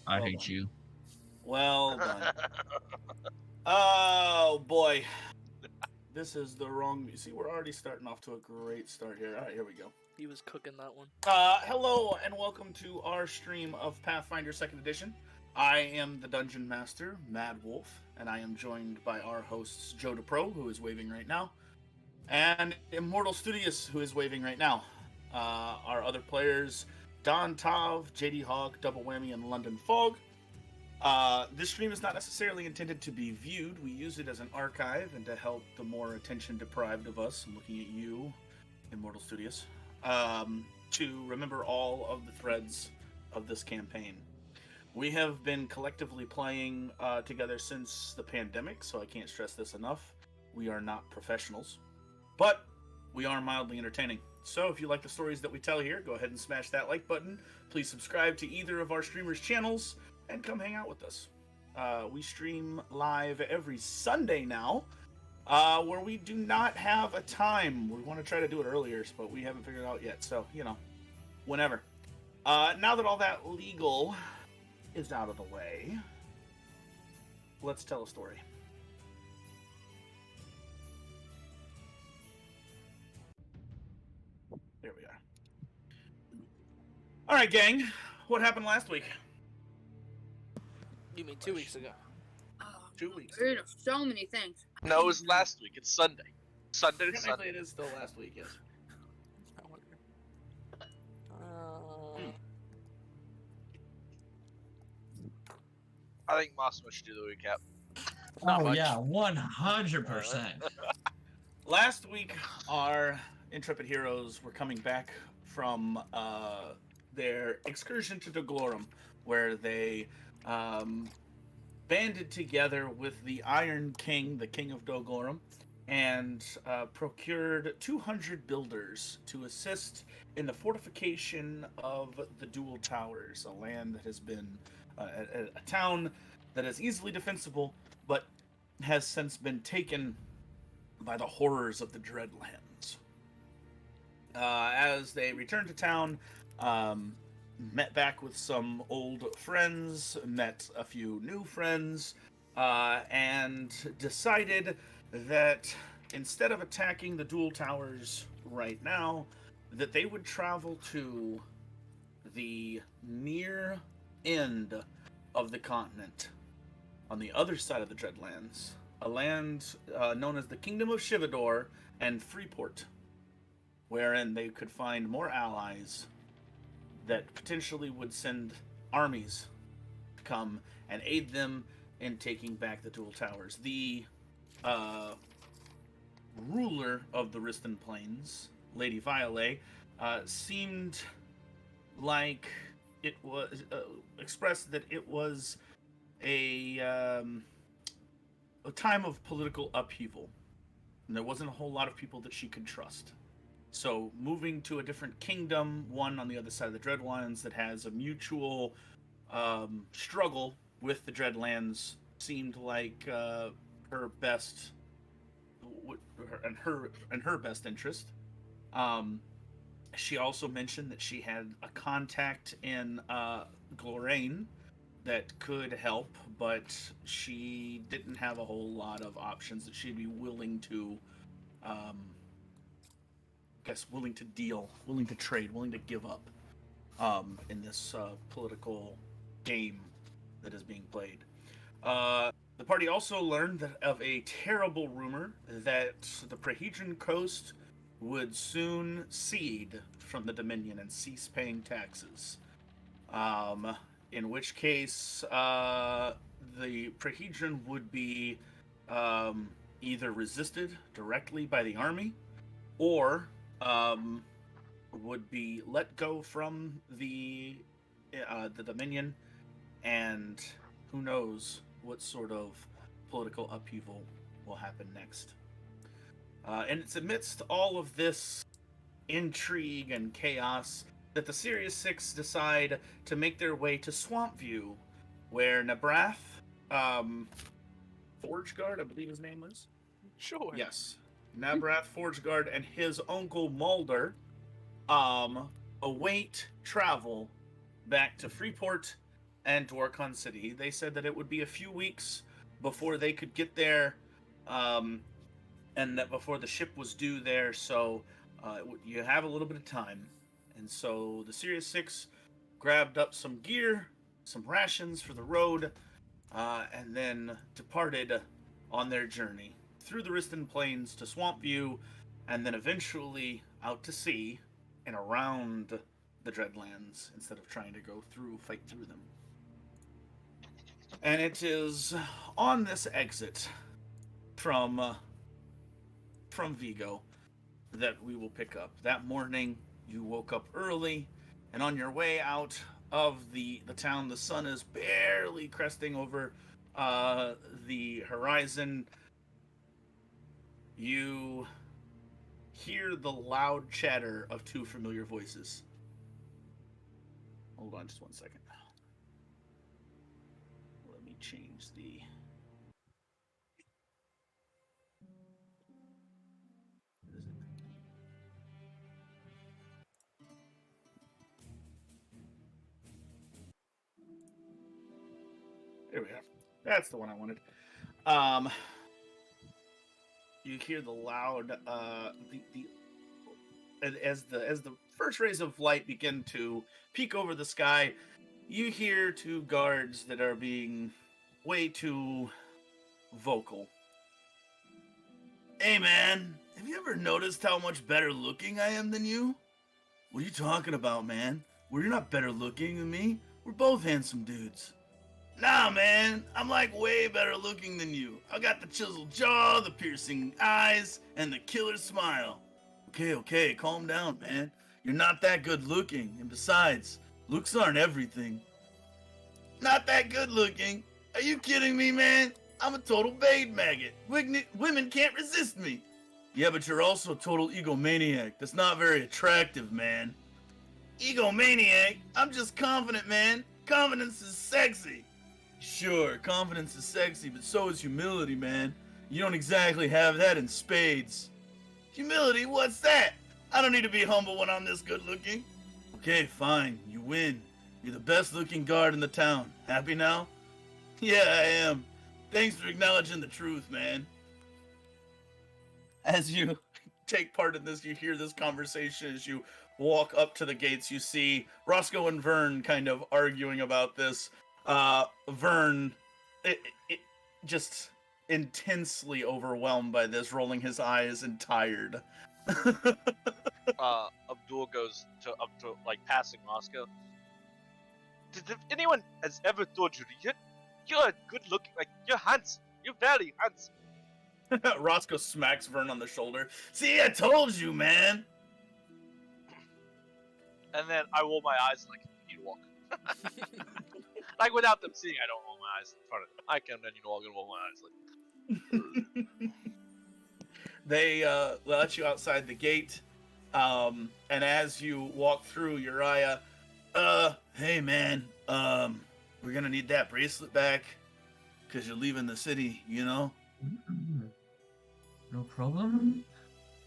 I Well hate done. you. Well done. Oh boy, this is the wrong. You see, we're already starting off to a great start here. All right, here we go. He was cooking that one. Hello and welcome to our stream of Pathfinder Second Edition. I am the Dungeon Master, Mad Wolf, and I am joined by our hosts Joe DePro, who is waving right now, and Immortal Studious, who is waving right now. Our other players, Don Tav, JD Hogg, Double Whammy, and London Fog. This stream is not necessarily intended to be viewed. We use it as an archive and to help the more attention deprived of us. I'm looking at you, Immortal Studios, to remember all of the threads of this campaign. We have been collectively playing together since the pandemic, so I can't stress this enough. We are not professionals, but we are mildly entertaining. So if you like the stories that we tell here, go ahead and smash that like button. Please subscribe to either of our streamers' channels and come hang out with us. We stream live every Sunday now, where we do not have a time. We want to try to do it earlier, but we haven't figured it out yet. So, whenever. Now that all that legal is out of the way, let's tell a story. There we are. All right, gang. What happened last week? You mean 2 weeks ago? Oh, 2 weeks. Rid of so many things. No, it was last week. It's Sunday. Sunday to Technically, Sunday. it is still last week, yes. I wonder. I think Massimo should do the recap. Not Oh much. yeah, 100%. Last week, our intrepid heroes were coming back from their excursion to Doglorum, where they banded together with the Iron King, the King of Doglorum, and procured 200 builders to assist in the fortification of the Dual Towers, a land that has been a town that is easily defensible, but has since been taken by the horrors of the Dreadlands. As they returned to town, met back with some old friends, met a few new friends, and decided that instead of attacking the Dual Towers right now, that they would travel to the near end of the continent, on the other side of the Dreadlands, a land known as the Kingdom of Shivador and Freeport, wherein they could find more allies that potentially would send armies to come and aid them in taking back the Dual Towers. The ruler of the Riston Plains, Lady Violet, seemed like it was expressed that it was a time of political upheaval, and there wasn't a whole lot of people that she could trust. So moving to a different kingdom, one on the other side of the Dreadlands, that has a mutual struggle with the Dreadlands, seemed like her best and her best interest. She also mentioned that she had a contact in Glorane that could help, but she didn't have a whole lot of options that she'd be willing to, willing to deal, willing to trade, willing to give up in this political game that is being played. The party also learned of a terrible rumor that the Prahedron coast would soon cede from the Dominion and cease paying taxes. In which case, the Prahedron would be either resisted directly by the army, or would be let go from the Dominion, and who knows what sort of political upheaval will happen next. And it's amidst all of this intrigue and chaos that the Sirius Six decide to make their way to Swampview, where Nabrath, Forgeguard, I believe his name was. Sure. Yes, Nabrath Forgeguard and his uncle Mulder await travel back to Freeport and Dwarkon City. They said that it would be a few weeks before they could get there, and that before the ship was due there, so you have a little bit of time. And so the Sirius Six grabbed up some gear, some rations for the road, and then departed on their journey through the Riston Plains to Swampview, and then eventually out to sea and around the Dreadlands instead of trying to fight through them. And it is on this exit from Vigo that we will pick up. That morning, you woke up early, and on your way out of the town, the sun is barely cresting over the horizon. You hear the loud chatter of two familiar voices. Hold on just 1 second. Let me change the... There we go. That's the one I wanted. You hear the loud as the first rays of light begin to peek over the sky, you hear two guards that are being way too vocal. Hey man, have you ever noticed how much better looking I am than you? What are you talking about, man? Well, you're not better looking than me. We're both handsome dudes. Nah, man, I'm like way better looking than you. I got the chiseled jaw, the piercing eyes, and the killer smile. Okay, calm down, man. You're not that good looking, and besides, looks aren't everything. Not that good looking? Are you kidding me, man? I'm a total babe maggot. Women can't resist me. Yeah, but you're also a total egomaniac. That's not very attractive, man. Egomaniac? I'm just confident, man. Confidence is sexy. Sure, confidence is sexy, but so is humility, man. You don't exactly have that in spades. Humility? What's that? I don't need to be humble when I'm this good looking. Okay, fine. You win. You're the best looking guard in the town. Happy now? Yeah, I am. Thanks for acknowledging the truth, man. As you take part in this, you hear this conversation as you walk up to the gates. You see Roscoe and Vern kind of arguing about this. Vern, just intensely overwhelmed by this, rolling his eyes and tired. Abdul goes up to like passing Moscow. Did anyone has ever told you you're good looking, like you're handsome, you're very handsome? Roscoe smacks Vern on the shoulder. See, I told you, man. And then I roll my eyes like you walk. Like without them seeing, I don't roll my eyes in front of them. I can then walk and roll my eyes like. They let you outside the gate, and as you walk through, Uriah, hey man, we're gonna need that bracelet back, cause you're leaving the city, you know? No problem.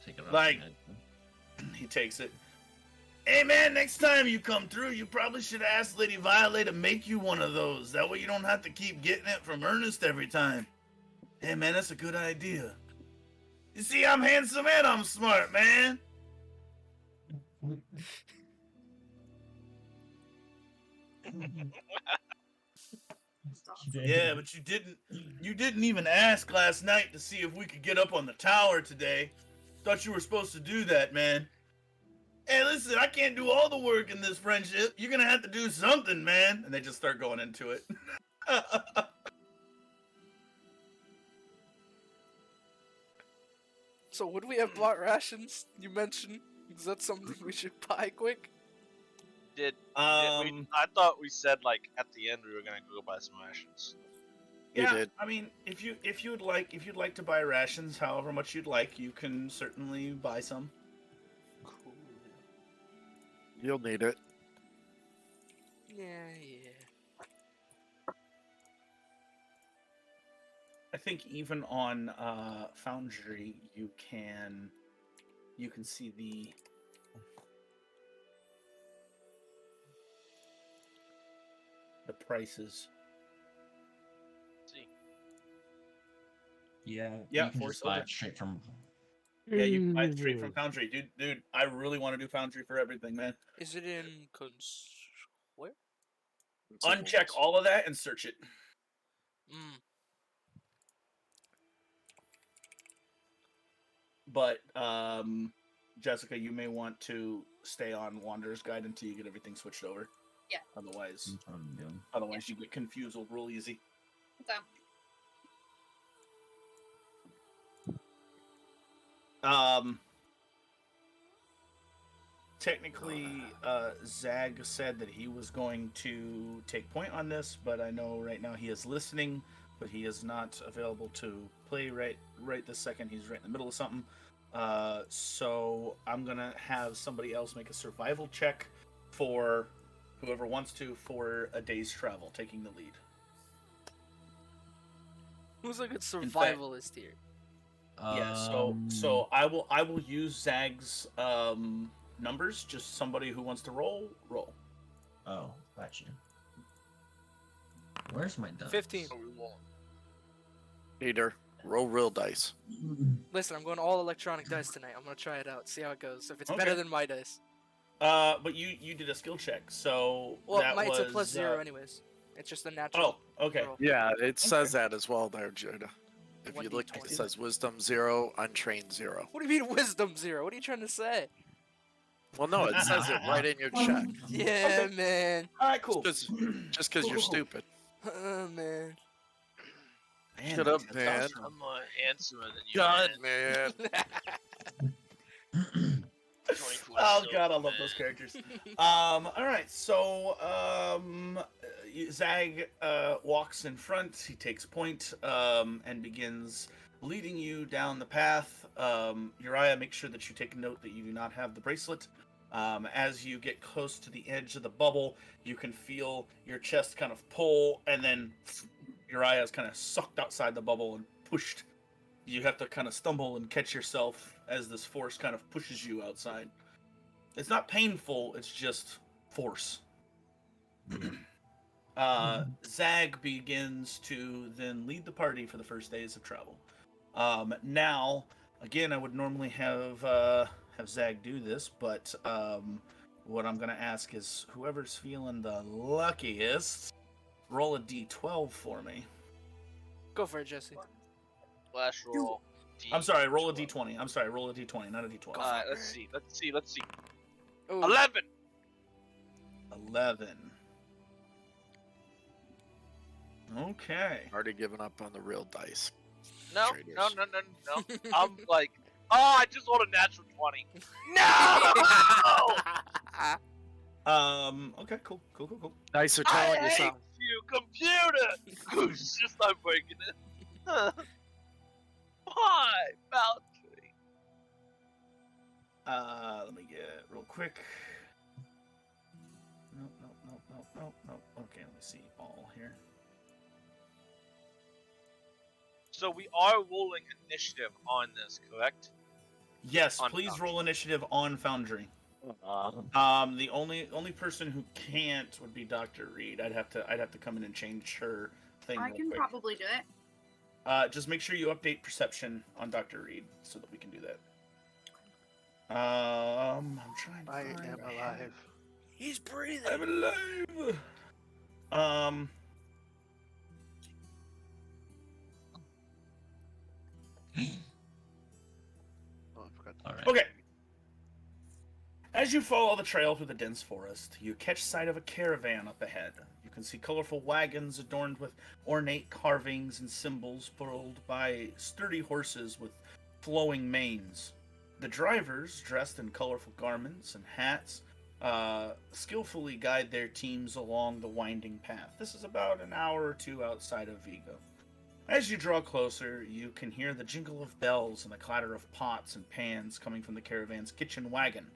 Take it off. Like, he takes it. Hey man, next time you come through, you probably should ask Lady Violet to make you one of those. That way you don't have to keep getting it from Ernest every time. Hey man, that's a good idea. You see, I'm handsome and I'm smart, man. Yeah, but you didn't even ask last night to see if we could get up on the tower today. Thought you were supposed to do that, man. Hey, listen, I can't do all the work in this friendship. You're gonna have to do something, man. And they just start going into it. So would we have bought rations? You mentioned. Is that something we should buy quick? Did we? I thought we said like at the end we were gonna go buy some rations. Yeah, did. I mean, if you'd like to buy rations, however much you'd like, you can certainly buy some. Cool. You'll need it. Yeah. I think even on Foundry, you can see the. the prices. See. Yeah, Yeah, you can four just buy silver. it straight from. Yeah, you can buy it straight from Foundry, dude. I really want to do Foundry for everything, man. Is it in where? Uncheck all of that and search it. Mm. But Jessica, you may want to stay on Wanderer's Guide until you get everything switched over. Yeah. Otherwise, That's what I'm doing. you get confused real easy. Okay. Technically, Zag said that he was going to take point on this, but I know right now he is listening, but he is not available to play right this second. He's right in the middle of something. So I'm gonna have somebody else make a survival check for whoever wants to for a day's travel, taking the lead. Who's a good fact- survivalist here? Yeah, so I will use Zag's numbers. Just somebody who wants to roll. Oh, gotcha. Where's my dice? 15. Peter, roll real dice. Listen, I'm going all electronic dice tonight. I'm gonna try it out, see how it goes. If it's Okay. better than my dice. But you did a skill check, so Well, that it's was a plus 0 anyways. It's just a natural. Oh, okay. roll. Yeah, it says that as well there, Judah. If you look, 1d20. it says wisdom 0, untrained 0. What do you mean wisdom 0? What are you trying to say? Well, no, it says it right in your check. Yeah, Okay. man. All right, cool. Just because you're Cool. stupid. Oh, man. Man, Shut up, that's man. awesome. I'm more handsomer than you. God, man. man. 24 Oh silver, god, I love man. those characters. All right, so Zag walks in front. He takes point and begins leading you down the path. Uriah, make sure that you take note that you do not have the bracelet. As you get close to the edge of the bubble, you can feel your chest kind of pull, and then Uriah is kind of sucked outside the bubble and pushed. You have to kind of stumble and catch yourself as this force kind of pushes you outside. It's not painful, it's just force. Zag begins to then lead the party for the first days of travel. Now, again, I would normally have Zag do this, but what I'm going to ask is whoever's feeling the luckiest, roll a d12 for me. Go for it, Jesse. Flash roll. I'm sorry, roll a d20. I'm sorry, roll a d20, not a d12. Alright, let's see. Ooh. 11! 11. Okay. Already given up on the real dice. No, Traders. no. I'm like, oh, I just rolled a natural 20. No! Okay, cool. Dice are I telling you hate something. you, computer! Just not breaking it. Why, Valkyrie? Let me get it real quick. Nope. Okay, let me see all here. So we are rolling initiative on this, correct? Yes, On please Foundry. roll initiative on Foundry. The only person who can't would be Dr. Reed. I'd have to come in and change her thing I real can quick. probably do it. Just make sure you update perception on Dr. Reed so that we can do that. I'm trying to I find am I have alive. it. He's breathing. I'm alive. Oh, I forgot. All right. Okay. As you follow the trail through the dense forest, you catch sight of a caravan up ahead. You can see colorful wagons adorned with ornate carvings and symbols pulled by sturdy horses with flowing manes. The drivers, dressed in colorful garments and hats, skillfully guide their teams along the winding path. This is about an hour or two outside of Vigo. As you draw closer, you can hear the jingle of bells and the clatter of pots and pans coming from the caravan's kitchen wagon.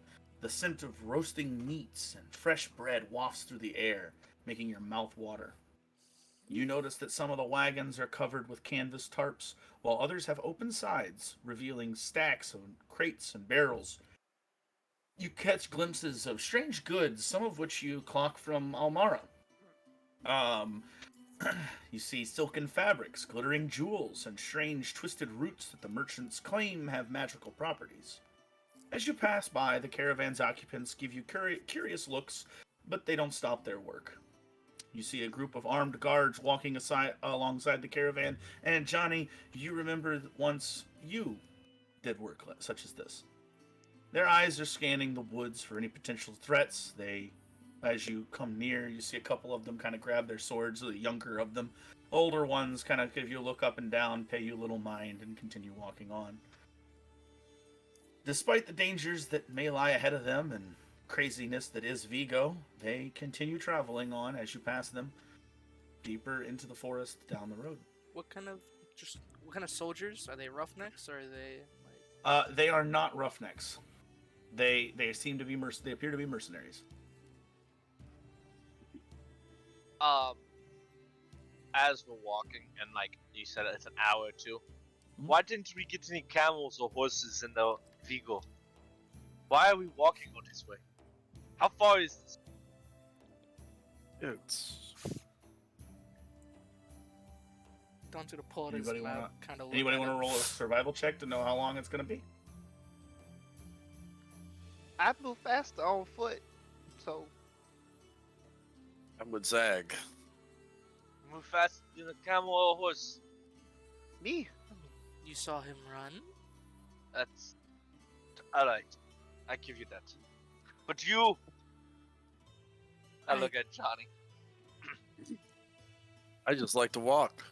The scent of roasting meats and fresh bread wafts through the air, making your mouth water. You notice that some of the wagons are covered with canvas tarps, while others have open sides, revealing stacks of crates and barrels. You catch glimpses of strange goods, some of which you clock from Almara. Um, you see silken fabrics, glittering jewels, and strange twisted roots that the merchants claim have magical properties. As you pass by, the caravan's occupants give you curious looks, but they don't stop their work. You see a group of armed guards walking alongside the caravan, and Johnny, you remember once you did work such as this. Their eyes are scanning the woods for any potential threats. As you come near, you see a couple of them kind of grab their swords, the younger of them. Older ones kind of give you a look up and down, pay you little mind, and continue walking on. Despite the dangers that may lie ahead of them and craziness that is Vigo, they continue traveling on as you pass them, deeper into the forest down the road. What kind of soldiers are they? Roughnecks or are they like? They are not roughnecks. They seem to be they appear to be mercenaries. As we're walking, and like you said, it's an hour or two. Why didn't we get any camels or horses in the Vigo? Why are we walking on this way? How far is this? It's Down to the pull out his map, kind of. Anybody want to roll a survival check to know how long it's going to be? I move faster on foot, so I'm with Zag. Move faster than a camel or a horse. me. You saw him run. That's alright. I give you that. But you, I look at Johnny. I just like to walk.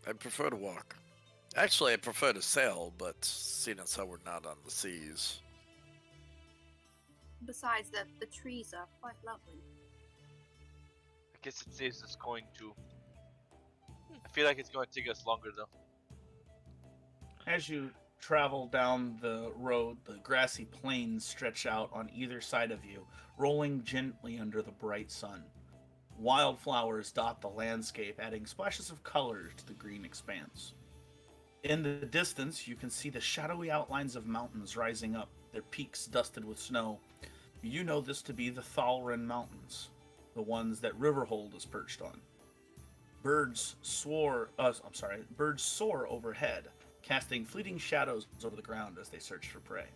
I prefer to walk. Actually, I prefer to sail, but seeing as how we're not on the seas. Besides that, the trees are quite lovely. I guess it saves us going too. I feel like it's going to take us longer though. As you travel down the road, the grassy plains stretch out on either side of you, rolling gently under the bright sun. Wildflowers dot the landscape, adding splashes of color to the green expanse. In the distance, you can see the shadowy outlines of mountains rising up, their peaks dusted with snow. You know this to be the Thalren Mountains, the ones that Riverhold is perched on. Birds soar overhead, casting fleeting shadows over the ground as they search for prey.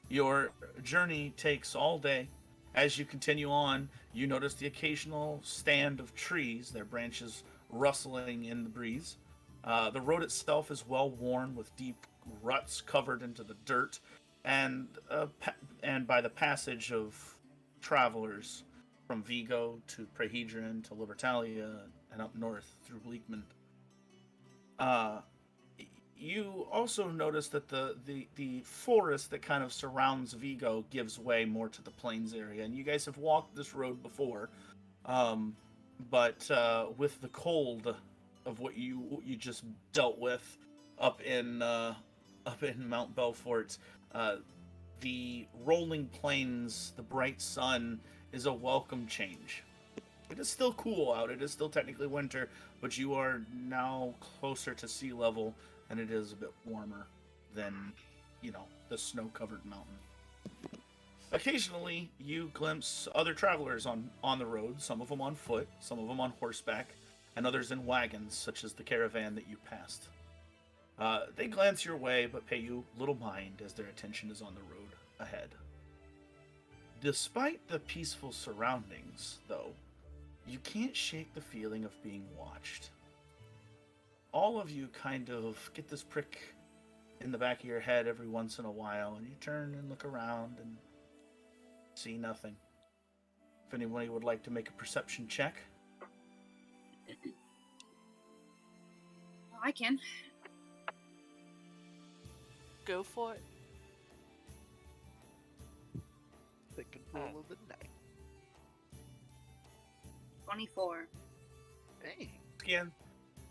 Your journey takes all day. As you continue on, you notice the occasional stand of trees, their branches rustling in the breeze. The road itself is well worn with deep ruts covered into the dirt, and by the passage of travelers from Vigo to Prehedron to Libertalia and up north through Bleakman. You also notice that the forest that kind of surrounds Vigo gives way more to the plains area, and you guys have walked this road before, but with the cold of what you just dealt with up in Mount Belfort, the rolling plains, the bright sun is a welcome change. It is still cool out. It is still technically winter, but you are now closer to sea level, and it is a bit warmer than, the snow-covered mountain. Occasionally, you glimpse other travelers on the road, some of them on foot, some of them on horseback, and others in wagons, such as the caravan that you passed. They glance your way, but pay you little mind as their attention is on the road ahead. Despite the peaceful surroundings, though, you can't shake the feeling of being watched. All of you kind of get this prick in the back of your head every once in a while, and you turn and look around and see nothing. If anybody would like to make a perception check. I can. Go for it. The control of the night. 24. Dang.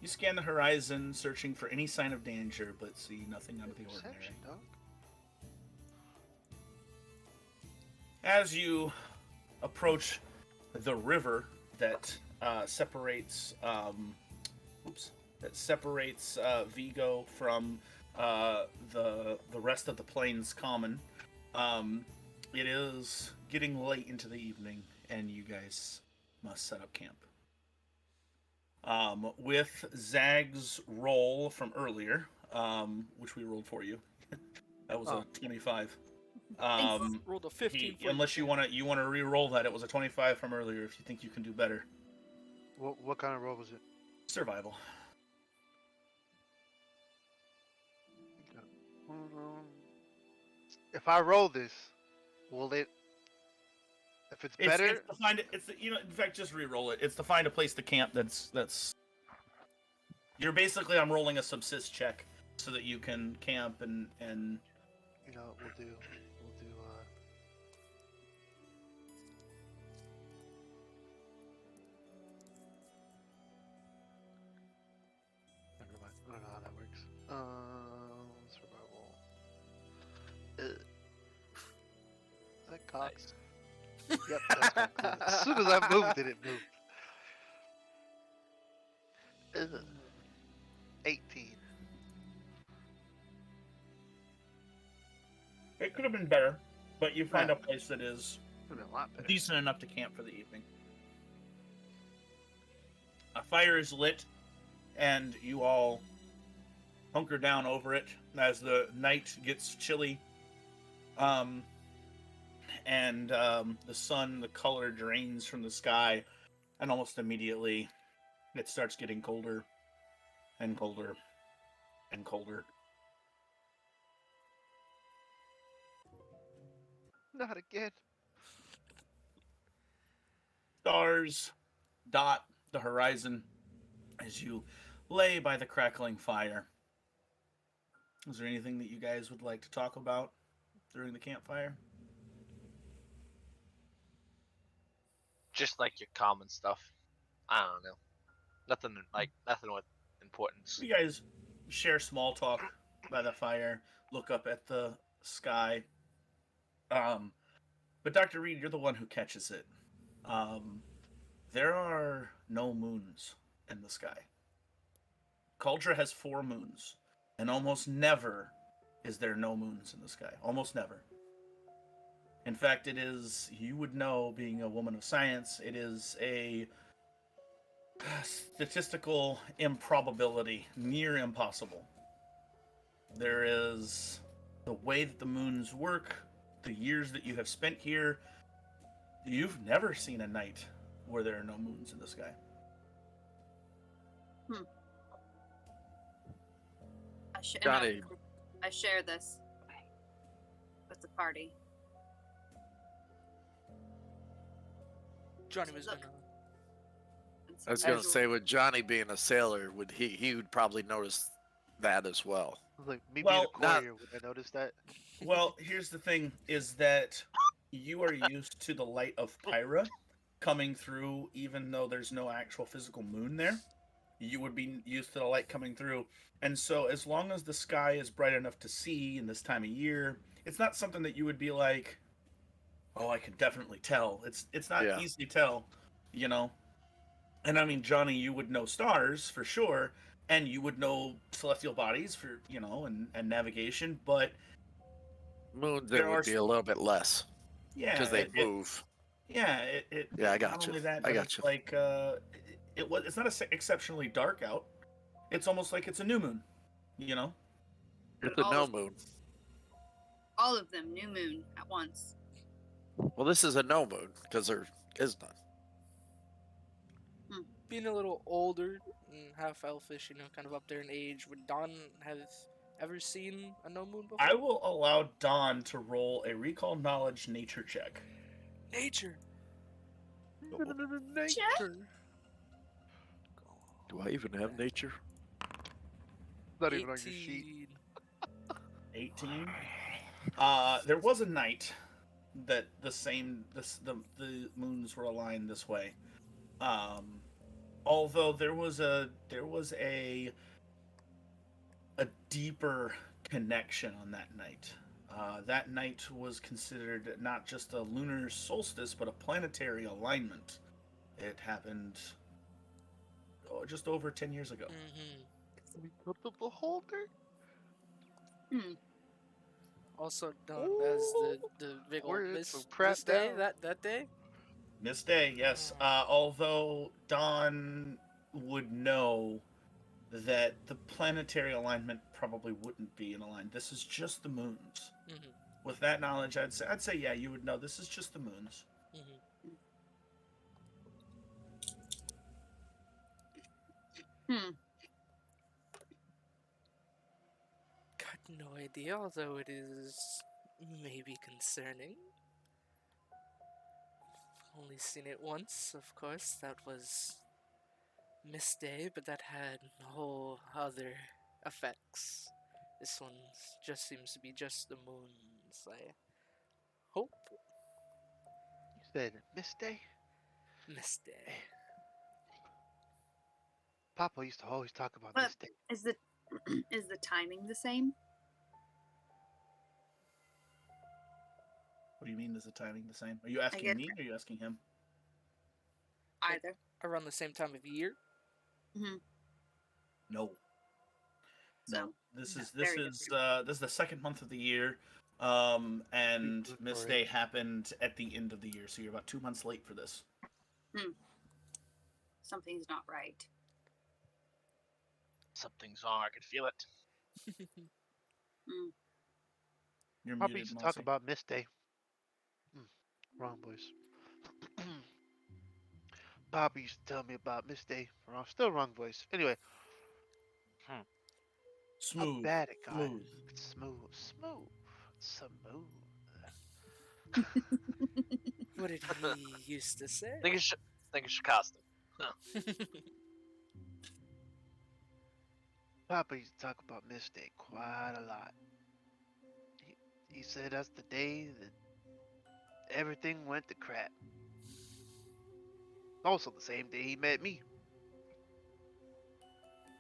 You scan the horizon, searching for any sign of danger, but see nothing out of the ordinary. Perception, dog. As you approach the river that separates Vigo from the rest of the Plains Common, it is getting late into the evening, and you guys must set up camp. With Zag's roll from earlier, which we rolled for you, that was a 25. Rolled a 15. Unless you want to re-roll that, it was a 25 from earlier. If you think you can do better, What kind of roll was it? survival. If I roll this, will it? If it's better, It's to find it. In fact, just re-roll it. It's to find a place to camp. That's. You're basically, I'm rolling a subsist check so that you can camp and. you know, what we'll do. Never mind. I don't know how that works. Survival. Is that Cox? Yep. That's Cox. As soon as I moved it, it moved. 18. It could have been better, but you find a place that is Would have been a lot better. decent enough to camp for the evening. A fire is lit, and you all hunker down over it as the night gets chilly. The sun, the color drains from the sky, and almost immediately it starts getting colder and colder and colder. Not again. Stars dot the horizon as you lay by the crackling fire. Is there anything that you guys would like to talk about during the campfire? Just like your common stuff. I don't know. Nothing with importance. You guys share small talk by the fire, look up at the sky. But Dr. Reed, you're the one who catches it. There are no moons in the sky. Cauldre has 4 moons, and almost never is there no moons in the sky. Almost never. In fact, it is, you would know, being a woman of science, it is a statistical improbability, near impossible. There is the way that the moons work, the years that you have spent here, you've never seen a night where there are no moons in the sky. Johnny. I share this with the party. Johnny was Look. gonna. I was gonna say, with Johnny being a sailor, he would probably notice that as well. Like me Well, being a courier, would I notice that? Well, here's the thing, is that you are used to the light of Pyra coming through, even though there's no actual physical moon there. You would be used to the light coming through. And so as long as the sky is bright enough to see in this time of year, it's not something that you would be like, oh, I can definitely tell. It's not easy to tell, you know? And I mean, Johnny, you would know stars for sure, and you would know celestial bodies for, you know, and navigation, but Moons, There it are would be a little bit less yeah, because they it- move. Yeah, Yeah, I not got you. only that, I but got it's you. like it's not exceptionally dark out. It's almost like it's a new moon, you know. It's a no moon. All of them, new moon at once. Well, this is a no moon because there is none. Being a little older and half elfish, you know, kind of up there in age, would Dawn have ever seen a no moon before? I will allow Dawn to roll a recall knowledge nature check. Nature. Check. Do I even have nature? Not even on your sheet. 18. There was a night that the moons were aligned this way. Although there was a deeper connection on that night. That night was considered not just a lunar solstice, but a planetary alignment. It happened just over 10 years ago. Mm-hmm. We put the beholder. Also known as the big old We're in miss some crap this day, now. that day. Miss Day, yes. Although Dawn would know that the planetary alignment probably wouldn't be in alignment. This is just the moons. Mhm. With that knowledge, I'd say yeah, you would know this is just the moons. Mhm. Got no idea, although it is maybe concerning. Only seen it once, of course. That was Miss Day, but that had whole other effects. This one just seems to be just the moons. I hope You said Miss Day? Miss Day. Papa used to always talk about But Miss Day. is the is the timing the same? What do you mean? Is the timing the same? Are you asking get me or are you asking him? Either. Around the same time of year? No. So No. This yeah, is very this is the second month of the year. And Good Miss for Day it. happened at the end of the year, so you're about 2 months late for this. something's not right. Something's wrong. I can feel it. You're Papa muted, used to talk Mossy. about Miss Day. Wrong voice. Papa used to tell me about Miss Day. Wrong, still wrong voice. Anyway, I'm Smooth. bad at God. Smooth. Smooth. What did he used to say? think it's Shikasta. Papa used to talk about Miss Day quite a lot. He said that's the day that everything went to crap. Also the same day he met me.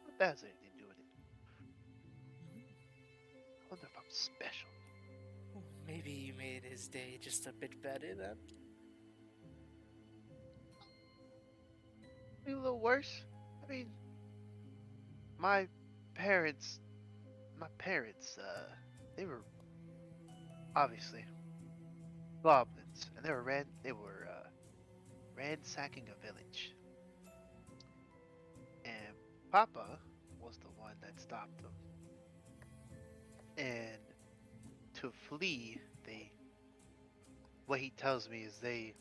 What that has anything to do with it? I wonder if I'm special. Maybe you made his day just a bit better then? Maybe a little worse. I mean, my parents, they were obviously goblins, and they were ransacking a village. And Papa was the one that stopped them. And to flee, what he tells me is they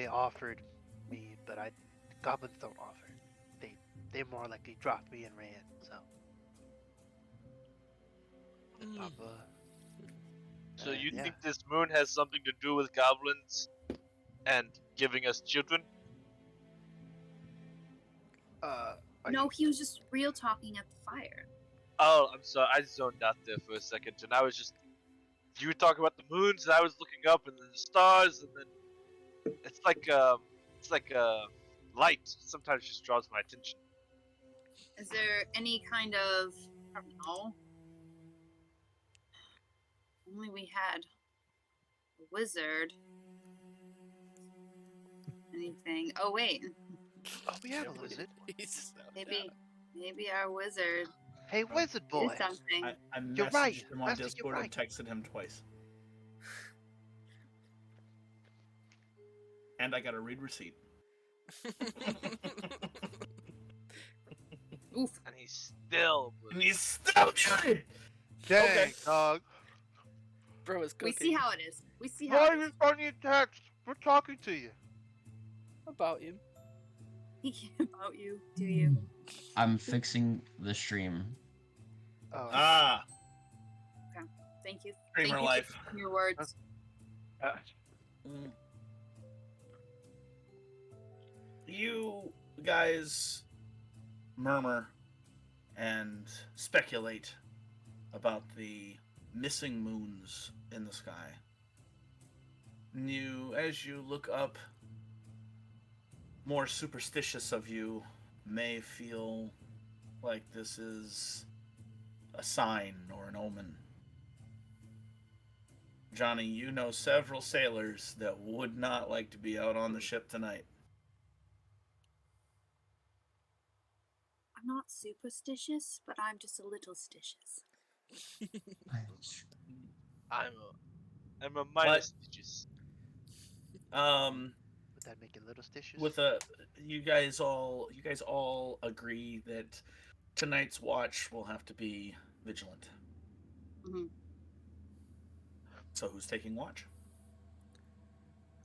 offered me, but goblins don't offer. They more like they dropped me and ran. So, and Papa. So you yeah. think this moon has something to do with goblins and giving us children? Are No, you- he was just real talking at the fire. Oh, I'm sorry. I zoned out there for a second, and I was just. You were talking about the moons, and I was looking up, and then the stars, and then it's like light. Sometimes just draws my attention. Is there any kind of, I don't know. Only we had a wizard. Anything? Oh wait, Oh, we have a lizard. maybe our wizard Hey, wizard did boy. something. I You're messaged right. him on Master, you're Discord and right. texted him twice. And I got a read receipt. Oof. And he's still. And he's still doing it! Dang, Okay. dog. Bro is We cooking. see how it is. We see Why how are it you is. sending a text? We're talking to you. About you. Thinking about you. Do you? I'm fixing the stream. Oh, Ah, Thank you. streamer Thank you life. for your words. Mm. You guys murmur and speculate about the missing moons in the sky. As you look up, more superstitious of you may feel like this is a sign or an omen. Johnny, you know several sailors that would not like to be out on the ship tonight. I'm not superstitious, but I'm just a little stitious. I'm a minus stitches. Would that make it a little stitious? With you guys all agree that tonight's watch will have to be vigilant. Mhm. So who's taking watch?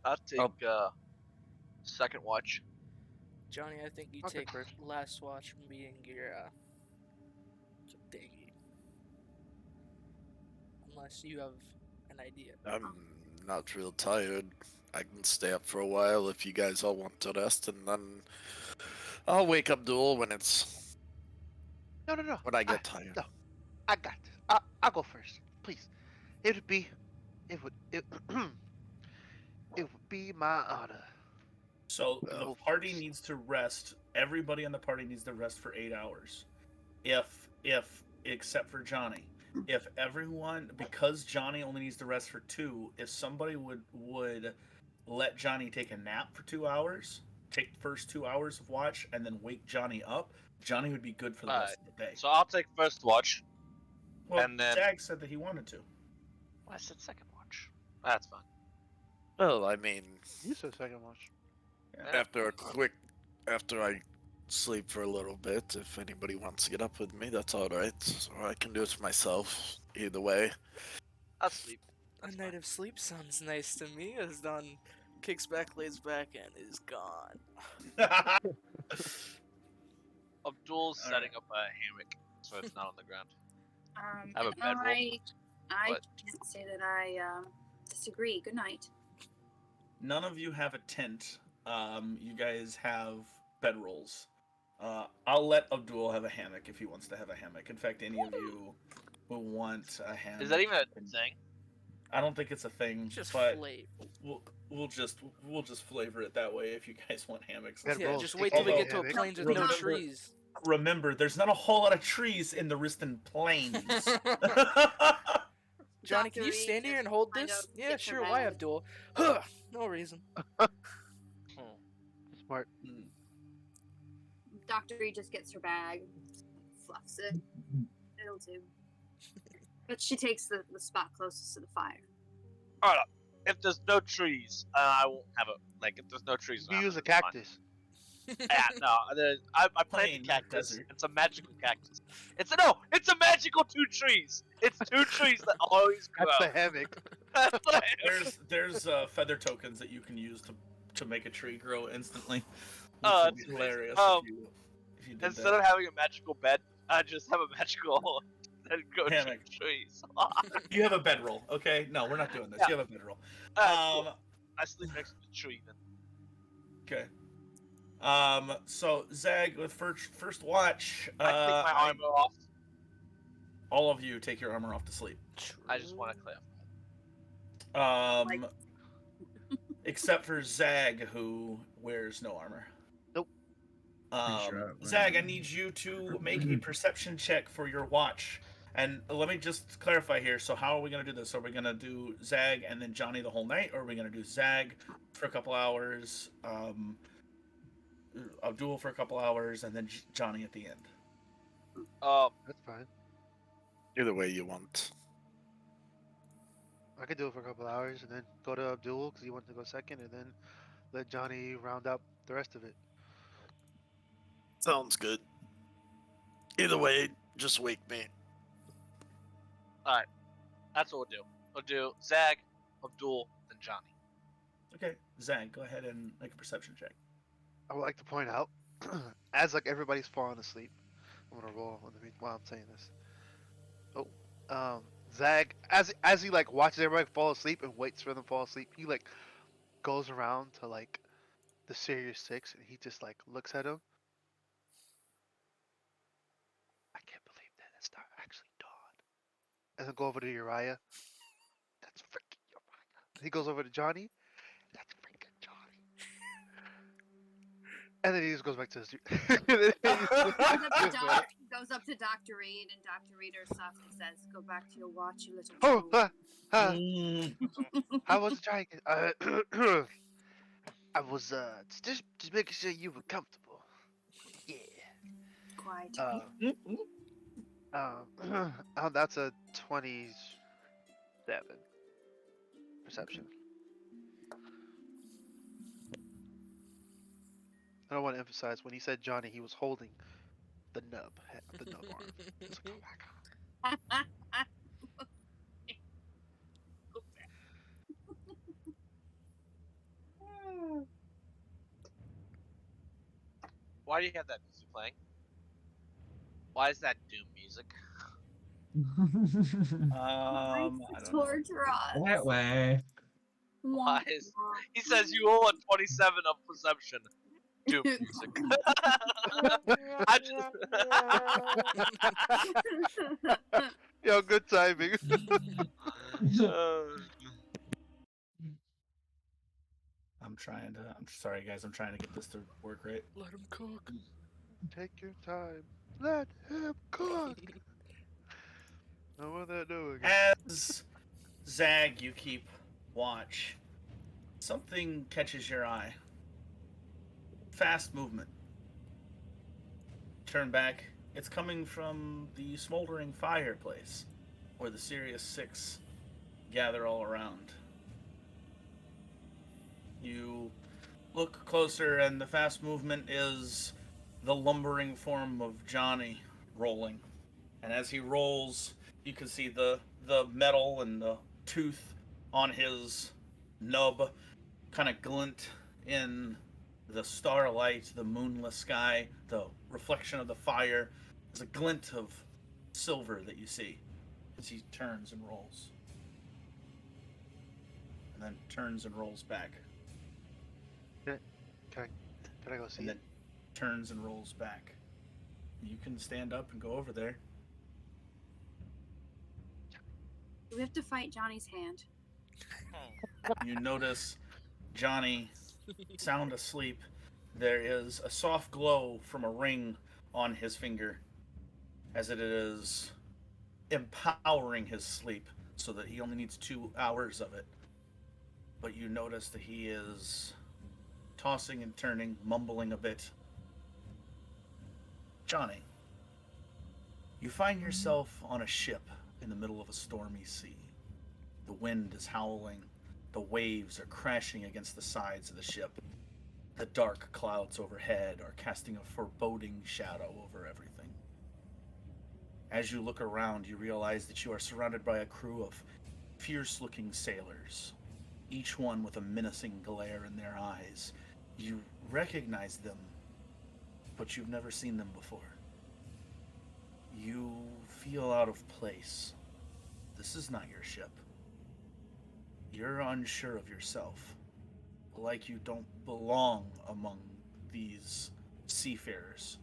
I'll take second watch. Johnny, I think you Okay, take first. last watch being your thingy. Unless you have an idea. I'm not real tired. I can stay up for a while if you guys all want to rest, and then I'll wake up Duel when No. when I get tired. No, I got this. I'll go first, please. It would be it would be my honor. So the Go party first. needs to rest. Everybody in the party needs to rest for 8 hours. If except for Johnny. If everyone, because Johnny only needs to rest for 2, if somebody would let Johnny take a nap for 2 hours, take the first 2 hours of watch, and then wake Johnny up, Johnny would be good for the rest of the day. So I'll take first watch. Well, and then- Zag said that he wanted to. I said second watch. That's fine. Well, I mean, You said second watch. after I sleep for a little bit, if anybody wants to get up with me, that's all right. Or I can do it myself. Either way. I'll sleep. A night of sleep sounds nice to me, as Don kicks back, lays back, and is gone. Abdul's All setting up a hammock so it's not on the ground. I have a And bedroll. I What? can't say that I disagree. Good night. None of you have a tent. You guys have bedrolls. I'll let Abdul have a hammock if he wants to have a hammock. In fact, any of you who want a hammock. Is that even a can- thing? I don't think it's a thing, Just but flame. we'll just flavor it that way if you guys want hammocks. and Bedroll. Yeah, stuff. just wait till we Although- get to a Hammock. plains with no Remember- trees. Remember, there's not a whole lot of trees in the Riston Plains. Johnny, can Dr. you Reed stand here just and hold kind this? of Yeah, gets her sure. Why, bag. Abdul? No reason. Smart. Dr. Reed just gets her bag, fluffs it. It'll do. But she takes the spot closest to the fire. Alright, if there's no trees, I won't have it. Like, if there's no trees, You around, use a it's fine. cactus. Yeah, no, I planted Plain, a not cactus. desert. It's a magical cactus. It's a magical 2 trees. It's 2 trees that always grow. That's the hammock. That's the hammock. There's feather tokens that you can use to make a tree grow instantly. Oh, Which would that's be amazing. hilarious if you did Instead that. of having a magical bed, I just have a magical that grows Hammock. trees. You have a bedroll, okay? No, we're not doing this. Yeah. You have a bedroll. Cool. I sleep next to the tree then. Okay. So Zag with first watch. I take my armor off. All of you take your armor off to sleep. I just want to clarify. Um, except for Zag, who wears no armor. Nope. Zag, I need you to make a perception check for your watch. And let me just clarify here. So how are we going to do this? Are we going to do Zag and then Johnny the whole night? Or are we going to do Zag for a couple hours, Abdul for a couple hours, and then Johnny at the end? That's fine. Either way you want. I could do it for a couple hours and then go to Abdul because he wanted to go second, and then let Johnny round up the rest of it. Sounds good. Either way, just wake me. Alright. That's what we'll do. We'll do Zag, Abdul, then Johnny. Okay, Zag, go ahead and make a perception check. I would like to point out, as like everybody's falling asleep, I'm gonna roll while I'm saying this. Zag, as he like watches everybody fall asleep and waits for them to fall asleep, he like goes around to like the Sirius 6 and he just like looks at him. I can't believe that it's not actually dawn. And then go over to Uriah. That's freaking Uriah. He goes over to Johnny. That's freaking Johnny. And then he just goes back to his. Goes up to Dr. Reed, and Dr. Reed softly says, "Go back to your watch, you little Oh, fool." I was trying. I was just making sure you were comfortable. Yeah. Quiet. That's a 27 perception. I don't want to emphasize when he said Johnny, he was holding the nub arm. It's like, oh my god. Why do you have that music playing? Why is that Doom music? I don't know. Torture us. That way. Why is he says you owe a 27 of perception? Doom music. I just. Yo, good timing. I'm sorry, guys. I'm trying to get this to work right. Let him cook. Take your time. Let him cook. I want that doing. As Zag, you keep watch. Something catches your eye. Fast movement. Turn back. It's coming from the smoldering fireplace, where the Sirius Six gather all around. You look closer, and the fast movement is the lumbering form of Johnny rolling. And as he rolls, you can see the metal and the tooth on his nub kind of glint in the starlight, the moonless sky, the reflection of the fire. There's a glint of silver that you see as he turns and rolls. And then turns and rolls back. Can I go see And it? then turns and rolls back. You can stand up and go over there. Do we have to fight Johnny's hand? You notice Johnny sound asleep. There is a soft glow from a ring on his finger as it is empowering his sleep so that he only needs 2 hours of it. But you notice that he is tossing and turning, mumbling a bit. Johnny, you find yourself on a ship in the middle of a stormy sea. The wind is howling. The waves are crashing against the sides of the ship. The dark clouds overhead are casting a foreboding shadow over everything. As you look around, you realize that you are surrounded by a crew of fierce-looking sailors, each one with a menacing glare in their eyes. You recognize them, but you've never seen them before. You feel out of place. This is not your ship. You're unsure of yourself, like you don't belong among these seafarers.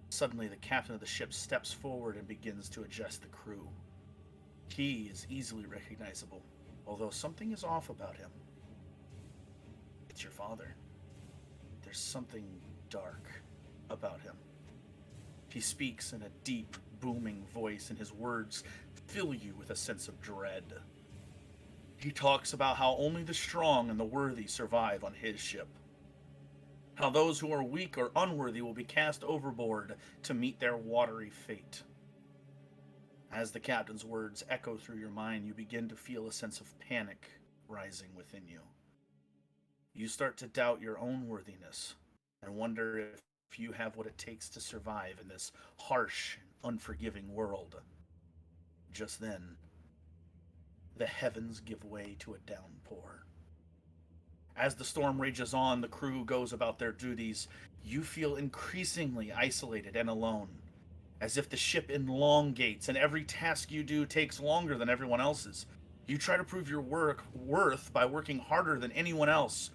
Suddenly, the captain of the ship steps forward and begins to address the crew. He is easily recognizable, although something is off about him. It's your father. There's something dark about him. He speaks in a deep, booming voice, and his words fill you with a sense of dread. He talks about how only the strong and the worthy survive on his ship. How those who are weak or unworthy will be cast overboard to meet their watery fate. As the captain's words echo through your mind, you begin to feel a sense of panic rising within you. You start to doubt your own worthiness and wonder if you have what it takes to survive in this harsh, unforgiving world. Just then, the heavens give way to a downpour. As the storm rages on, the crew goes about their duties. You feel increasingly isolated and alone, as if the ship elongates and every task you do takes longer than everyone else's. You try to prove your worth by working harder than anyone else.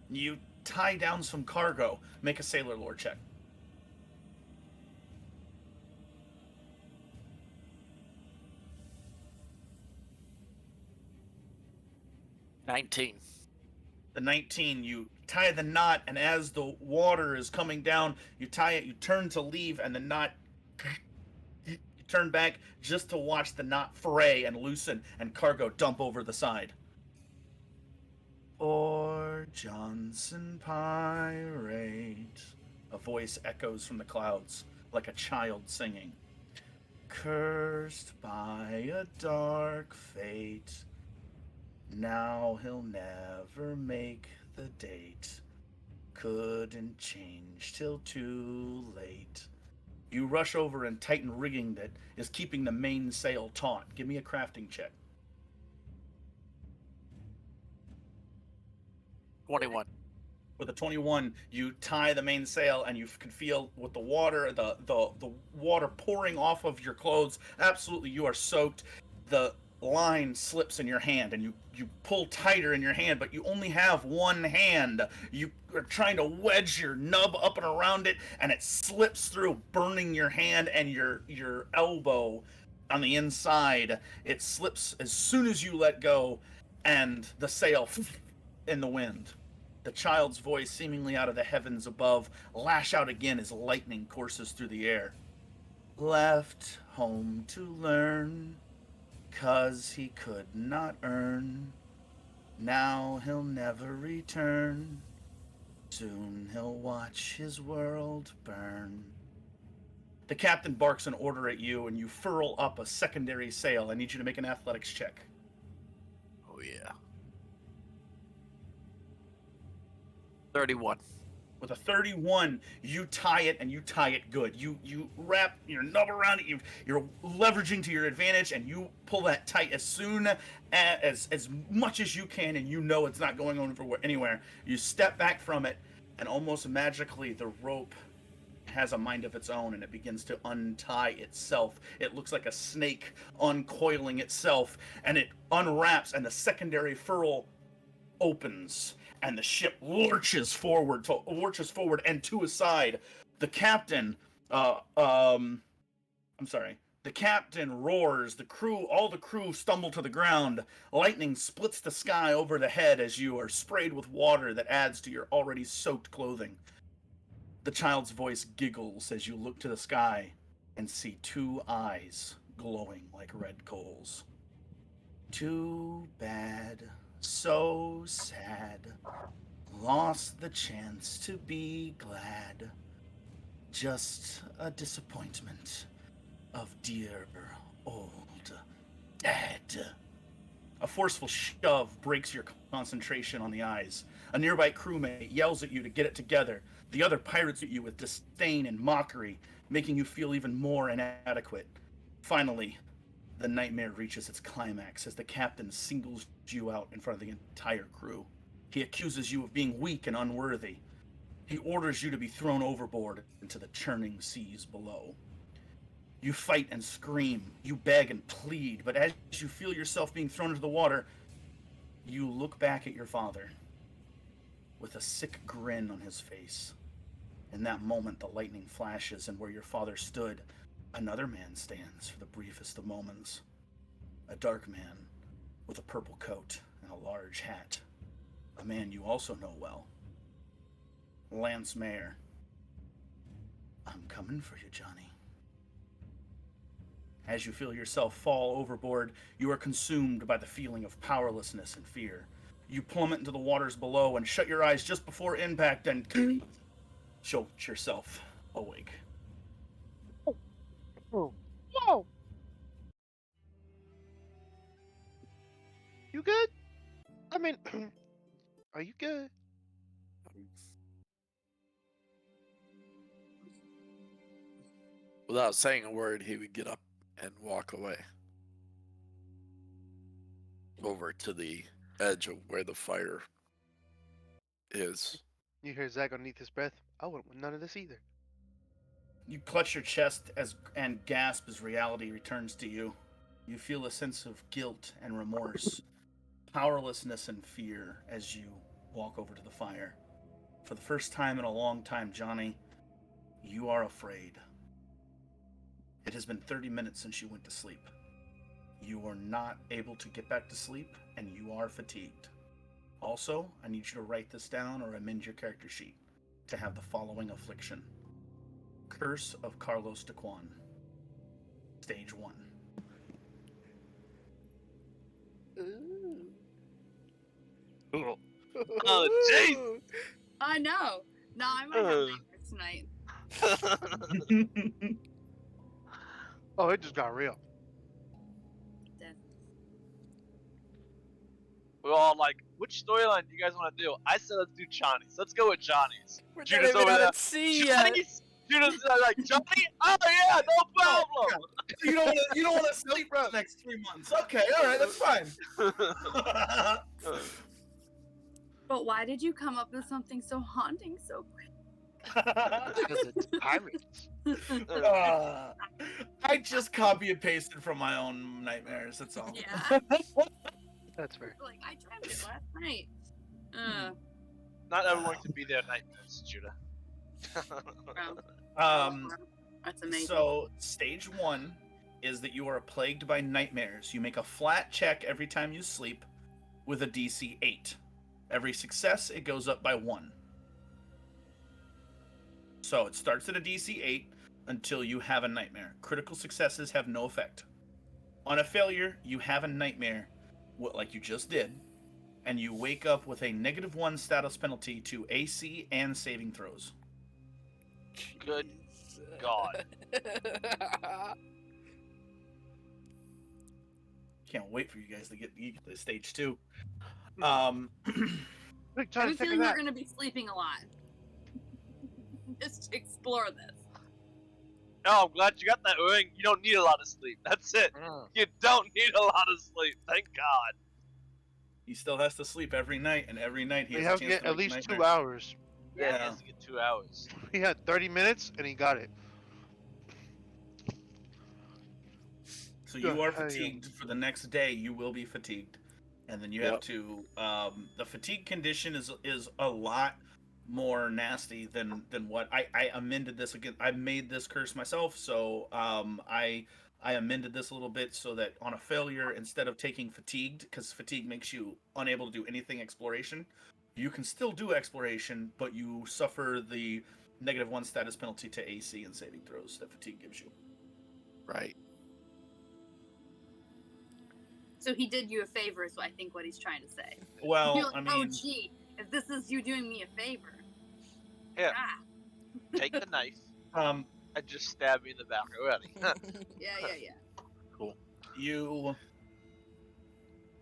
You tie down some cargo. Make a sailor lore check. The 19, you tie the knot, and as the water is coming down, you tie it, you turn to leave, and the knot, you turn back just to watch the knot fray and loosen and cargo dump over the side. Or Johnson Pirate, a voice echoes from the clouds like a child singing. Cursed by a dark fate, now he'll never make the date. couldn't change till too late. You rush over and tighten rigging that is keeping the mainsail taut. Give me a crafting check. 21. With a 21, you tie the mainsail, and you can feel with the water, the water pouring off of your clothes. Absolutely, you are soaked. The line slips in your hand, and you pull tighter in your hand, but you only have one hand. You are trying to wedge your nub up and around it, and it slips through, burning your hand and your elbow on the inside. It slips as soon as you let go, and the sail in the wind. The child's voice, seemingly out of the heavens above, lash out again as lightning courses through the air. Left home to learn, 'cause he could not earn. Now he'll never return. Soon he'll watch his world burn. The captain barks an order at you, and you furl up a secondary sail. I need you to make an athletics check. Oh, yeah. 31. With a 31, you tie it, and you tie it good. You wrap your nub around it. You're leveraging to your advantage, and you pull that tight as soon as much as you can, and you know it's not going on anywhere. You step back from it, and almost magically the rope has a mind of its own, and it begins to untie itself. It looks like a snake uncoiling itself, and it unwraps, and the secondary furl opens, and the ship lurches forward and to a side. The captain, the captain roars. All the crew stumble to the ground. Lightning splits the sky over the head as you are sprayed with water that adds to your already soaked clothing. The child's voice giggles as you look to the sky and see two eyes glowing like red coals. Too bad. So sad. Lost the chance to be glad. Just a disappointment of dear old dad. A forceful shove breaks your concentration on the eyes. A nearby crewmate yells at you to get it together. The other pirates at you with disdain and mockery, making you feel even more inadequate. Finally, the nightmare reaches its climax as the captain singles you out in front of the entire crew. He accuses you of being weak and unworthy. He orders you to be thrown overboard into the churning seas below. You fight and scream, you beg and plead, but as you feel yourself being thrown into the water, you look back at your father with a sick grin on his face. In that moment, the lightning flashes, and where your father stood, another man stands for the briefest of moments. A dark man with a purple coat and a large hat. A man you also know well. Lance Mayer. I'm coming for you, Johnny. As you feel yourself fall overboard, you are consumed by the feeling of powerlessness and fear. You plummet into the waters below and shut your eyes just before impact and jolt yourself awake. Oh. Whoa! You good? I mean, are you good? Without saying a word, he would get up and walk away. Over to the edge of where the fire is. You hear Zach underneath his breath? I wouldn't want none of this either. You clutch your chest and gasp as reality returns to you. You feel a sense of guilt and remorse, powerlessness and fear as you walk over to the fire. For the first time in a long time, Johnny, you are afraid. It has been 30 minutes since you went to sleep. You are not able to get back to sleep, and you are fatigued. Also, I need you to write this down or amend your character sheet to have the following affliction. Curse of Carlos Daquan. Stage 1. Ooh. Oh, jeez. I know. No, I might have nightmares tonight. Oh, it just got real. Dead. we're all like, which storyline do you guys want to do? I said let's do Johnny's. Let's go with Johnny's. We're Judah's not even over out there. at sea yet. Johnny's. Judah's like, Johnny? Oh yeah, no problem. You don't want to sleep for the next 3 months. Okay, all right, that's fine. But why did you come up with something so haunting so quick? Because it's pirates. I just copy and pasted from my own nightmares. That's all. Yeah. That's fair. Like, I dreamt it last night. Not everyone can be their nightmares, Judah. That's amazing. So stage 1 is that you are plagued by nightmares. You make a flat check every time you sleep with a DC 8. Every success, it goes up by 1. So it starts at a DC 8 until you have a nightmare. Critical successes have no effect. On a failure, you have a nightmare, like you just did, and you wake up with a -1 status penalty to AC and saving throws. Good God. Can't wait for you guys to get to stage 2. Quick, I Johnny, have a take a feeling we're nap. going to be sleeping a lot. Just to explore this. Oh, I'm glad you got that ring. You don't need a lot of sleep. That's it. You don't need a lot of sleep. Thank God. He still has to sleep every night, and every night he We has a have to chance get to at make least nightmares. 2 hours. Yeah, he Yeah. has to get 2 hours. He had 30 minutes and he got it. So you are Hell yeah. fatigued for the next day. You will be fatigued, and then you have to. The fatigue condition is a lot more nasty than what I amended this again. I made this curse myself, so I amended this a little bit so that on a failure, instead of taking fatigued, because fatigue makes you unable to do anything exploration, you can still do exploration, but you suffer the -1 status penalty to AC and saving throws that fatigue gives you. Right. So he did you a favor, is what I think what he's trying to say. Well, You're like, I oh mean, gee, if this is you doing me a favor. Here. Ah, Take the knife um, and just stab me in the back already. yeah.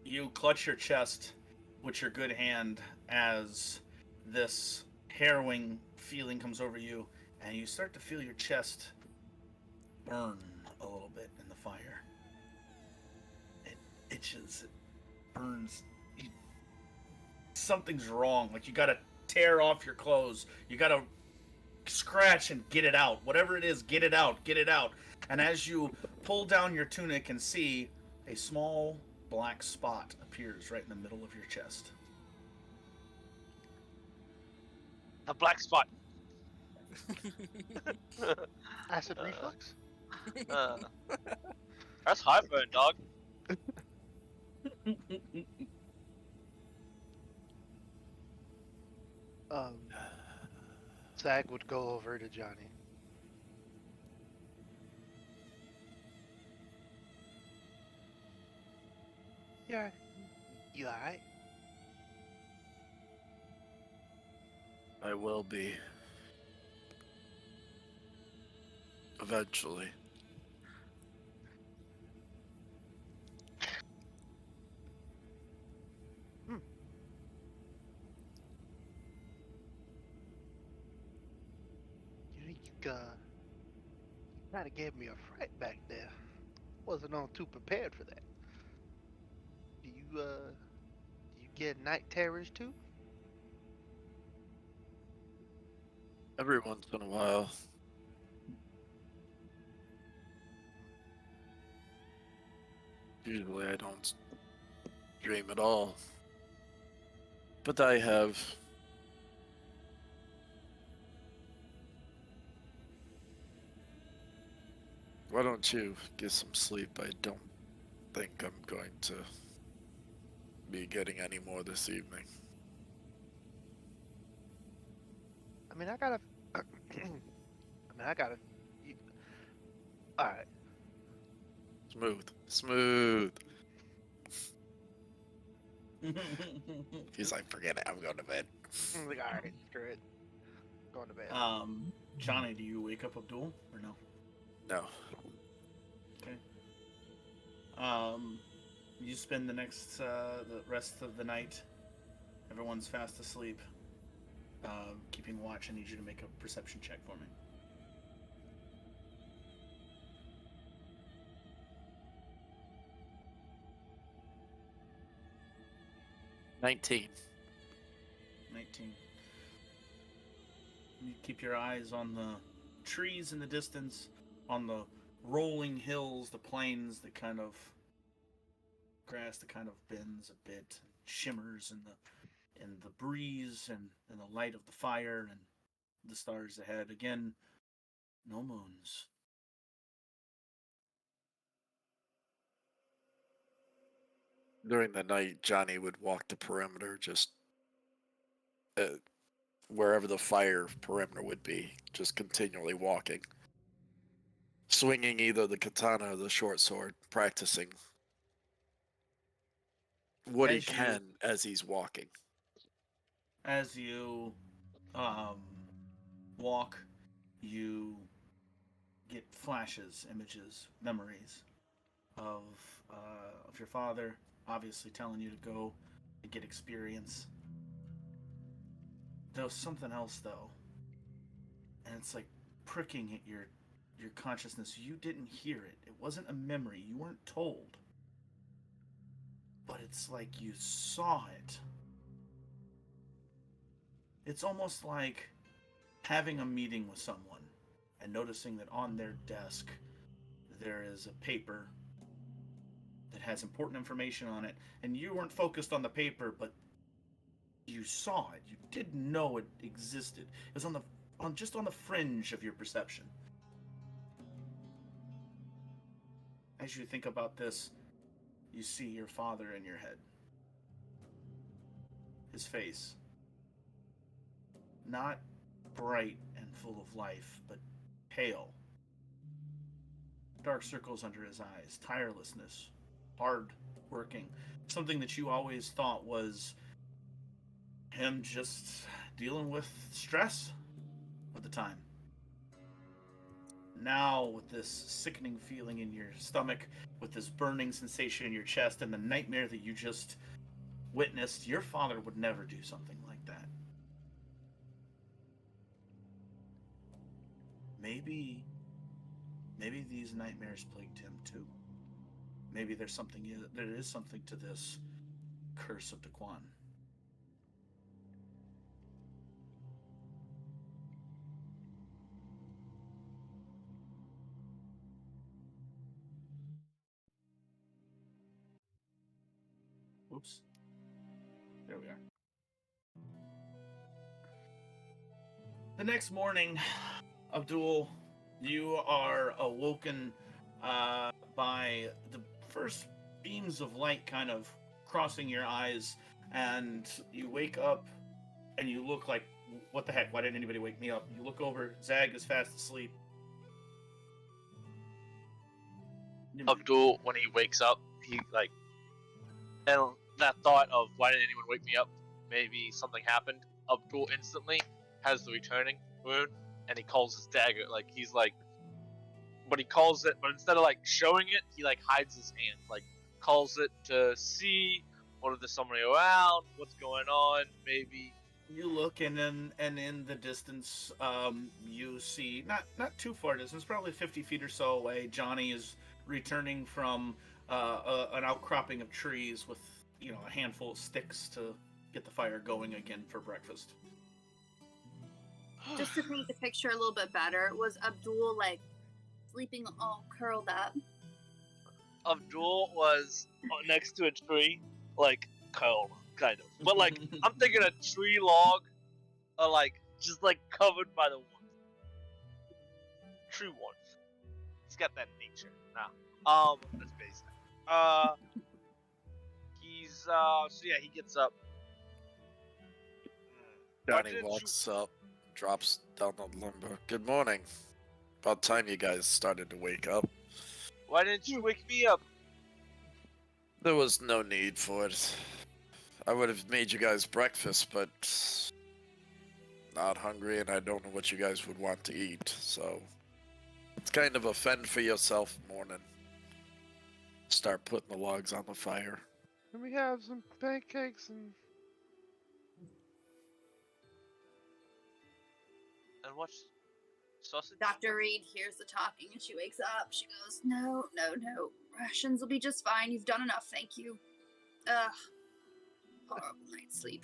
you clutch your chest with your good hand as this harrowing feeling comes over you, and you start to feel your chest burn a little bit in the fire. It itches, it burns. Something's wrong. Like you gotta tear off your clothes. You gotta scratch and get it out. Whatever it is, get it out. Get it out. And as you pull down your tunic and see a small black spot appears right in the middle of your chest. A black spot. Acid reflux? That's heartburn, dog. Zag would go over to Johnny. Yeah. You alright? I will be. Eventually. You kind of gave me a fright back there. Wasn't on too prepared for that. Do you get night terrors too? Every once in a while. Usually I don't dream at all. But I have. Why don't you get some sleep? I don't think I'm going to be getting any more this evening. I mean, I gotta. Alright. Smooth. He's like, forget it, I'm going to bed. I'm like, alright, screw it. Going to bed. Johnny, do you wake up Abdul or no? No. You spend the rest of the night. Everyone's fast asleep. Keeping watch. I need you to make a perception check for me. 19. 19. You keep your eyes on the trees in the distance, on the rolling hills, the plains that kind of grass that kind of bends a bit, shimmers in the breeze and in the light of the fire and the stars ahead. Again, no moons. During the night, Johnny would walk the perimeter, just wherever the fire perimeter would be, just continually walking. Swinging either the katana or the short sword, practicing what he can as he's walking. As you walk, you get flashes, images, memories of your father, obviously telling you to go and get experience. There was something else though, and it's like pricking at your consciousness. You didn't hear it. It wasn't a memory. You weren't told. But it's like you saw it. It's almost like having a meeting with someone and noticing that on their desk there is a paper that has important information on it, and you weren't focused on the paper, but you saw it. You didn't know it existed. It was just on the fringe of your perception. As you think about this, you see your father in your head. His face. Not bright and full of life, but pale. Dark circles under his eyes. Tirelessness. Hard working. Something that you always thought was him just dealing with stress at the time. Now, with this sickening feeling in your stomach, with this burning sensation in your chest, and the nightmare that you just witnessed, your father would never do something like that. Maybe these nightmares plagued him too. Maybe there is something to this curse of Daquan. Oops. There we are. The next morning, Abdul, you are awoken by the first beams of light kind of crossing your eyes, and you wake up and you look like, what the heck? Why didn't anybody wake me up? You look over, Zag is fast asleep. Abdul, when he wakes up, he and that thought of why didn't anyone wake me up? Maybe something happened. Abdul instantly has the returning wound, and he calls his dagger. But he calls it. But instead of showing it, he hides his hand. Calls it to see whether there's somebody around, what's going on. Maybe you look, and in the distance, you see not too far distance, probably 50 feet or so away. Johnny is returning from an outcropping of trees with a handful of sticks to get the fire going again for breakfast. Just to paint the picture a little bit better, was Abdul sleeping all curled up? Abdul was next to a tree, curled, kind of. But I'm thinking a tree log, just covered by the warmth. True warmth. It's got that nature. That's basic. He gets up. Johnny walks up, drops down the lumber. Good morning. About time you guys started to wake up. Why didn't you wake me up? There was no need for it. I would have made you guys breakfast, but not hungry, and I don't know what you guys would want to eat, so it's kind of a fend for yourself morning. Start putting the logs on the fire. Let me have some pancakes and what's sausage? Dr. Reed hears the talking and she wakes up. She goes, No. Rations will be just fine. You've done enough, thank you. Ugh. Horrible night's sleep.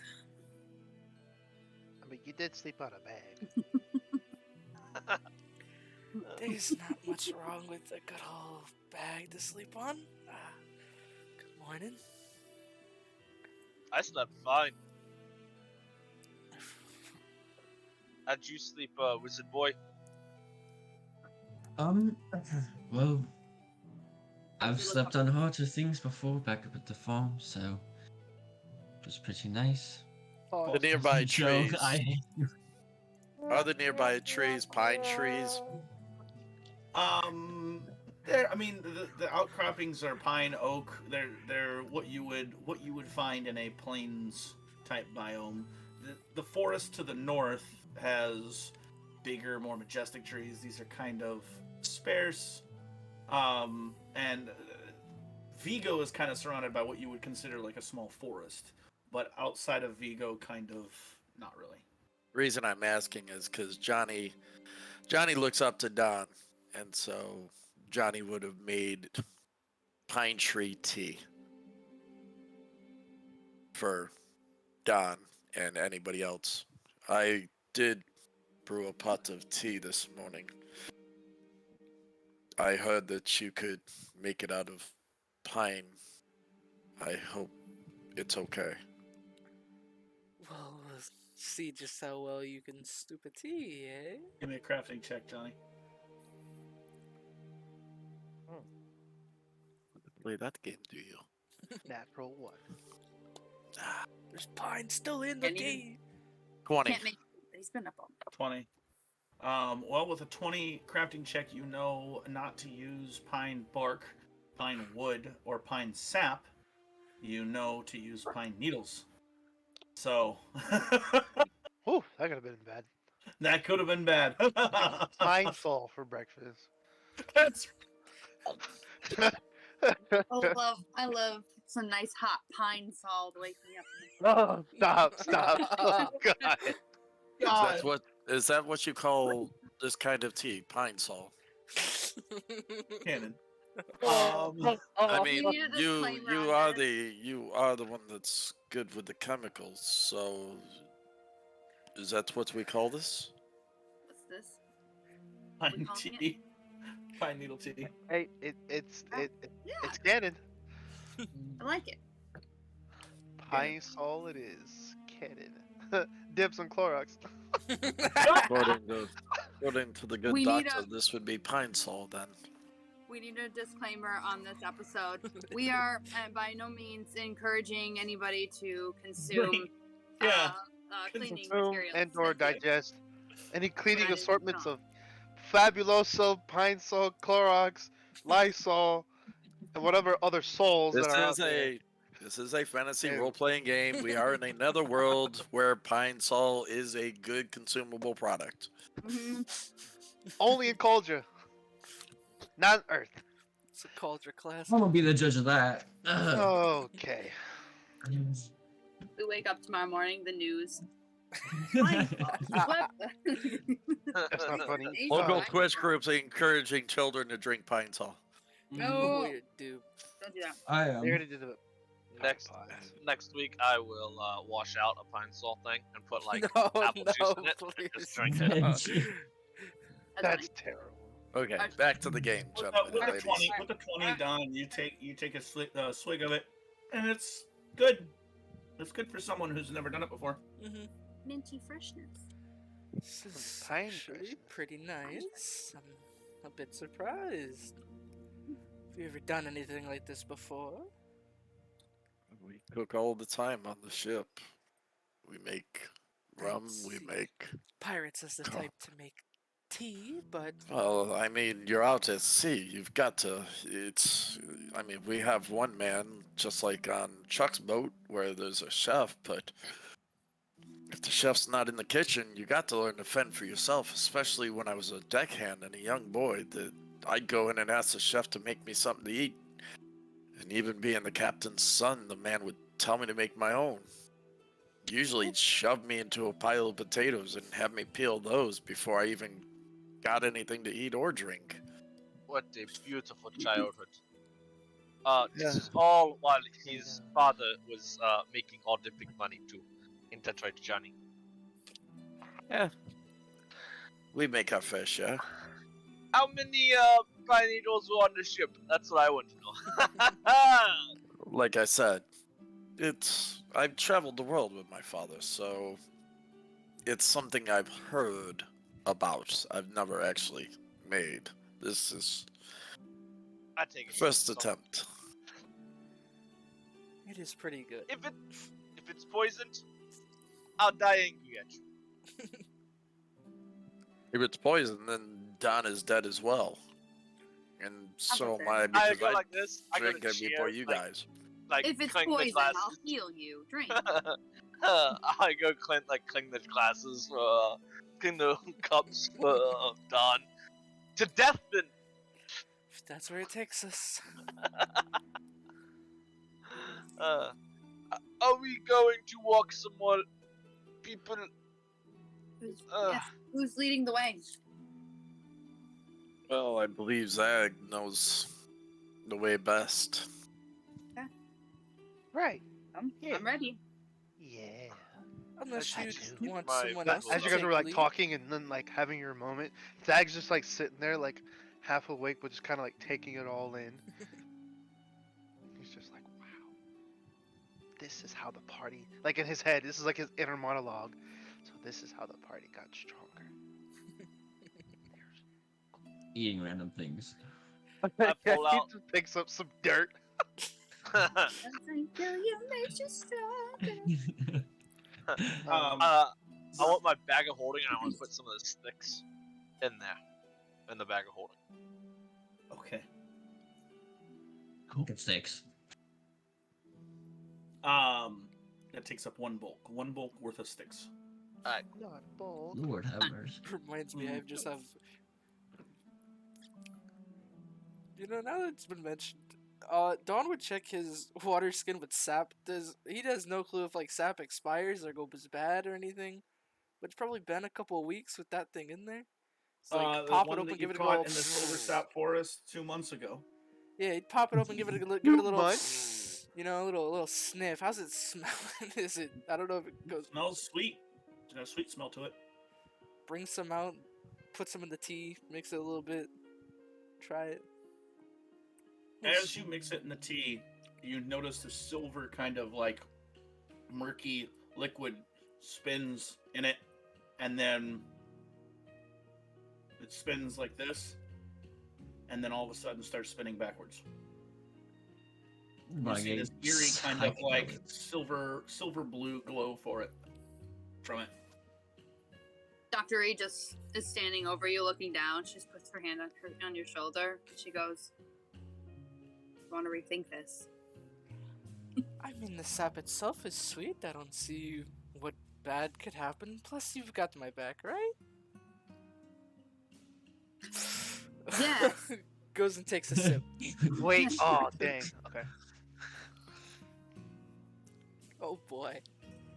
I mean, you did sleep on a bag. There's not much wrong with a good old bag to sleep on. Good morning. I slept fine. How'd you sleep, wizard boy? Well, I've slept on harder things before back up at the farm, so it was pretty nice. The nearby Joe, trees. Are the nearby trees pine trees? There. I mean, the outcroppings are pine, oak. They're what you would find in a plains type biome. The forest to the north has bigger, more majestic trees. These are kind of sparse. And Vigo is kind of surrounded by what you would consider like a small forest, but outside of Vigo, kind of not really. Reason I'm asking is because Johnny looks up to Don, and so Johnny would have made pine tree tea for Don and anybody else. I did brew a pot of tea this morning. I heard that you could make it out of pine. I hope it's okay. Well, we'll see just how well you can stew a tea, eh? Give me a crafting check, Johnny. Play that game, do you? Natural one. There's pine still in the Can't even- game. 20. Can't make. He's been up all night. 20. Well, with a 20 crafting check, you know not to use pine bark, pine wood, or pine sap. You know to use pine needles. So Whew, that could have been bad. that could have been bad. Pine sol for breakfast. That's I love some nice hot pine sol to wake me up. Oh, stop. Oh, God. God. Is that what you call this kind of tea? Pine sol. Canon. I You mean, need a disclaimer you on are that. you are the one that's good with the chemicals. So, is that what we call this? What's this? Pine calling it? tea. Pine needle tea. Hey, it's Yeah, it's canon. I like it. Pine sol it is. Canon. Dibs on Clorox. According to the good We need doctor, a- this would be pine sol then. We need a disclaimer on this episode. We are by no means encouraging anybody to consume Yeah. cleaning Consume materials. and or That's it. digest any cleaning That is assortments not. of Fabuloso, Pine Sol, Clorox, Lysol, and whatever other souls This that are out is there. this is a fantasy Ew. role-playing game. We are in another world where pine sol is a good consumable product. Mhm. Only in Culture, not on Earth. It's a culture class. I'm gonna be the judge of that. Okay. We wake up tomorrow morning, the news. What? That's not funny. Local Oh. Twitch groups encouraging children to drink pine sol. No. Weird, dude. Don't do that. I They am. already did it. Next week I will wash out a pine sol thing and put like No, apple juice in it no, and just please. drink it. That's That's funny. terrible. Okay, back to the game, With gentlemen the and ladies. 20, with the 20 done, you take a swig of it, and it's good. It's good for someone who's never done it before. Mm-hmm. Minty freshness. This is Pine actually freshness. pretty nice. I'm a bit surprised. Have you ever done anything like this before? We cook all the time on the ship. We make rum, we see. make... Pirates is the Cool. type to make tea, but Well, I mean, you're out at sea. You've got to... I mean, we have one man, just like on Chuck's boat, where there's a chef, but... If the chef's not in the kitchen, you got to learn to fend for yourself, especially when I was a deckhand and a young boy. I'd go in and ask the chef to make me something to eat. And even being the captain's son, the man would tell me to make my own. Usually he'd shove me into a pile of potatoes and have me peel those before I even got anything to eat or drink. What a beautiful childhood. This Yeah. is all while his father was making all the big money too in Detroit, Johnny. We make our fair share. How many pine needles were on the ship? That's what I want to know. Like I said, I've traveled the world with my father, so it's something I've heard about. I've never actually made. This is I take it. first so. attempt. It is pretty good. If it's poisoned, I'll die angry at you. If it's poison, then Don is dead as well. And so am I, I because go I like this. I go drink to it before cheers, you like, guys. Like If it's clink the poison, I'll glasses. heal you. Drink. I go clink the glasses, clean the cups for Don. To death then. If that's where it takes us. Are we going to walk some more people? Who's leading the way? Well, I believe Zag knows the way best. Right. Yeah. I'm ready. Yeah. Unless I you do. want My someone bad else wolf. As to you guys take were like lead. talking and then like having your moment, Zag's just like sitting there like half awake but just kind of like taking it all in. He's just like, wow. This is how the party, like in his head, this is like his inner monologue. So this is how the party got stronger. Eating random things. I pull he out. just picks up some dirt. Doesn't kill you, makes you stronger. I want my bag of holding and I want to put some of the sticks in there. In the bag of holding. Okay. Cool. Sticks. That takes up one bulk. One bulk worth of sticks. Alright. Not bold. Lord have mercy. Reminds me, I just have. You know, now that it's been mentioned, Dawn would check his water skin with sap. He has no clue if like sap expires or goes bad or anything. But it's probably been a couple of weeks with that thing in there. It's like The pop one it open, that give you it a caught little. in the silver sap forest 2 months ago. Yeah, he'd pop it open, give it a little. You know, a little sniff. How's it smell? Is it? I don't know if it goes. Smells sweet. It's got a sweet smell to it. Bring some out, put some in the tea, mix it a little bit, try it. As you mix it in the tea, you notice the silver kind of like murky liquid spins in it, and then it spins like this, and then all of a sudden starts spinning backwards. You see this eerie kind of like silver blue glow from it. Dr. E just is standing over you, looking down. She just puts her hand on your shoulder, and she goes, "I want to rethink this." I mean, the sap itself is sweet. I don't see what bad could happen. Plus, you've got my back, right? Yes. Goes and takes a sip. Wait, oh dang. Okay. Oh boy.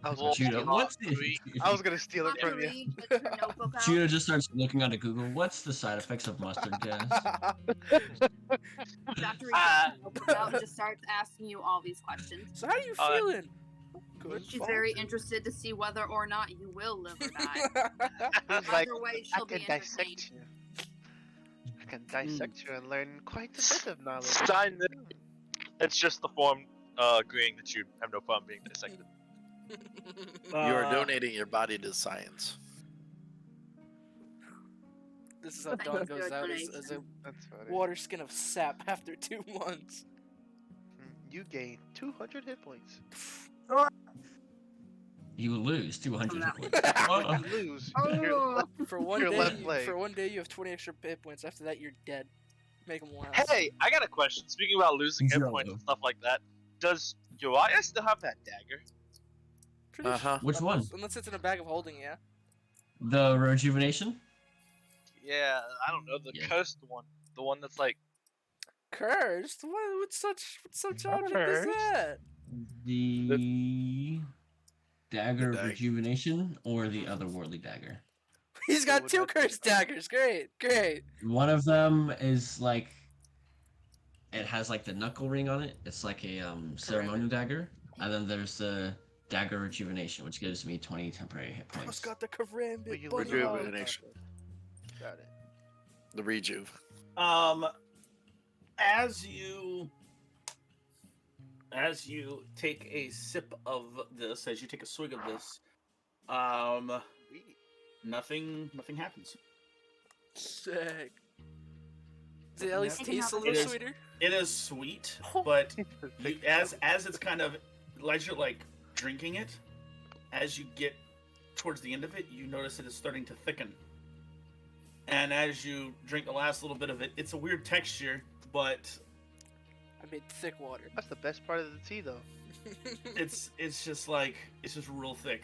I was, Well, gonna Judah, steal, what's Three. I was gonna steal it Dr. from you. E gets her notebook out. Judah just starts looking onto Google. What's the side effects of mustard gas? Dr. E gets her notebook out and just starts asking you all these questions. So how are you Uh, feeling? Good. She's fine. very interested to see whether or not you will live or die. He's like, Either way, I she'll be can dissect entertained. you. I can dissect you and learn quite a bit of knowledge. Sign this. It's just the form agreeing that you have no problem being dissected. You are donating your body to science. This is how Thank Dawn you for goes your out as a donation. That's funny. water skin of sap after 2 months. You gain 200 hit points. You lose 200 From hit points. Whoa. You lose. Oh. Your For one Your day, left leg. for one day, you have 20 extra hit points. After that, you're dead. Make them last. Hey, I got a question. Speaking about losing hit Zero. points and stuff like that, does Uriah still have that dagger? Pretty Uh-huh. Which one? Unless it's in a bag of holding, yeah. The rejuvenation? Yeah, I don't know, the Yeah. cursed one. The one that's like Cursed? What such object is Cursed? that? The dagger of dag- rejuvenation or the otherworldly dagger. He's It got would two have to be cursed daggers. Great. One of them is like it has like the knuckle ring on it. It's like a ceremonial dagger. And then there's the dagger rejuvenation, which gives me 20 temporary hit Bro's points. got the karambit. Will you buzz Rejuvenation. Got it. The rejuve. As you take a sip of this, as you take a swig of this, nothing happens. Sick. Does it at least Nothing taste a happens. little It is- sweeter? It is sweet, but you, as it's kind of as you're like drinking it, as you get towards the end of it, you notice it is starting to thicken. And as you drink the last little bit of it, it's a weird texture, but I made thick water. That's the best part of the tea, though. it's just real thick.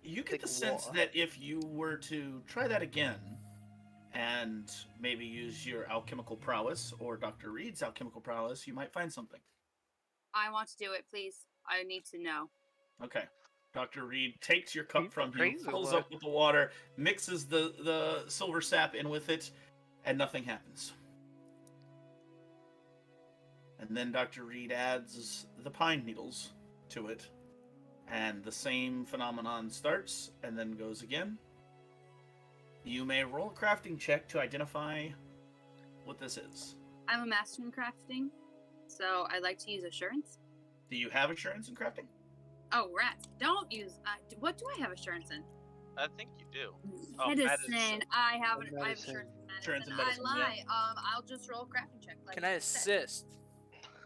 You get Thick the sense wall. that if you were to try that again, and maybe use your alchemical prowess or Dr. Reed's alchemical prowess, you might find something. I want to do it, please. I need to know. Okay. Dr. Reed takes your cup He's from you, crazy, fills what? up with the water, mixes the silver sap in with it, and nothing happens. And then Dr. Reed adds the pine needles to it, and the same phenomenon starts and then goes again. You may roll a crafting check to identify what this is. I'm a master in crafting, so I like to use assurance. Do you have assurance in crafting? Oh, rats! Don't use. What do I have assurance in? I think you do. Oh, Medicine. medicine. I have. Oh, I have medicine. assurance in medicine. Assurance in medicine, I yeah. lie. I'll just roll a crafting check. Like Can I you said. assist?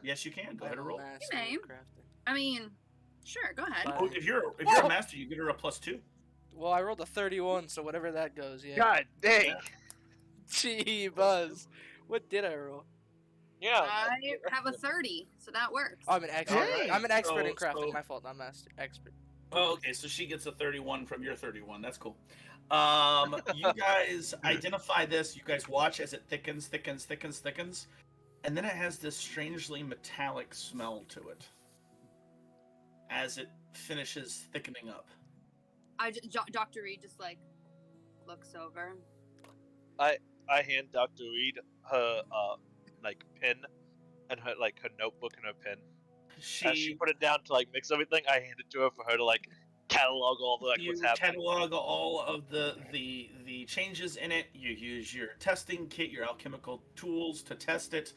Yes, you can. Go ahead and roll. Master may. crafting. I mean, sure. Go ahead. Fine. Oh, if you're Whoa! a master, you get her a +2. Well, I rolled a 31, so whatever that goes, yeah. God dang! Yeah. Gee, Buzz. What did I roll? Yeah. I have a 30, so that works. Oh, I'm an expert. Dang. I'm an expert in So- crafting. so- My fault. I'm master expert. Oh, okay. So she gets a 31 from your 31. That's cool. You guys identify this. You guys watch as it thickens, and then it has this strangely metallic smell to it as it finishes thickening up. Dr. Reed just like looks over. I hand Dr. Reed her like pen and her notebook and her pen. As she She put it down to like mix everything, I hand it to her for her to like catalog all the like you what's happening. catalog all of the changes in it. You use your testing kit, your alchemical tools to test it,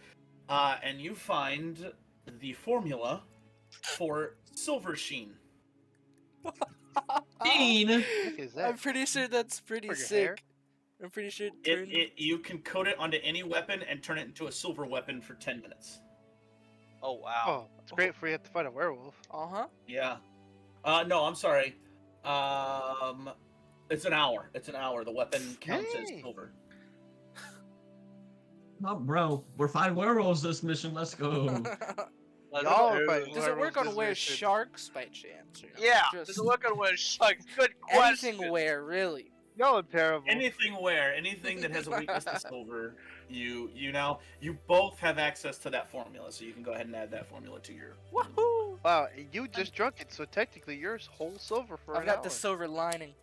and you find the formula for silver sheen. Bean! Is that I'm pretty sure that's pretty for your sick. hair? I'm pretty sure it turned... You can coat it onto any weapon and turn it into a silver weapon for 10 minutes. Oh wow. Oh, it's great if we have to fight a werewolf. Uh-huh. Yeah. No, I'm sorry. It's an hour. It's an hour. The weapon counts as Dang. silver. Oh, bro, we're fighting werewolves this mission. Let's go. Y'all are fighting Does it work werewolves on this where mission. sharks by chance? Or no? Yeah. Just Does it look on where sharks? Good question. anything where, really? Y'all are terrible. Anything that has a weakness to silver, you both have access to that formula, so you can go ahead and add that formula to your. Woohoo! Wow, you just drunk it, so technically you're whole silver for I've an got hour. the silver lining.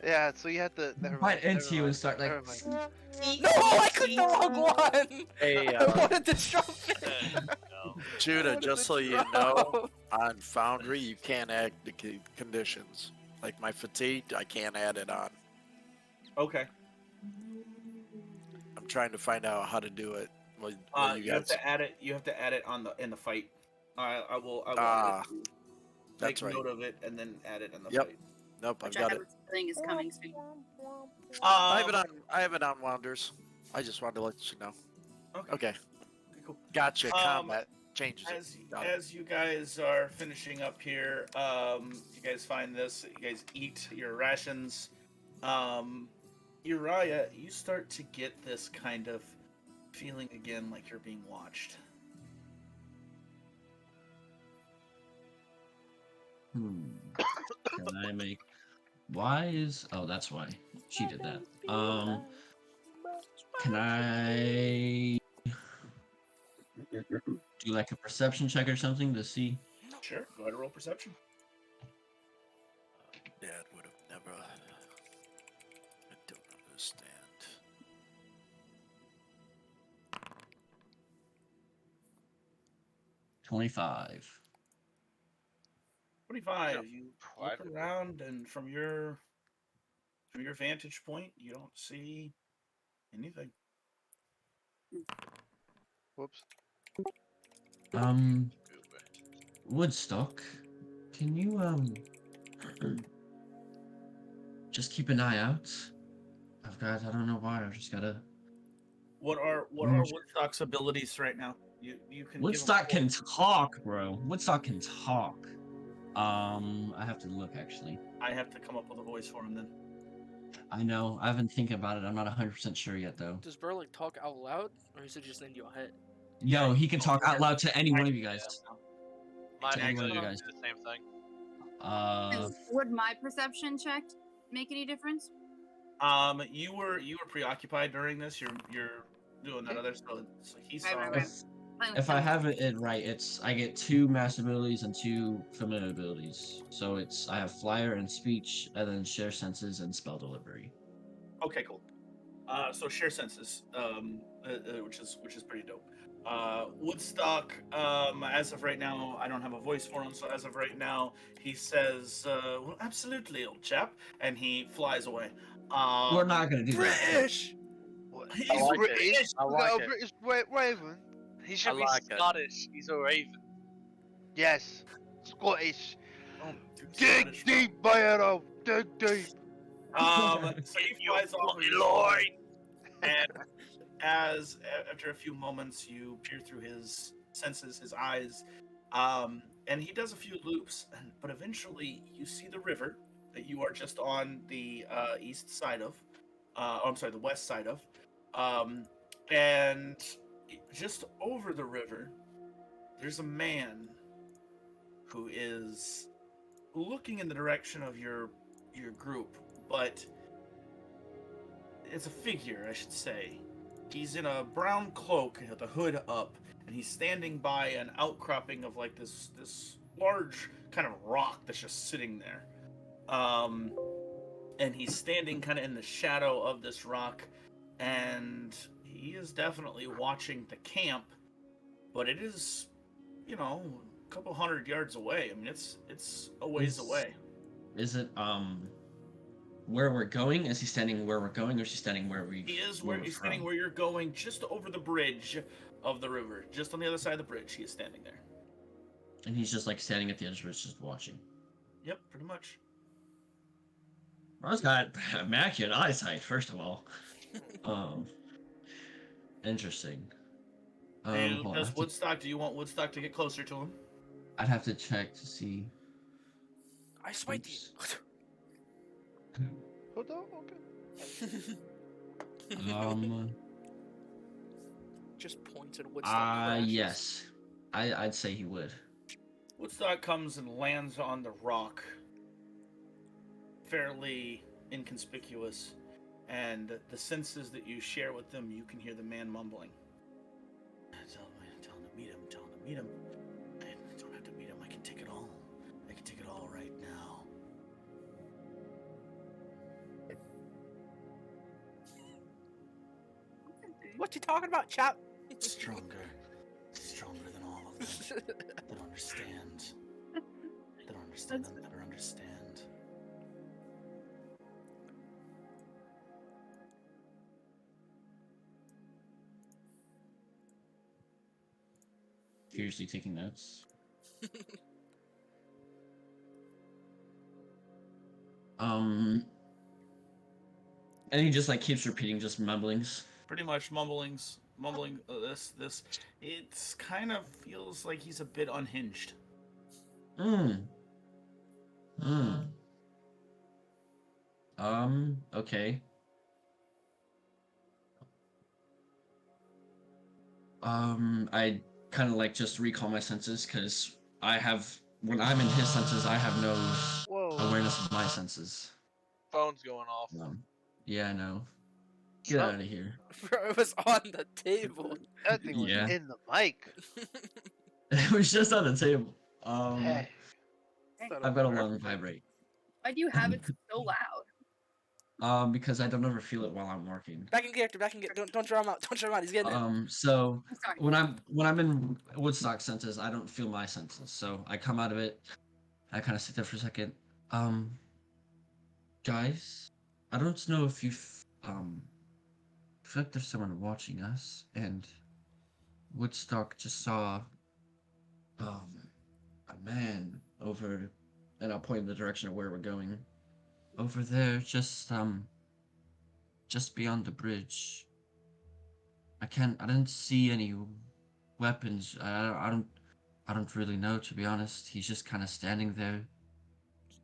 Yeah, so you have to. Never Right mind, into you and start like. never mind. No, I clicked the wrong one! Hey, I wanted the trophy! No. Judah, Wanted just the so you know, drop. on Foundry you can't add the conditions. Like my fatigue, I can't add it on. Okay. I'm trying to find out how to do it. Well, You have to add it. You have to add it in the fight. I will Ah, make that's right. note of it and then add it in the Yep. fight. Nope, I've Which I got have it. a feeling is coming soon. I have it on Wanders. I just wanted to let you know. Okay. Okay, Cool. gotcha. Combat changes it. Got it. As you guys are finishing up here, you guys find this. You guys eat your rations. Uriah, you start to get this kind of feeling again, like you're being watched. Can I make? Why is? Oh, that's why she did that. Can I do like a perception check or something to see? Sure. Go ahead and roll perception. Dad would have never. I don't understand. 25. 25. You look Private. around, and from your vantage point, you don't see anything. Whoops. Woodstock, can you just keep an eye out? I don't know why. I've just gotta. What are Woodstock's abilities right now? You can. give him Woodstock a roll. can talk, bro. Woodstock can talk. I have to look actually. I have to come up with a voice for him then. I know. I've been thinking about it. I'm not 100% sure yet though. Does Burlick talk out loud, or is it just in your head? Yo, he can talk out loud to any one of you guys. Mine To any one of you actually guys. do the same thing. Would my perception check make any difference? You were preoccupied during this. You're doing that other, so he saw. Right. If I have it right, it's I get 2 master abilities and 2 familiar abilities. So it's I have flyer and speech, and then share senses and spell delivery. Okay, cool. So share senses, which is pretty dope. Woodstock, as of right now, I don't have a voice for him, so as of right now, he says, well, absolutely, old chap, and he flies away. We're not gonna do that. British. What? He's I like British. it. I We got like a it. British Raven. He should I be like it. Scottish. He's a raven. Yes. Scottish. Oh, dude, Dig Scottish. deep, Bayero. Dig deep. So he flies off of his line, and after a few moments, you peer through his senses, his eyes, and he does a few loops, but eventually you see the river that you are just on the east side of, the west side of, and just over the river, there's a man who is looking in the direction of your group, but it's a figure, I should say. He's in a brown cloak with the hood up, and he's standing by an outcropping of like this large kind of rock that's just sitting there. And he's standing kind of in the shadow of this rock, and he is definitely watching the camp, but it is, a couple hundred yards away. I mean, it's a ways away. Is it where we're going? Is he standing where we're going, or is he standing where we? He is where where we're he's standing from? where you're going, just over the bridge of the river, just on the other side of the bridge. He is standing there. And he's just like standing at the edge of it, just watching. Yep, pretty much. Ron's got immaculate eyesight, first of all. Interesting. hold on, I have to- Do you want Woodstock to get closer to him? I'd have to check to see. I smite Hold on. Okay. Just points at Woodstock. crashes. Yes. I'd say he would. Woodstock comes and lands on the rock, fairly inconspicuous, and the senses that you share with them, you can hear the man mumbling. Tell him to meet him. I don't have to meet him. I can take it all. I can take it all right now. What you talking about, chap? Stronger than all of them. They don't understand. They don't understand. They'll never understand. Furiously taking notes. And he just like keeps repeating just mumblings. Pretty much mumbling. This. It's kind of feels like he's a bit unhinged. Okay. I kind of like just recall my senses because when I'm in his senses, I have no Whoa. awareness of my senses. Phone's going off. Yeah, I know. Get out of here. Bro, it was on the table. That thing was Yeah. in the mic. It was just on the table. Hey. I've got a long vibrate. Why do you have it so loud? Because I don't ever feel it while I'm working. Back in character. Don't draw him out. Don't draw him out. He's getting it. So I'm sorry. when I'm in Woodstock senses, I don't feel my senses. So I come out of it. I kind of sit there for a second. Guys, I don't know if you've I feel like there's someone watching us, and Woodstock just saw a man over, and I'll point in the direction of where we're going. Over there, just beyond the bridge. I didn't see any weapons. I don't really know, to be honest. He's just kind of standing there,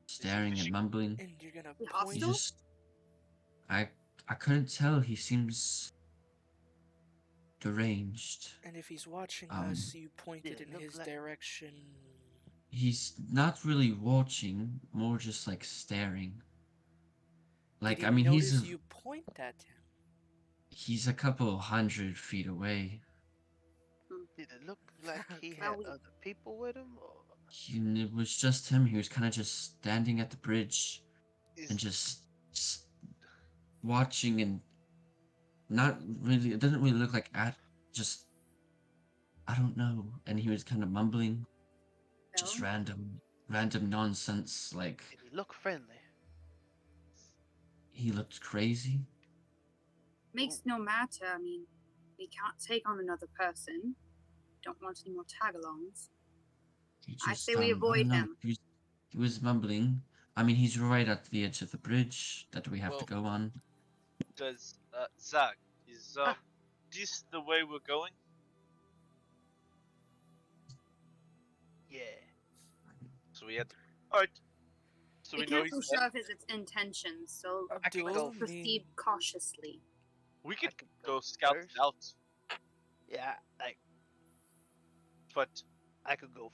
staring and mumbling. And you're gonna The point. He hostel? just, I couldn't tell. He seems deranged. And if he's watching Um, us, you pointed yeah, in look his like- direction. He's not really watching, more just like staring. Like, Did he I mean, notice you point at him. he's a couple 100 feet away. Did it look like he Okay. had Well, other people with him? Or It was just him. He was kind of just standing at the bridge and is, just watching, and not really. It doesn't really look like just. I don't know. And he was kind of mumbling, just No? random nonsense. Like, did he look friendly? he looked crazy. Makes no matter. I mean, we can't take on another person. Don't want any more tag-alongs. He I say we I don't avoid know, him. He was mumbling. I mean, he's right at the edge of the bridge that we have to Well- go on. Does Zach, is this the way we're going? Yeah. So we had to. Alright. So We we know can't he's so sure of his intentions, so I can Abdul, go let's proceed mean- cautiously. we could could go go scout it first. out. Yeah, like But I could go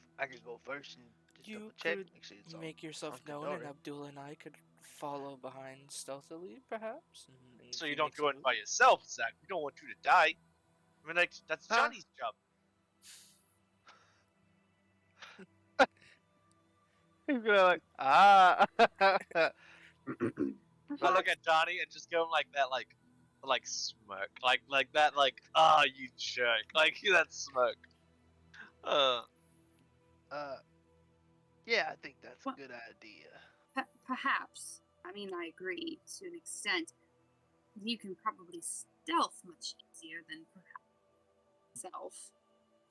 first and just You double check, could make sure it's all Make yourself hunky known, and dory. Abdul and I could follow behind stealthily, perhaps. And so if you he don't makes go a in move- by yourself, Zach. We don't want you to die. I mean, like, that's Huh? Johnny's job. He's gonna like ah. I look at Johnny and just give him like that, like smirk, like that, like you jerk, like that smirk. Yeah, I think that's a What? good idea. Perhaps. I mean, I agree to an extent. You can probably stealth much easier than perhaps self.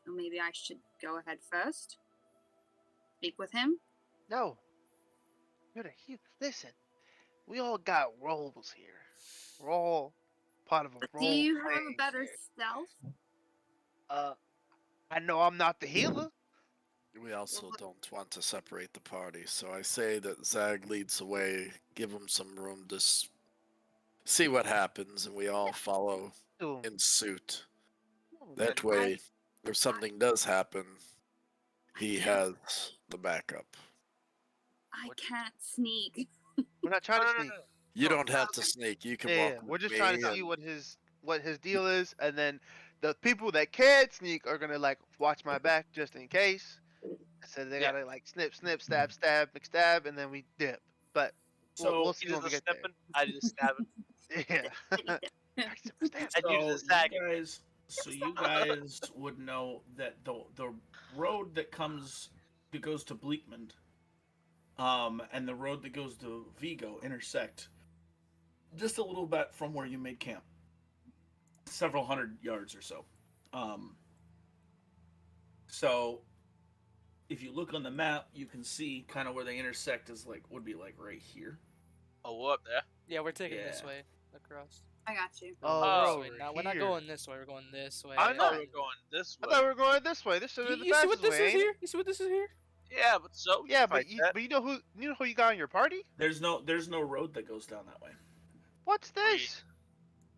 So maybe I should go ahead first. Speak with him. No. You're the listen. We all got roles here. We're all part of a But role. do you have a playing better here. stealth? I know I'm not the healer. We also Well, don't want to separate the party, so I say that Zag leads the way, give him some room to see what happens, and we all follow Dude, in suit. no, That man, way, if something does happen, he has the backup. I What- can't sneak. we're not trying to sneak. You No, don't have to okay. sneak. You can Yeah, walk. we're with just me trying to and- see what his deal is, and then the people that can't sneak are gonna like watch my back just in case. So they Yeah. gotta like snip, stab, stab, and then we dip. But So, we'll He see does when the we get there. snipping, I do the stabbing. Yeah. I do the zagging. You guys would know that the road that goes to Bleakmond, and the road that goes to Vigo intersect just a little bit from where you made camp, several hundred yards or so. So if you look on the map, you can see kind of where they intersect would be like right here. Oh, we're up there. Yeah, we're taking this Yeah. way across. I got you. Oh, Oh, we're This way. over Now we're not here. going this way. We're going this way. I I know. thought we were going this I way. thought we were going this way. This should be You, the you see what fastest this way. is ain't it? here? You see what this is here? Yeah, but so Yeah, fight but that. you know who you got on your party? There's no road that goes down that way. What's this?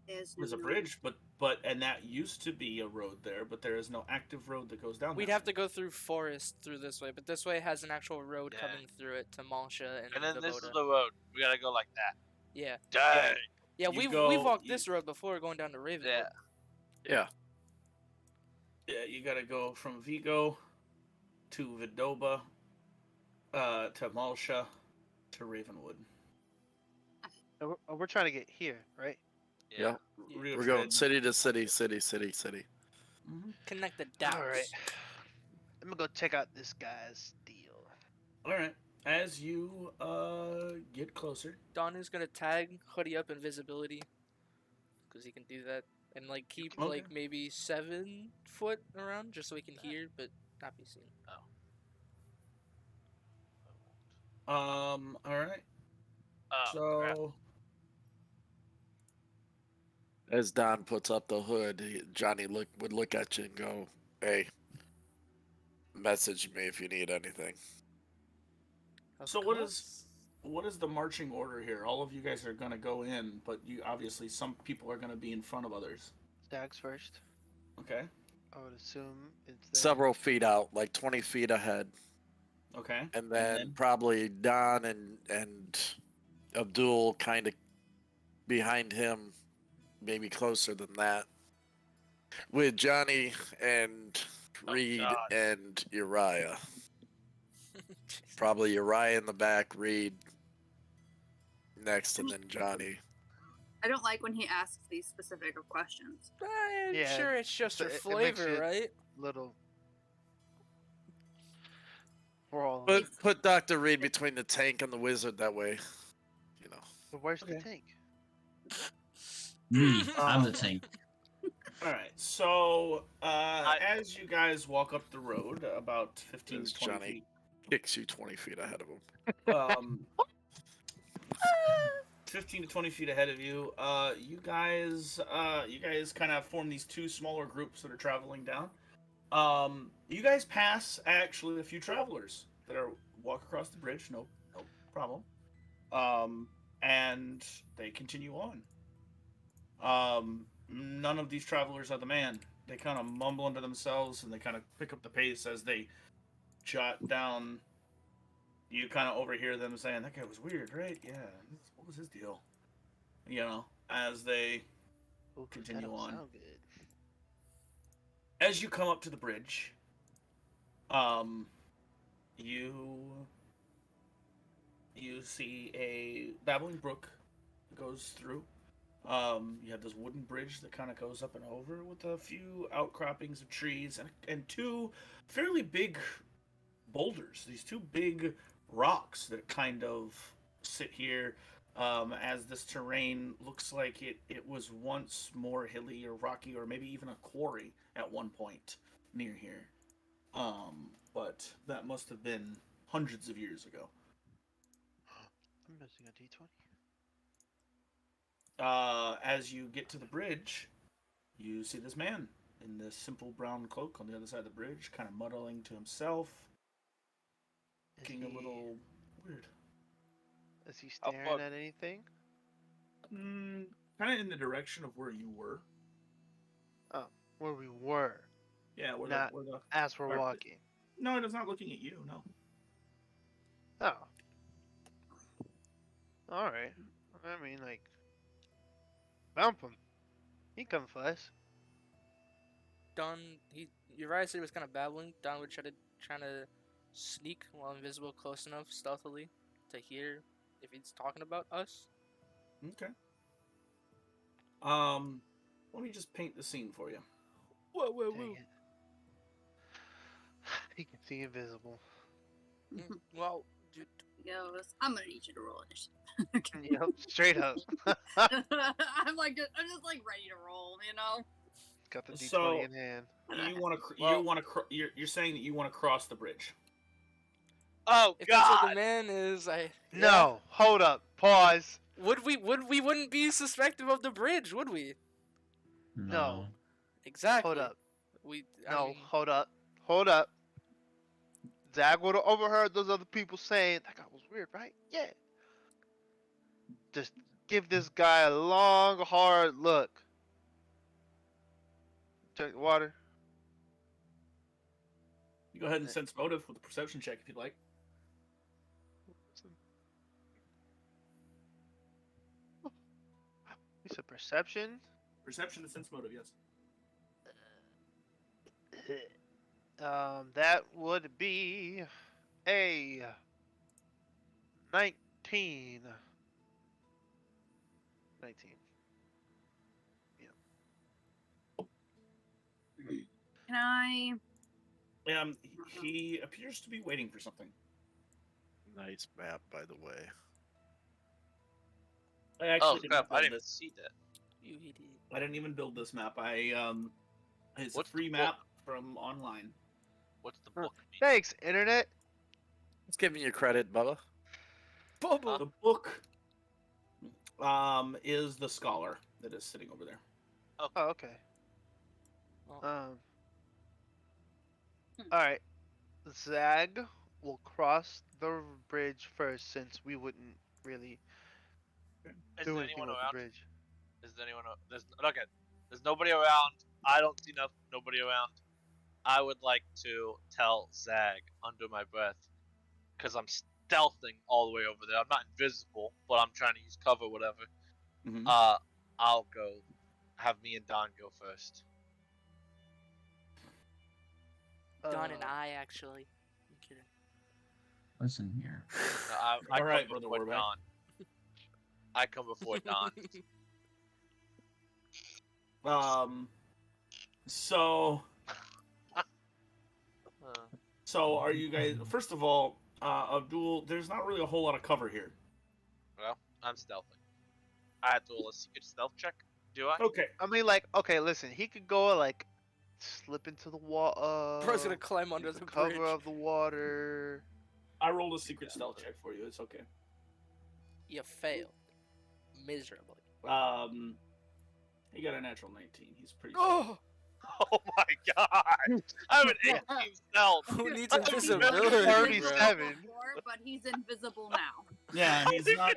There's There's a no- bridge, but and that used to be a road there, but there is no active road that goes down. We'd that have way. to go through forest through this way, but this way has an actual road Yeah. coming through it to Malsha and And then the this is Boda. the road. We gotta go like that. Yeah. Dang. Yeah, You we've go- walked you- this road before going down to Ravenwood. Yeah. Yeah. Yeah, you gotta go from Vigo to Vidoba, to Malsha, to Ravenwood. And we're trying to get here, right? Yeah. Yeah. Rio We're going Tread. city to city, city, city, city. Mhm. Connect the dots. All right. Let me go check out this guy's deal. All right. As you get closer, Danu's gonna tag Hoodie up invisibility, because he can do that, and like keep Okay. like maybe 7 foot around just so he can hear but not be seen. all right. Oh, crap. So As Don puts up the hood, Johnny would look at you and go, "Hey, message me if you need anything." Of So course. what is the marching order here? All of you guys are gonna go in, but you obviously some people are gonna be in front of others. Stags first. Okay. I would assume it's there. Several feet out, like 20 feet ahead. Okay. And then probably Don and Abdul kind of behind him, maybe closer than that. With Johnny and Reed God. and Uriah. Probably Uriah in the back, Reed next, and then Johnny. I don't like when he asks these specific of questions. I'm Yeah, sure it's just for it makes flavor, it- right? Little. We're all. Put Dr. Reed between the tank and the wizard that way. You know. But where's Okay. the tank? Me, I'm the tank. All right. So as you guys walk up the road, about 15 There's to 20 Johnny. feet, Kicks you 20 feet ahead of him. 15 to 20 feet ahead of you, you guys kind of form these two smaller groups that are traveling down. You guys pass actually a few travelers that are walk across the bridge, no problem. And they continue on. None of these travelers are the man. They kind of mumble into themselves and they kind of pick up the pace as they jot down. You kind of overhear them saying, "That guy was weird, right? Yeah. What was his deal?" You know, as they Ooh, Continue that don't on. sound good. as you come up to the bridge, you see a babbling brook that goes through. You have this wooden bridge that kind of goes up and over with a few outcroppings of trees and two fairly big boulders. These two big rocks that kind of sit here, as this terrain looks like it was once more hilly or rocky or maybe even a quarry at one point near here. But that must have been hundreds of years ago. I'm missing a D20. As you get to the bridge, you see this man in this simple brown cloak on the other side of the bridge, kind of muttering to himself, Is looking he, a little weird. is he How staring far- at anything? Kind of in the direction of where you were. Where we were, Yeah, where Not- the, where the as we're Or- walking. No, it's not looking at you. No. Oh. Alright. I mean, like, bump him. He come for us. Don, Uriah said he was kind of babbling. Don would trying to sneak while invisible close enough stealthily to hear if he's talking about us. Okay. Let me just paint the scene for you. Whoa, whoa, Dang it. He can see invisible. Well, dude, He goes, "I'm gonna need you to roll initiative." Yep, straight up. I'm just like ready to roll, you know. Got the D20 So- in hand. You want to? Well- you want to? You're saying that you want to cross the bridge. Oh if that's what the God! man is, yeah. No, hold up. Pause. We wouldn't be suspected of the bridge, would we? No. Exactly. Hold up. I No, mean, hold up. Hold up. Zag would have overheard those other people saying, that guy was weird, right? Yeah. Just give this guy a long, hard look. Check the water. You go ahead and sense motive with a perception check if you'd like. said perception. Perception is sense motive, yes. That would be a 19. 19. Can I? He appears to be waiting for something. Nice map, by the way. I actually Oh didn't crap! I build didn't even this. see that. You idiot. I didn't even build this map. It's What's a free the map from online. What's the Huh. book mean? Thanks, internet. It's giving you credit, Bubba. Bubble. The book is the scholar that is sitting over there. Oh, okay. Oh. All right. Zag will cross the bridge first, since we wouldn't really Is do there anything anyone with the around? bridge. Is there anyone? There's okay. There's nobody around. I don't see nobody around. I would like to tell Zag under my breath, because I'm stealthing all the way over there. I'm not invisible, but I'm trying to use cover, whatever. Mhm. I'll go. Have me and Don go first. Don and Uh, I actually. I'm kidding. Listen here. No, I All come right, Brother before Warbeck. Don. I come before Don. So Uh, so are you guys? First of all, Abdul, there's not really a whole lot of cover here. well, I'm stealthing. I have to roll a secret stealth check. Do I? Okay. I mean, like, okay, listen. He could go like slip into the water. Bro's gonna climb under the cover bridge. of the water. I rolled a secret stealth check for you. It's okay. You failed. Miserably. He got a natural 19. He's pretty. Oh! Oh my god! I have an 18 stealth. Who needs That's invisibility? really bro? 37. Before, but he's invisible now. Yeah, he's not.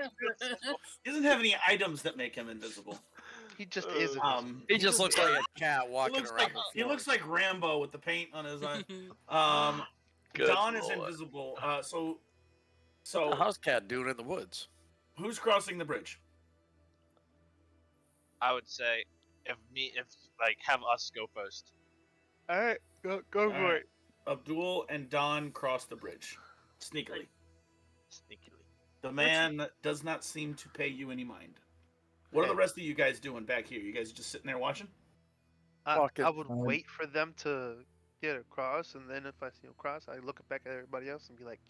He doesn't have any items that make him invisible. He just is. He just looks like a cat He walking looks around. like the he floor. looks like Rambo with the paint on his eye. Good Don is lord. invisible. So How's Cat doing in the woods? who's crossing the bridge? I would say if have us go first. All right, go All for right. it. Abdul and Don cross the bridge sneakily. Sneakily. The man does not seem to pay you any mind. What are the Okay. rest of you guys doing back here? You guys just sitting there watching? I Fucking would fine. wait for them to get across, and then if I see them cross, I look back at everybody else and be like,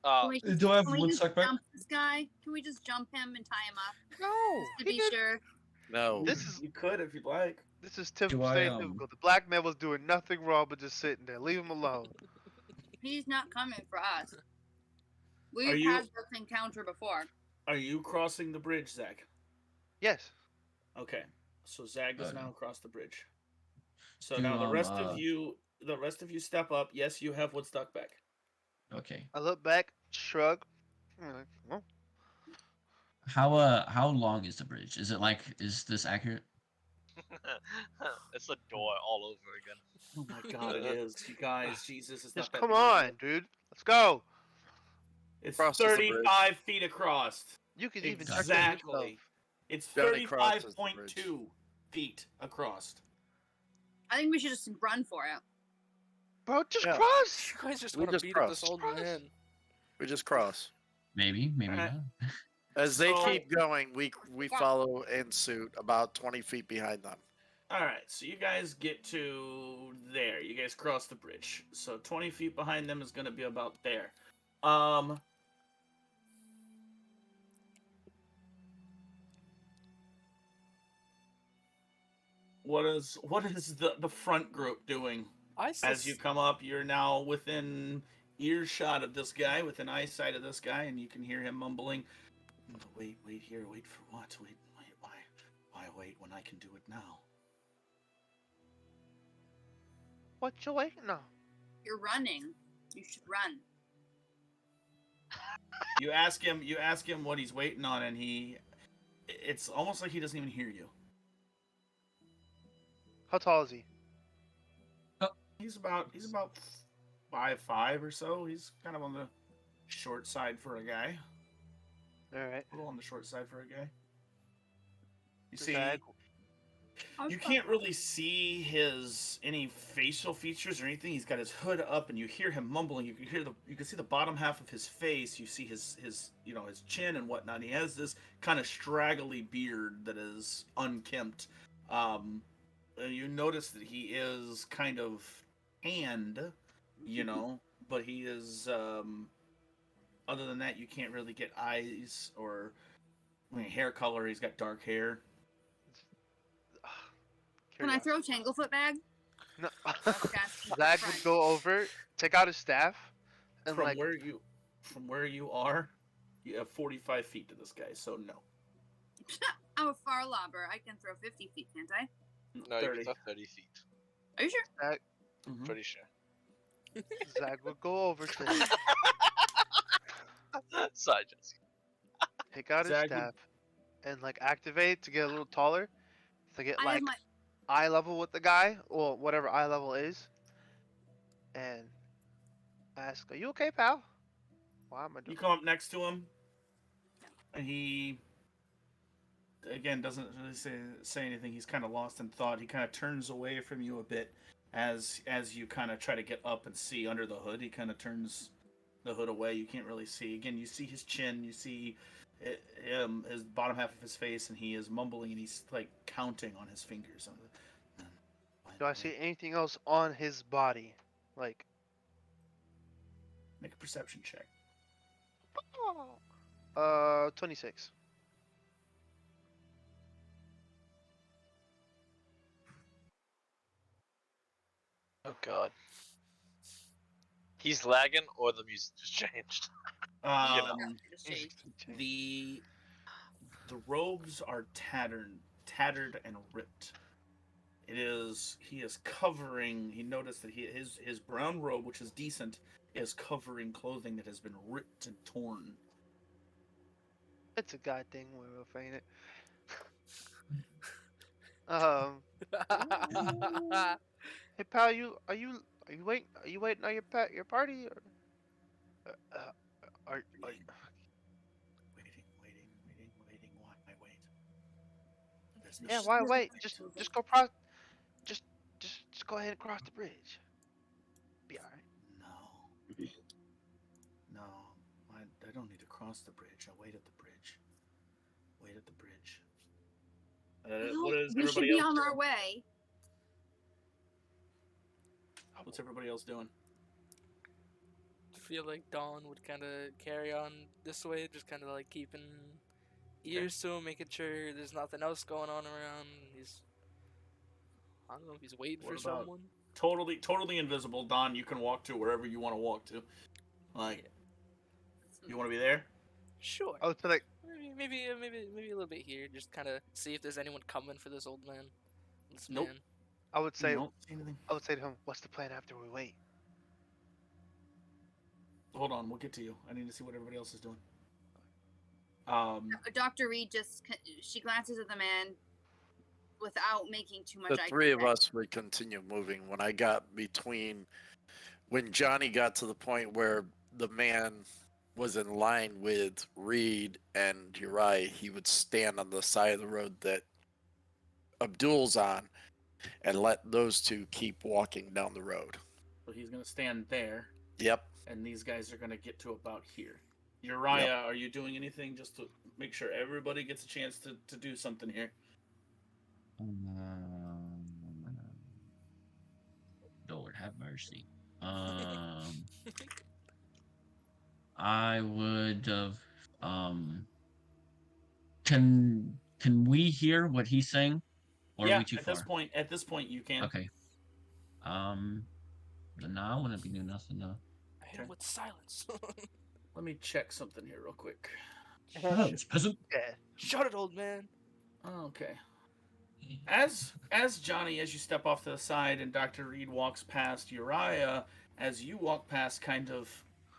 Can we just, Do I have can we wood just stuck back? jump this guy? Can we just jump him and tie him up? No! To be sure. No. "This is You could if you'd like. Do I, typical. The black man was doing nothing wrong but just sitting there. Leave him alone." He's not coming for us. Are We've you- had this encounter before. Are you crossing the bridge, Zach? Yes. Okay. So Zag is Okay. now across the bridge. So Do, now the rest uh, of you step up. Yes, you have wood stuck back. Okay. I look back, shrug. I'm like, "Well, How long is the bridge? Is this accurate? It's a door all over again. Oh my god, it is. You guys, Jesus, it's just not that come big. on, dude. Let's go." It's Crosses the bridge. 35 feet across. You can even check Exactly. yourself. It's Johnny crosses the 35.2 feet across. I think we should just run for it. Bro, just Yeah. cross. You guys just We want to just beat up this crossed. old Cross. man. We just cross. Maybe Alright. not. As they So- keep going, we follow in suit about 20 feet behind them. All right, so you guys get to there. You guys cross the bridge. So 20 feet behind them is going to be about there. What is the front group doing? I As you come up, you're now within earshot of this guy, within eyesight of this guy, and you can hear him mumbling, "Wait here, wait for what? Wait, why wait when I can do it now?" What you waiting on? You're running. You should run. You ask him what he's waiting on, and it's almost like he doesn't even hear you. How tall is he? He's about 5'5" or so. He's kind of on the short side for a guy. All right. A little on the short side for a guy. see, Zag. you can't really see any facial features or anything. He's got his hood up, and you hear him mumbling. You can see the bottom half of his face. You see his his chin and whatnot. He has this kind of straggly beard that is unkempt. You notice that he is kind of tanned, but he is. Other than that, you can't really get eyes or hair color. He's got dark hair. Can I throw Tanglefoot bag? No. That's Zag right. would go over, take out his staff, and From like where you are, you have 45 feet to this guy. So no. I'm a far lobber. I can throw 50 feet, can't I? No, you 30. can throw 30 feet. Are you sure? Zag, Mhm. Pretty sure. Zag would go over to him, Sorry, Jessica. take out his Zag would- staff, and like activate to get a little taller, to get I like have my. eye level with the guy, or whatever eye level is, and ask, "Are you okay, pal?" Why am I You doing? come up next to him, and he again doesn't really say anything. He's kind of lost in thought. He kind of turns away from you a bit as you kind of try to get up and see under the hood. He kind of turns the hood away. You can't really see. Again, you see his chin. You see his bottom half of his face, and he is mumbling and he's like counting on his fingers. Do I see anything else on his body? Like, Make a perception check. 26. Oh god. He's lagging, or the music just changed. Just shake. The robes are tattered and ripped. He is covering. He noticed that his brown robe, which is decent, is covering clothing that has been ripped and torn. It's a god thing. We'll feign it. Hey pal, are you waiting on your party? Or, are Waiting. Why wait? There's no yeah, why wait? Just go cross. Just go ahead and cross the bridge. Be alright. No. I don't need to cross the bridge. I'll wait at the bridge. What is We should everybody be else on doing? our way. What's everybody else doing? I feel like Dawn would kind of carry on this way, just kind of like keeping ears to him, making sure there's nothing else going on around. I don't know if he's waiting What for about- someone. Totally invisible. Don, you can walk to wherever you want to walk to. Like, you want to be there? Sure. I would say like, Maybe a little bit here, just kind of see if there's anyone coming for this old man. This Nope. man. I would say You don't see anything. I would say to him, "What's the plan after we wait?" Hold on, we'll get to you. I need to see what everybody else is doing. Dr. Reed she glances at the man without making too much The eye three of contact. us would continue moving. When Johnny got to the point where the man was in line with Reed and Uriah, he would stand on the side of the road that Abdul's on and let those two keep walking down the road. So he's gonna stand there, Yep. and these guys are gonna get to about here. Uriah, are you doing anything just to make sure everybody gets a chance to do something here? Lord have mercy. I would have. Can we hear what he's saying? Or yeah, are we too at far? this point you can. Okay. Then no, I wouldn't be doing nothing though. I hit him with silence. Let me check something here real quick. It's peasant. Yeah. Shut it, old man. Okay. As Johnny, as you step off to the side and Dr. Reed walks past Uriah, as you walk past, kind of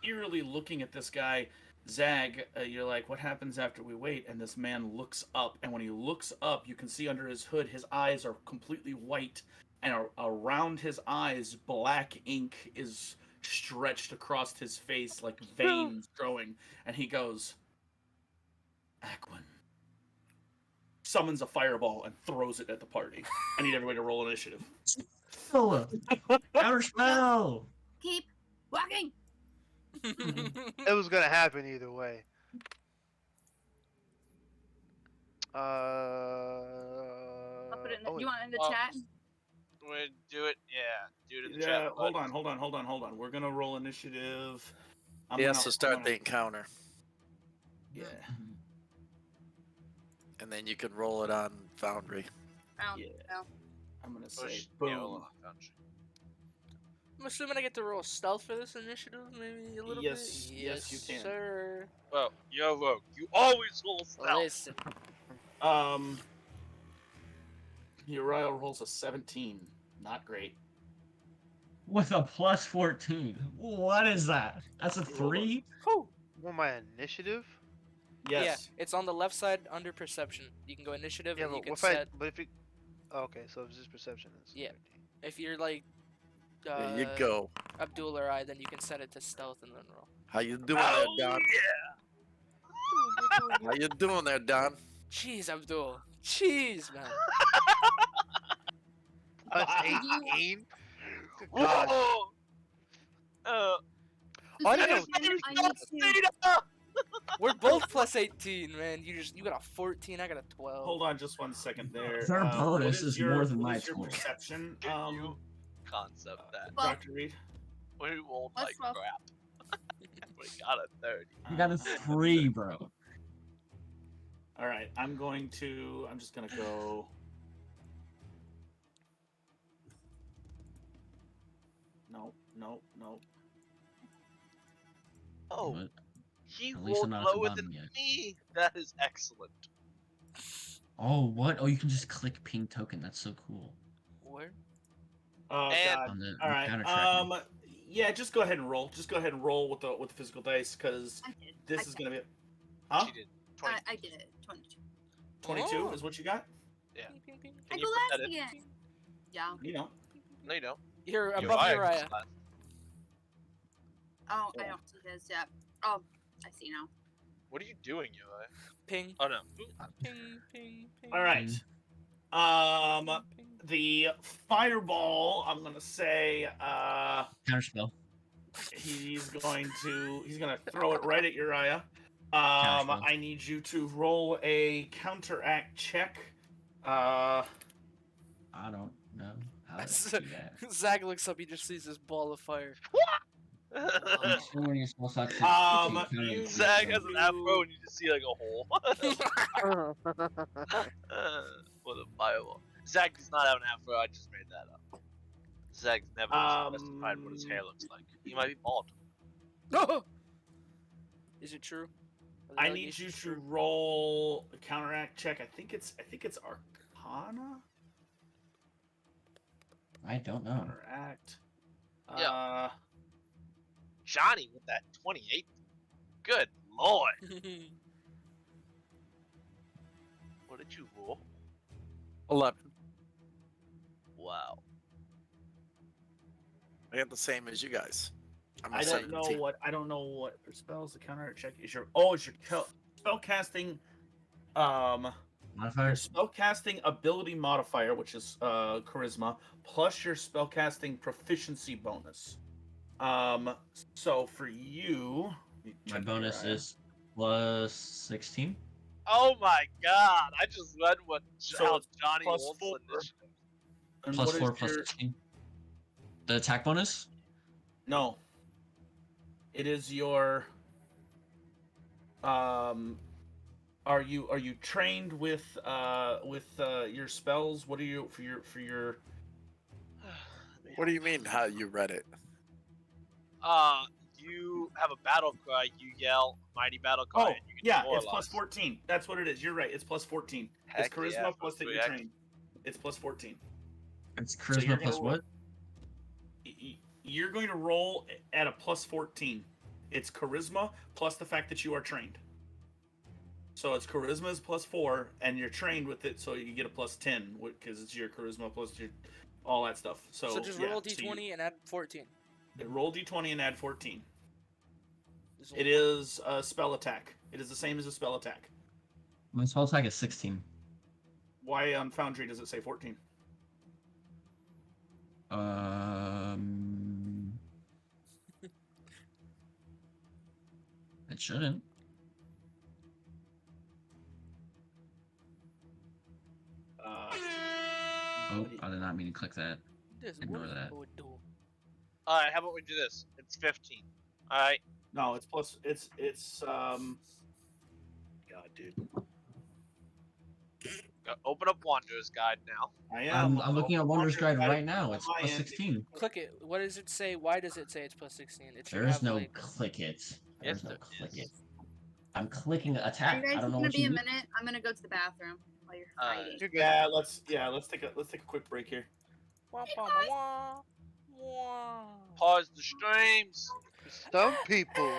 eerily looking at this guy, Zag, you're like, what happens after we wait? And this man looks up, and when he looks up, you can see under his hood, his eyes are completely white, and around his eyes, black ink is stretched across his face like veins growing, and he goes, Aquin, summons a fireball and throws it at the party. I need everybody to roll initiative. Oh, counterspell. Keep walking. It was gonna happen either way. I'll put it in the, oh, you want it in the well, chat? We do it. Yeah, do it in the Yeah, chat. hold bud. on. We're gonna roll initiative. He has to start the encounter, Yeah. and then you can roll it on Foundry. Found. Yeah. Oh. I'm gonna say Push. boom. Yeah, hold on, Foundry. I'm assuming I get to roll stealth for this initiative, maybe a little Yes, bit. yes, you can. Sir. Well, you're rogue. You always roll stealth. Listen. Uriah rolls a 17. Not great. With a plus 14. What is that? That's a 3? Whew. want my initiative? Yes. Yeah, it's on the left side under perception. You can go initiative Yeah, and you but can if set but if it, oh, okay, so it's just perception. It's Yeah. 13. if you're like There you go. Abdul or I, then you can set it to stealth and then roll. How you doing Oh, there, Don? How you doing there, Don? Jeez, Abdul. Jeez, man. That's You- 18. Good God. Whoa! Oh, I I didn't need to. We're both plus 18, man. You got a 14, I got a 12. Hold on just one second there. Their what bonus is more than what my is your total. perception, Can you concept that? Well, Dr. Reed? We rolled Let's like roll. crap. We got a 30. You got a 3, bro. All right, I'm just gonna go. No. Oh, But he At least I'm rolled not at the lower bottom than yet. me. That is excellent. oh, what? Oh, you can just click pink token. That's so cool. Where? Oh And- God. On the All right. counter tracker. Yeah, just go ahead and roll. Just go ahead and roll with the physical dice, because I did. this I is did. gonna be. Huh? She did 20. I did it. 22. 22 Oh. is what you got? Yeah. Ping, ping, ping. I Can go you put last that in? again. Yeah. You know. No, you don't. You're above Uriah Uriah. goes last. Oh, I Yeah. don't see his yet. Oh, I see now. What are you doing, Uriah? Ping. Oh no. Ping, ping, ping. All right. Ping. The fireball. I'm gonna say. Counterspell. He's gonna throw it right at Uriah. Counterspell. I need you to roll a counteract check. I don't know how to do that. Zach looks up, he just sees this ball of fire. I'm sure when you're supposed to take you- Zach has an afro and you just see like a hole. For the fireball. Zach does not have an afro, I just made that up. Zach's never specified what his hair looks like. He might be bald. No. Is it true? Are the I need you allegations to true? roll a counteract check. I think it's Arcana. I don't know. Counteract. Yeah. Johnny with that 28. Good lord. What did you roll? 11. Wow. I got the same as you guys. I'm a I don't 17. know what for spells the counteract check is it's your spell casting your Modifiers? spellcasting ability modifier, which is charisma, plus your spellcasting proficiency bonus. So for you, My bonus is plus 16. Oh my god, I just read what So how it's Johnny plus rolls 4. initiative. and Plus what is 4 plus your- 16. The attack bonus? No. It is your. Are you trained with your spells? What are you for your? What do you mean how you read it? You have a battle cry, you yell mighty battle cry, Oh and you can yeah, it's demoralize. plus 14. That's what it is. You're right. It's plus 14. Heck It's charisma yeah, plus that you're react. trained. It's plus 14. It's So you're charisma gonna plus roll- what? You're going to roll at a plus 14. It's charisma plus the fact that you are trained. So it's charisma is plus 4, and you're trained with it, so you get a plus 10 because it's your charisma plus your all that stuff. So, So just yeah, roll so d20 and add 14. roll d20 and add 14. This It is a spell attack. It is the same as a spell attack. My spell attack is 16. Why on Foundry does it say 14? It shouldn't. Oh, I did not mean to click that. This Ignore what that. I would do. Alright, how about we do this? It's 15. Alright. No, it's plus. It's God, dude. Open up Wanderer's Guide now. I am. I'm looking at Wonders Guide Guide right now. on It's my plus end. 16. Click it. What does it say? Why does it say it's plus 16? It should There is have no like. click it. There Yes, is no there click is. it. I'm clicking Are you attack. guys I don't know gonna what be you a mean. minute? I'm gonna go to the bathroom while you're Alright. hiding. Let's take a quick break here. Wah, Hey, wah, guys. wah, wah. Pause the streams. Some people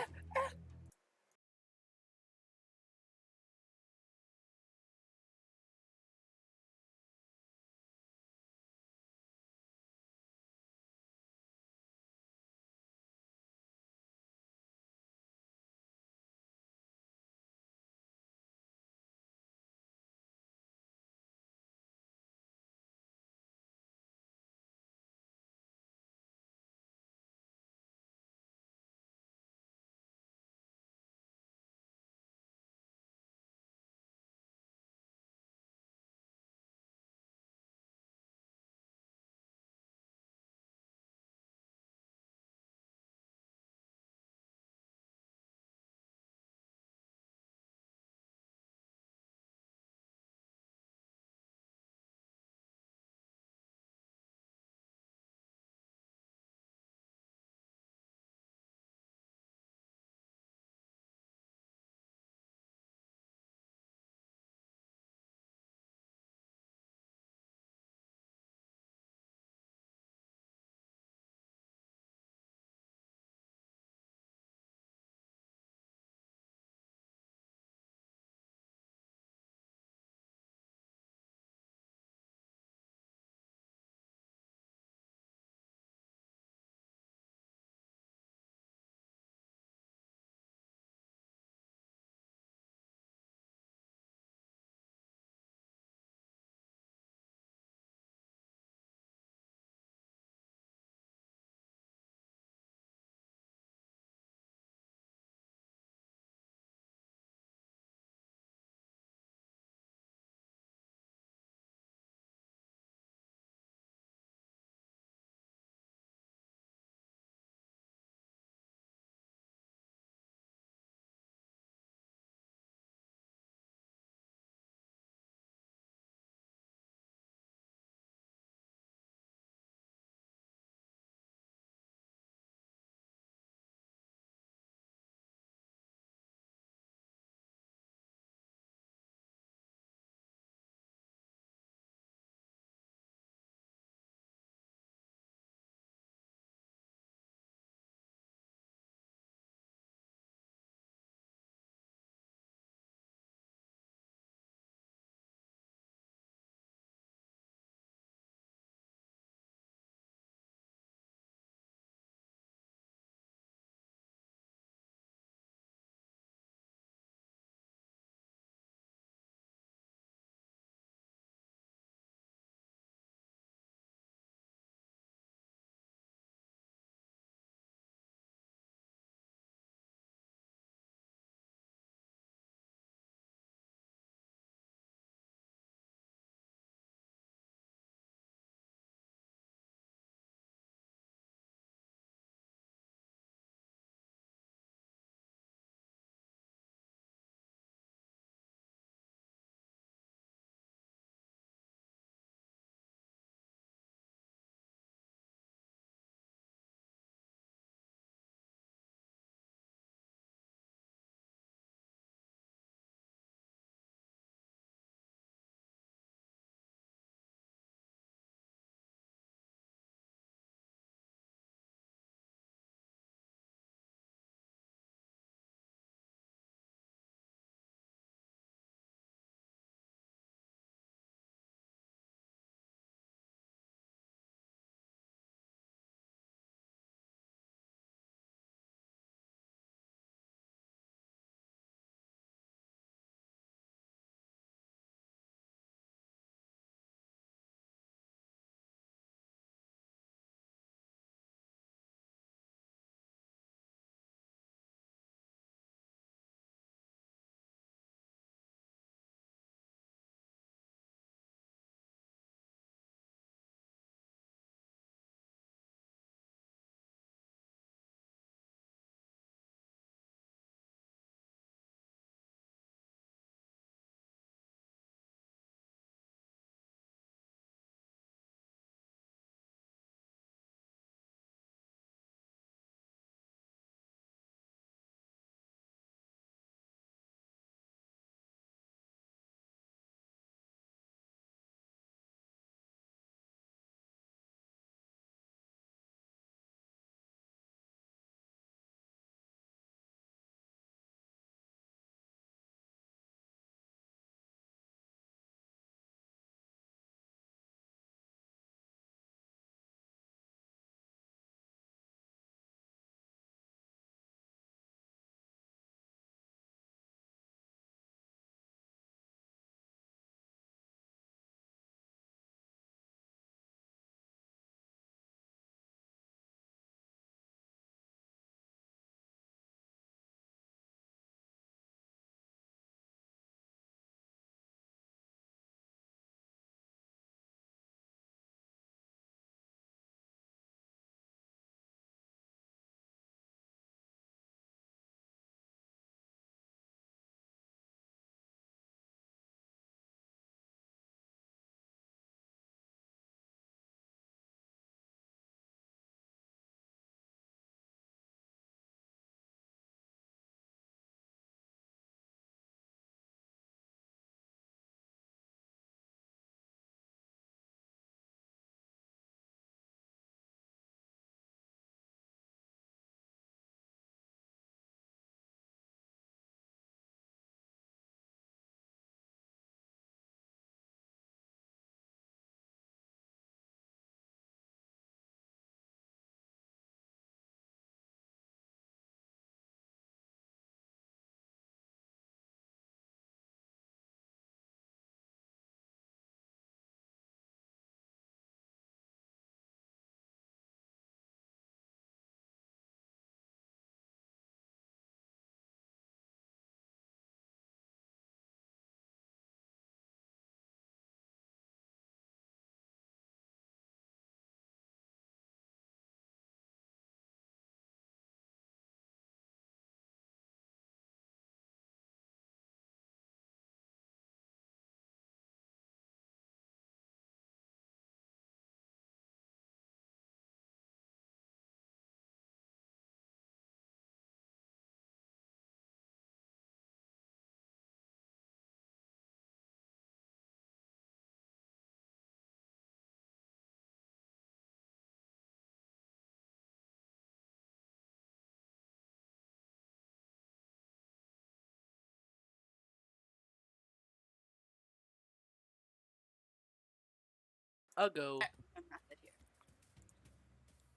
A go. method here.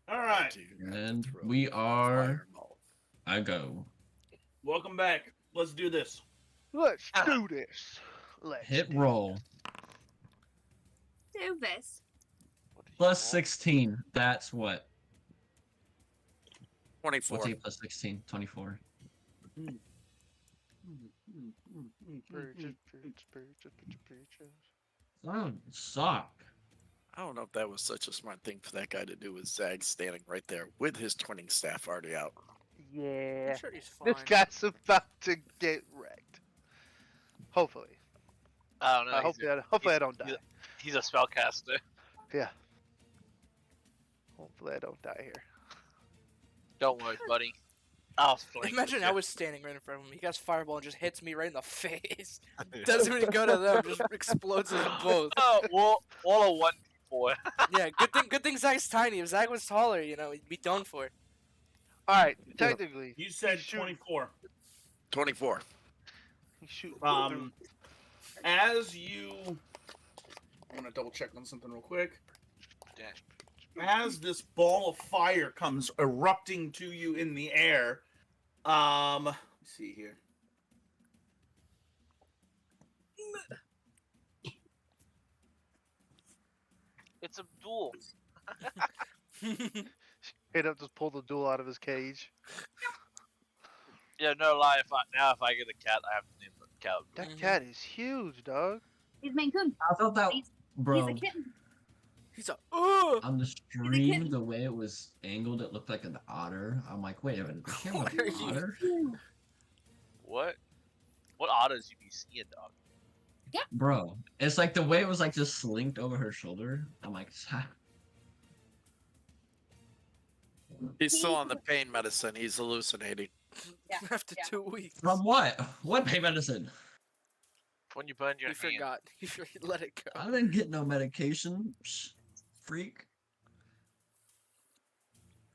All right. Do you have to And throw we a are. fireball? I go. Welcome back. Let's do this. Let's do this. Let's Hit do roll. Do this. What did you Plus roll? 16. That's what? 24. What's 8 plus 16? 24. Preaches, preaches. Oh, suck. I don't know if that was such a smart thing for that guy to do with Zag standing right there with his twinning staff already out. Yeah. I'm sure he's fine. This guy's about to get wrecked. Hopefully. I don't know. Hopefully I don't die. He's a spellcaster. Yeah. Hopefully I don't die here. Don't worry, buddy. I'll flank Imagine with I you. was standing right in front of him. He gets fireball and just hits me right in the face. Doesn't even go to them. Just explodes us both. Oh, all a 1d4. Yeah, good thing Zach's tiny. If Zach was taller, you know, he'd be done for. Alright, technically. You said shoot. 24. 24. He shoot As you, I'm gonna double check on something real quick. Dash. As this ball of fire comes erupting to you in the air, let's see here. It's a duel. Hit up, just pull the duel out of his cage. Yeah, no lie. If I get a cat, I have to name the cat. That Mhm. cat is huge, dog. He's Maine Coon. I thought that. He's Bro, a kitten. He's a. Ugh! on the stream, the way it was angled, it looked like an otter. I'm like, wait a minute, the camera What are an you- otter? What? What otters you be seeing, dog? Bro, it's like the way it was like just slinked over her shoulder. I'm like, He's still on the pain medicine. He's hallucinating. Yeah, After yeah. 2 weeks. from what? What pain medicine? When you burned your He hand. forgot. He let it go. I didn't get no medication. Psh, freak.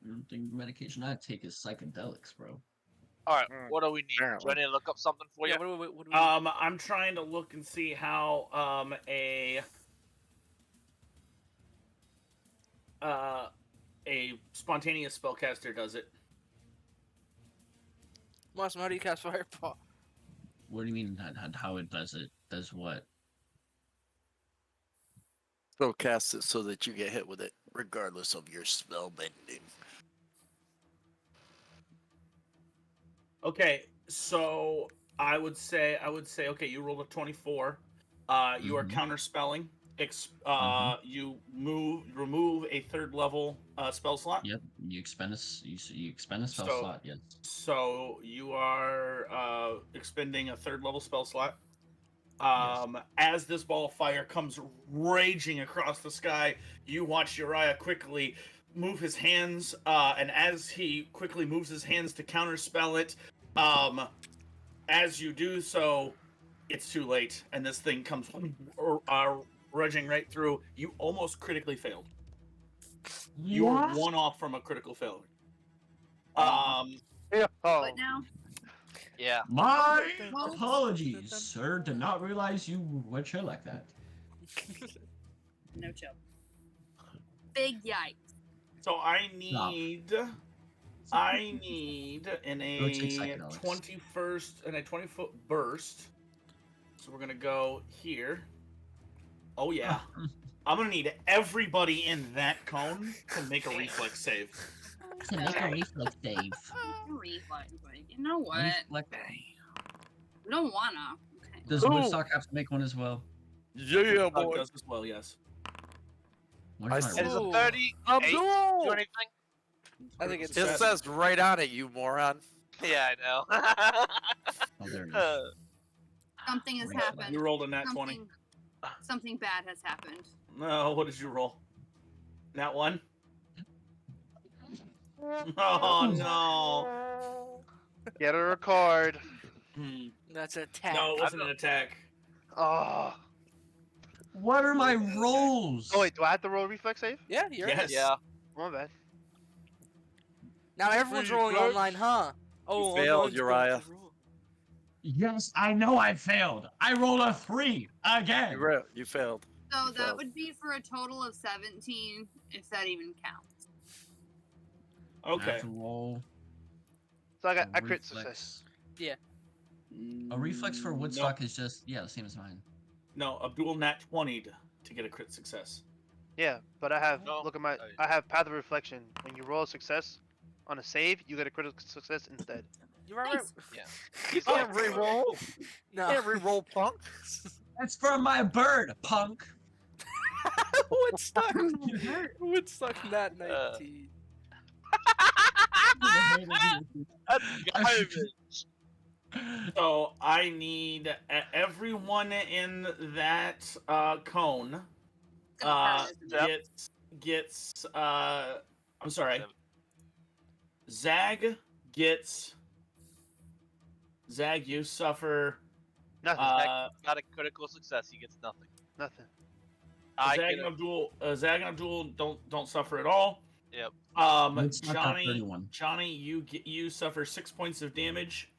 I don't think the medication I take is psychedelics, bro. All right, Mm. what do we need? Do Apparently. I need to look up something for you? Yeah, what do we I'm trying to look and see how a spontaneous spellcaster does it. Awesome, how do you cast fireball? What do you mean how it does it? Does what? So cast it so that you get hit with it, regardless of your spell bending. Okay, so I would say, okay, you rolled a 24. You are Mhm. counterspelling. You remove a third level spell slot. Yep, you expend you expend a spell So- slot. Yes. So you are expending a third level spell slot. Yes. As this ball of fire comes raging across the sky, you watch Uriah quickly move his hands, and as he quickly moves his hands to counterspell it, as you do so, it's too late, and this thing comes rudging right through. You almost critically failed. You were one off from a critical failure. Yeah. Oh. What now? Yeah. My Well- apologies, sir. Did not realize you would chill like that. No chill. Big yikes. So I need in Go take a psychedelics. 20-foot burst. So we're gonna go here. Oh yeah. I'm gonna need everybody in that cone to make a reflex save. To make a reflex save. Reflex, like, you know what? Reflex. We don't wanna. Okay. Does Ooh. Woodstock have to make one as well? Yeah, Oh, it does as well, yes. Where's I my see. It is a Ooh. 30. Abdul! Do anything? I think it's It says right on it, you moron. Yeah, I know. Oh, there it is. Something has Right. happened. You rolled a nat 20. Something bad has happened. No, what did you roll? Nat 1? Oh no. Get her a card. Hmm. That's an attack. No, it wasn't an attack. Oh. What are my rolls? Oh wait, do I have to roll a reflex save? Yeah, you're Yes. yeah. My bad. Now everyone's rolling Reflex. online, huh? Oh, You failed, no one's going Uriah. to roll. Yes, I know I failed. I rolled a 3 again. You failed. So You that failed. would be for a total of 17, if that even counts. I Okay. have to roll So I got a I crit success. reflex. A reflex for Woodstock is just the same as mine. No, Abdul nat 20'd to get a crit success. Yeah, but I have No. look at my Oh, I have Path of Reflection. When you roll a success on a save, you get a critical success instead. You are Nice. Yeah. You can't re-roll. No. Can't re-roll, punk. That's for my bird, punk. Woodstock. Woodstock not Uh. 19. That's garbage. So I need everyone in that cone gets I'm sorry. Zag gets Zag, you suffer Nothing. Got a critical success. He gets nothing. Nothing. I Zag get and a, Zag and Abdul don't suffer at all. Yep. Woodstock got 31. Johnny, you suffer 6 points of damage.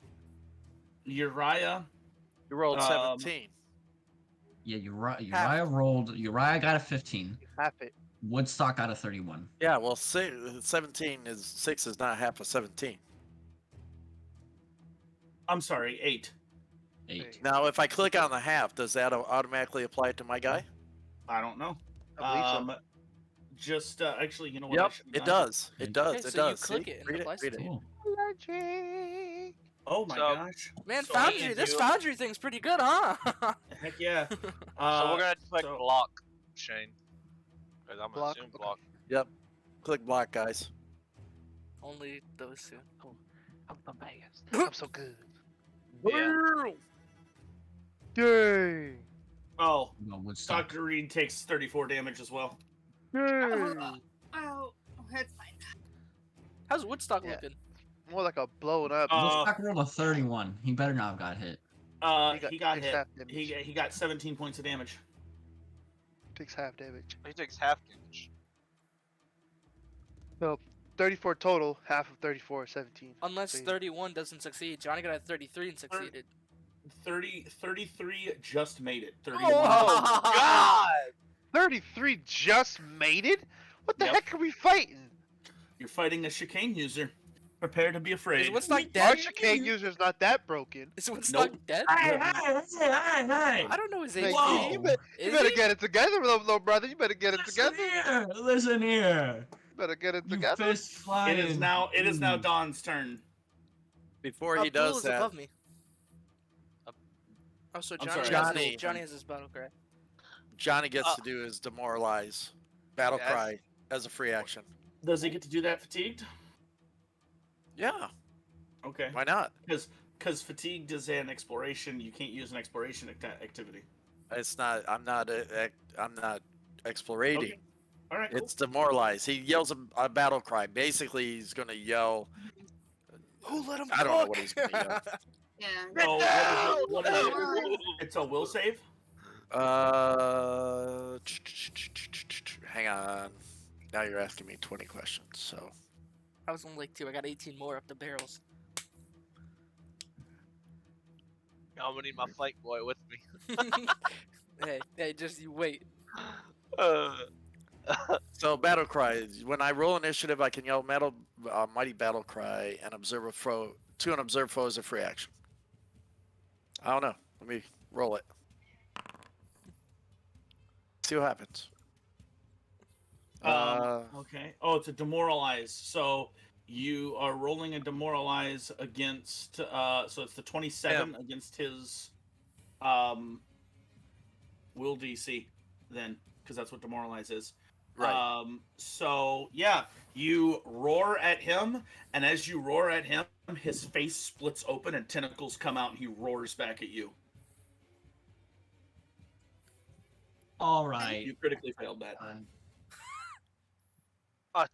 Uriah, You rolled Um, 17. Yeah, Uriah got a 15. Half it. Woodstock got a 31. Yeah, well, 17 is 6 is not half of 17. I'm sorry, 8. 8. Now, if I click on the half, does that automatically apply to my guy? I don't know. I believe so. Just actually, you know what? I Yep, should've it done? does. It does. Okay, It so you does. click See? it and it Read applies Read to it. you. Allergic. Oh my So- gosh. Man, So Foundry, I this do- Foundry thing's pretty good, huh? Heck yeah. so we're gonna click so- block, Shane. Because I'm Block, assuming okay. block. Yep. Click block, guys. Only those two. I'm the best. I'm so good. Yeah. Yay! Oh, No, Woodstock. Dr. Reed takes 34 damage as well. Yay! Oh, that's fine. How's Woodstock Yeah. looking? More like a blown up. Woodstock rolled a 31. He better not have got hit. He got takes hit. half damage. He got 17 points of damage. Takes half damage. He takes half damage. 34 total. Half of 34 is 17. Unless So you- 31 doesn't succeed. Johnny got a 33 and succeeded. 33 just made it. 31. Oh, God! 33 just made it? What the Yep. heck are we fighting? You're fighting a chicane user. Prepare to be Is afraid. Woodstock Our dead? chicane user's not that broken. Is Woodstock Nope. dead? Hey! I don't know his Hey, age. Whoa. you Is better he? get it together, little brother. You better get it Listen together. here! Listen here! You better get it You together. fist flying. It is now Dawn's turn. Before he Abdul does is that, above me. Oh, so I'm Johnny, sorry. has Johnny. his, Johnny has his battle cry. Johnny gets to do his demoralize battle Yes. cry as a free action. Does he get to do that fatigued? Yeah, Okay. why not? Because fatigued is an exploration. You can't use an exploration activity. It's not. I'm not explorating. Okay. All right. Cool. It's demoralize. He yells a battle cry. Basically, he's gonna yell. Who let him I don't know what he's gonna yell. Yeah. So what is it? It's a will save. Hang on. Now you're asking me 20 questions. So I was only like 2. I got 18 more up the barrels. I'm gonna need my flank boy with me. hey, just you wait. So battle cry. When I roll initiative, I can yell mighty battle cry and observe a foe. To an observed foe is a free action. I don't know. Let me roll it. See what happens. Okay. Oh, it's a demoralize. So you are rolling a demoralize against. So it's the 27 against his will DC then, because that's what demoralize is. Right. So yeah, you roar at him, and as you roar at him, his face splits open and tentacles come out, and he roars back at you. All right. You critically failed that.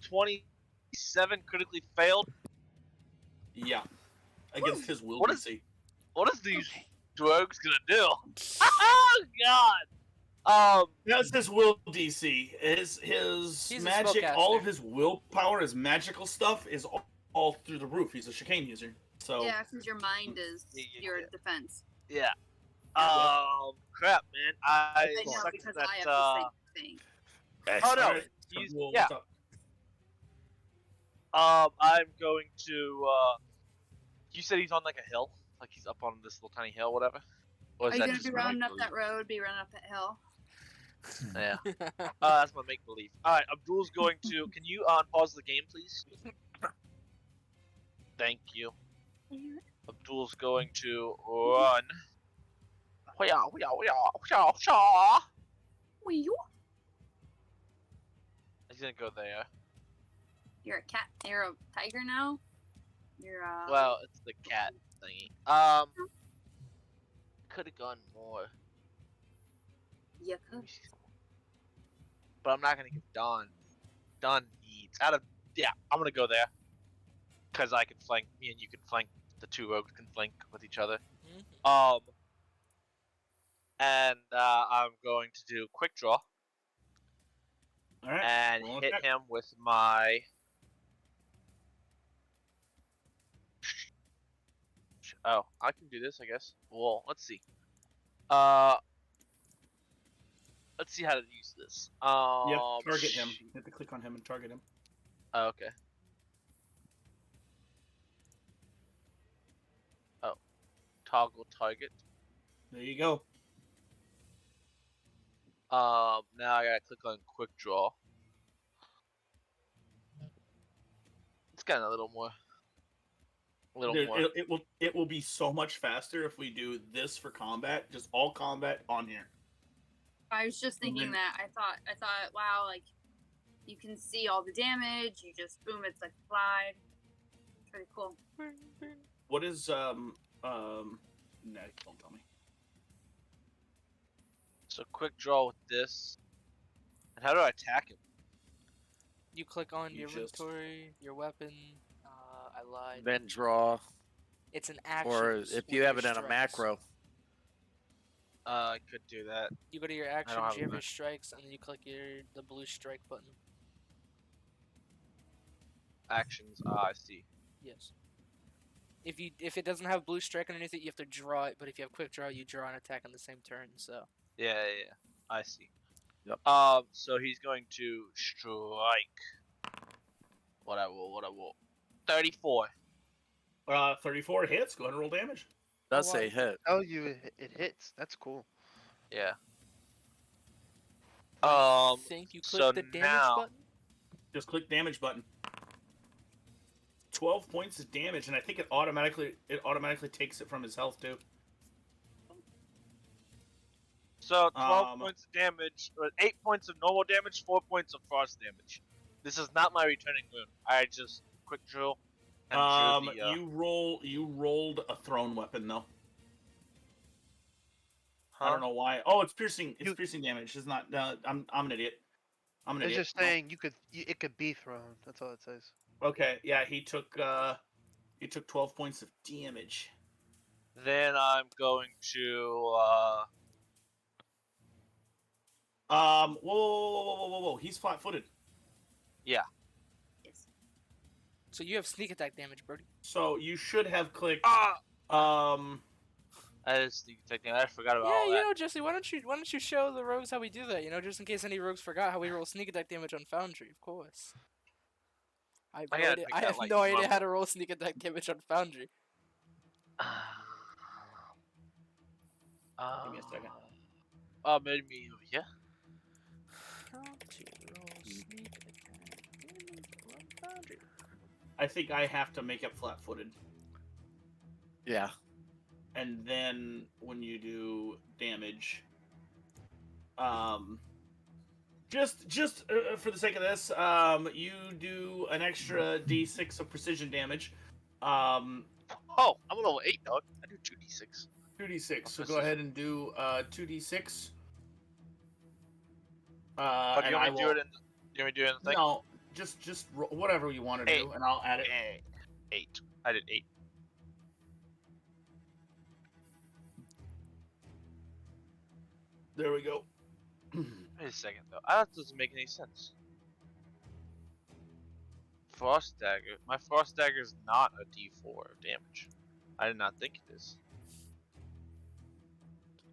27 critically failed. Yeah, against his will What is- DC. What is these drugs gonna do? Oh God! That's his will DC. His He's a magic, all of spellcaster. his willpower, his magical stuff is all through the roof. He's a chicane user. So Yeah, since your mind is Yeah, yeah, your yeah. defense. Yeah. Crap, man. I I know sucked because that. I have the same thing. Oh Excellent. no. Alright, He's, Well, yeah. what's up? I'm going to. You said he's on like a hill, like he's up on this little tiny hill, whatever. Or Are is you that gonna just be my running up make-believe? that road? Be running up that hill? Yeah. That's my make believe. Alright, Abdul's going to. Can you pause the game, please? Thank you. Abdul's going to run. Hoo-yah, hoo-yah, hoo-yah, hoo-yah, hoo-yah. He's gonna go there. You're a cat. You're a tiger now. You're Well, it's the cat thingy. Could have gone more. You Let could. me see. But I'm not gonna give Don. Don needs Yeah, I'm gonna go there. Cause I can flank. Me and you can flank. The two rogues can flank with each other. And I'm going to do quick draw All right. and roll hit attack. him with my. Oh, I can do this, I guess. Well, let's see. Let's see how to use this. Yep. Target him. You have to click on him and target him. Oh, okay. Oh, toggle target. There you go. Now I gotta click on quick draw. It's gotten a little more. Dude, it will be so much faster if we do this for combat. Just all combat on here. I was just thinking Mhm. that. I thought, wow, like you can see all the damage. You just boom, it's like slide. Pretty cool. What is No, don't tell me. So quick draw with this. And how do I attack him? You click on You your just- inventory, your weapon. I lied. Then draw, It's an action. or if you have it in a macro. I could do that. You go to your have actions, a you have your Mac. strikes, and then you click the blue strike button. Actions. I see. Yes. If it doesn't have blue strike underneath it, you have to draw it. But if you have quick draw, you draw an attack on the same turn. So Yeah. I see. Yep. So he's going to strike. What I will. 34. 34 hits. Go ahead and roll damage. Does Oh, say wow. hit. Oh, it hits. That's cool. Yeah. I think you click so the damage now- button. Just click damage button. 12 points of damage, and I think it automatically takes it from his health too. So 12 Um, points of damage, 8 points of normal damage, 4 points of frost damage. This is not my returning wound. I just quick drill and drew the. You rolled a thrown weapon though. I Huh? don't know why. Oh, it's piercing. It's You- piercing damage. It's not. I'm an idiot. I'm an It's idiot. just saying it could be thrown. That's all it says. Okay, yeah, he took 12 points of damage. Then I'm going to. Whoa. He's flat-footed. Yes. So you have sneak attack damage, Brody. So you should have clicked. I just I forgot about Yeah, all you that. know, Jesse. Why don't you show the rogues how we do that? You know, just in case any rogues forgot how we roll sneak attack damage on Foundry. Of course. I gotta pick I that, have like, no idea normal. how to roll sneak attack damage on Foundry. Give me a second. Maybe over here. How to roll sneak attack damage on Foundry. I think I have to make it flat-footed, Yeah. and then when you do damage, just for the sake of this, you do an extra d6 of precision damage. Oh, I'm a level 8, dog. I do 2d6. 2d6. So Of go ahead and do 2d6. But do And you I want me to do will. it in? You want me to do it in the thing? No, just whatever you want to do, and I'll add it. 8. I did 8. There we go. Wait a second, though. That doesn't make any sense. Frost dagger. My frost dagger is not a d4 damage. I did not think it is.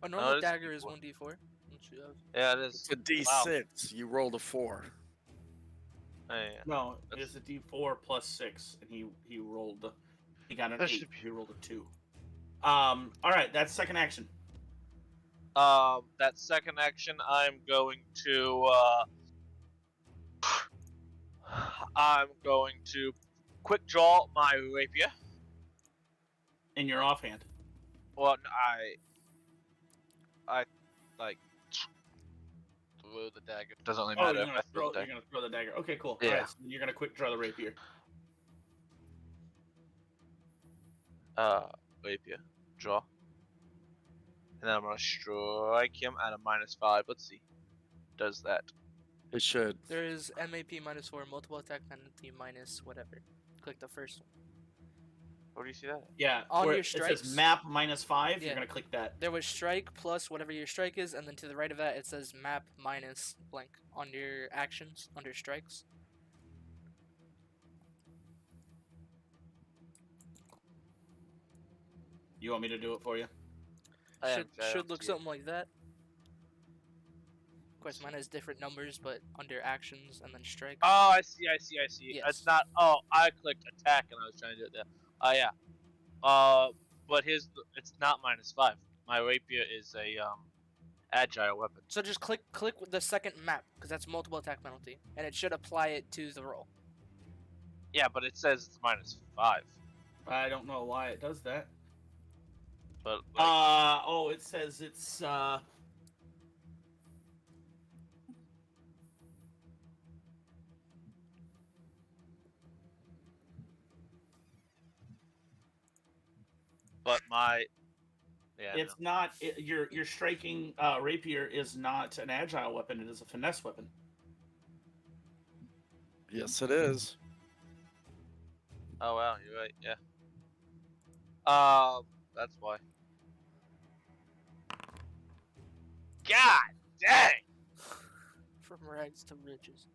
A normal it is dagger is D4. 1d4. Don't you have- Yeah, it is. It's a D6. You rolled a 4. Oh, yeah. No, That's- it's a D4 plus 6, and he rolled. He got an That 8. should be- He rolled a 2. All right, that's second action. That second action, I'm going to quick draw my rapier. In your offhand. Well, I like throw the dagger. Doesn't really Oh, matter you're if I gonna throw the you're dagger. gonna throw the dagger. Okay, cool. Yeah. All right, so you're gonna quick draw the rapier. Rapier, draw, and then I'm gonna strike him at a -5. Let's see, does that? It should. There is MAP -4, multiple attack penalty minus whatever. Click the first one. Where do you see that? Yeah. On where your it strikes. says map -5. Yeah. You're gonna click that. There was strike plus whatever your strike is, and then to the right of that it says map minus blank on your actions under strikes. You want me to do it for you? Should look something like that. Of course, mine has different numbers, but under actions and then strike. Oh, I see. Yes. It's not. Oh, I clicked attack and I was trying to do it there. Yeah. But it's not -5. My rapier is a agile weapon. So just click with the second map because that's multiple attack penalty, and it should apply it to the roll. Yeah, but it says it's -5. I don't know why it does that. But like, Oh, it says it's but my yeah. it's not your striking rapier is not an agile weapon. It is a finesse weapon. Yes, it is. No. Oh wow, you're right. Yeah. That's why. God dang! From rags to riches.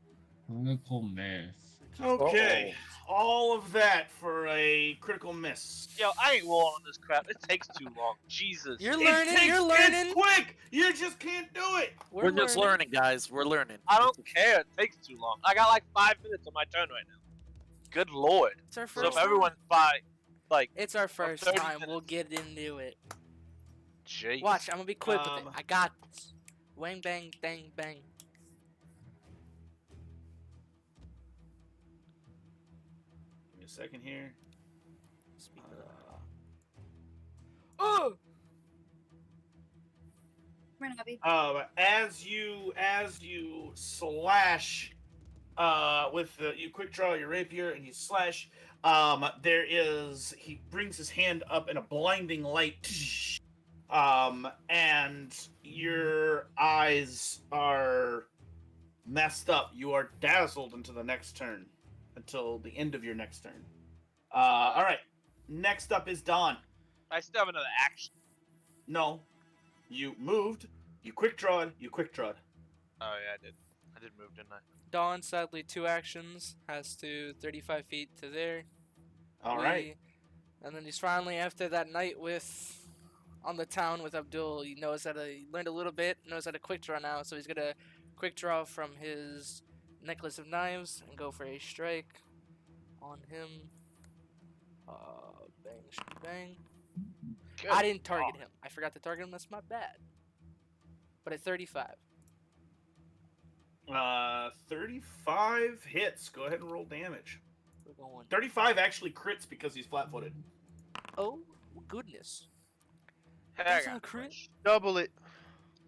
Critical miss. Okay, all of that for a critical miss. Yo, I ain't rolling on this crap. It takes too long. Jesus. You're It learning. takes- You're learning. It's quick. You just can't do it. We're just learning, guys. We're learning. I don't care. It takes too long. I got like 5 minutes on my turn right now. Good lord. It's our So first. if everyone's by, like, It's our first 30 time. We'll minutes. get into it. jeez. Watch, I'm gonna be quick with it. Um, I got this. Wang bang dang bang. Give me a second here. Speak up. Oh! Come on, Abby. As you slash with you quick draw your rapier and you slash, he brings his hand up in a blinding light, and your eyes are messed up. You are dazzled into the next turn until the end of your next turn. All right, next up is Dawn. I still have another action. No, you moved, you quick drawed, you quick drawed. Oh yeah, I did. I did move, didn't I? Dawn, sadly, 2 actions. Has to 35 feet to there. All right. And then he's finally, after that night on the town with Abdul, he learned a little bit, knows how to quick draw now, so he's gonna quick draw from his necklace of knives and go for a strike on him. Bang, bang. Good. I didn't target him. I forgot to target him. That's my bad. But at 35. 35 hits. Go ahead and roll damage. We're going. 35 actually crits because he's flat-footed. Oh, goodness. Hey, That's I not got crit. punched. Double it.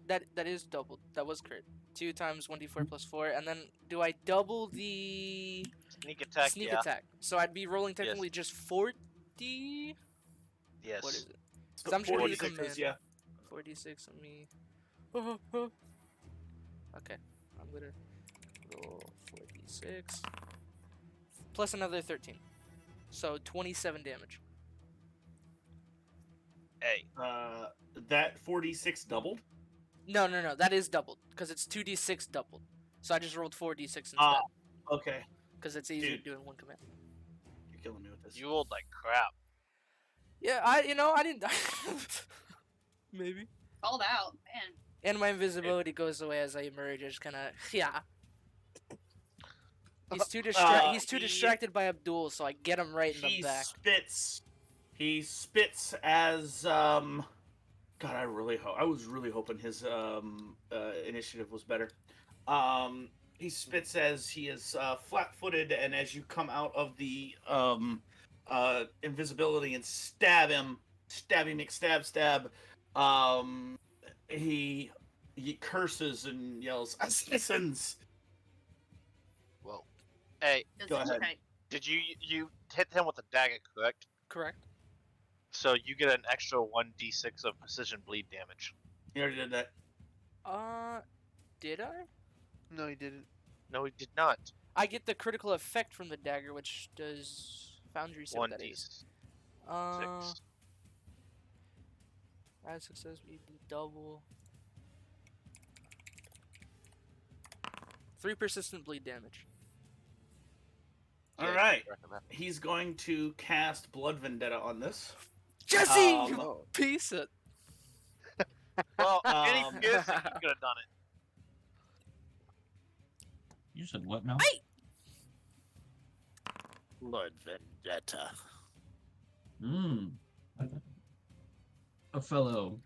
That is doubled. That was crit. 2 times 1d4 plus 4. And then do I double the Sneak attack. sneak Yeah. attack? So I'd be rolling technically just 40? Yes. What is it? So 'Cause I'm sure you 46 can is, yeah. 46 on me. Okay. I'm gonna roll 46. Plus another 13. So 27 damage. Hey. That 46 doubled. No. That is doubled. Because it's 2d6 doubled. So I just rolled 4d6 instead. Ah, okay. Because it's easier Dude. doing one command. You're killing me with this. You rolled like crap. Yeah, I didn't. Maybe. Called out, man. And my invisibility goes away as I emerge. I just kind of, yeah. He's too distracted by Abdul, so I get him right in the He back. spits. He spits as God. I was really hoping his initiative was better. He spits as he is flat-footed, and as you come out of the invisibility and stab him, stab. He curses and yells, "Assassins!" Whoa. Hey, Go ahead. Okay. did you hit him with a dagger, correct? Correct. So you get an extra 1d6 of precision bleed damage. You already did that. Did I? No, he didn't. No, he did not. I get the critical effect from the dagger, which does Foundry say what that is. 1d6. Add success, we do double. 3 persistent bleed damage. All right. He's going to cast Blood Vendetta on this. Jesse, you Oh. piece of. Well, any Um, guess you could have done it. You said what now? Blood Vendetta. A fellow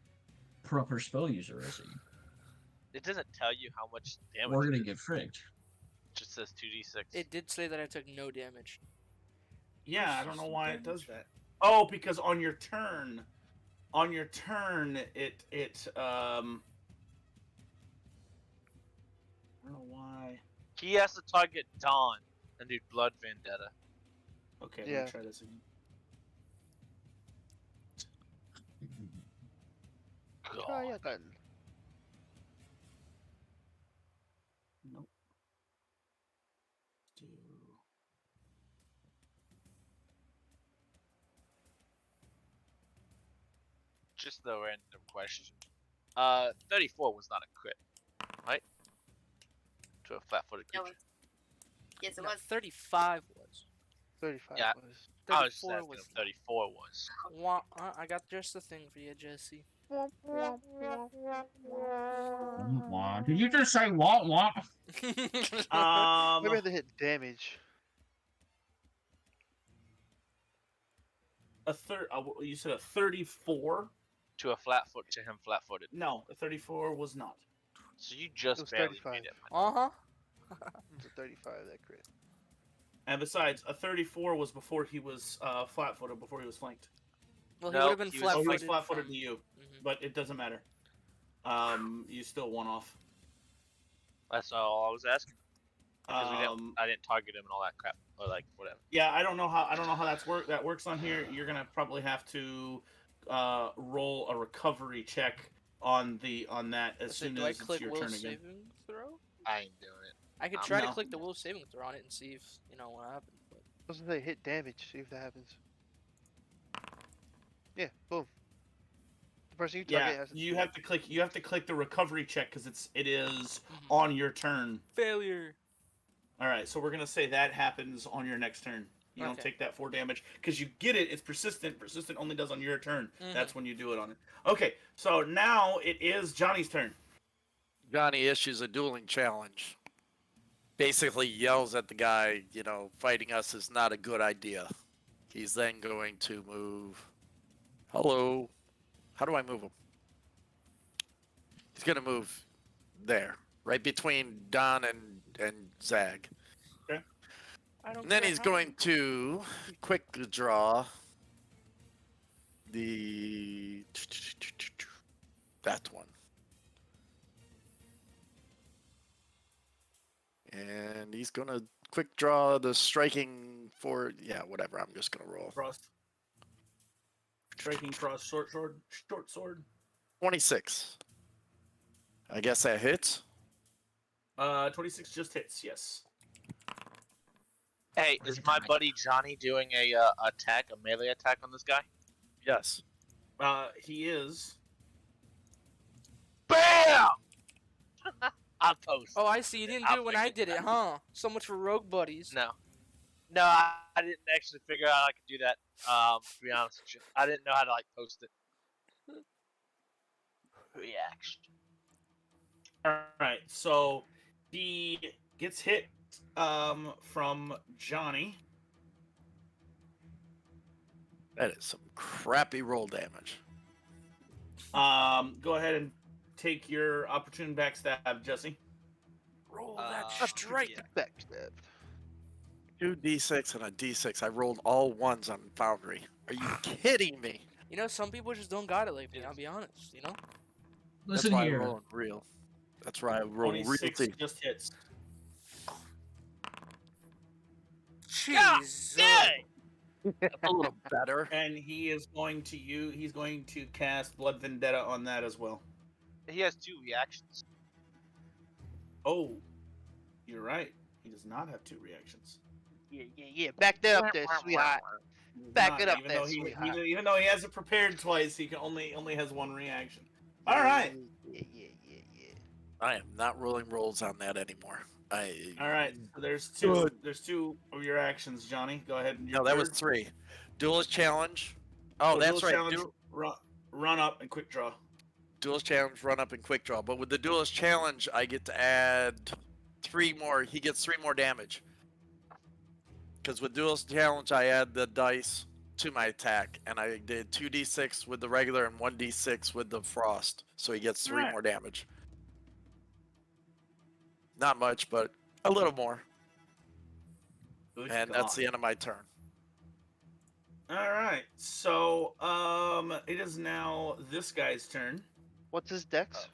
proper spell user, is he? It doesn't tell you how much damage. We're it gonna is. get fricked. It just says 2d6. It did say that I took no damage. Yeah, I don't know why it does that. Oh, because on your turn, it I don't know why. He has to target Dawn and do Blood Vendetta. Okay, Yeah. let me try this again. Try again. Nope. Do Just the random question. 34 was not a crit, right? To a flat-footed No, creature. yes, it No, was. 35 was. 35 Yeah. was. I was just 34 asking was. if 34 was. I got just the thing for you, Jesse. Did you just say what? Maybe I had to hit damage. you said a 34? To a flat-foot, to him flat-footed. No, a 34 was not. So you It just was barely 35. made it. Uh-huh. It's a 35 that crit. And besides, a 34 was before he was flat-footed, before he was flanked. Well, No, he would have been he was- Oh, he was flat-footed. flat-footed from- to you, Mhm. but it doesn't matter. You still one off. That's all I was asking. Because I didn't target him and all that crap, or like whatever. Yeah, I don't know how that works on here. You're gonna probably have to roll a recovery check on that as So soon do I as it's click your will turn again. saving throw? I ain't doing it. I could try to No. click the will saving throw on it and see if, what happens. But Doesn't say hit damage, see if that happens. Yeah, boom. The person you target Yeah, has to you have to click. You have to click the recovery check because it is Mhm. on your turn. Failure. All right, so we're gonna say that happens on your next turn. You don't Okay. take that 4 damage because you get it. It's persistent. Persistent only does on your turn. Mhm. That's when you do it on it. Okay, so now it is Johnny's turn. Johnny issues a dueling challenge. Basically yells at the guy, fighting us is not a good idea. He's then going to move. Hello. How do I move him? He's going to move there, right between Don and Zag. I don't And then care he's how- going to quick draw that one. And he's going to quick draw the striking for, whatever. I'm just going to roll. Cross. Striking cross, short sword. 26. I guess that hits. 26 just hits. Yes. Hey, is my buddy Johnny doing a melee attack on this guy? Yes. He is. BAM! I'll post. Oh, I see. You didn't do it when I did it, huh? So much for rogue buddies. No, I didn't actually figure out I could do that. To be honest with you, I didn't know how to post it. reaction. All right, so he gets hit from Johnny. That is some crappy roll damage. Go ahead and take your opportune backstab, Jesse. Roll that Uh, strike. yeah. Backstab. 2d6 and a d6. I rolled all ones on Foundry. Are you kidding me? You know, some people just don't got it like me. Yes. I'll be honest. You know. Listen That's why here. I roll in real. That's why I roll real 26 deep. just hits. Jeez. A little better. And he is going to he's going to cast Blood Vendetta on that as well. He has 2 reactions. Oh, you're right. He does not have 2 reactions. Yeah. Back that up there, sweetheart. He does Back not, it up even there, though he, sweetheart. even though he has it prepared twice, he can only has 1 reaction. All right. Yeah. I am not rolling rolls on that anymore. All right. So there's Good. there's 2 of your actions, Johnny. Go ahead and No, that was 3. Duelist challenge. Oh, that's right. Challenge, run up and quick draw. Duelist challenge, run up and quick draw. But with the duelist challenge, I get to add 3 more. He gets 3 more damage. Because with duelist challenge, I add the dice to my attack, and I did 2d6 with the regular and 1d6 with the frost. So he gets 3 Alright. more damage. Not much, but a little more. Good And that's God. the end of my turn. All right. So it is now this guy's turn. What's his dex?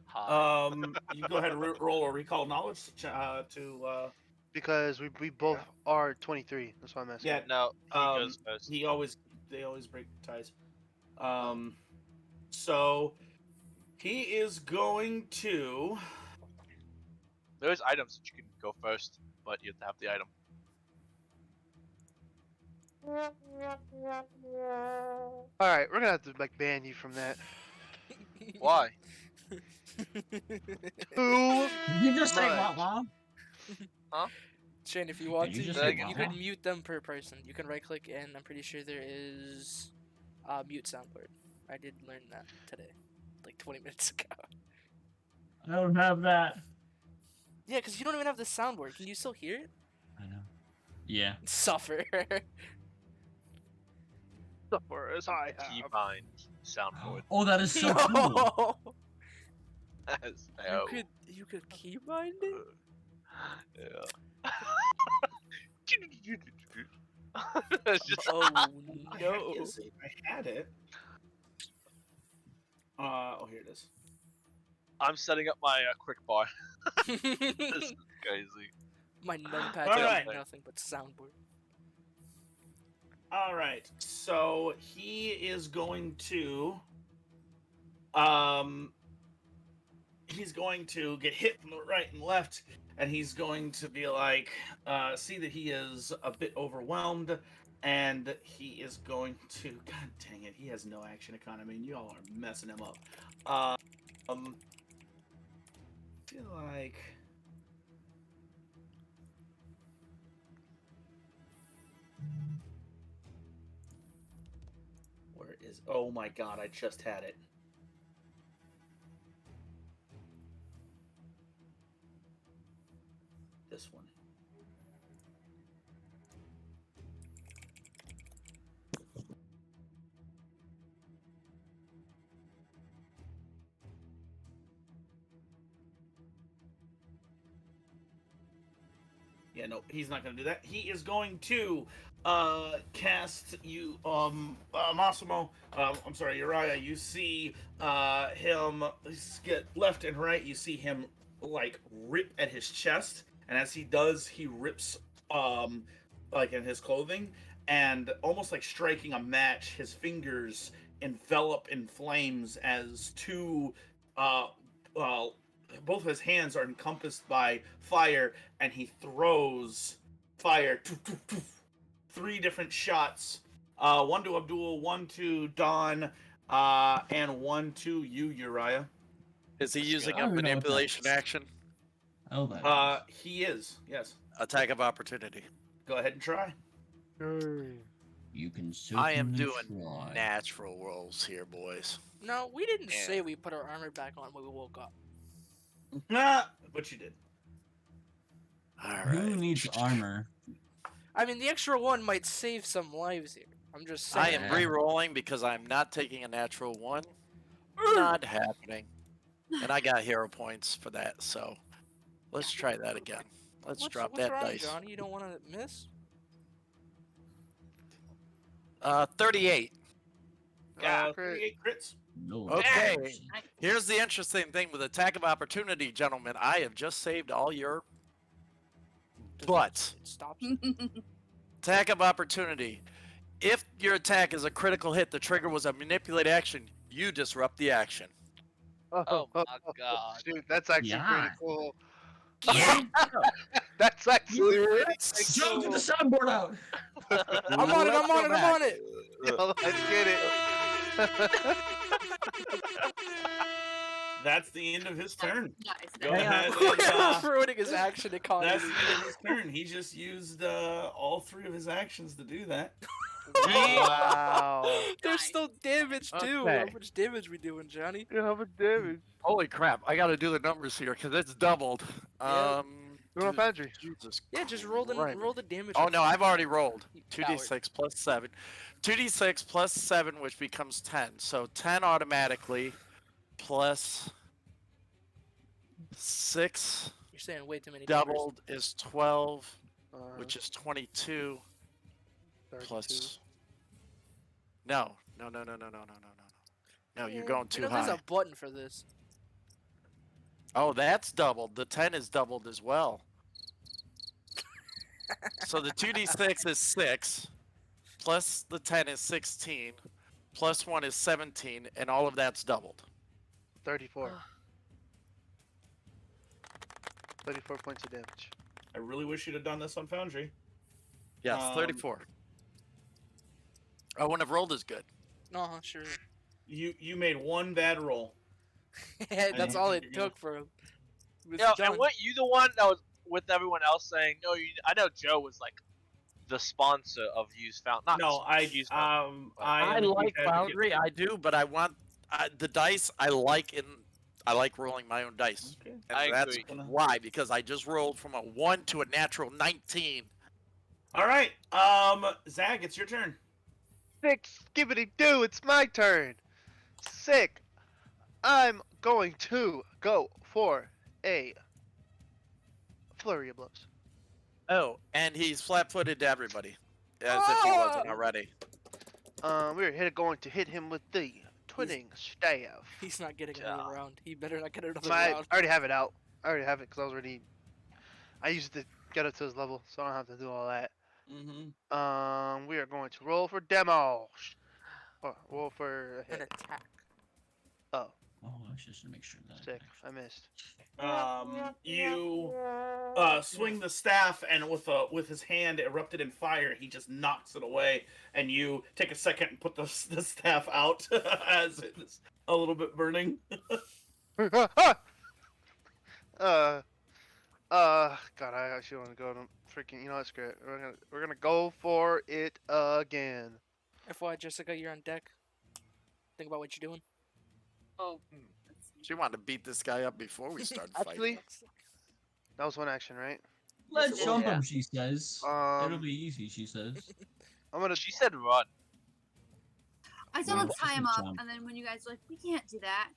Hi. You go ahead and roll a recall knowledge to Because we both are 23. That's why I'm asking. yeah. No, he Um, goes first. They always break ties. So he is going to. There's items that you can go first, but you have to have the item. All right, we're gonna have to like ban you from that. Why? 2. Did you just say Much. what? Shane, if you want you to, just say you what? can mute them per person. You can right click, and I'm pretty sure there is mute soundboard. I did learn that today, like 20 minutes ago. I don't have that. Yeah, because you don't even have the soundboard. Can you still hear it? I know. Yeah. Suffer. Suffer as I have. Keybind soundboard. Oh, that is so cool. No! As hell. You could keybind it? Yeah. It's just Oh Where the no. heck is it? I had it. Oh, here it is. I'm setting up my quick bar. This is crazy. My numpad Alright. does nothing but soundboard. All right. So he is going to he's going to get hit from the right and left, and he's going to be like see that he is a bit overwhelmed, and he is going to, god dang it, he has no action economy and you all are messing him up. I feel like where is, oh my god, I just had it. This one. Yeah, no, he's not going to do that. He is going to cast you, Massimo. I'm sorry, Uriah. You see him get left and right. You see him like rip at his chest, and as he does, he rips like in his clothing, and almost like striking a match, his fingers envelop in flames as two both of his hands are encompassed by fire, and he throws fire. 3 different shots. 1 to Abdul, 1 to Don, and 1 to you, Uriah. Is he using I a don't know what that manipulation is. action? Oh, that. He is, yes. Attack of opportunity. Go ahead and try. You can I am certainly doing try. natural rolls here, boys. No, we didn't Yeah. say we put our armor back on when we woke up. Nah, but you did. All Who right. needs armor? I mean, the extra one might save some lives here. I'm just I saying. am Yeah. re-rolling because I'm not taking a natural one. Not happening. And I got hero points for that, so let's try that again. Let's drop what's that wrong, dice. Johnny? You don't want to miss? 38. Crit. 38 crits. No. Okay. Nice. Here's the interesting thing with attack of opportunity, gentlemen. I have just saved all your butts. It stops. Attack of opportunity. If your attack is a critical hit, the trigger was a manipulate action. You disrupt the action. Oh my god. Shoot, that's actually Yeah. pretty cool. Yeah. That's actually pretty Joe, get cool. the soundboard out. I'm on it. I'm on it. I'm on it. Yo, let's get it. That's the end of his turn. Nice. Go nice. ahead. We're ruining his action economy. That's the end of his turn. He just used all 3 of his actions to do that. Wow. There's Nice. still damage too. Okay. How much damage we doing, Johnny? You have a damage. Holy crap! I got to do the numbers here because it's doubled. Yeah. You're on Foundry. Jesus. Yeah, just roll the Christ. roll the damage. Oh no, I've already rolled. You coward. 2d6 plus 7. 2d6 plus 7, which becomes 10. So 10 automatically plus 6 You're saying way too many numbers. doubled is 12, which is 22 32. plus. No, no, no, no, no, no, no, no, no. No, you're Yeah, going too There's high. a button for this. Oh, that's doubled. The 10 is doubled as well. So the 2d6 is 6, plus the 10 is 16, plus 1 is 17, and all of that's doubled. 34. 34 points of damage. I really wish you'd have done this on Foundry. Yes, Um, 34. I wouldn't have rolled as good. No, sure. You made one bad roll. That's I- all it yeah. took for him. Yo, and weren't you the one that was with everyone else saying no? I know Joe was like the sponsor of Use Found. Not No, I Use Found. I am a like huge advocate- Foundry, I do, but I want the dice. I like rolling my own dice, Okay. and I that's agree. why, because I just rolled from a 1 to a natural 19. All right, Zag, it's your turn. 6, skibbity doo, it's my turn. Sick. I'm going to go for a flurry of blows. Oh, and he's flat-footed to everybody, as if he wasn't already. We're going to hit him with the twinning staff. He's not getting another round. He better not get another I round. already have it out. I already have it because I used to get it to his level, so I don't have to do all that. Mm-hmm. We are going to roll for demo. Roll for a An hit. attack. Oh, Oh, I should just make sure that. sick. I missed. You swing the staff, and with his hand erupted in fire, he just knocks it away. And you take a second and put the staff out as it's a little bit burning. God, I actually want to go to freaking. You know what? Screw it. We're gonna go for it again. FYI, Jessica, you're on deck. Think about what you're doing. Oh, let's see. She wanted to beat this guy up before we started Actually, fighting. that was one action, right? Let's Yes, jump yeah. him, she says. It'll Um, be easy, she says. I'm gonna. She said run. I said Yeah. let's tie him up, Jump. and then when you guys were like, we can't do that,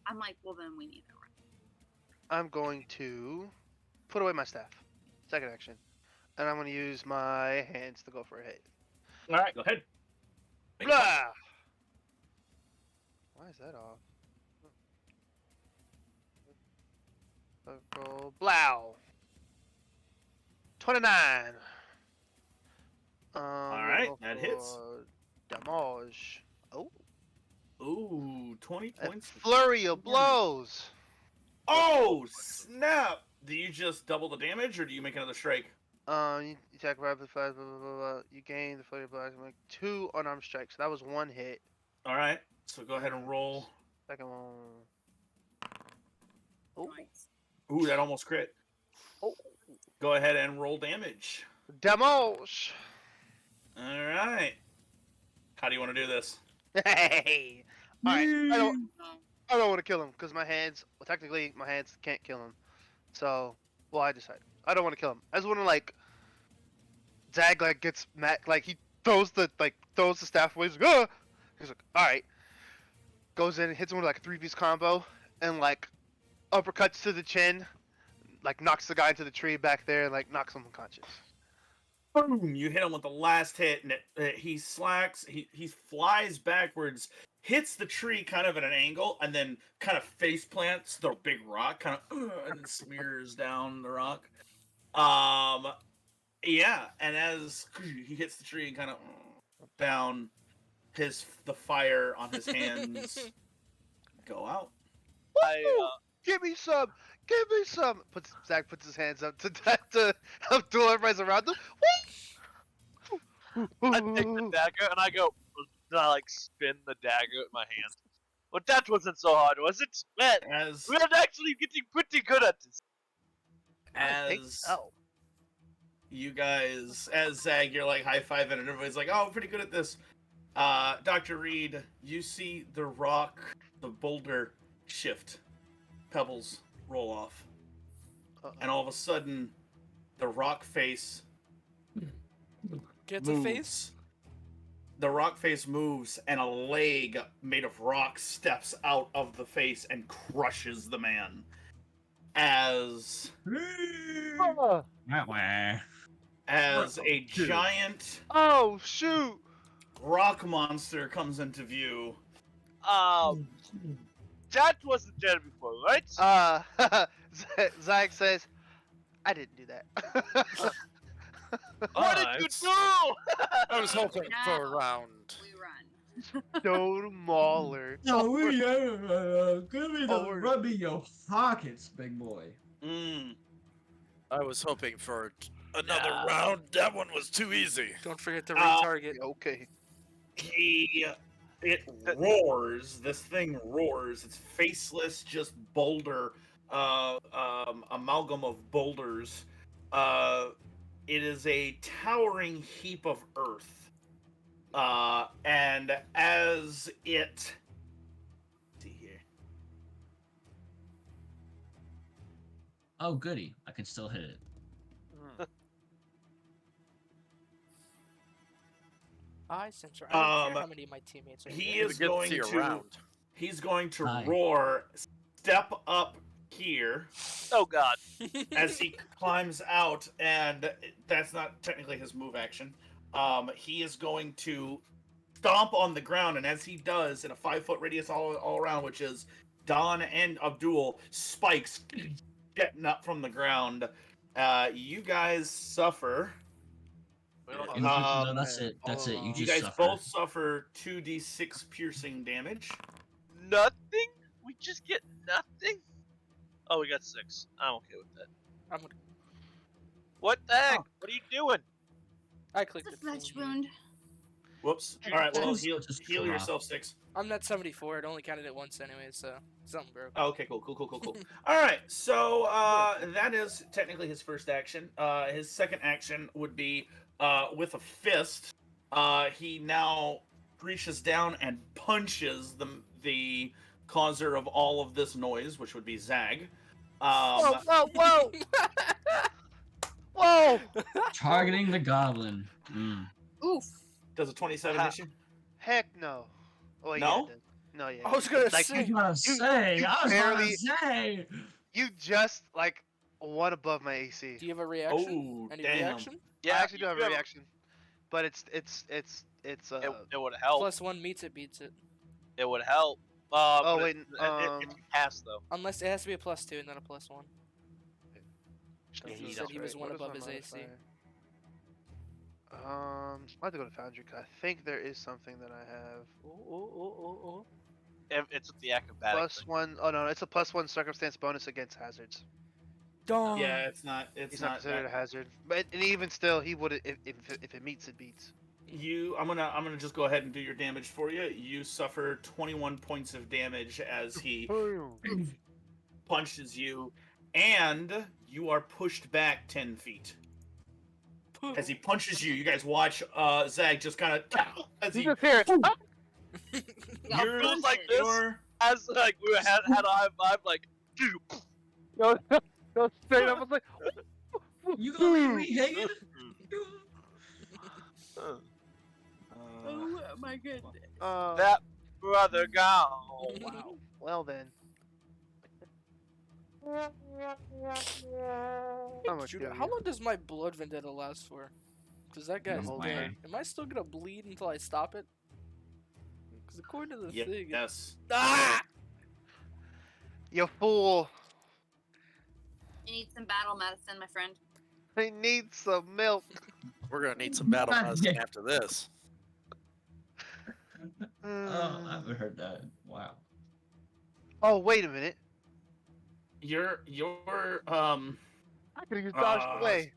I'm like, well then we need to run. I'm going to put away my staff. Second action, and I'm gonna use my hands to go for a hit. All right, go ahead. Make it Blah! Why is that off? Circle. Blow. 29. right, that hits. Damage. Oh, Ooh, 20 a points. flurry of blows. Oh, snap! Do you just double the damage, or do you make another strike? You attack rapid fire, blah, blah, blah, blah. You gain the flurry of blows. Make 2 unarmed strikes. So that was 1 hit. All right, so go ahead and roll. Second one. Oh, Nice. Ooh, that almost crit. Oh. Go ahead and roll damage. damage. All right. How do you want to do this? Hey, Alright, I don't want to kill him because my hands. Well, technically, my hands can't kill him. So, well, I decided I don't want to kill him. I just want to like. Zag like gets mad, like he throws the staff away. He's like, ah! He's like, all right. Goes in, hits him with like a 3-piece combo, and like uppercuts to the chin, like knocks the guy into the tree back there, and like knocks him unconscious. Boom! You hit him with the last hit, and he slacks. He flies backwards, hits the tree kind of at an angle, and then kind of face plants the big rock, kind of, and then smears down the rock. Yeah, and as he hits the tree and kind of down, the fire on his hands go out. Give me some! Give me some! Zach puts his hands up to Abdul. Everybody's around him. I take the dagger and I go. Then I like spin the dagger in my hand. But that wasn't so hard, was it? Man, As we're actually getting pretty good at this. I think as so. you guys, as Zag, you're like high-fiving, and everybody's like, "Oh, pretty good at this." Dr. Reed, you see the rock, the boulder shift, pebbles roll off, and all of a sudden, the rock face Gets moves. a face? The rock face moves, and a leg made of rock steps out of the face and crushes the man. As a giant Oh shoot! rock monster comes into view. That wasn't there before, right? Zach says, "I didn't do that." What did you do? I was hoping for a round. We run. Toad Mauler. No, give me Oh, we're- rub in your pockets, big boy. I was hoping for another round. That one was too easy. Don't forget to retarget. Okay. It roars. This thing roars. It's faceless, just boulder, amalgam of boulders. It is a towering heap of earth. And as it, let's see here. Oh, goody. I can still hit it. I censor. I don't care Um, how many of my teammates are he here. is going see a to- round. He's going to Hi. roar, step up here Oh God. as he climbs out, and that's not technically his move action. He is going to stomp on the ground, and as he does, in a 5-foot radius all around, which is Don and Abdul, spikes getting up from the ground. You guys suffer. No, that's it. That's it. You You just guys suffer. both suffer 2d6 piercing damage. Nothing? We just get nothing? Oh, we got 6. I'm okay with that. I'm gonna, What the heck? Oh. What are you doing? I clicked It's it. a flesh fully. wound. Whoop. All right, well, Just- heal just heal drop. yourself 6. I'm not 74. It only counted it once anyway, so something broke. Oh, okay, cool. All right, so that is technically his first action. His second action would be with a fist. He now reaches down and punches the causer of all of this noise, which would be Zag. Whoa! Whoa! Targeting the goblin. Oof. Does a 27 hit you? Heck no. Oh, yeah, No? it does. No, yeah. I was gonna Like, I say. was gonna say. you I was gonna barely- say. You just like one above my AC. Do you have a reaction? Oh, Any damn. reaction? I actually do have a you reaction, but it's It would Oh. help. +1 meets it, beats it. It would help. Oh, but wait, if you pass though. Unless it has to be a +2, not a +1. Yeah, He he said does. he was Right, one what is above my his AC. modifier? I have to go to Foundry 'cause I think there is something that I have. It's with the acrobatic. +1. Oh no, it's a +1 circumstance bonus against hazards. Darn. Yeah, it's not. It's He's not considered a that- hazard, but and even still, he would if it meets, it beats. I'm gonna just go ahead and do your damage for you. You suffer 21 points of damage as he punches you, and you are pushed back 10 feet. As he punches you, you guys watch Zag just kind of as he You just hear it. You're feels like this. you're- As like we had a high five, like. Go straight up. I was like, You gonna leave me hanging? uh, Oh my goodness. That brother gone. wow. Well then. How much Judah, do how you? long does my blood vendetta last for? Because that guy's whole dead. time. Am I still gonna bleed until I stop it? Because according to the thing. yes. Ah! You fool! You need some battle medicine, my friend. I need some milk. We're gonna need some battle God medicine damn. after this. Oh, I haven't heard that. Wow. Oh, wait a minute. You're I could have just dodged away.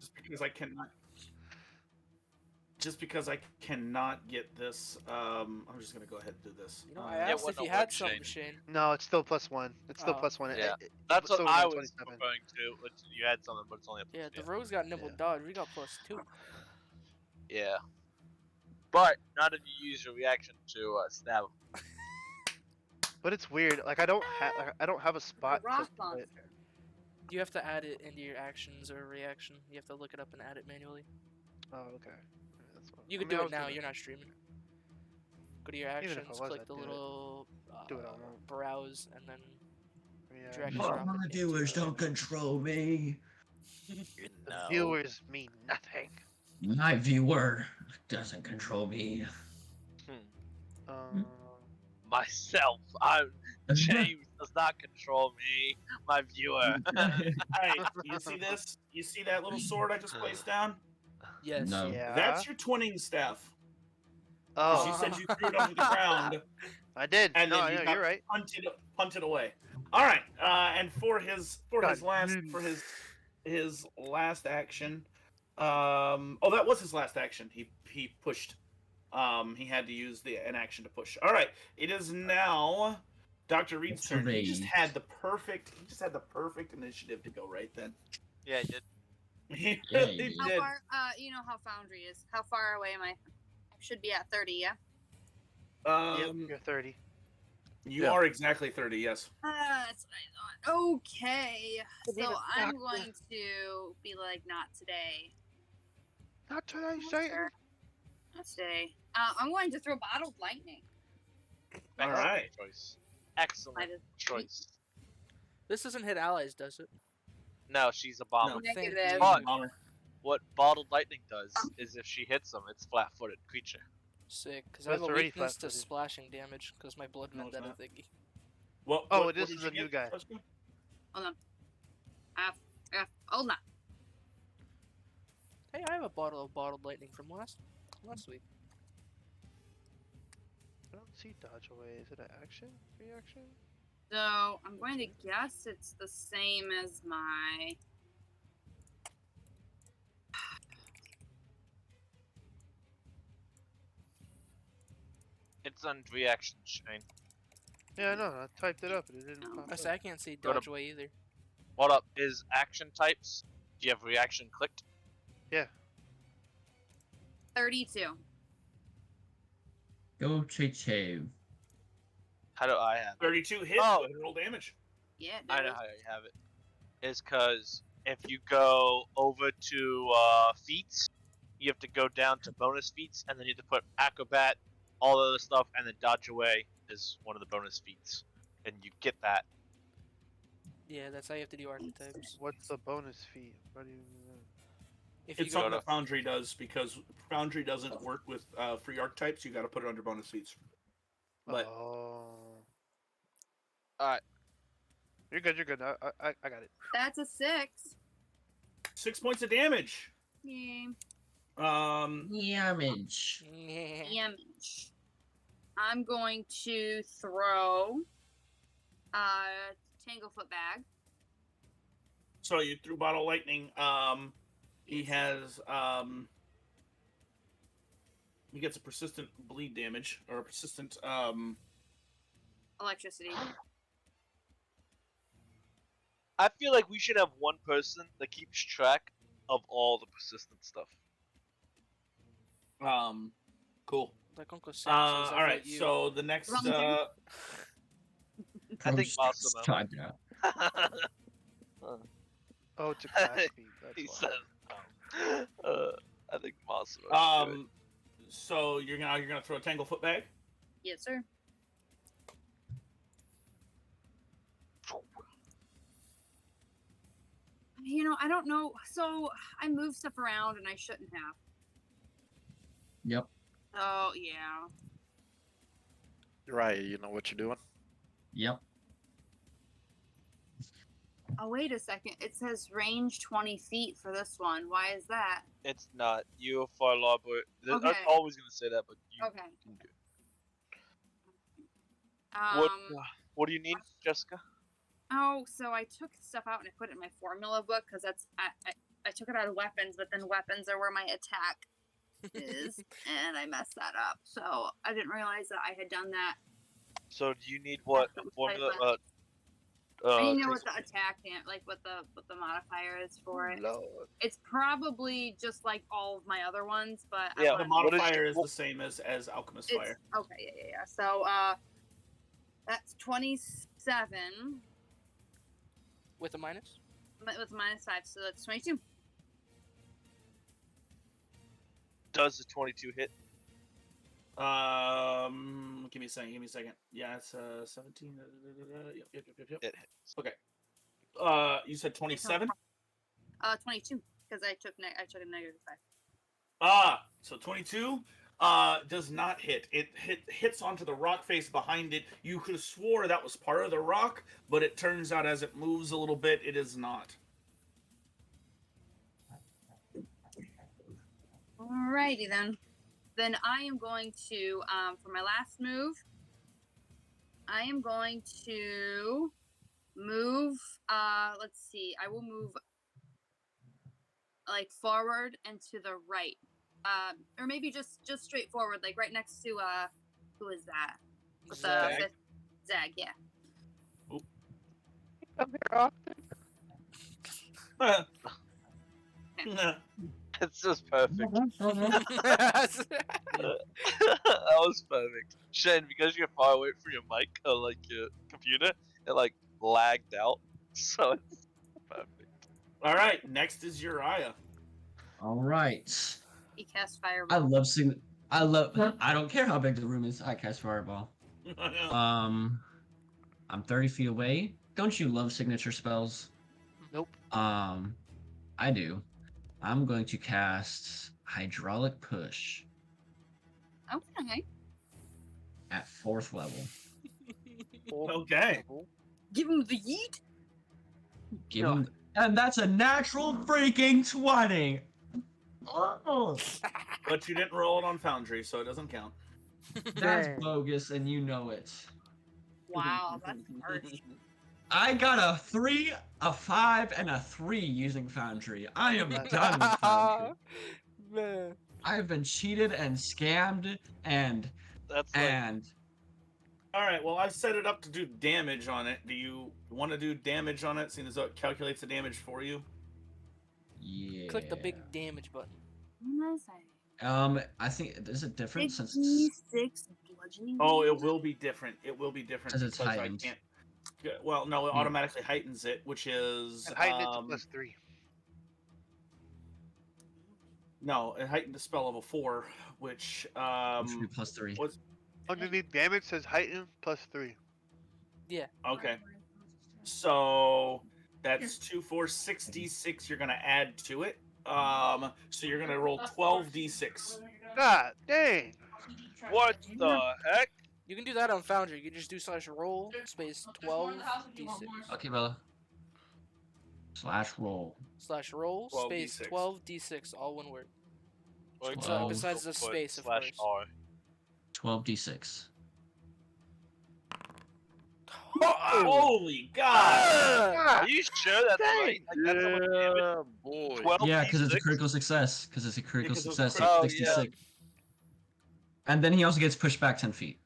Just because I cannot get this, I'm just gonna go ahead and do this. You know, I Yeah, asked what if no you had work, something, Shane. No, it's still +1. It's still Oh. +1. Yeah. It That's still what I would've was been 27. referring to. Which you had something, but it's only up to Yeah, the 50. Rose got nimble Yeah. dodge. We got +2. Yeah. But not if you use your reaction to stab him. But it's weird. Like I don't have a spot. A rock to put it. monster. You have to add it into your actions or reaction. You have to look it up and add it manually. Oh, okay. That's what, You I can mean, I do it was now. gonna You're not streaming. Go to your Even if I actions, was, click I'd the do it. little Do it on one. browse, and then Yeah. drag and What drop my it viewers into don't control me. The viewers mean nothing. My viewer doesn't control me. Um, Myself. I'm James does not control me. My viewer. Hey, you see this? You see that little sword I just placed down? Yes. No. yeah. That's your twinning staff. 'Cause Oh, you said you threw it onto the ground, I did. and No, then you no, got you're right. punted away. All right, and for his God, last jeez. his last action, oh, that was his last action. He pushed. He had to use an action to push. All right, it is now Dr. Reed's Dr. turn. He just Reed. had the perfect initiative to go right then. Yeah, I did. He Yeah, really you did. How did. far? You know how Foundry is. How far away am I? I should be at 30. Yeah. Yep, you're 30. You Yeah. are exactly 30. Yes. That's what I thought. Okay. I need So a I'm doctor. going to be like, not today. Not today, Satan. Sure. Not today. I'm going to throw bottled lightning. All Excellent right. choice. Excellent I just- choice. This doesn't hit allies, does it? No, she's a bomber. No. Thank Negative. you. But Bomber. what bottled lightning does is if she hits them, it's flat-footed creature. Sick, because I That's have a already weakness to flat-footed. splashing damage because my blood No, it's vendetta not. thingy. What? Oh, what this did is you a new get, guy. Jessica? Hold on. Hold on. Hey, I have a bottle of bottled lightning from last week. I don't see dodge away. Is it an action? Reaction? So I'm going to guess it's the same as my. It's on reaction, Shane. Yeah, no, I typed it up and it didn't pop I up. say I can't see Go to- dodge away either. What up is action types? Do you have reaction clicked? 32. Go Che. How do I have it? 32 hits. Oh. Go ahead and roll damage. Yeah. It I know does. how you have it. It's because if you go over to feats, you have to go down to bonus feats, and then you have to put acrobat, all the other stuff, and then dodge away is one of the bonus feats, and you get that. Yeah, that's how you have to do archetypes. What's the bonus feat? What do you mean? If you It's go something to- that Foundry does because Foundry doesn't work with free archetypes. You got to put it under bonus feats. But Oh. Alright. You're good, you're good. I got it. That's a 6. 6 points of damage. Yeah. Damage. Damage. I'm going to throw Tanglefoot bag. So you threw bottle lightning. He has he gets a persistent bleed damage or a persistent Electricity. I feel like we should have one person that keeps track of all the persistent stuff. cool. Like Uncle Sam says, I all vote right. you. So the next. Wrong turn. I think Pro's Massimo. timed out. Oh, it's a class feat. He That's said, why. I think Massimo. So you're gonna throw a Tanglefoot bag. Yes, sir. You know, I don't know. So I moved stuff around and I shouldn't have. Yep. Oh yeah. Right, you know what you're doing? Yep. Oh wait a second. It says range 20 feet for this one. Why is that? It's not. You are far liable. I was Okay. always gonna say that, but you Okay. can do it. Um. What do you need, Jessica? Oh, so I took stuff out and I put it in my formula book because that's I took it out of weapons, but then weapons are where my attack is, and I messed that up. So I didn't realize that I had done that. So do you need what That's formula? what I know what takes- the attack like what the modifier is for it. Lord. It's probably just like all of my other ones, but Yeah, The I What is- modifier is what- the same as Alchemist it's, Fire. okay, yeah. So that's 27 With a minus? with -5, so that's 22. Does the 22 hit? Give me a second. Yeah, it's 17. Yep. It hits. Okay. You said 27. 22 because I took a -5. So 22 does not hit. It hits onto the rock face behind it. You could have swore that was part of the rock, but it turns out as it moves a little bit, it is not. Alrighty then. Then I am going to, for my last move, I am going to move, let's see, I will move like forward and to the right. Or maybe just straight forward, like right next to, who is that? With the Zag? fifth Zag, yeah. Come here, It's just perfect. That was perfect. Shane, because you're far away from your mic or like your computer, it like lagged out. So it's perfect. All right, next is Uriah. All right. He cast Fireball. I don't care how big the room is. I cast Fireball. I'm 30 feet away. Don't you love signature spells? Nope. I do. I'm going to cast Hydraulic Push Okay. at 4th level. Okay. Give him the yeet. Give him, and that's a natural freaking 20. Oh, But you didn't roll it on Foundry, so it doesn't count. that's Dang. bogus, and you know it. Wow, that's harsh. I got a 3, a 5, and a 3 using Foundry. I am done with Foundry. Man. I have been cheated and scammed and That's like All right, well, I've set it up to do damage on it. Do you want to do damage on it, seeing as though it calculates the damage for you? yeah. Click the big damage button. What was I? I think there's a difference since it's 56 bludgeoning. Oh, it damage? will be different. It will be different As it's because I heightened. can't. Yeah, well, no, it Hmm. automatically heightens it, which is And heighten it to +3. no, it heightened to spell level 4, which which would be +3. was Underneath damage says heighten +3. okay. So that's 2, 4, 66. You're gonna add to it. So you're gonna roll 12d6. God dang! what the heck? You can do that on Foundry. You can just do /roll space 12d6 Okay, Bella. /roll. /roll 12d6. space 12d6, all one word. Or you Twelve. can Besides the also put space, of /R. course. 12d6. Holy God! Are you sure that's right? Like, that's how much damage? Yeah, boy. 12 Yeah, because it's a D6? critical success. Because it's a critical Because it was success. critical. Oh, It's yeah. 66. And then he also gets pushed back 10 feet.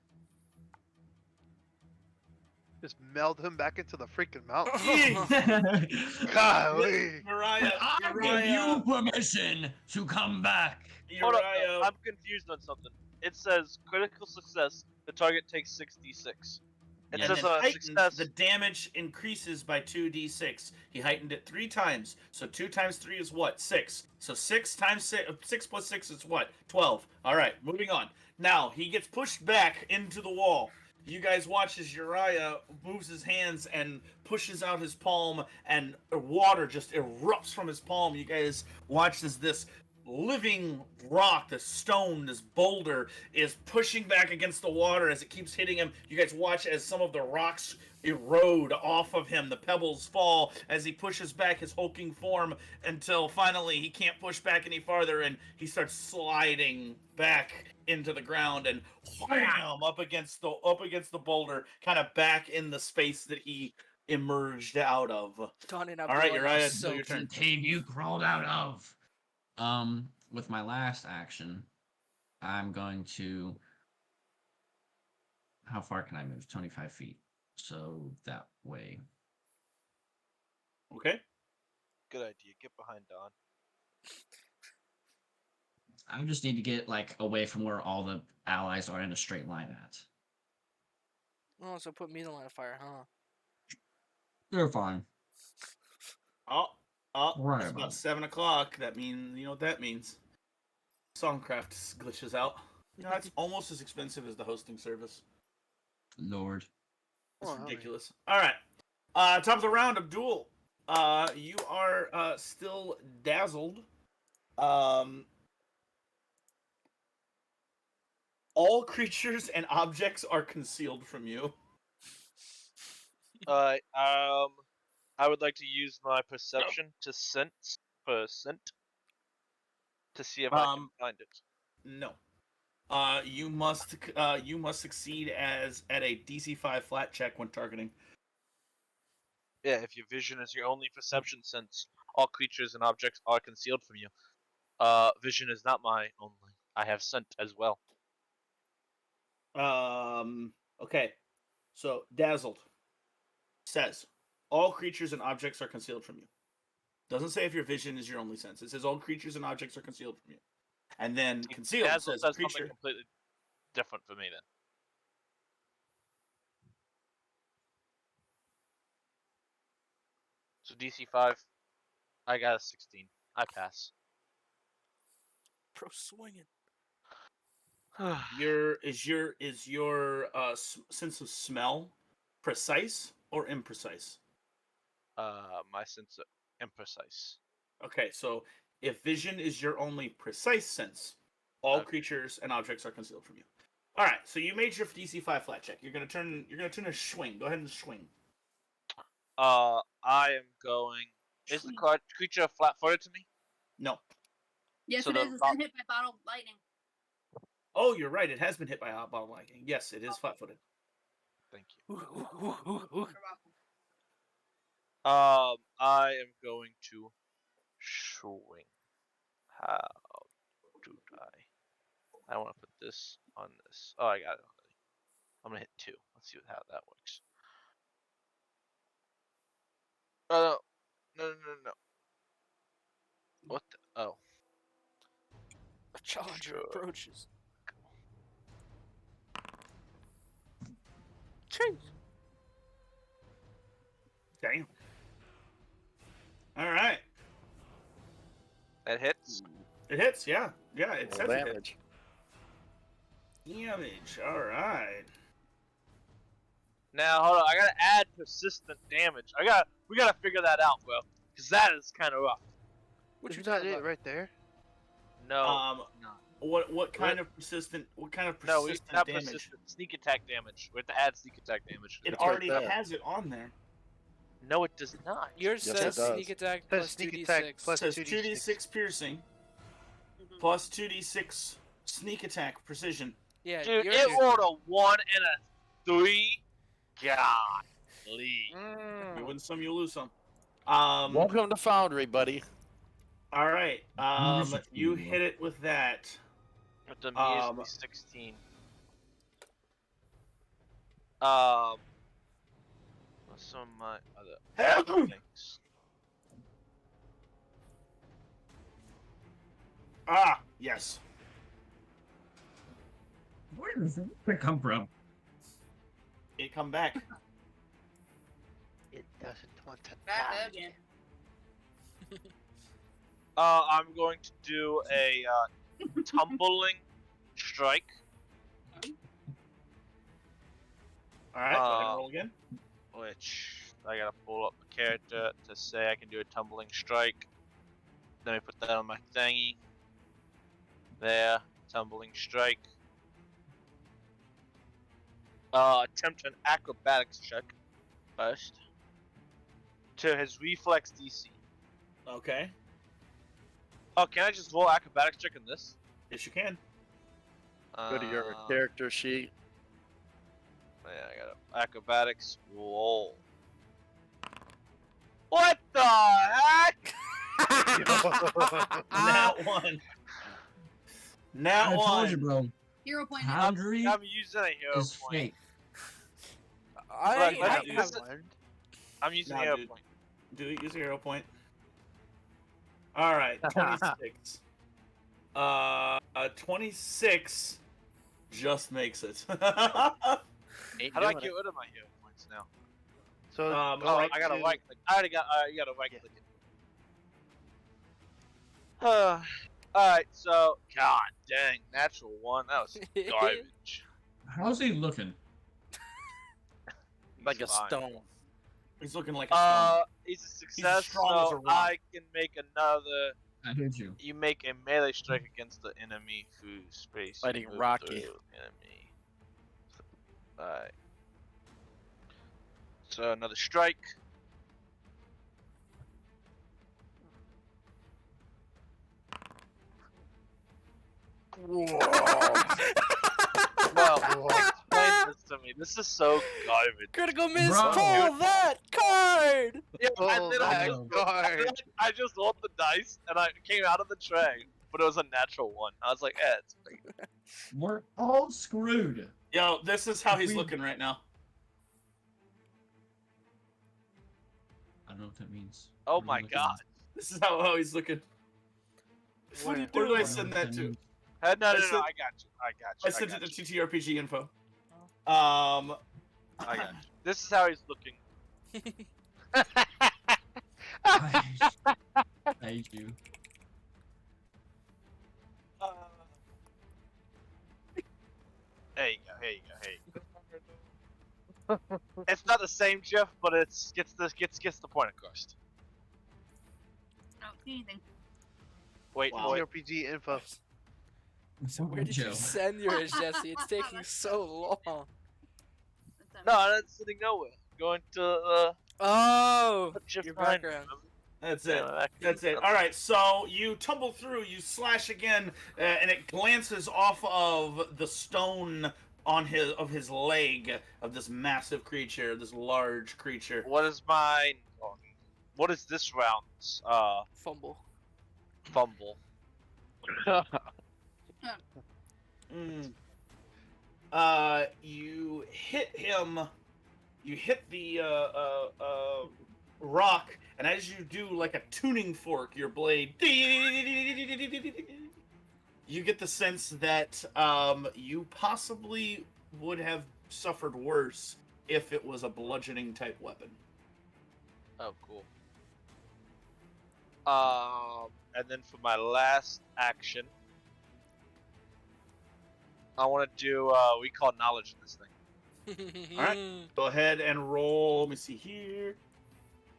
Just meld him back into the freaking mountain. I Golly! Uriah, give you permission to come back. Hold up, Uriah, I'm confused on something. it says critical success. The target takes 66. It And says then on a heightened, success. the damage increases by 2d6. He heightened it 3 times. So 2 times 3 is what? 6. So 6 times 6, 6 plus 6 is what? 12. All right, moving on. Now, he gets pushed back into the wall. You guys watch as Uriah moves his hands and pushes out his palm, and water just erupts from his palm. You guys watch as this living rock, this stone, this boulder is pushing back against the water as it keeps hitting him. You guys watch as some of the rocks erode off of him. The pebbles fall as he pushes back his hulking form until finally he can't push back any farther and he starts sliding back into the ground and wham up against the boulder, kind of back in the space that he emerged out of. Don and All right, Abdullah now Uriah, it's soaked your turn. The cave you crawled out of. With my last action, I'm going to. How far can I move? 25 feet. So that way. Okay. Good idea. Get behind Don. I just need to get like away from where all the allies are in a straight line at. Oh, so put me in the line of fire, huh? They're fine. Oh, Right it's about about it. 7 o'clock. That means, you know what that means. Songcraft glitches out. You know, that's almost as expensive as the hosting service. Lord. It's Oh, hell yeah. ridiculous. All right. Top of the round, Abdul. You are still dazzled. All creatures and objects are concealed from you. I would like to use my perception to sense to see if I can Um, find it. No. You must succeed as at a DC 5 flat check when targeting. Yeah, if your vision is your only perception sense, all creatures and objects are concealed from you. Vision is not my only. I have scent as well. Okay. So dazzled says all creatures and objects are concealed from you. Doesn't say if your vision is your only sense. It says all creatures and objects are concealed from you. And then concealed Dazzle says says creature. something completely different for me then. So DC 5, I got a 16. I pass. Pro swinging. Is your sense of smell precise or imprecise? My sense of imprecise. Okay, so if vision is your only precise sense, all Okay. creatures and objects are concealed from you. All right, so you made your DC 5 flat check. You're gonna turn a swing. Go ahead and swing. I am going. Is the creature flat-footed to me? No. Yes, So it the is. It's bo- been hit by bottle lightning. Oh, you're right. It has been hit by a hot bottle lightning. Yes, it is flat-footed. Thank you. You're welcome. I am going to swing. How do I want to put this on this. Oh, I got it already. I'm gonna hit 2. Let's see how that works. Oh no. What the? Oh. A challenger Sure. approaches. Chase. Damn. All right. That hits. It hits. Yeah. It Roll says it hits. damage. Damage. All right. Now hold on. I gotta add persistent damage. We gotta figure that out, bro. Cause that is kind of rough. What you Isn't that talking it about? right there? No. No. What kind of persistent? What kind of No, persistent not damage? persistent. Sneak attack damage. We have to add sneak attack damage. It It's right already there. has it on there. No, it does not. Yours Yes, says it does. sneak attack Says plus sneak 2d6. attack plus It says 2d6. 2d6 piercing Mhm. plus 2d6 sneak attack precision. Yeah, Dude, yours it rolled a 1 and a 3. Golly. You win some, you lose some. Welcome to Foundry, buddy. All right. Wonderful. You hit it with that. With the measly 16. What's some of my other things? Ah, yes. Where does that come from? It come back. It doesn't want to Back die. again. I'm going to do a tumbling strike. All right, go ahead and roll again. Which I gotta pull up the character to say I can do a tumbling strike. Let me put that on my thingy. There, tumbling strike. Attempt an acrobatics check first. To his reflex DC. Okay. Oh, can I just roll acrobatics check in this? Yes, you can. Go to your character sheet. Yeah, I got it. Acrobatics roll. What the heck? Nat one. Nat I told you, one. bro. Hero point. Boundary I'm using a hero is point. fake. Right, I let's- have let's- learned. I'm using Nah, a hero dude. point. Do it. Use a hero point. All right, 26. 26 just makes it. Ain't How do I doing get it. rid of my hero points now? So Oh, go Oh, right I gotta to- right click. I already got. You gotta right Yeah. click it. Alright, so. God dang. Natural one. That was garbage. How's he looking? Like a Fine. stone. He's looking like a stone. He's a success, strong as a so rock. I can make another. I heard you. You make a melee strike against the enemy whose space. you Fighting move Rocky. through. Enemy. Alright. So another strike. Well, explain this to me. This is so garbage. Critical miss, Bro. pull that card! Yeah, Oh, and then that I just rolled the dice and I came out of the tray, but it was a natural one. I was like, it's We're all screwed. Yo, this is how he's We- looking right now. I don't know what that means. oh What are my you looking god. This is how he's looking. What Where- did I at? send I don't that know to? what No, I no, sent- I got you. I got you. I sent it got to you. TTRPG info. I got you. This is how he's looking. that means. I hate you. There you go. Here you go. Here you go. It's not the same GIF, but it's gets the point across. I don't see anything. Wait, Wow. wait. RPG info. So where did you Joe. send yours, Jesse? It's taking so long. That's No, I'm not sitting nowhere. Going to Oh, GIF your 9. background. That's it. Yeah, That's it. All right, so you tumble through, you slash again, and it glances off of the stone on his leg of this massive creature, this large creature. What is my? What is this round's Fumble. fumble? You hit him. You hit the rock, and as you do, like a tuning fork, your blade. You get the sense that you possibly would have suffered worse if it was a bludgeoning type weapon. Oh, cool. And then for my last action, I want to do we call knowledge in this thing. Alright. Go ahead and roll. Let me see here.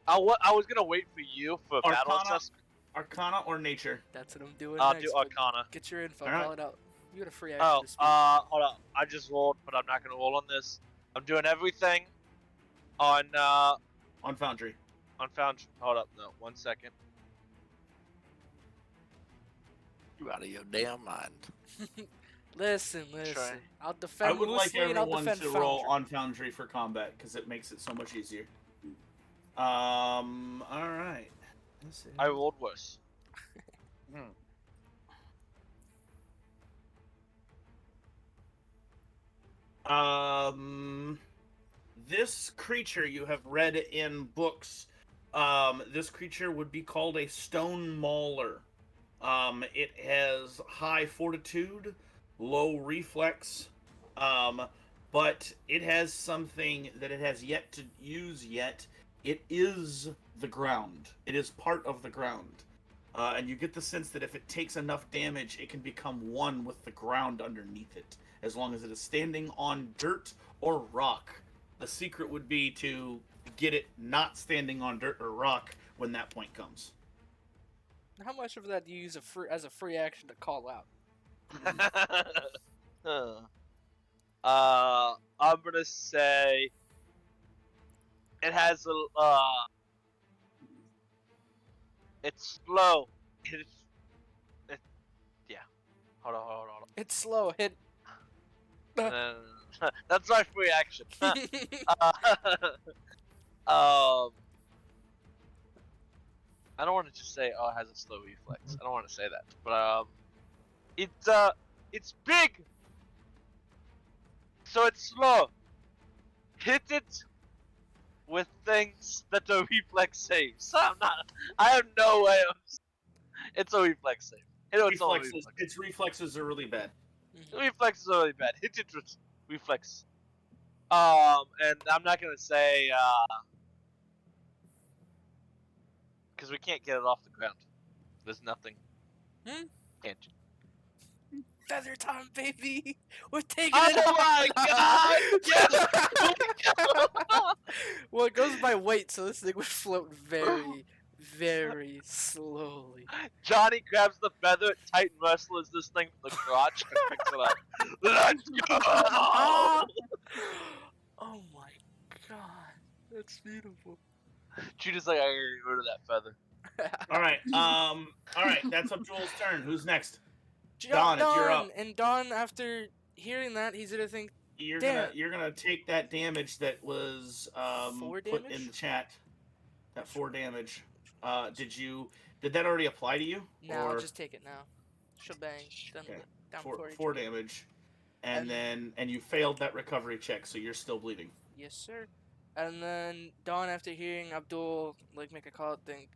I was gonna wait for you for battle Arcana? assessment. Arcana or nature? That's what I'm doing I'll next. do but Arcana. Get your info, Alright. call it out. You got a free action Oh, to speak. hold up. I just rolled, but I'm not gonna roll on this. I'm doing everything on On Foundry. Found. Hold up, no, 1 second. You out of your damn mind. Listen. Try. I'll defend I would like loosely and I'll everyone defend to roll Foundry. on Foundry for combat because it makes it so much easier. All right. This I is- rolled worse. This creature you have read in books. This creature would be called a stone mauler. It has high fortitude, low reflex, But it has something that it has yet to use yet. It is the ground. It is part of the ground. And you get the sense that if it takes enough damage, it can become one with the ground underneath it, as long as it is standing on dirt or rock. The secret would be to get it not standing on dirt or rock when that point comes. How much of that do you use as a free action to call out? I'm gonna say it has a it's slow. Yeah. Hold on. It's slow. Hit. That's my free action. I don't want to just say, oh, it has a slow reflex. I don't want to say that, but it's big, so it's slow. Hit it with things that the reflex saves. I have no way of. It's a reflex save. Hit it with some reflex. Its reflexes are really bad. Reflexes are really bad. Hit it with reflex. And I'm not gonna say because we can't get it off the ground. There's nothing. Can't. Feather time, baby. We're taking Oh it off. my god! Yes! Well, it goes by weight, so this thing would float very, very slowly. Johnny grabs the feather, Titan wrestles this thing from the crotch, and picks it up. Let's go! Oh my god, that's beautiful. Cheetah's like, I gotta get rid of that feather. All right, that's up Joel's turn. Who's next? Dawn, you're up. And Dawn, after hearing that, he's gonna think, You're Damn. gonna take that damage that was 4 put damage? in the chat. That 4 damage. Did that already apply to you? no, Or I'll just take it now. Shebang. Done Okay. with it. Down 4 damage, and you failed that recovery check, so you're still bleeding. Yes, sir. And then Dawn, after hearing Abdul make a call, think,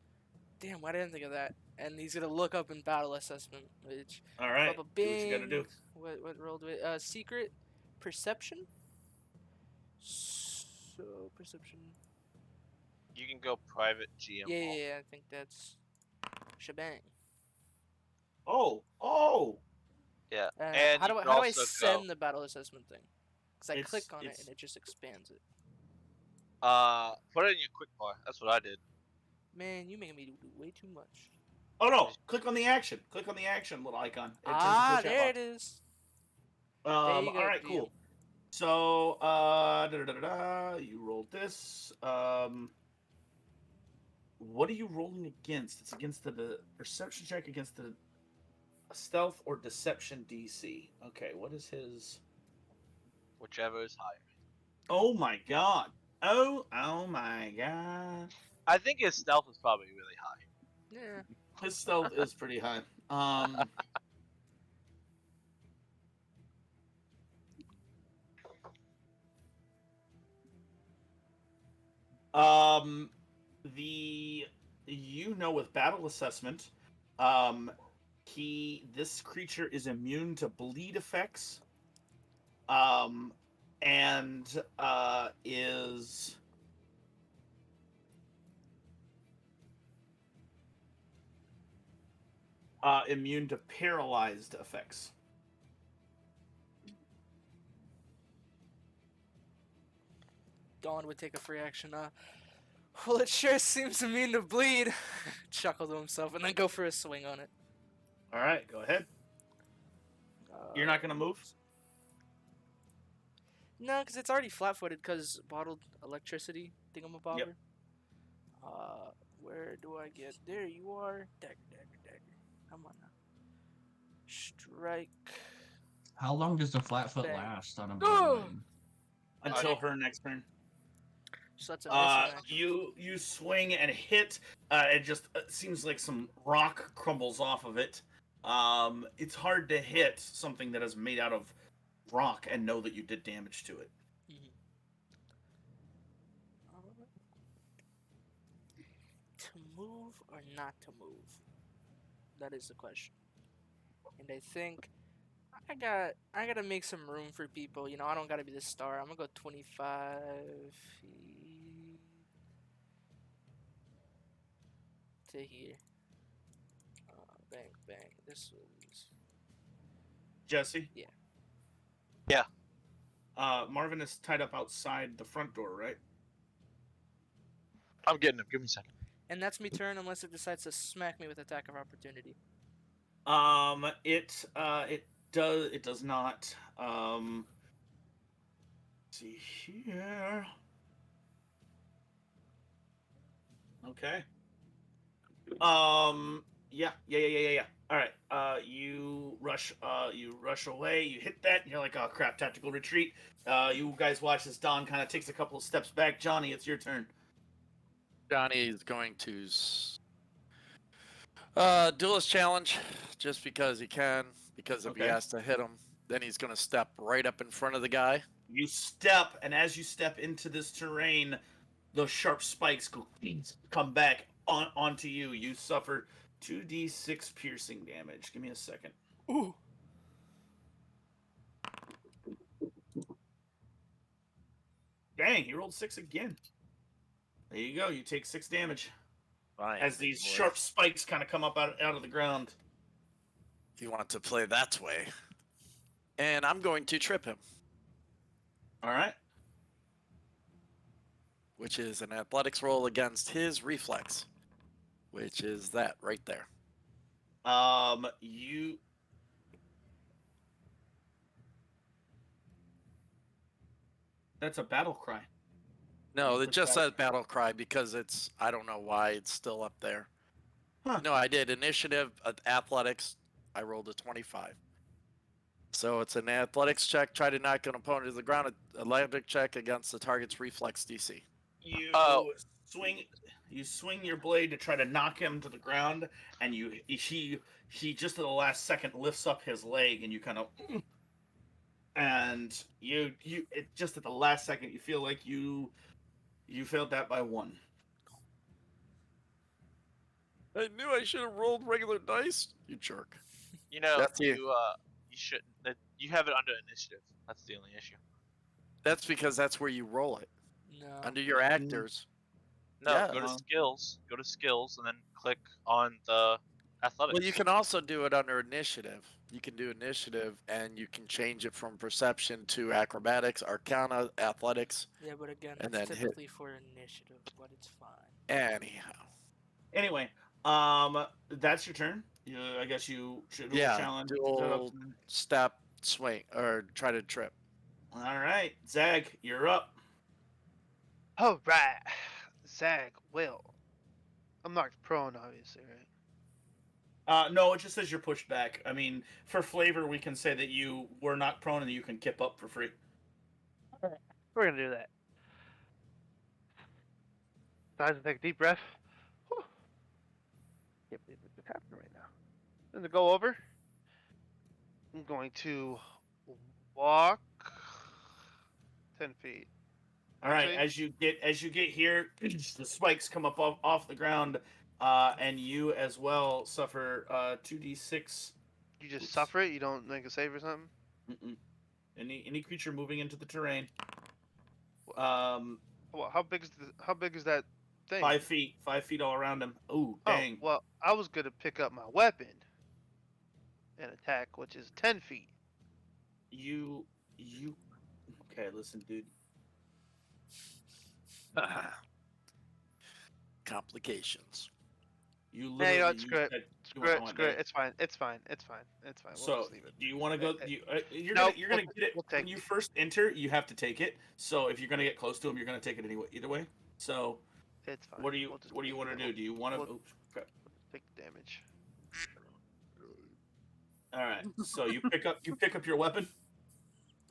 damn, why didn't I think of that? And he's gonna look up in battle assessment, which All right. Baba Do what you gotta do. What rolled with secret perception. So perception. You can go private GM. Yeah, I think that's shebang. Oh. Yeah. Uh, And how you do I can how do I also send go- the battle assessment thing? Because I It's- click on it it's- and it just expands it. Put it in your quick bar. That's what I did. Man, you making me do way too much. Oh no! Click on the action. Click on the action little icon. It turns into a chat There box. it is. There All you go, right, DM. cool. So, you rolled this. What are you rolling against? It's against the perception check against the stealth or deception DC. Okay, what is his? Whichever is higher. Oh my god! Oh my god! I think his stealth is probably really high. Yeah. His stealth is pretty high. With battle assessment, this creature is immune to bleed effects, and is immune to paralyzed effects. Dawn would take a free action. Well, it sure seems immune to bleed. Chuckle to himself and then go for a swing on it. All right, go ahead. You're not gonna move? No, because it's already flat-footed because bottled electricity thingamabobber. Yep. Where do I get? There you are. Dagger. Come on now. Strike. How long does the flatfoot Bang. last on a Oh! bowling? Until her next turn. So that's a missing action. You swing and hit. It just seems like some rock crumbles off of it. It's hard to hit something that is made out of rock and know that you did damage to it. To move or not to move? That is the question. And I think I gotta make some room for people. You know, I don't gotta be the star. I'm gonna go 25 feet to here. Bang bang. This was Jesse. Yeah. Yeah. Marvin is tied up outside the front door, right? I'm getting him. Give me a second. and that's me turn unless it decides to smack me with attack of opportunity. It does not. Let's see here. Okay. Yeah. All right. You rush away. You hit that, and you're like, oh crap! Tactical retreat. You guys watch as Don kind of takes a couple of steps back. Johnny, it's your turn. Johnny's going to do his challenge just because he can, because if he Okay. has to hit him, then he's going to step right up in front of the guy. You step, and as you step into this terrain, those sharp spikes come back onto you. You suffer 2d6 piercing damage. Give me a second. Ooh. Dang, he rolled 6 again. There you go. You take 6 damage Fine. as these Boy. sharp spikes kind of come up out of the ground. You want to play that way. And I'm going to trip him, All right. which is an athletics roll against his reflex, which is that right there. You. That's a battle cry. No, You it put just that- says battle cry because it's, I don't know why it's still up there. Huh. No, I did initiative, athletics. I rolled a 25. So it's an athletics check. Try to knock an opponent to the ground. Athletic check against the target's reflex DC. You Oh. swing your blade to try to knock him to the ground, and he just at the last second lifts up his leg, and you kind of, and it just at the last second you feel like you failed that by 1. I knew I should have rolled regular dice. You jerk. You know, That's you. you should. You have it under initiative. That's the only issue. That's because that's where you roll it. No. Under your actors. No, Yeah. go to skills. Go to skills, and then click on the athletics. Well, you can also do it under initiative. You can do initiative, and you can change it from perception to acrobatics, arcana, athletics. Yeah, but again, And it's then hit. typically for initiative, but it's fine. Anyhow. Anyway, that's your turn. I guess you should Yeah, challenge. dual step, swing, or try to trip. All right, Zag, you're up. All right, Zag will. I'm knocked prone, obviously, right? No, it just says you're pushed back. I mean, for flavor, we can say that you were not prone and you can kip up for free. We're gonna do that. So I just take a deep breath. Whew. Can't believe this is happening right now. Then to go over, I'm going to walk 10 feet. All right, Actually- as you get here, the spikes come up off the ground, and you as well suffer 2d6. You just Oops. suffer it. You don't make a save or something. Mm-mm. Any creature moving into the terrain. Well, how big is that thing? 5 feet, 5 feet all around him. Ooh, dang. Oh, well, I was gonna pick up my weapon and attack, which is 10 feet. You. Okay, listen, dude. Complications. You Yeah, literally. you know what, screw it. said you Screw weren't it. going Screw there. it. It's fine. It's fine. It's fine. It's fine. We'll So, just leave it. do you want to go? You're Nope, gonna get it we'll when take you it. first enter. You have to take it. So if you're gonna get close to him, you're gonna take it anyway. Either way. So It's fine. what do you We'll just want to take do? it. Do you want to? we'll- Take the damage. All right. So you pick up your weapon.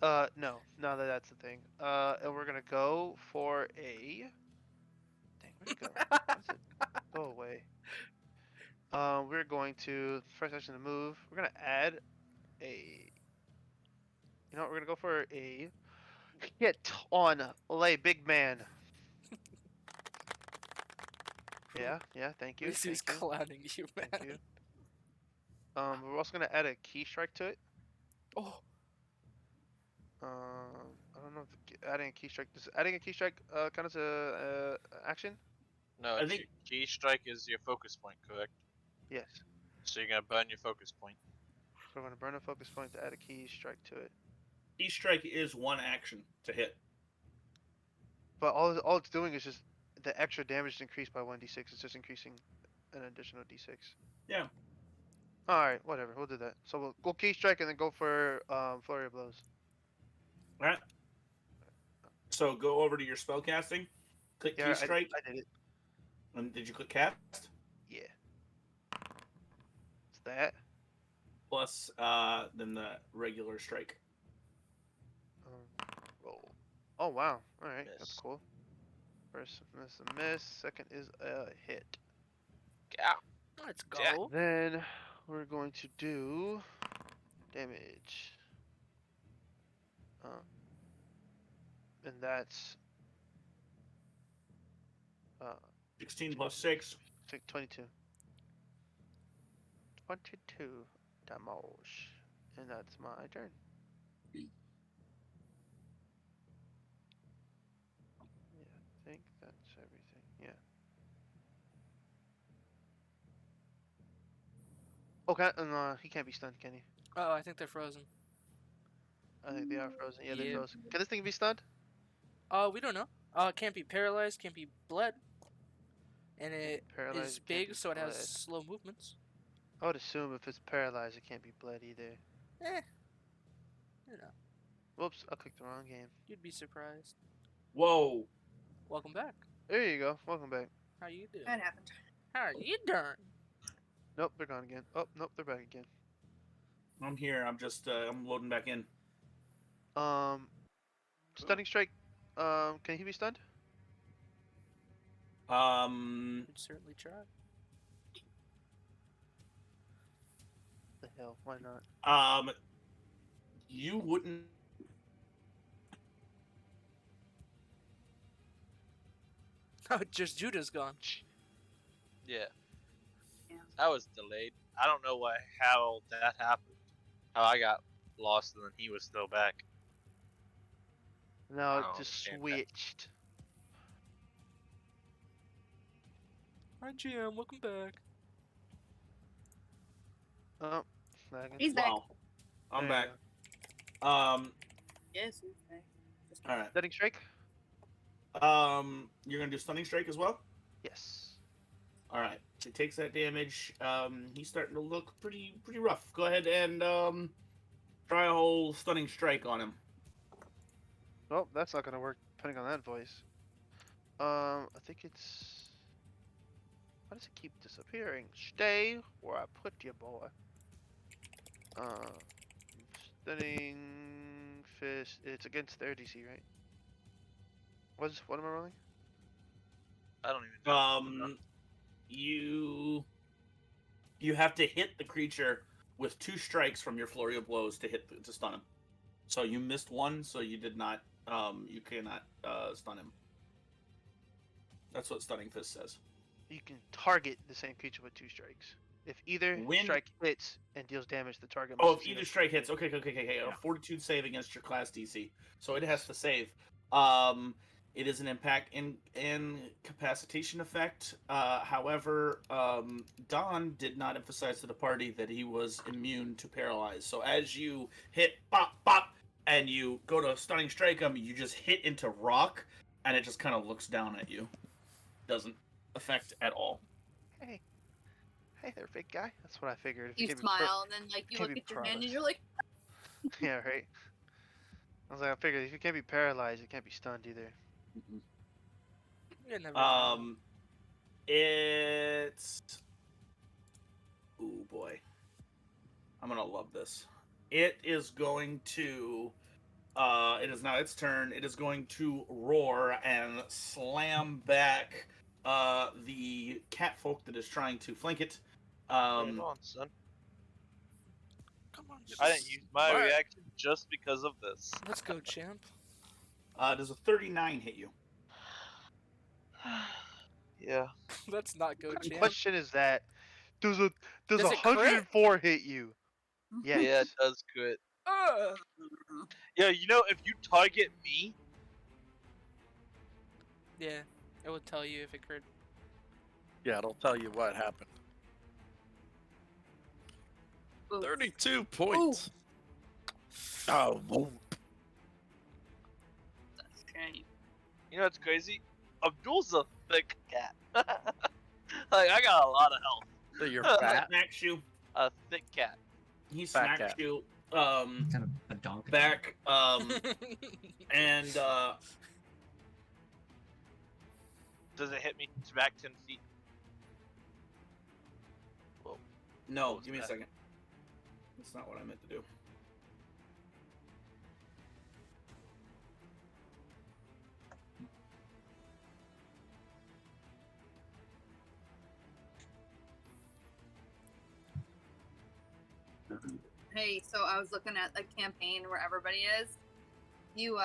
No. Now that's the thing. And we're gonna go for a. Dang, where'd it go? Where's it? Go away. We're going to first action to move. We're gonna add a. You know what? We're gonna go for a hit on lay big man. Yeah. Thank you. This is Thank you. clowning you, man. Thank you. We're also gonna add a key strike to it. Oh, I don't know if adding a key strike. Does adding a key strike count as a action? No, I it's think- your key strike is your focus point, correct? Yes. So you're gonna burn your focus point. So we're gonna burn a focus point to add a key strike to it. Key strike is one action to hit. But all it's doing is just the extra damage is increased by 1d6. It's just increasing an additional d6. Yeah. All right, whatever. We'll do that. So we'll go key strike and then go for flurry of blows. All right. So go over to your spell casting. Click Yeah, key strike. I did it. And did you click cast? Yeah. It's that. Plus then the regular strike. Roll. Oh wow. All right, that's Miss. cool. First is a miss. Second is a hit. Yeah. let's Yeah. go. Then we're going to do damage. And that's 16 plus 6. 22. 22 damage. And that's my turn. Yeah, I think that's everything. Yeah. Okay, he can't be stunned, can he? Oh, I think they're frozen. I think they are frozen. Yeah, they're Yeah. frozen. Can this thing be stunned? We don't know. Can't be paralyzed, can't be bled. And it Paralyzed, is it can't big, be so it has bled. slow movements. I would assume if it's paralyzed, it can't be bled either. Eh. You know, Whoops, I clicked the wrong game. you'd be surprised. Whoa. Welcome back. There you go. Welcome back. How you doing? That happened. How are you doing? Nope, they're gone again. Oh, nope, they're back again. I'm here. I'm just I'm loading back in. Stunning strike. Can he be stunned? We'd certainly try. The hell, why not? You wouldn't. Oh, just Judah's gone. Yeah. Yeah. That was delayed. I don't know how that happened. How I got lost and then he was still back. No, it don't just understand that. switched. Hi, GM. Welcome back. Oh, lagging. He's back. Wow. I'm There you back. Yes, he's back. Just All right. Stunning strike? You're gonna do stunning strike as well. Yes. All right. He takes that damage. He's starting to look pretty rough. Go ahead and try a whole stunning strike on him. Well, that's not gonna work depending on that voice. I think it's. Why does it keep disappearing? Stay where I put you, boy. Stunning fist. It's against their DC, right? What am I rolling? I don't even know. You have to hit the creature with 2 strikes from your flurry of blows to stun him. So you missed one, so you did not. You cannot stun him. That's what Stunning Fist says. You can target the same creature with 2 strikes. If either When- strike hits and deals damage, the target. Oh, must if succeed either on strike saving hits, okay. throw. A Fortitude save against your class DC, so it has to save. It is an impact incapacitation effect. However, Don did not emphasize to the party that he was immune to paralyze. So as you hit pop pop and you go to stunning strike him, you just hit into rock, and it just kind of looks down at you. Doesn't affect at all. Hey there, big guy. That's what I figured. If You can't be smile, and then like you can't look be at your hand, and paralyzed. you're like, Yeah, right. I was like, I figured if you can't be paralyzed, you can't be stunned either. You never know. It's. Ooh boy, I'm gonna love this. It is going to. It is now its turn. It is going to roar and slam back the catfolk that is trying to flank it. Bring it on, son. Come on. I didn't use my What? reaction just because of this. Let's go, champ. Does a 39 hit you? Yeah. Let's not go, What kind of champ. question is that? Does Does it crit? 104 hit you? Yes. Yeah, it does crit. Yeah, you know, if you target me, Yeah, it would tell you if it crit. Yeah, it'll tell you what happened. Ooh. 32 points. Oh, whoop. Okay. you know what's crazy? Abdul's a thick cat. Like, I got a lot of health. So you're He fat. smacks you. A thick cat. He Fat smacks cat. you. Kind of a donk. Back. And Does it hit me back 10 feet? no, was give me a that? second. That's not what I meant to do. Hey, so I was looking at a campaign where everybody is. You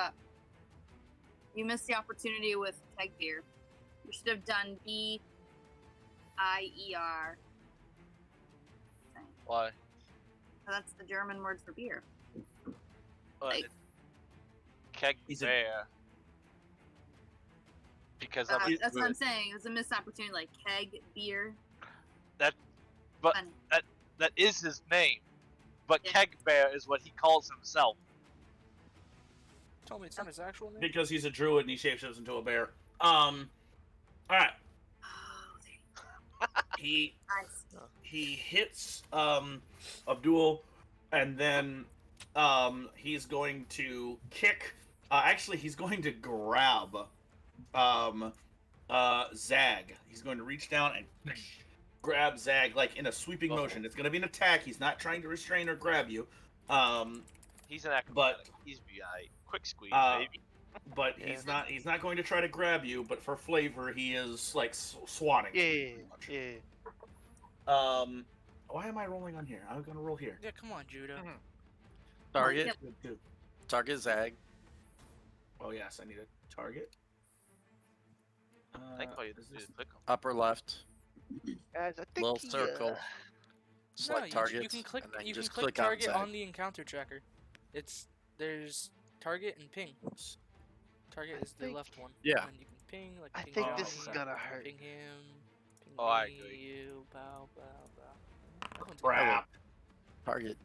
missed the opportunity with keg beer. You should have done BIER. Why? That's the German word for beer. But Like- keg He's a- bear. Because I'm a That's what I'm druid. saying. It was a missed opportunity, like keg beer. But Funny. that is his name. But Yeah. keg bear is what he calls himself. Tell me it's not his actual name. Because he's a druid and he shapeshifts into a bear. Alright. Oh, there you He go. I see. he hits Abdul, and then he's going to kick. Actually, he's going to grab Zag. He's going to reach down and grab Zag like in a sweeping motion. It's going to be an attack. He's not trying to restrain or grab you. He's an acrobatic. He's BI. Quick squeeze, baby. But Yeah. he's not going to try to grab you. But for flavor, he is like swatting. you, Yeah, pretty much. yeah. Why am I rolling on here? I'm going to roll here. Yeah, come on, Judah. Target. Yep. Good, too. Target Zag. Oh yes, I need a target. I think all you is do is this- click him. Upper left. Guys, I think Little he, circle. Select you targets. can click. and then You can just click click target on on Zag. the encounter tracker. There's target and ping. Target I is the think- left one. Yeah. And you can ping like. I ping think me, this is gonna hurt. Ping him. Ping Oh, I me, agree. You, bow, bow, bow. That one's Crap. Target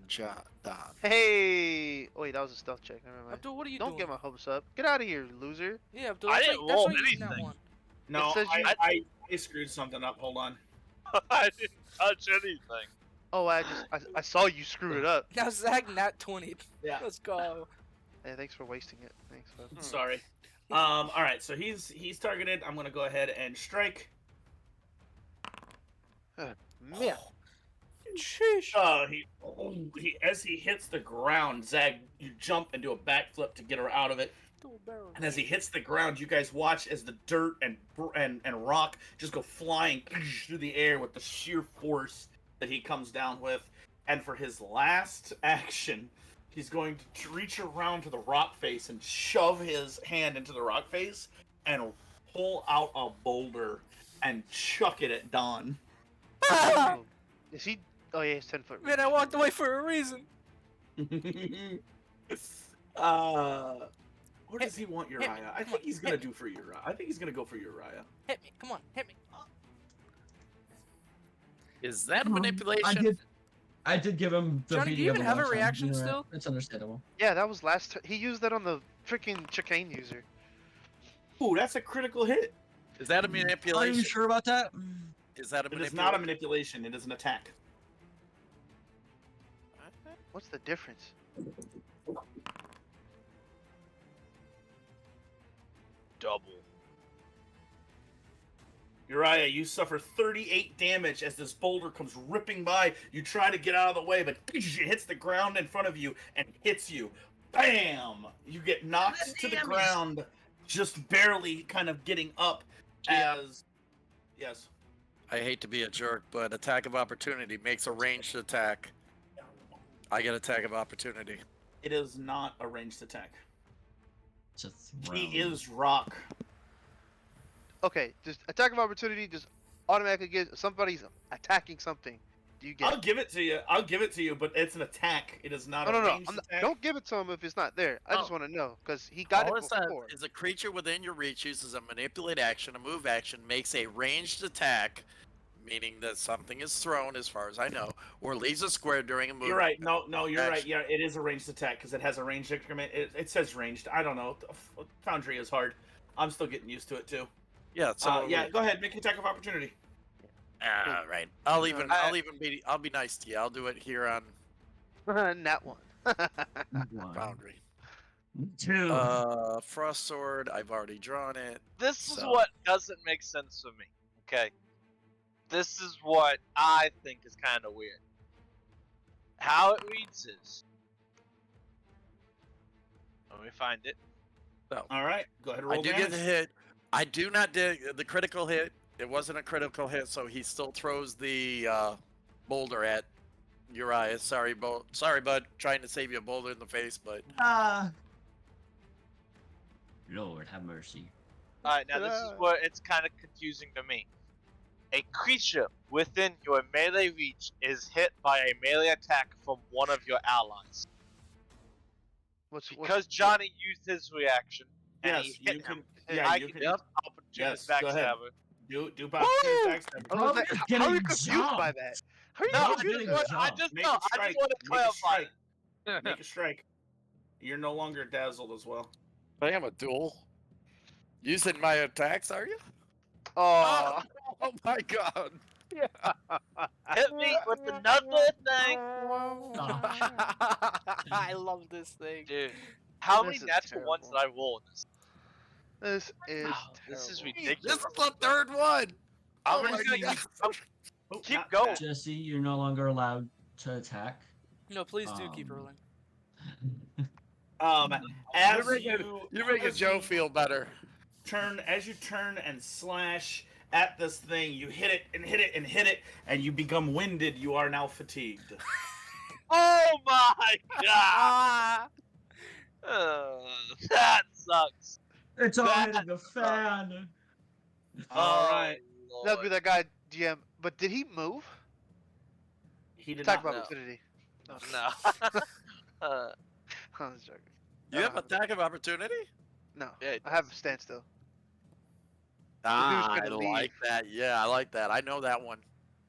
Don. Hey! Wait, that was a stealth check. Never mind. Abdul, what are you Don't doing? get my hopes up. Get out of here, loser. Yeah, Abdul. I That's didn't why, that's roll why you're using that anything. one. No, It says you- I screwed something up. Hold on. I didn't touch anything. Oh, I saw you screw it up. Now Zag nat 20. Yeah. Let's go. Hey, thanks for wasting it. Thanks, bud. Sorry. All right. So he's targeted. I'm gonna go ahead and strike. Man, Sheesh. He as he hits the ground, Zag, you jump and do a backflip to get her out of it. And as he hits the ground, you guys watch as the dirt and rock just go flying through the air with the sheer force that he comes down with. And for his last action, he's going to reach around to the rock face and shove his hand into the rock face and pull out a boulder and chuck it at Don. Oh, is he? Oh yeah, he's 10 foot. Man, I walked away for a reason. What does he want Uriah? I think he's gonna do for Uriah. I think he's gonna go for Uriah. Hit me. Come on, hit me. Is that Come on, manipulation? I did give him the Johnny, do you beating of even the have a last time. reaction You know, still? It's understandable. Yeah, that was last. He used that on the freaking chicane user. Ooh, that's a critical hit. Is that a Are you manipulation? sure about that? Is that a It manipulation? is not a manipulation. It is an attack. What's the difference? Double. Uriah, you suffer 38 damage as this boulder comes ripping by. You try to get out of the way, but it hits the ground in front of you and hits you. Bam! You get knocked to the ground, just barely kind of getting up as... Yes. I hate to be a jerk, but attack of opportunity makes a ranged attack. I get attack of opportunity. It is not a ranged attack. It's a He throw. is rock. Okay, just attack of opportunity. Just automatically get somebody's attacking something. Do you get? I'll give it to you. I'll give it to you, but it's an attack. It is not No, a no, no. ranged attack. Don't give it to him if it's not there. I just Oh. want to know because he got All it it says before. is a creature within your reach uses a manipulate action, a move action, makes a ranged attack, meaning that something is thrown, as far as I know, or leaves a square during a move. You're right. No, you're right. action. Yeah, it is a ranged attack because it has a ranged increment. It says ranged. I don't know. Foundry is hard. I'm still getting used to it too. Yeah. So Yeah, go ahead. Make an attack of opportunity. All right. I'll be nice to you. I'll do it here on Not one. One, Boundary. 2. Frost Sword. I've already drawn it. This is So- what doesn't make sense for me. Okay. This is what I think is kind of weird. How it reads is. Let me find it. All right, go ahead and I roll do damage. get the hit. I do not dig the critical hit. It wasn't a critical hit, so he still throws the boulder at Uriah. Sorry, bud. Trying to save you a boulder in the face, but Lord have mercy. Alright, now this is where it's kind of confusing to me. A creature within your melee reach is hit by a melee attack from one of your allies. Because Johnny used his reaction and Yes, he hit you him, can. Yeah, I you can can. use opportunity Yes, go ahead. backstabber. Do opportunity attacks. How are you getting confused by jumped. that? How are you No, I confused getting by just, that? I jumped. just, Make no, a I strike. just want to Make a clarify. strike. Make a strike. You're no longer dazzled as well. I am a duel. Using my attacks, are you? Oh, Oh my god. Hit me with another thing. I love this thing. Dude, how This many is natural ones did terrible. I roll in this? this is This is terrible. ridiculous. This is the third one. I'm Oh just my gonna god. Oh, Keep not going. bad. Jesse, you're no longer allowed to attack. No, please do keep Um, rolling. As You're making Joe feel better. as you turn and slash at this thing, you hit it and hit it and hit it, and you become winded. You are now fatigued. Oh my god! That sucks. It's all That hitting the fan. All right. Oh, That'd be Lord. that guy DM. But did he move? He did Attack not. of know. opportunity. No. I was joking. You have attack of opportunity? No, Yeah, it I have a standstill. Ah, I gonna leave. like that. Yeah, I like that. I know that one.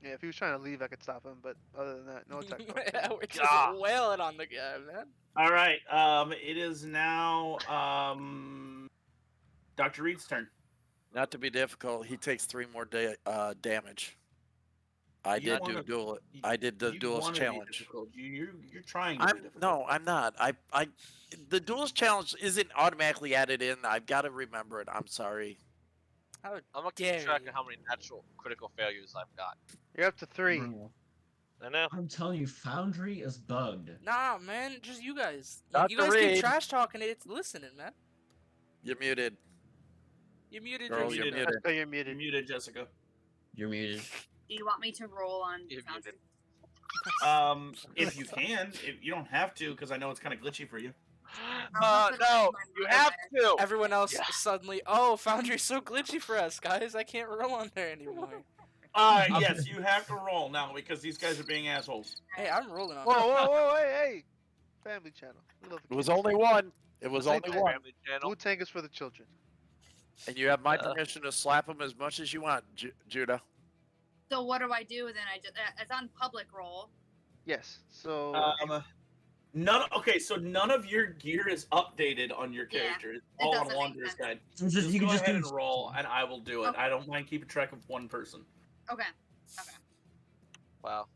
Yeah, if he was trying to leave, I could stop him. But other than that, no attack. of Yeah, opportunity. we're just God. wailing on the guy, man. All right. It is now Dr. Reed's turn. Not to be difficult, he takes 3 more damage. I You did wanna- duel. I did the You duelist wanna be challenge. difficult. You're trying to be difficult. No, I'm not. The duelist challenge isn't automatically added in. I've got to remember it. I'm sorry. How I'm gonna dare keep track you. of how many natural critical failures I've got. You're up to 3. Bro, I know. I'm telling you, Foundry is bugged. Nah, man, just you guys. Dr. You guys Reed. keep trash talking it. It's listening, man. You're muted. You muted Girl, your you're muted. muted. Oh, you're You're muted. muted, Jessica. You're muted. Do you want me to roll on You're Foundry? If you can, if you don't have to, because I know it's kind of glitchy for you. I'll put it No, on my you monitor. have to. Everyone else Yeah. suddenly, oh, Foundry's so glitchy for us, guys. I can't roll on there anymore. Yes, you have to roll now because these guys are being assholes. Hey, I'm rolling on Whoa, it. whoa, whoa, hey! Family channel. We love the It was kids. only one. It was Thank only you. one. Family channel. Wu-Tang is for the children. And you have my permission to slap him as much as you want, Judah. So what do I do then? It's on public roll. Yes. So So none of your gear is updated on your Yeah, character. It's all on doesn't make Wanderer's sense. Guide. So Just you go can just ahead do and roll, and I will do it. Okay. I don't mind keeping track of one person. Okay. Wow.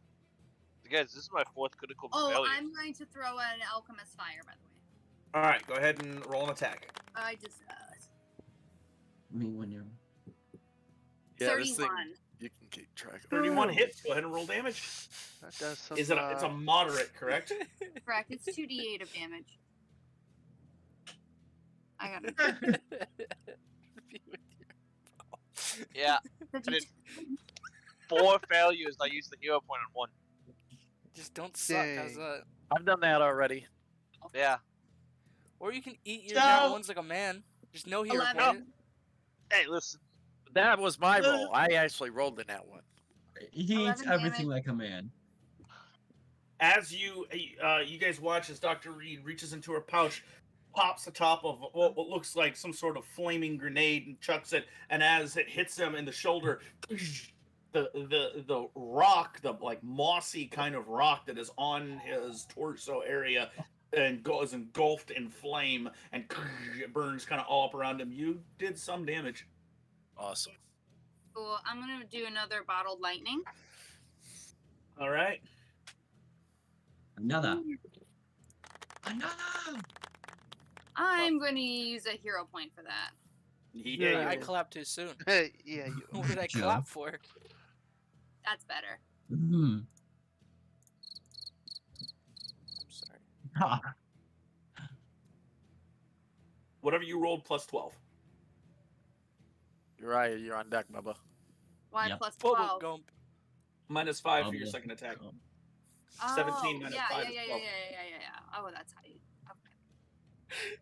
Guys, this is my 4th critical Oh, failure. I'm going to throw an alchemist fire, by the way. All right, go ahead and roll an attack. I just I mean, when you're 31. You can keep track of. 31 hits. Go ahead and roll damage. that does some. Is it? It's a moderate, correct? Correct. It's 2d8 of damage. I got it. Yeah, That's I did 4 failures. I used the hero point on 1. Just don't suck, how's Dang. that? I've done that already. Yeah. Or you can eat your No. down ones like a man. Just no hero 11. point. Hey, listen. That was my roll. I actually rolled in that one. he eats 11 everything damage. like a man. as you guys watch as Dr. Reed reaches into her pouch, pops the top of what looks like some sort of flaming grenade and chucks it, and as it hits him in the shoulder, the rock, the like mossy kind of rock that is on his torso area, and goes engulfed in flame, and it burns kind of all up around him. You did some damage. Awesome. Cool. I'm gonna do another bottled lightning. All right. Another. I'm going to use a hero point for that. Yeah, I you- clapped too soon. yeah, you. What did I Joe. clap for? That's better. Hmm. I'm sorry. Ha. whatever you rolled plus 12. Uriah, you're on deck, Bubba. Why Yep. plus Bubble 12? gump. Minus 5 for your Bubble. second attack. Oh, 17 minus yeah, 5 yeah, is yeah, 12. yeah. Oh, that's how you. Okay.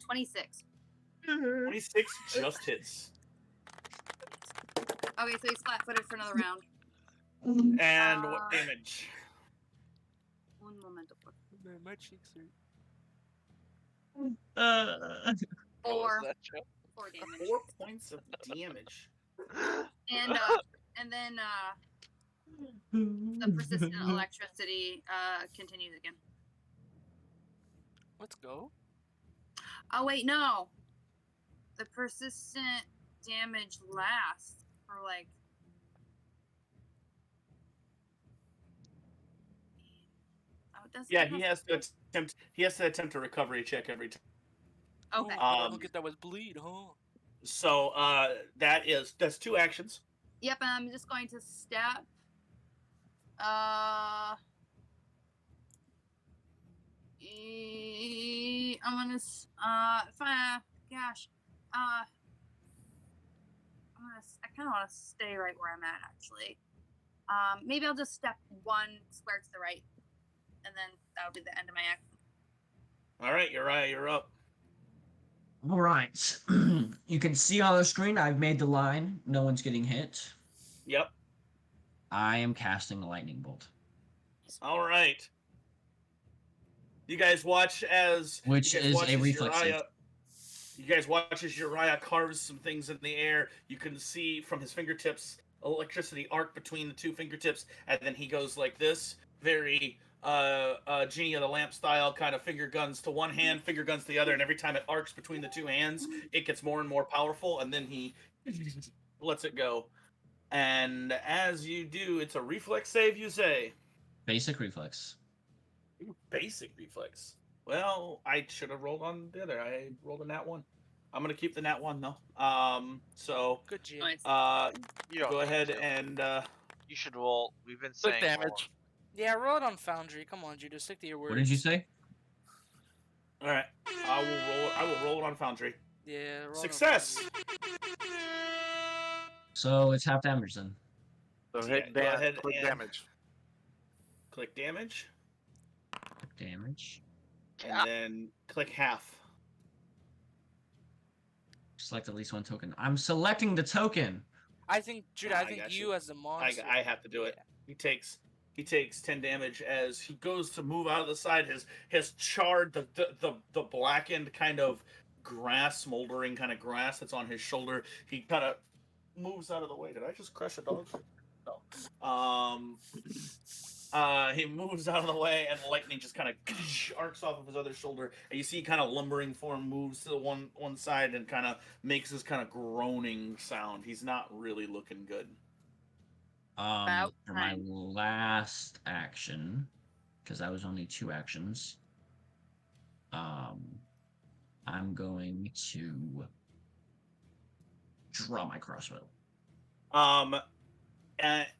26. 26 just hits. Okay, so he's flat-footed for another round. And what damage? Un momento. Man, my cheeks are. What was 4. that, Joe? 4 damage. 4 points of damage. And then the persistent electricity continues again. Let's go. Oh wait, no. The persistent damage lasts for like. Oh, it doesn't. Yeah, he has to attempt a recovery check every time. Okay. Look at that was bleed, huh? So that's 2 actions. Yep, and I'm just going to step. I'm gonna. If I. Gosh. I kind of want to stay right where I'm at, actually. Maybe I'll just step 1 square to the right, and then that'll be the end of my action. All right, Uriah, you're up. All right. You can see on the screen I've made the line. No one's getting hit. Yep. I am casting a lightning bolt, All right. You guys watch as which you guys is watch a as reflex save. Uriah, you guys watch as Uriah carves some things in the air. You can see from his fingertips electricity arc between the 2 fingertips, and then he goes like this, very Genie of the Lamp style, kind of finger guns to one hand, finger guns to the other, and every time it arcs between the 2 hands, it gets more and more powerful, and then he lets it go. And as you do, it's a reflex save, you say. Basic reflex. Ooh, basic reflex. Well, I should have rolled on the other. I rolled a nat 1. I'm gonna keep the nat 1 though. So Good GM. Nice. You don't go need ahead to. and You should roll. We've been Good saying damage. Yeah, roll it on Foundry. Come on, Judah, stick to your words. What did you say? all right. I will roll it on Foundry. Yeah, roll it on Success. Foundry. So it's half damage then. So Yeah, hit go damage. ahead Quick and- damage. Click damage, Damage. and then click half. Select at least 1 token. I'm selecting the token. I think, Judah, I I think got you you. as the monster. I have to do it. He takes 10 damage as he goes to move out of the side. His charred the blackened kind of grass, smoldering kind of grass that's on his shoulder. He kind of moves out of the way. Did I just crush a dog? No. He moves out of the way, and lightning just kind of arcs off of his other shoulder. And you see, kind of lumbering form moves to the one side and kind of makes this kind of groaning sound. He's not really looking good. About For my time. last action, because that was only 2 actions, I'm going to draw my crossbow.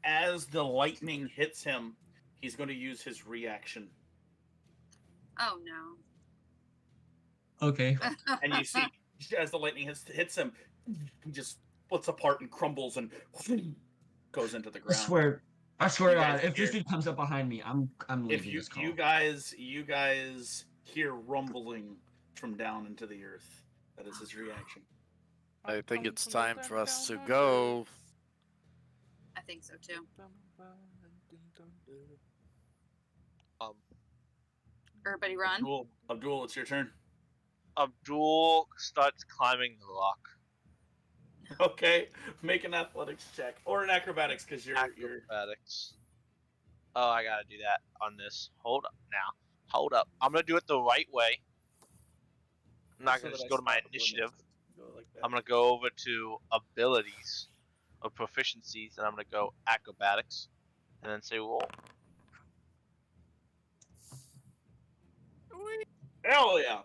As the lightning hits him, he's going to use his reaction. Oh no. Okay. And you see, as the lightning hits him, he just splits apart and crumbles and goes into the I ground. I swear You to guys God, if this hear- dude comes up behind me, I'm If leaving you this call. you guys hear rumbling from down into the earth, that is his reaction. I think it's time for us to Down, go. I think so too. down. Um, Everybody run. Abdul, it's your turn. Abdul starts climbing the rock. Okay, make an athletics check or an acrobatics because you're Acrobatics. Oh, I gotta do that on this. Hold up now. Hold up. I'm gonna do it the right way. I'm not gonna So that just I go to my stop doing this. initiative. Go like that. I'm gonna go over to abilities or proficiencies, and I'm gonna go acrobatics, and then say roll. Hell yeah.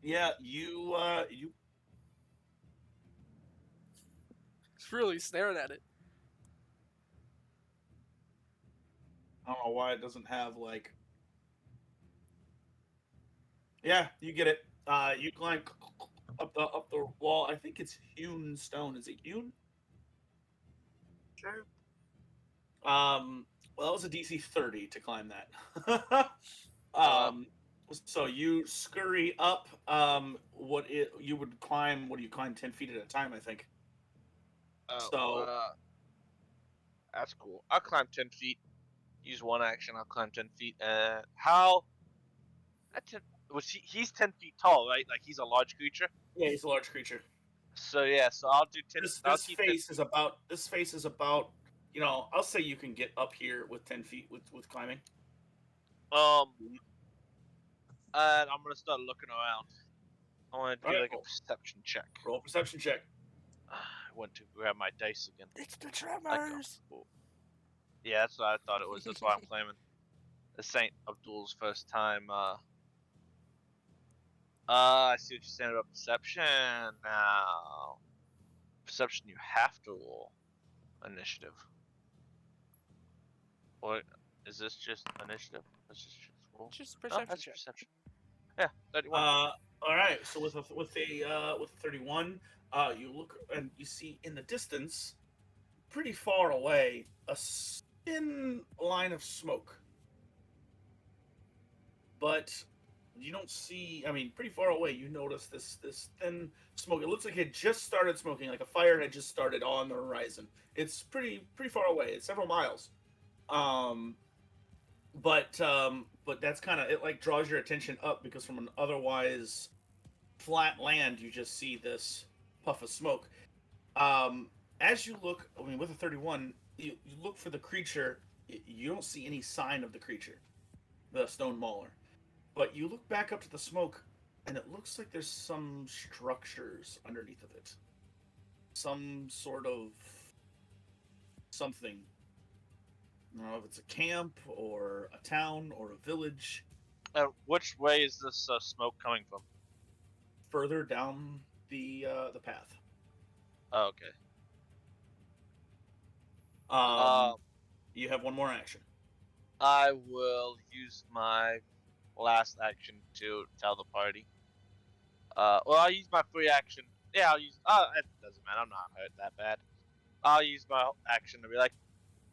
Yeah, you It's really staring at it. I don't know why it doesn't have like. Yeah, you get it. You climb up the wall. I think it's hewn stone. Is it hewn? Sure. Well, that was a DC 30 to climb that. So you scurry up. You would climb? What do you climb? 10 feet at a time, I think. Oh, So that's cool. I'll climb 10 feet. Use one action. I'll climb 10 feet. How? He's 10 feet tall, right? Like he's a large creature. yeah, he's a large creature. So yeah, so I'll do 10. This I'll keep 10 face is about. You know, I'll say you can get up here with 10 feet with climbing. And I'm gonna start looking around. I want to do Alright, like a perception check. Roll a perception check. I went to grab my dice again. It's the I go. tremors. Yeah, that's what I thought it was. That's why I'm claiming. This ain't Abdul's first time. I see what you're saying about perception now. Perception, you have to roll initiative. Or is this just initiative? Let's just roll. Just Oh, perception that's check. perception. Yeah, 31. All right. So with a 31, you look and you see in the distance, pretty far away, a thin line of smoke. But you don't see. I mean, pretty far away, you notice this thin smoke. It looks like it just started smoking, like a fire had just started on the horizon. It's pretty far away. It's several miles. But that's kind of it. Like draws your attention up because from an otherwise flat land, you just see this puff of smoke. As you look, I mean, with a 31, you look for the creature. You don't see any sign of the creature, the stone mauler. But you look back up to the smoke, and it looks like there's some structures underneath of it. Some sort of something. I don't know if it's a camp or a town or a village. Which way is this smoke coming from? Further down the path. Oh, okay. You have one more action. I will use my last action to tell the party. Well, I'll use my free action. Yeah, I'll use. It doesn't matter. I'm not hurt that bad. I'll use my action to be like,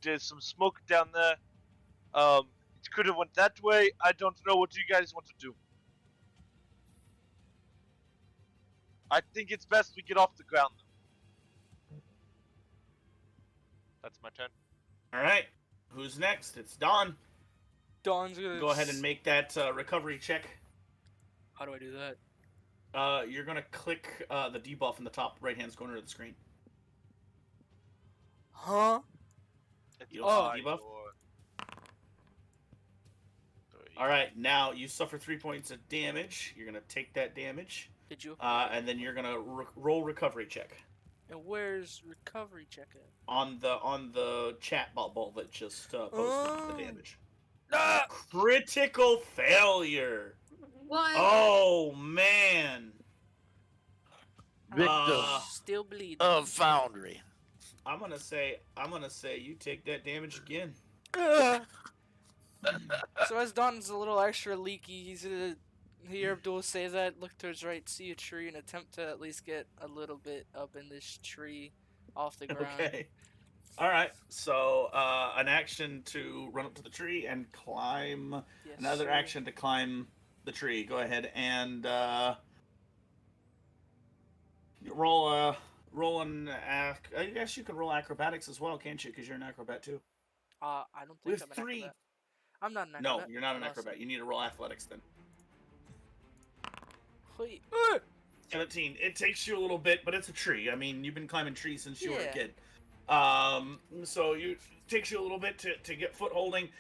there's some smoke down there. It could have went that way. I don't know. What do you guys want to do? I think it's best we get off the ground. That's my turn. All right. Who's next? It's Don. Dawn's gonna Go ahead and make that recovery check. How do I do that? You're gonna click the debuff in the top right-hand corner of the screen. Huh? You don't see the debuff? All right. Now you suffer 3 points of damage. You're gonna take that damage. Did you? And then you're gonna roll recovery check. And where's recovery check at? On the chat bubble that just posted the damage. Ah! Critical failure. What? Oh man. Victim Still bleeding. of Foundry. I'm gonna say you take that damage again. So as Don's a little extra leaky, he's gonna hear Abdul say that, look to his right, see a tree, and attempt to at least get a little bit up in this tree off the ground. Okay. All right. So an action to run up to the tree and climb. Yes, Another sir. action to climb the tree. Go ahead and roll an I guess you can roll acrobatics as well, can't you? Because you're an acrobat too. I don't think With I'm an 3. acrobat. I'm not an No, acrobat. you're not an I lost acrobat. You need to roll athletics then. it. 17. It takes you a little bit, but it's a tree. I mean, you've been climbing trees since you were a Yeah. kid. So it takes you a little bit to get footholding.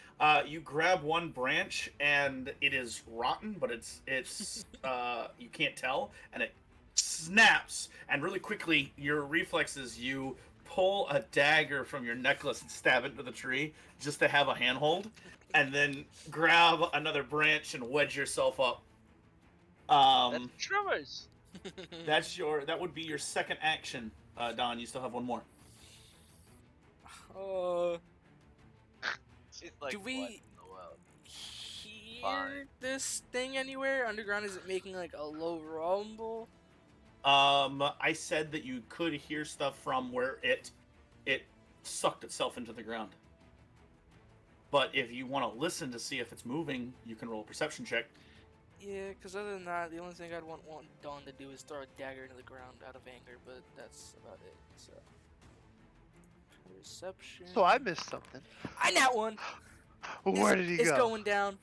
You grab one branch and it is rotten, but it's you can't tell, and it snaps. And really quickly, your reflexes, you pull a dagger from your necklace and stab it into the tree just to have a handhold, and then grab another branch and wedge yourself up. That's Tremors. That would be your second action, Don. You still have one more. She's like, Do we- what in the world? Hear Fine. this thing anywhere underground? Is it making like a low rumble? I said that you could hear stuff from where it sucked itself into the ground. But if you want to listen to see if it's moving, you can roll a perception check. Yeah, because other than that, the only thing I'd want Dawn to do is throw a dagger into the ground out of anger, but that's about it. So, perception. So I missed something. I nat one. Where did he It's go? going down.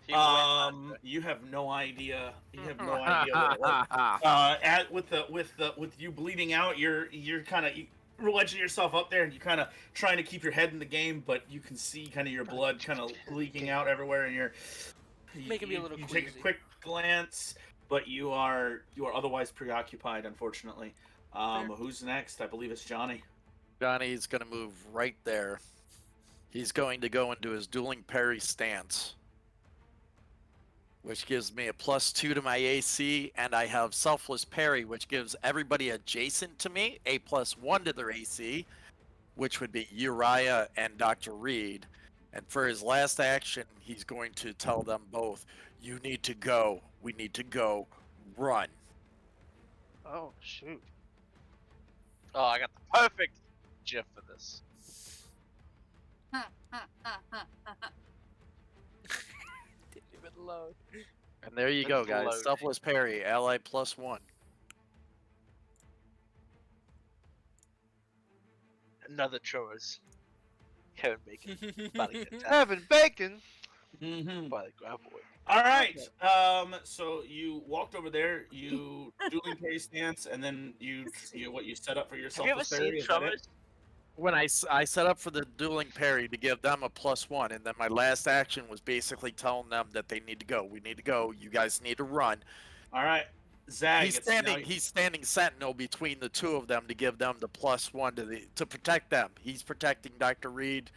He went under. You have no idea. You have no idea what it was. With you bleeding out, you're kind of wedging yourself up there, and you kind of trying to keep your head in the game, but you can see kind of your blood kind of leaking out everywhere, and Making me a little You take a queasy. quick glance, but you are otherwise preoccupied, unfortunately. Fair. Who's next? I believe it's Johnny. Johnny's gonna move right there. He's going to go into his dueling parry stance, which gives me a +2 to my AC, and I have selfless parry, which gives everybody adjacent to me a +1 to their AC, which would be Uriah and Dr. Reed. And for his last action, he's going to tell them both, "You need to go. We need to go. Run." Oh shoot! Oh, I got the perfect gif for this. Didn't even load. And there you go, It's guys. loading. Selfless parry, ally +1. Another Tremors. Kevin Bacon. About to get attacked Kevin Bacon. Mm-hmm. by the graboid. All right. So you walked over there. You dueling parry stance, and then you set up for Have yourself. you ever seen Tremors? When I set up for the dueling parry to give them a +1, and then my last action was basically telling them that they need to go. We need to go. You guys need to run. All right, Zag. He's it's now- standing sentinel between the two of them to give them the +1 to protect them. He's protecting Dr. Reed,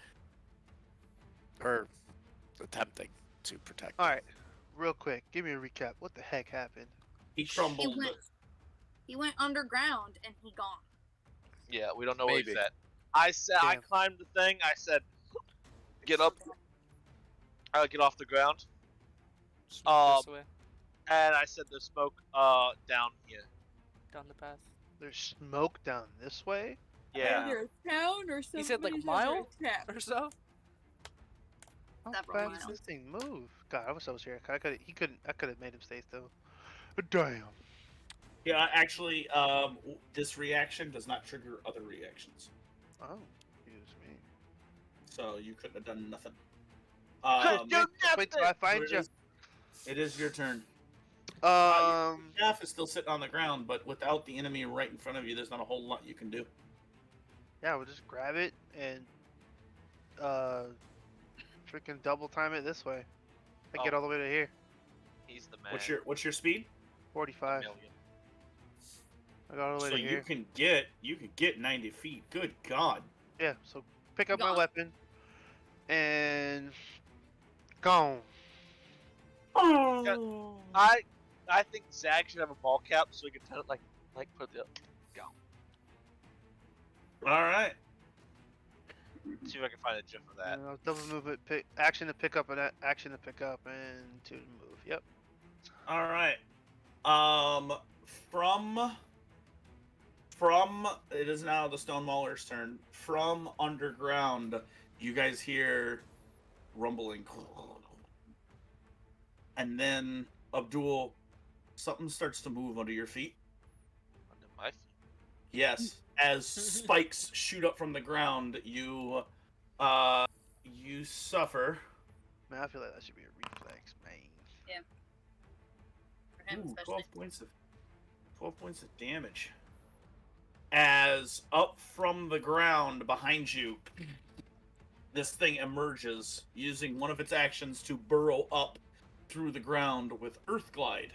or attempting to protect. All right, real quick, give me a recap. What the heck happened? He crumbled. He went underground and he gone. Yeah, we don't know where he's Maybe. at. I said I Damn. climbed the thing. I said, get up, get off the ground, Smoke this way, and I said there's smoke down here. down the path. There's smoke down this way. Yeah. Either a town or He said, like, somebody's mile? under attack. Or so? How Several fast does miles. this thing move? God, I wish I was here. I could have made him stay still. But damn. Yeah, actually, this reaction does not trigger other reactions, Oh, excuse me. so you couldn't have done nothing. Wait till I find it you. It is your turn. Staff is still sitting on the ground, but without the enemy right in front of you, there's not a whole lot you can do. Yeah, we'll just grab it and freaking double time it this way. I get Oh. all the way to here. He's the man. What's your speed? 45. Million. I got all the way So to here. you can get 90 feet. Good God. Yeah, so pick up my Gone. weapon and gone. I think Zag should have a ball cap so he can tell it like put the All right. see if I can find a gif of that. And I'll double movement, action to pick up, and action to pick up, and to move. Yep. All right. From it is now the Stone Mauler's turn. From underground, you guys hear rumbling, and then Abdul, something starts to move under your feet. Yes. As spikes shoot up from the ground, you suffer. Man, I feel like that should be a reflex, man. For him, Ooh, especially. 12 points of damage. As up from the ground behind you, this thing emerges using one of its actions to burrow up through the ground with Earth Glide.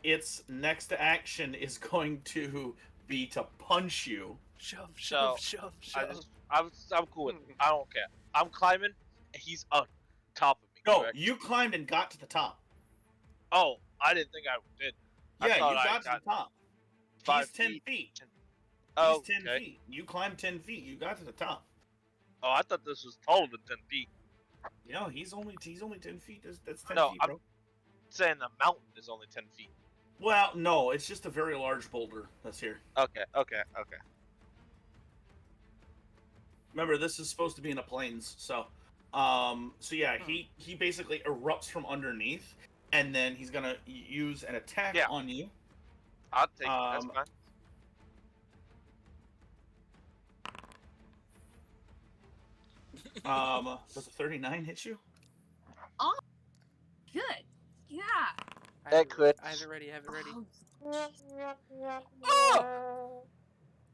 Its next action is going to be to punch you. Shove, So, shove, shove, shove. I'm cool with it. I don't care. I'm climbing, and he's on top of me. No, correct? you climbed and got to the top. Oh, I didn't think I did. I Yeah, thought you I got to got the top. 5 He's 10 feet. Oh, He's 10 okay. feet. You climbed 10 feet. You got to the top. Oh, I thought this was taller than 10 feet. No, he's only 10 feet. That's 10 No, feet, I'm bro. saying the mountain is only 10 feet. Well, no, it's just a very large boulder that's here. Okay. Remember, this is supposed to be in the plains, so yeah, he basically erupts from underneath, and then he's gonna use an attack Yeah. on you. I'll take it. That's fine. Does a 39 hit you? Good. Yeah. I have That crits. I have it ready. Oh,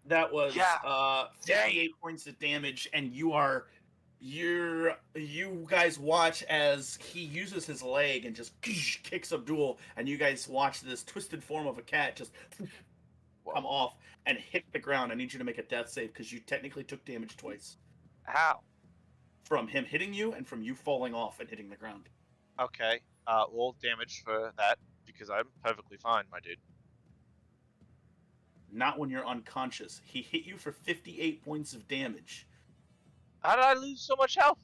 That was Yeah. 58 points of damage, and you guys watch as he uses his leg and just kicks Abdul, and you guys watch this twisted form of a cat just come off and hit the ground. I need you to make a death save because you technically took damage twice How? from him hitting you and from you falling off and hitting the ground. Okay. Roll damage for that because I'm perfectly fine, my dude. Not when you're unconscious. He hit you for 58 points of damage. How did I lose so much health?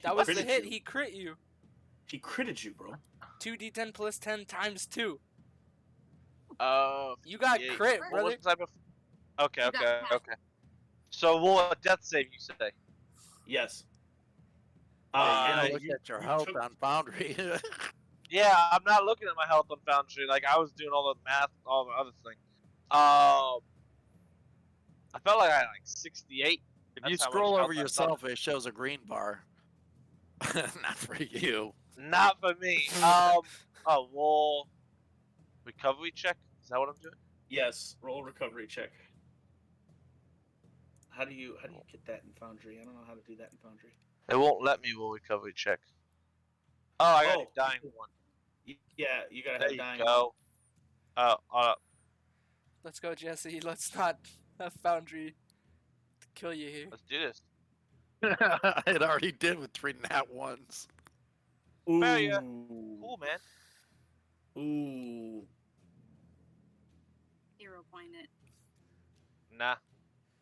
That was the critted hit. you. He crit you. He critted you, bro. 2d10 plus 10 times 2. You 58. got crit, What brother. was the type of... Okay. You got half. So roll a death save, you say? Yes. Yeah, and look you- at your you health took- on Foundry. Yeah, I'm not looking at my health on Foundry. Like, I was doing all the math, all the other things. I felt like I had like 68. If you That's how much scroll health over I yourself, it shows a green bar. Not for you. Not for me. Roll recovery check. Is that what I'm doing? Yes, roll a recovery check. How do you get that in Foundry? I don't know how to do that in Foundry. It won't let me roll recovery check. Oh, I got Oh. a dying one. Yeah, you gotta There have you dying. go. Let's go, Jesse. Let's not have Foundry kill you here. Let's do this. It already did with 3 nat ones. Ooh. Fair, yeah. Cool, man. Ooh. hero point it. Nah,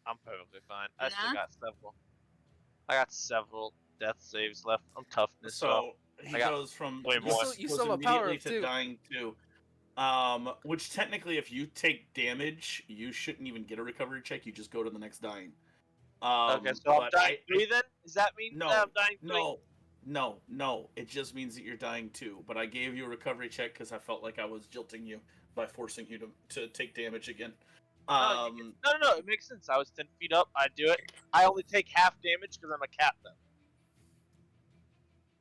I'm perfectly fine. I still Nah? got several. I got several death saves left. I'm toughness. So he I got goes from way more. You goes still have a power immediately of to 2. dying 2. Which technically, if you take damage, you shouldn't even get a recovery check. You just go to the next dying. Okay, so I'm but dying 3 then? Does that mean No, that I'm dying 3? No. It just means that you're dying 2. But I gave you a recovery check because I felt like I was jilting you by forcing you to take damage again. No, it makes sense. I was 10 feet up. I do it. I only take half damage because I'm a captain.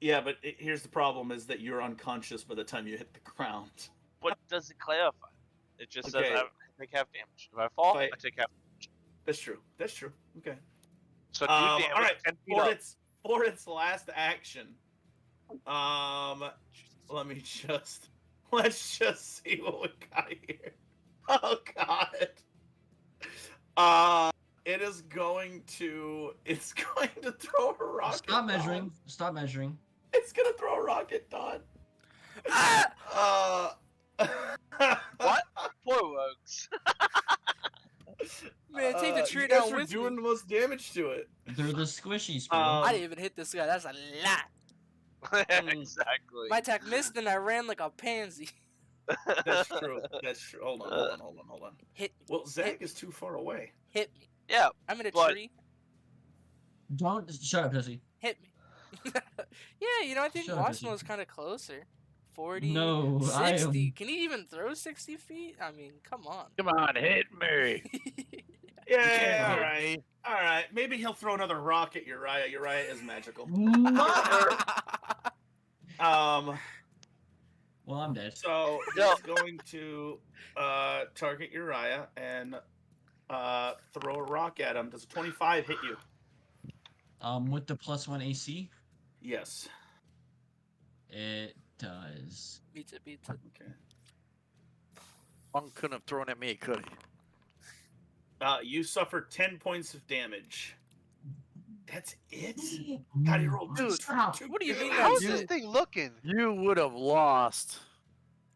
Yeah, but here's the problem: is that you're unconscious by the time you hit the ground. What does it clarify? It just Okay. says I take half damage. If I fall, Fight. I take half. That's true. Okay. So do damage. all right. 10 feet up. For its last action, let's just see what we got here. Oh God. It's going to throw a rocket. Stop measuring. Stop measuring. It's gonna throw a rocket, Don. What? Poor rogues. Man, take the tree you guys down are with doing me. the most damage to it. They're the squishy speed. I didn't even hit this guy. That's a lot. Exactly. My attack missed and I ran like a pansy. That's true. Hold on. Hit me. Well, Zach is too far away. Hit me. Yeah. I'm in a But- tree. Don't shut up, Jesse. Hit me. Yeah, I think Shut up, Watchman Izzy. was kind of closer. 40, No, I 60. am. Can he even throw 60 feet? I mean, come on. Come on, hit me. Yeah, all hit right. me. All right. Maybe he'll throw another rock at Uriah. Uriah is magical. Mother. Um, Well, I'm dead. so No. he's going to target Uriah and throw a rock at him. Does a 25 hit you? With the +1 AC, Yes. it does. Beats it, beats it. Okay. One couldn't have thrown at me, could he? You suffer 10 points of damage. That's it? God, he rolled Dude, Stop. What do you mean How's that's this it? thing looking? You would have lost.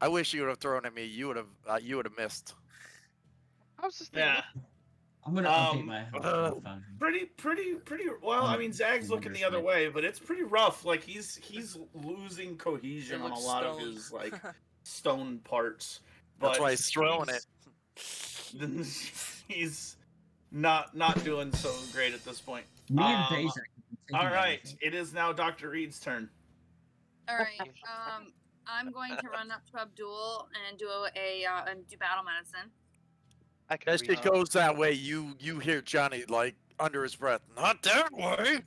I wish you would have thrown at me. You would have missed. How's this thing Yeah. I'm gonna update my phone. Pretty. Well, I mean, Zag's looking the other way, but it's pretty rough. Like he's losing cohesion It on a looks lot of stoned. his like stone parts. That's But why he's throwing it. He's not doing so great at this point. Me and Daisy. All right, it is now Dr. Reed's turn. All right. I'm going to run up to Abdul and do do battle medicine. I can As read. it goes that way, you hear Johnny like under his breath, "Not that way."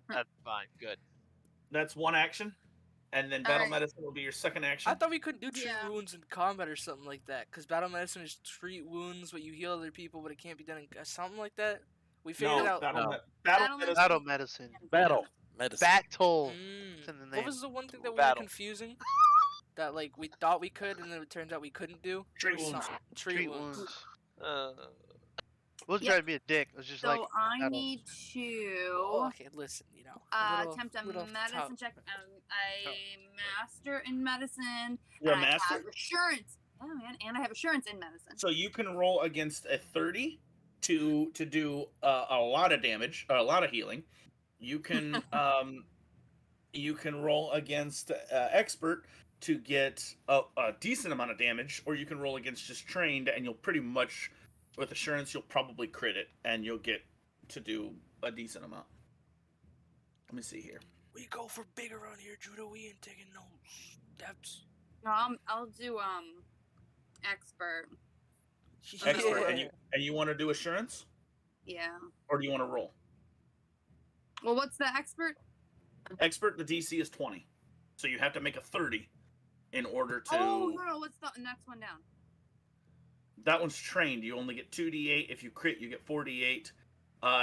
That's fine. Good. That's one action, and then All battle right. medicine will be your second action. I thought we couldn't do treat Yeah. wounds in combat or something like that. Because battle medicine is treat wounds, but you heal other people, but it can't be done in something like that. We figured no, it out. battle, No. battle Battle medicine. Battle medicine. Battle medicine. Battle. Mm. It's in the What name. was the one thing that we were Battle. confusing? That like we thought we could, and then it turns out we couldn't do. Treat There was wounds. some- Treat, Treat wounds. wounds. Uh, Wasn't Yeah. trying to be a dick. It was just So like I battle. need Oh, to okay, listen, you know. a little- attempt a little medicine tough. check. I'm a master in medicine. You're a and I master, have assurance. Oh man, and I have assurance in medicine. so you can roll against a 30 to do a lot of damage, or a lot of healing. You can you can roll against expert to get a decent amount of damage, or you can roll against just trained, and you'll pretty much, with assurance, you'll probably crit it, and you'll get to do a decent amount. Let me see here. We go for big around here, Judo. We ain't taking no steps. No, I'll do expert. Expert, Yeah. and you want to do assurance, Yeah. or do you want to roll? Well, what's the expert? Expert, the DC is 20, so you have to make a 30 in order to. Oh no, what's the next one down? That one's trained. You only get 2d8. If you crit, you get 4d8.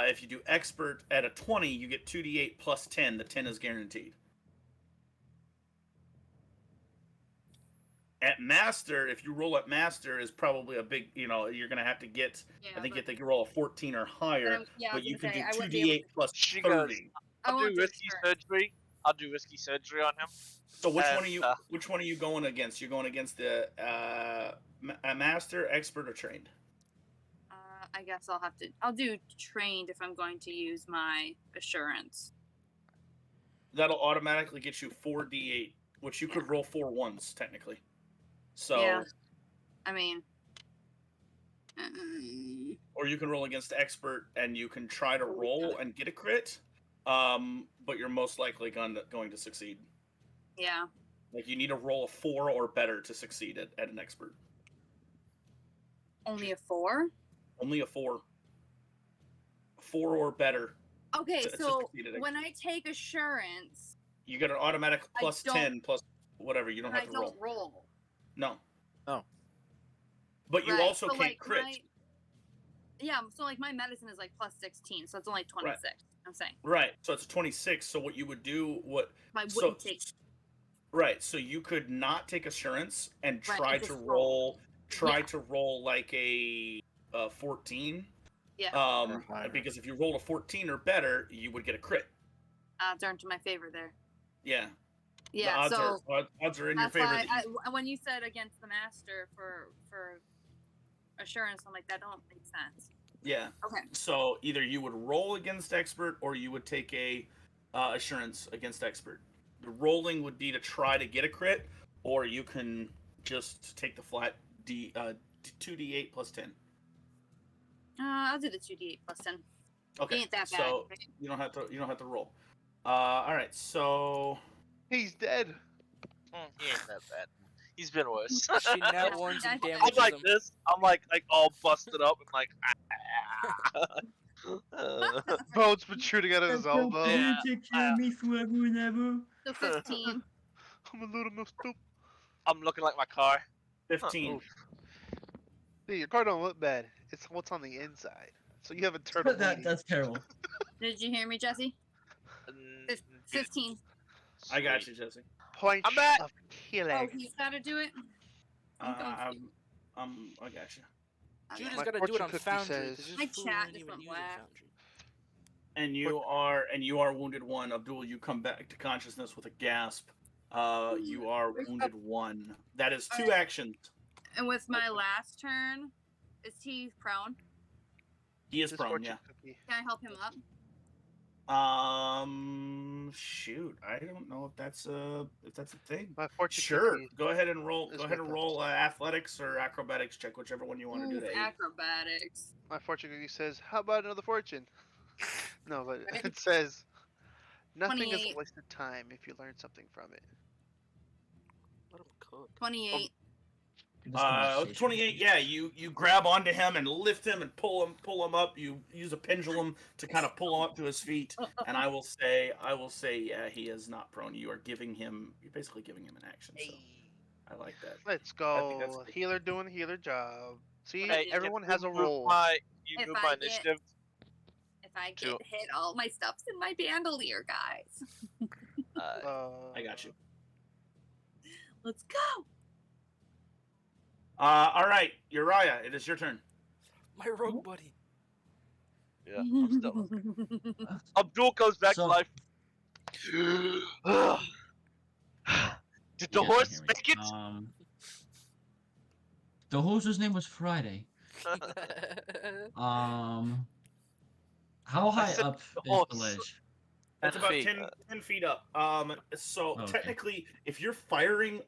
If you do expert at a 20, you get 2d8 plus 10. The 10 is guaranteed. At master, if you roll at master, is probably a big. You're gonna have to get. Yeah, I think but, you have to roll a 14 or but higher. I was But you gonna can say, I do wouldn't be able 2d8 plus She 30. I I'll won't do do risky expert. surgery. I'll do risky surgery on him. So which And, one are you? Which one are you going against? You're going against the a master, expert, or trained? I guess I'll do trained if I'm going to use my assurance. That'll automatically get you 4d8, which you could roll 4 ones technically. So, Yeah. I mean, mm, or you can roll against expert, and you can try to roll and get a crit, but you're most likely going to succeed. yeah. Like you need to roll a 4 or better to succeed at an expert. Only a 4? Only a 4. 4 or better. Okay, To so succeed at it. when I take assurance, You get an automatic I plus don't- 10 plus whatever. You don't I have to don't roll. roll. No. No. But you Right, also so, can't like, crit. Yeah, so like my medicine is like plus 16, so it's only 26. I'm saying Right. So it's 26. So what you would do, I so wouldn't take. right. So you could not take assurance and Right, try and to just roll. Try Yeah. to roll like a 14. Yeah, Or higher. Because if you rolled a 14 or better, you would get a crit. turn to my favor there. Yeah. Yeah, the so odds are in your that's favor. why that you- when you said against the master for assurance, I'm like that don't make sense. yeah. Okay. So either you would roll against expert, or you would take a assurance against expert. The rolling would be to try to get a crit, or you can just take the flat 2d8 plus 10. I'll do the 2d8 plus 10. Okay. Ain't that bad. So you don't have to roll. All right. So He's dead. He ain't that bad. He's been worse. She nat ones and I'm I'm damages like him. this. I'm like all busted up and like. Bone's protruding out of his elbow. Yeah. So 15. I'm a little messed up. I'm looking like my car. 15. Hey, your car don't look bad. It's what's on the inside. So you have a turtle bleeding. That's terrible. Did you hear me, Jesse? 15. I got you, Jesse. Point I'm back. of Oh, killing. he's got to do it? I'm going to. I got you. Judah's My got to do it fortune on cookie Foundry. says- 'cause this My fool chat ain't just even went using black. Foundry. And you are wounded 1. Abdul, you come back to consciousness with a gasp. You are wounded 1. That is 2 actions. And with my last turn, is he prone? He is This prone, fortune yeah. cookie. Can I help him up? Shoot, I don't know if that's a thing. My fortune Sure, cookie. go ahead and roll. is Go ahead with and roll athletics or acrobatics check, whichever one you want to do. Ooh, To aid. acrobatics. My fortune cookie says, "How about another fortune?" No, but it says, "Nothing is 28. wasted time if you learn something from it." Let him cook. 28. 28. Yeah, you grab onto him and lift him and pull him up. You use a pendulum to kind of pull him up to his feet. And I will say, yeah, he is not prone. You're basically giving him an action. So Hey, I like that. let's I think that's go. good. Healer doing healer job. See, Hey, everyone can has you a move role. You If move I my get- initiative. If I get Two. hit, all my stuff's in my bandolier, guys. I got you. Let's go. All right, Uriah, it is your turn. My rogue buddy. Yeah, I'm still. Abdul goes back to So- life. Did the Yeah, horse here we make it? go. The horse's name was Friday. How high said up the is horse. the ledge? That's about feet. 10 feet up. So Okay. technically, if you're firing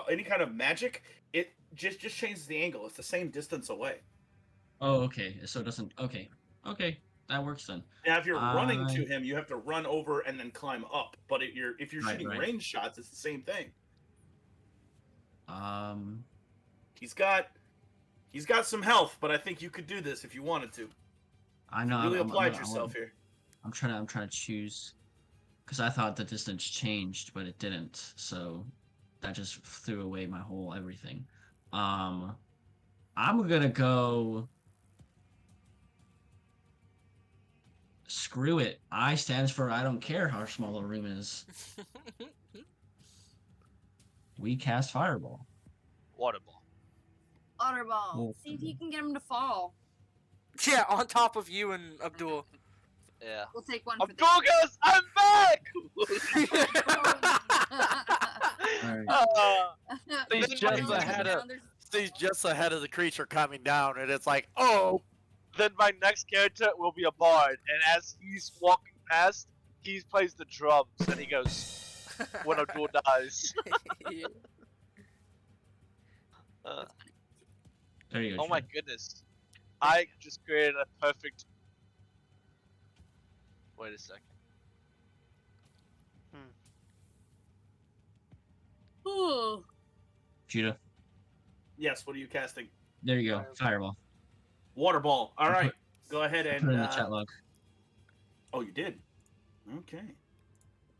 any kind of magic, it just changes the angle. It's the same distance away. Oh, okay. So it doesn't. Okay, that works then. Now, if you're running I- to him, you have to run over and then climb up. But if you're Right, shooting right. range shots, it's the same thing. He's got some health, but I think you could do this if you wanted to. I know. Really applied I'm- yourself here. I'm trying to choose, because I thought the distance changed, but it didn't. So that just threw away my whole everything. I'm gonna go. Screw it. I stands for I don't care how small the room is. We cast Fireball. Water ball. Otterball. Well, See if you can get him to fall. Yeah, on top of you and Abdul. Yeah. We'll take one for Abdul goes, I'm back! Alright. He's Then just my- ahead of. He's just ahead of the creature coming down, and it's like, oh, Then my next character will be a bard, and as he's walking past, he plays the drums, and he goes, when Abdul dies. There you go. Oh my Sean. goodness. I just created a perfect... Wait a second. Ooh. Judah. Yes. What are you casting? There you go. Fireball. Water ball. All right. Go ahead I and. put it in the chat log. Oh, you did. Okay.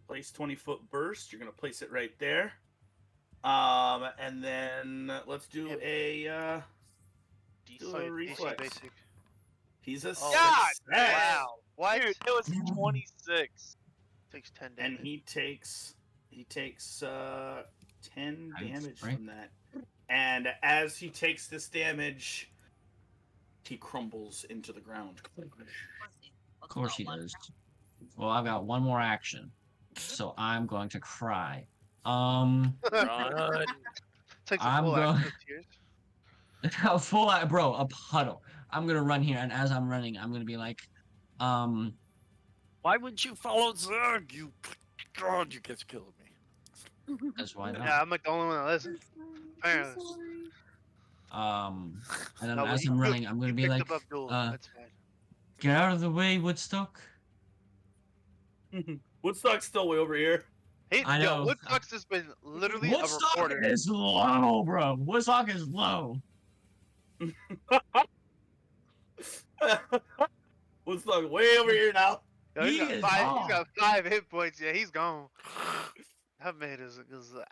Place 20-foot burst. You're gonna place it right there. And then let's do a. Do a DC reflex. basic. He's a Oh, God! success. Wow! What? Dude, it was 26. Takes 10 damage. And he takes 10 Nice, damage right? from that. And as he takes this damage, he crumbles into the ground. Of course he does. Well, I've got one more action, so I'm going to cry. run. Takes a I'm full going- action of tears. A full, bro, a puddle. I'm gonna run here, and as I'm running, I'm gonna be like, Why would you follow Zerg? You, God, you guys killed me. that's why not. Yeah, I'm like the only one that listens. Fair. And then No, as you- I'm you- running, I'm gonna You be picked like, up Abdul. That's fine. get out of the way, Woodstock. Woodstock's still way over here. I know. Woodstock's just been literally a Woodstock reporter. is low, bro. Woodstock is low. Woodstock way over here now. Yo, He is he's gone. got 5 hit points. Yeah, he's gone. That man is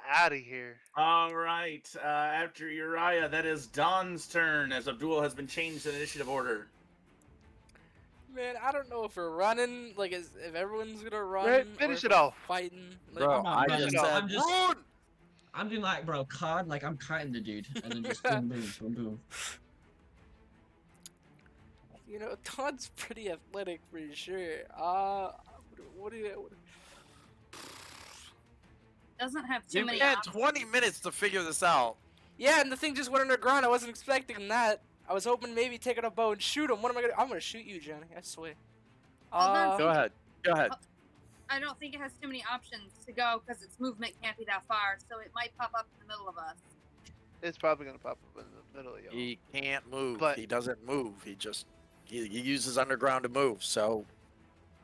out of here. All right. After Uriah, that is Don's turn, as Abdul has been changed in initiative order. Man, I don't know if we're running, like, if everyone's gonna run. Right, or finish if it we're off. Fighting. Like, Bro, I'm not I running. just said, I'm just- run! I'm doing like, bro, COD, like I'm kiting the dude, and then just boom, boom, boom, boom. You know, Todd's pretty athletic for sure. What do you? Doesn't have too You many had options. 20 minutes to figure this out. Yeah, and the thing just went underground. I wasn't expecting that. I was hoping maybe take out a bow and shoot him. What am I gonna? I'm gonna shoot you, Johnny. I swear. Well, then- Go ahead. Go ahead. I don't think it has too many options to go because its movement can't be that far, so it might pop up in the middle of us. It's probably gonna pop up in the middle of y'all. He can't move. But- He doesn't move. He uses underground to move. So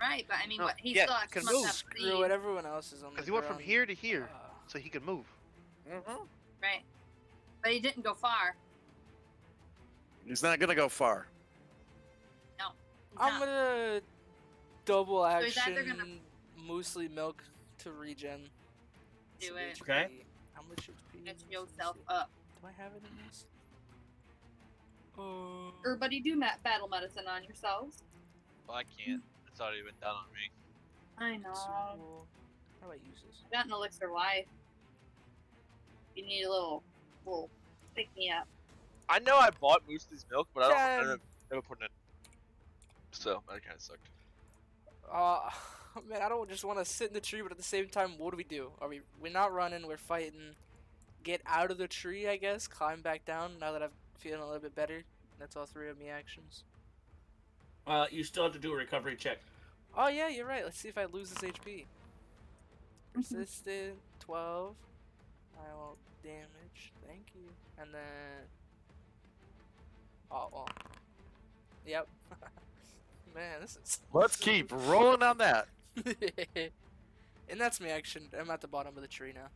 Right, but I mean, No, what he yeah, still you can must move. have Screw speed, it. Everyone else is on the Because he went from ground. here to here, Uh, so he could move. right? But he didn't go far. he's not gonna go far. He's I'm not. gonna double he's either action gonna- Moosely Milk to regen. Do Some it. HP. Okay. How much HP? Get is yourself this? up. Do I have it in this? Everybody do battle medicine on yourselves. Well, I can't. It's already been done on me. I know. How do I use this? Got an elixir life. You need a little pick me up. I know I bought Moosely's milk, but I Damn. don't never put it in. So that kind of sucked. Man, I don't just want to sit in the tree, but at the same time, what do? We're not running, we're fighting. Get out of the tree, I guess. Climb back down now that I'm feeling a little bit better. That's all 3 of me actions. You still have to do a recovery check. Oh yeah, you're right. Let's see if I lose this HP. Persistent 12. I will damage. Thank you. And then. Oh well. Yep. Man, this is. Let's keep rolling on that. And that's my action. I'm at the bottom of the tree now.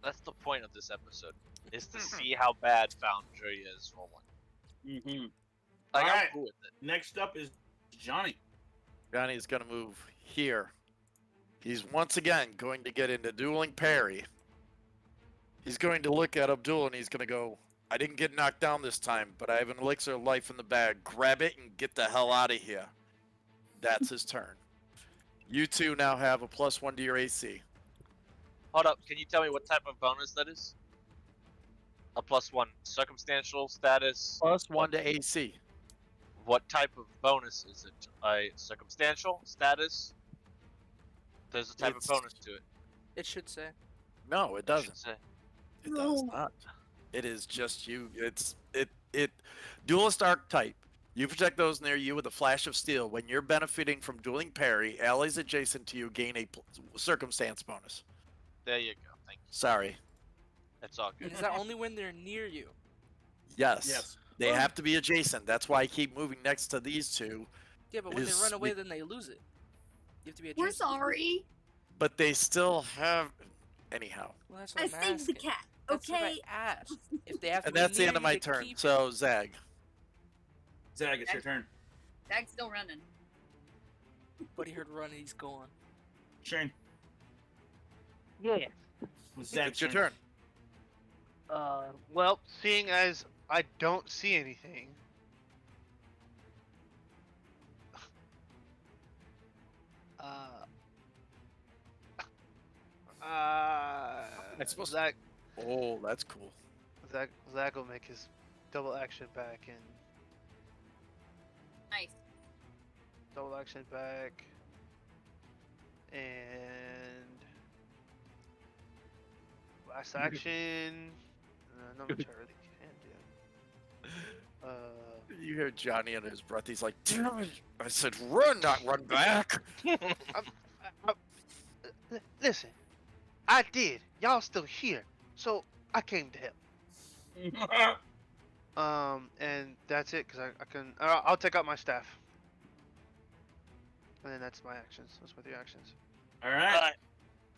That's the point of this episode, is to see how bad Foundry is rolling. Mm-hmm. Like, I'm Alright. cool with it. Next up is Johnny. Johnny's gonna move here. He's once again going to get into dueling parry. He's going to look at Abdul and he's gonna go, I didn't get knocked down this time, but I have an elixir of life in the bag. Grab it and get the hell out of here. That's his turn. You two now have a +1 to your AC. Hold up, can you tell me what type of bonus that is? A +1 circumstantial status. +1 to AC. What type of bonus is it? A circumstantial status? There's a type It's- of bonus to it. It should say. No, it Should doesn't. say. It does not. It is just you. It duelist archetype. You protect those near you with a flash of steel. When you're benefiting from dueling parry, allies adjacent to you gain a circumstance bonus. There you go. Thank you. Sorry. That's all And good. is that only when they're near you? Yes. Yes. They have to be adjacent. That's why I keep moving next to these two. Yeah, but when they Is run away, we- then they lose it. You have to be We're adjacent. sorry. But they still have. Anyhow. Well, that's what I I'm saved the asking. cat. That's what I Okay. asked. If they have to And be that's the near end of you my to turn. keep So, Zag. Zag, it's your turn. Dag's still running. it, but he heard run and he's gone. Shane. Yeah. It's Zag's It's your turn. Well, seeing as I don't see anything. supposed to- Zach, Oh, that's cool. Zach will make his double action back and Nice. double action back, and last action. Not much I really can do. You hear Johnny under his breath. He's like, damn it. I said run, not run back. Listen, I did. Y'all still here, so I came to help. And that's it, cause I can. I'll take out my staff, and then that's my actions. Those were the actions. All right.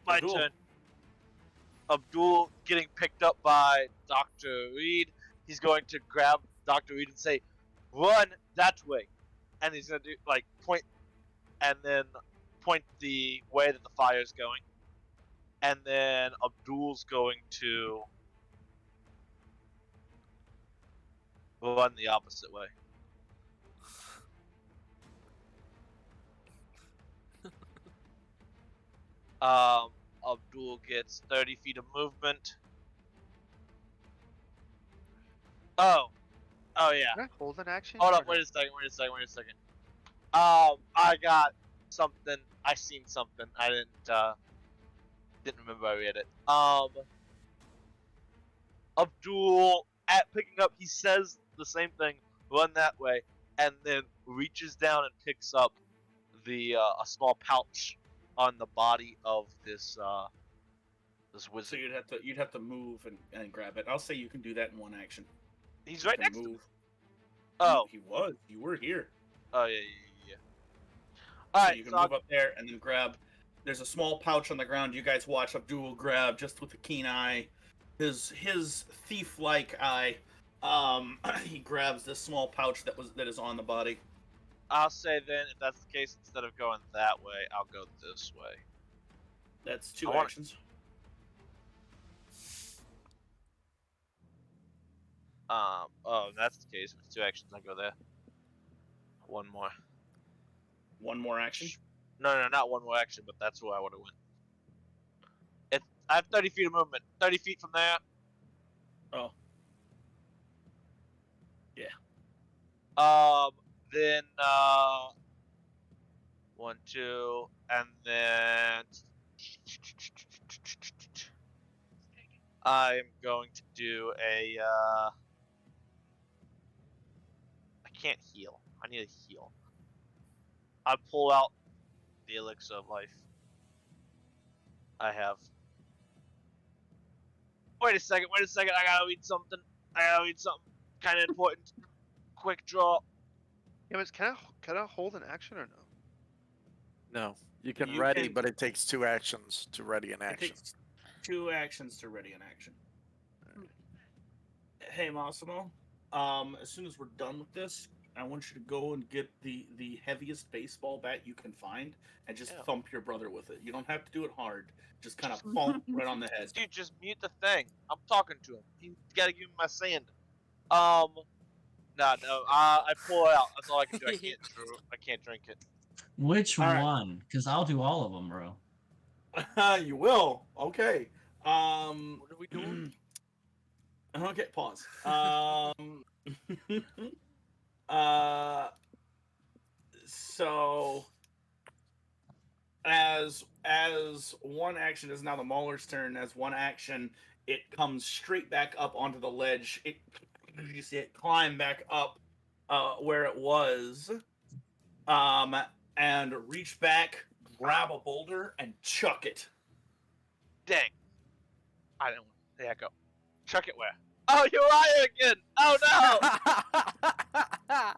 My Abdul. turn. Abdul getting picked up by Dr. Reed. He's going to grab Dr. Reed and say, "Run that way," and he's gonna do like point, and then point the way that the fire's going, and then Abdul's going to run the opposite way. Abdul gets 30 feet of movement. Oh yeah. Can I hold an action? Hold or up, no? wait a second. I got something. I seen something. I didn't remember I read it. Abdul at picking up, he says the same thing. Run that way, and then reaches down and picks up the a small pouch on the body of this this So wizard. you'd have to move and grab it. I'll say you can do that in one action. He's You right can next to me. move. Oh, He was. You were here. oh yeah. So Alright, you can so move up there and then grab. There's a small pouch on the ground. You guys watch Abdul grab just with a keen eye, his thief-like eye. He grabs this small pouch that is on the body. I'll say then, if that's the case, instead of going that way, I'll go this way. That's two I wanna- actions. Oh, if that's the case. If it's two actions, I go there. One more. One more action. No, not one more action, but that's where I would have went. I have 30 feet of movement. 30 feet from there. Oh. Yeah. Then, 1, 2, and then I'm going to do a, I can't heal. I need a heal. I pull out the elixir of life. I have. Wait a second, I gotta read something. Kind of important. Quick draw. Yeah, but can I hold an action or no? No, you can You ready, can- but it takes 2 actions to ready an It action. takes 2 actions to ready an action. Hey Massimo, as soon as we're done with this, I want you to go and get the heaviest baseball bat you can find and just Yeah. thump your brother with it. You don't have to do it hard. Just kind of thump right on the head. Dude, just mute the thing. I'm talking to him. You gotta give him my sand. No. I pull it out. That's all I can do. I can't drink it. Which All right. one? Because I'll do all of them, bro. You will. Okay. What are we doing? Okay, pause. So as one action is now the Mauler's turn. As one action, it comes straight back up onto the ledge. You see it climb back up where it was, and reach back, grab a boulder, and chuck it. Dang. I didn't want to. There I go. Chuck it where? Oh, Uriah again! Oh no!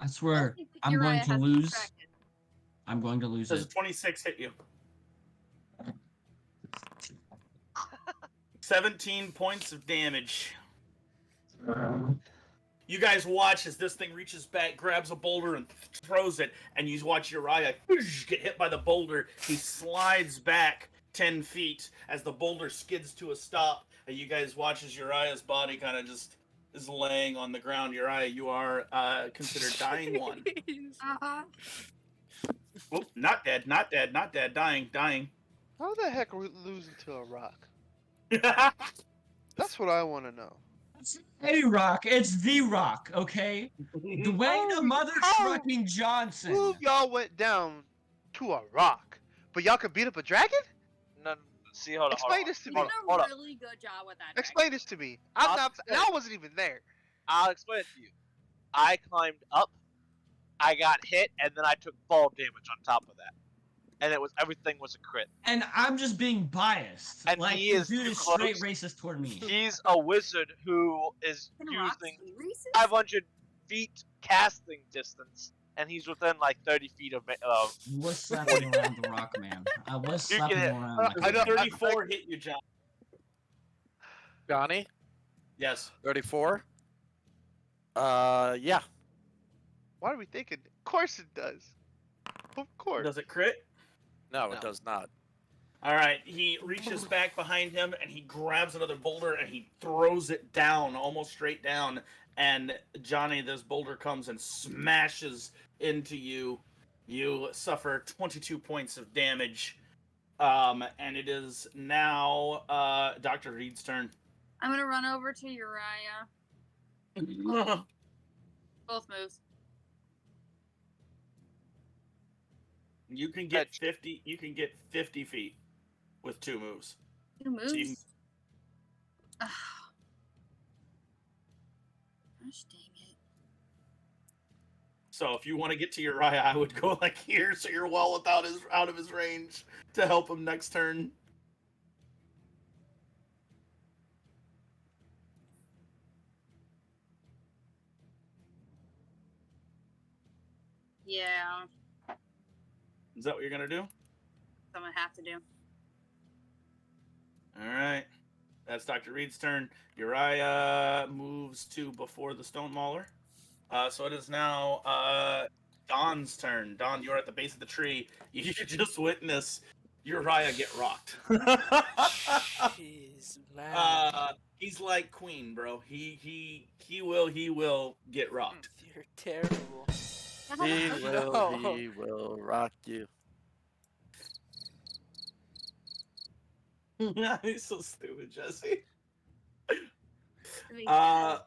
I swear, think that I'm Uriah going to has lose. distracted. I'm going to lose Does a it. 26 hit you? 17 points of damage. You guys watch as this thing reaches back, grabs a boulder, and throws it, and you watch Uriah get hit by the boulder. He slides back 10 feet as the boulder skids to a stop, and you guys watch as Uriah's body kind of just is laying on the ground. Uriah, you are considered dying one. Uh-huh. Oh, not dead, dying. How the heck are we losing to a rock? That's what I want to know. It's a rock. It's the rock. Okay. Dwayne the Mother how- Trucking Johnson. Who of y'all went down to a rock, but y'all could beat up a dragon? No, see, hold on. Explain this to You me. did Hold a up. really good job with that. Explain this to me. I'm I'll not. explain. I wasn't even there. I'll explain it to you. I climbed up, I got hit, and then I took fall damage on top of that. And everything was a crit. And I'm just being biased. And like, he is dude too is straight close. racist toward me. He's a wizard who is Can rocks using be racist? 500 feet casting distance and he's within like 30 feet of me. I was slapping around the rock, man. I was You slapping get it. around. Does Like a a- 34 hit you, John? Johnny, Yes. 34. Yeah. What are we thinking? Of course it does. Of course. Does it crit? No, No. it does not. All right. He reaches back behind him and he grabs another boulder and he throws it down, almost straight down. And Johnny, this boulder comes and smashes into you. You suffer 22 points of damage. And it is now Dr. Reed's turn. I'm gonna run over to Uriah. Both moves. You can get 50. You can get 50 feet with 2 moves. 2 moves. So you can- Ah. Gosh dang it. So if you want to get to Uriah, I would go like here, so you're well out of his range to help him next turn. Yeah, Is that what you're gonna do? I'm gonna have to do. All right. That's Dr. Reed's turn. Uriah moves to before the Stone Mauler. So it is now Don's turn. Don, you're at the base of the tree. You just witness Uriah get rocked. Jeez, man. He's like Queen, bro. He will get rocked. You're terrible. He No. will rock you. He's so stupid, Jesse.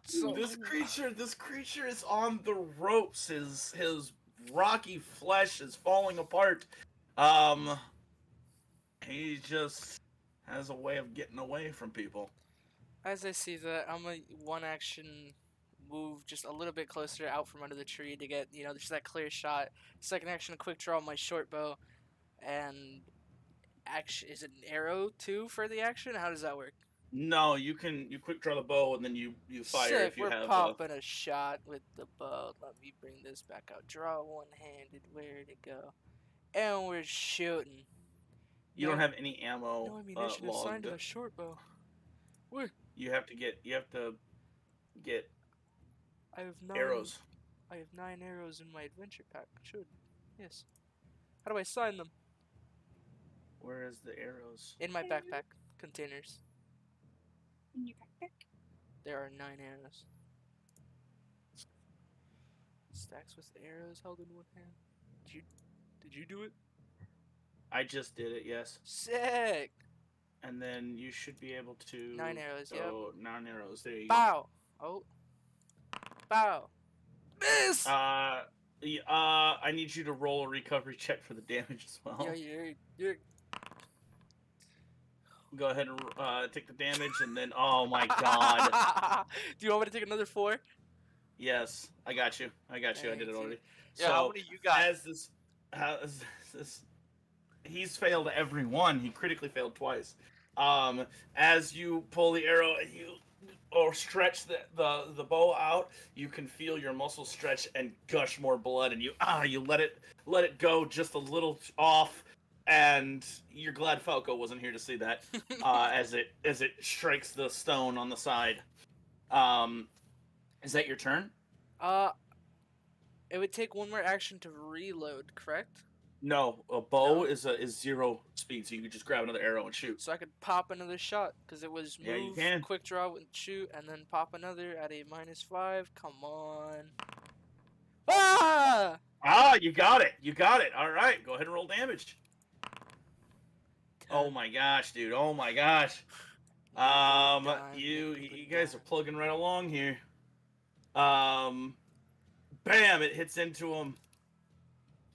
So- This creature is on the ropes. His rocky flesh is falling apart. He just has a way of getting away from people. As I see that, I'm a one action move just a little bit closer out from under the tree to get, just that clear shot. Second action, a quick draw my short bow. And action, is it an arrow too for the action? How does that work? No, you quick draw the bow and then you fire Sick, if you we're have. popping a shot with the bow. Let me bring this back out. Draw one-handed, where to go? And we're shooting. You don't have any ammo No ammunition assigned logged. to the short bow. Where? You have to get I have 9 arrows. I have 9 arrows in my adventure pack. Should. Yes. How do I sign them? Where is the arrows? In my backpack containers. In your backpack. There are 9 arrows. Stacks with arrows held in one hand. Did you do it? I just did it, yes. Sick! And then you should be able to 9 arrows, yep. 9 arrows. There you go. Bow! Oh. Bow! Miss! I need you to roll a recovery check for the damage as well. Yeah, you're Go ahead and take the damage, and then oh my god, Do you want me to take another 4? yes, I got you. I did Thank it you. already. Yeah, so how many you got? as this, he's failed every one. He critically failed twice. As you pull the arrow and you stretch the bow out, you can feel your muscles stretch and gush more blood, and you let it go just a little off. And you're glad Falco wasn't here to see that, as it strikes the stone on the side. Is that your turn? It would take one more action to reload, correct? No, a bow No? is 0 speed, so you can just grab another arrow and shoot. So I could pop another shot, because it was Yeah, you move, can. quick draw, and shoot, and then pop another at a -5. Come on. Ah! You got it. All right, go ahead and roll damage. Oh my gosh, dude. Oh my gosh. You guys are plugging right along here. Bam! It hits into him.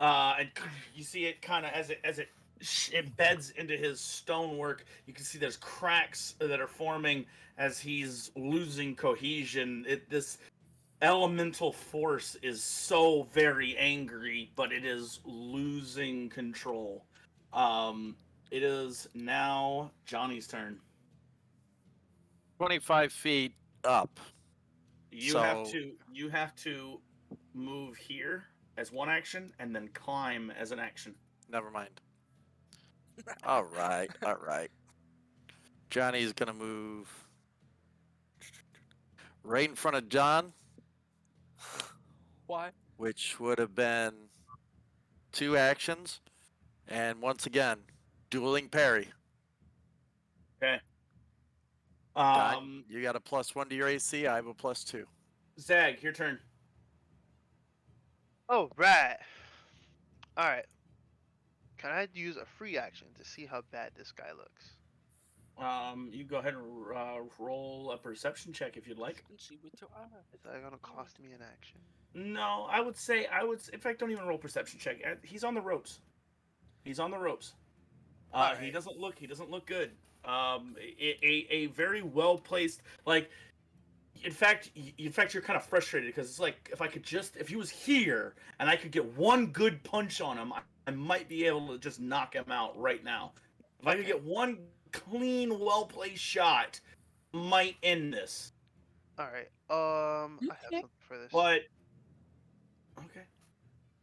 And you see it kind of as it embeds into his stonework. You can see there's cracks that are forming as he's losing cohesion. This elemental force is so very angry, but it is losing control. It is now Johnny's turn. 25 feet up. You have to move here as one action, and then climb as an action. Never mind. All right, all right. Johnny's gonna move right in front of John, Why? which would have been 2 actions, and once again, dueling parry. Okay. Don, you got a +1 to your AC. I have a +2. Zag, your turn. Oh, right. All right. Can I use a free action to see how bad this guy looks? You go ahead and roll a perception check if you'd like. Can see with your eyes. Is that gonna cost me an action? No, I would. In fact, don't even roll perception check. He's on the ropes. He's on the ropes. He Alright. doesn't look. He doesn't look good. A very well placed. Like, in fact, you're kind of frustrated because it's like if he was here and I could get one good punch on him, I might be able to just knock him out right now. If I could get one clean, well placed shot, might end this. All right. I have something for this. But okay.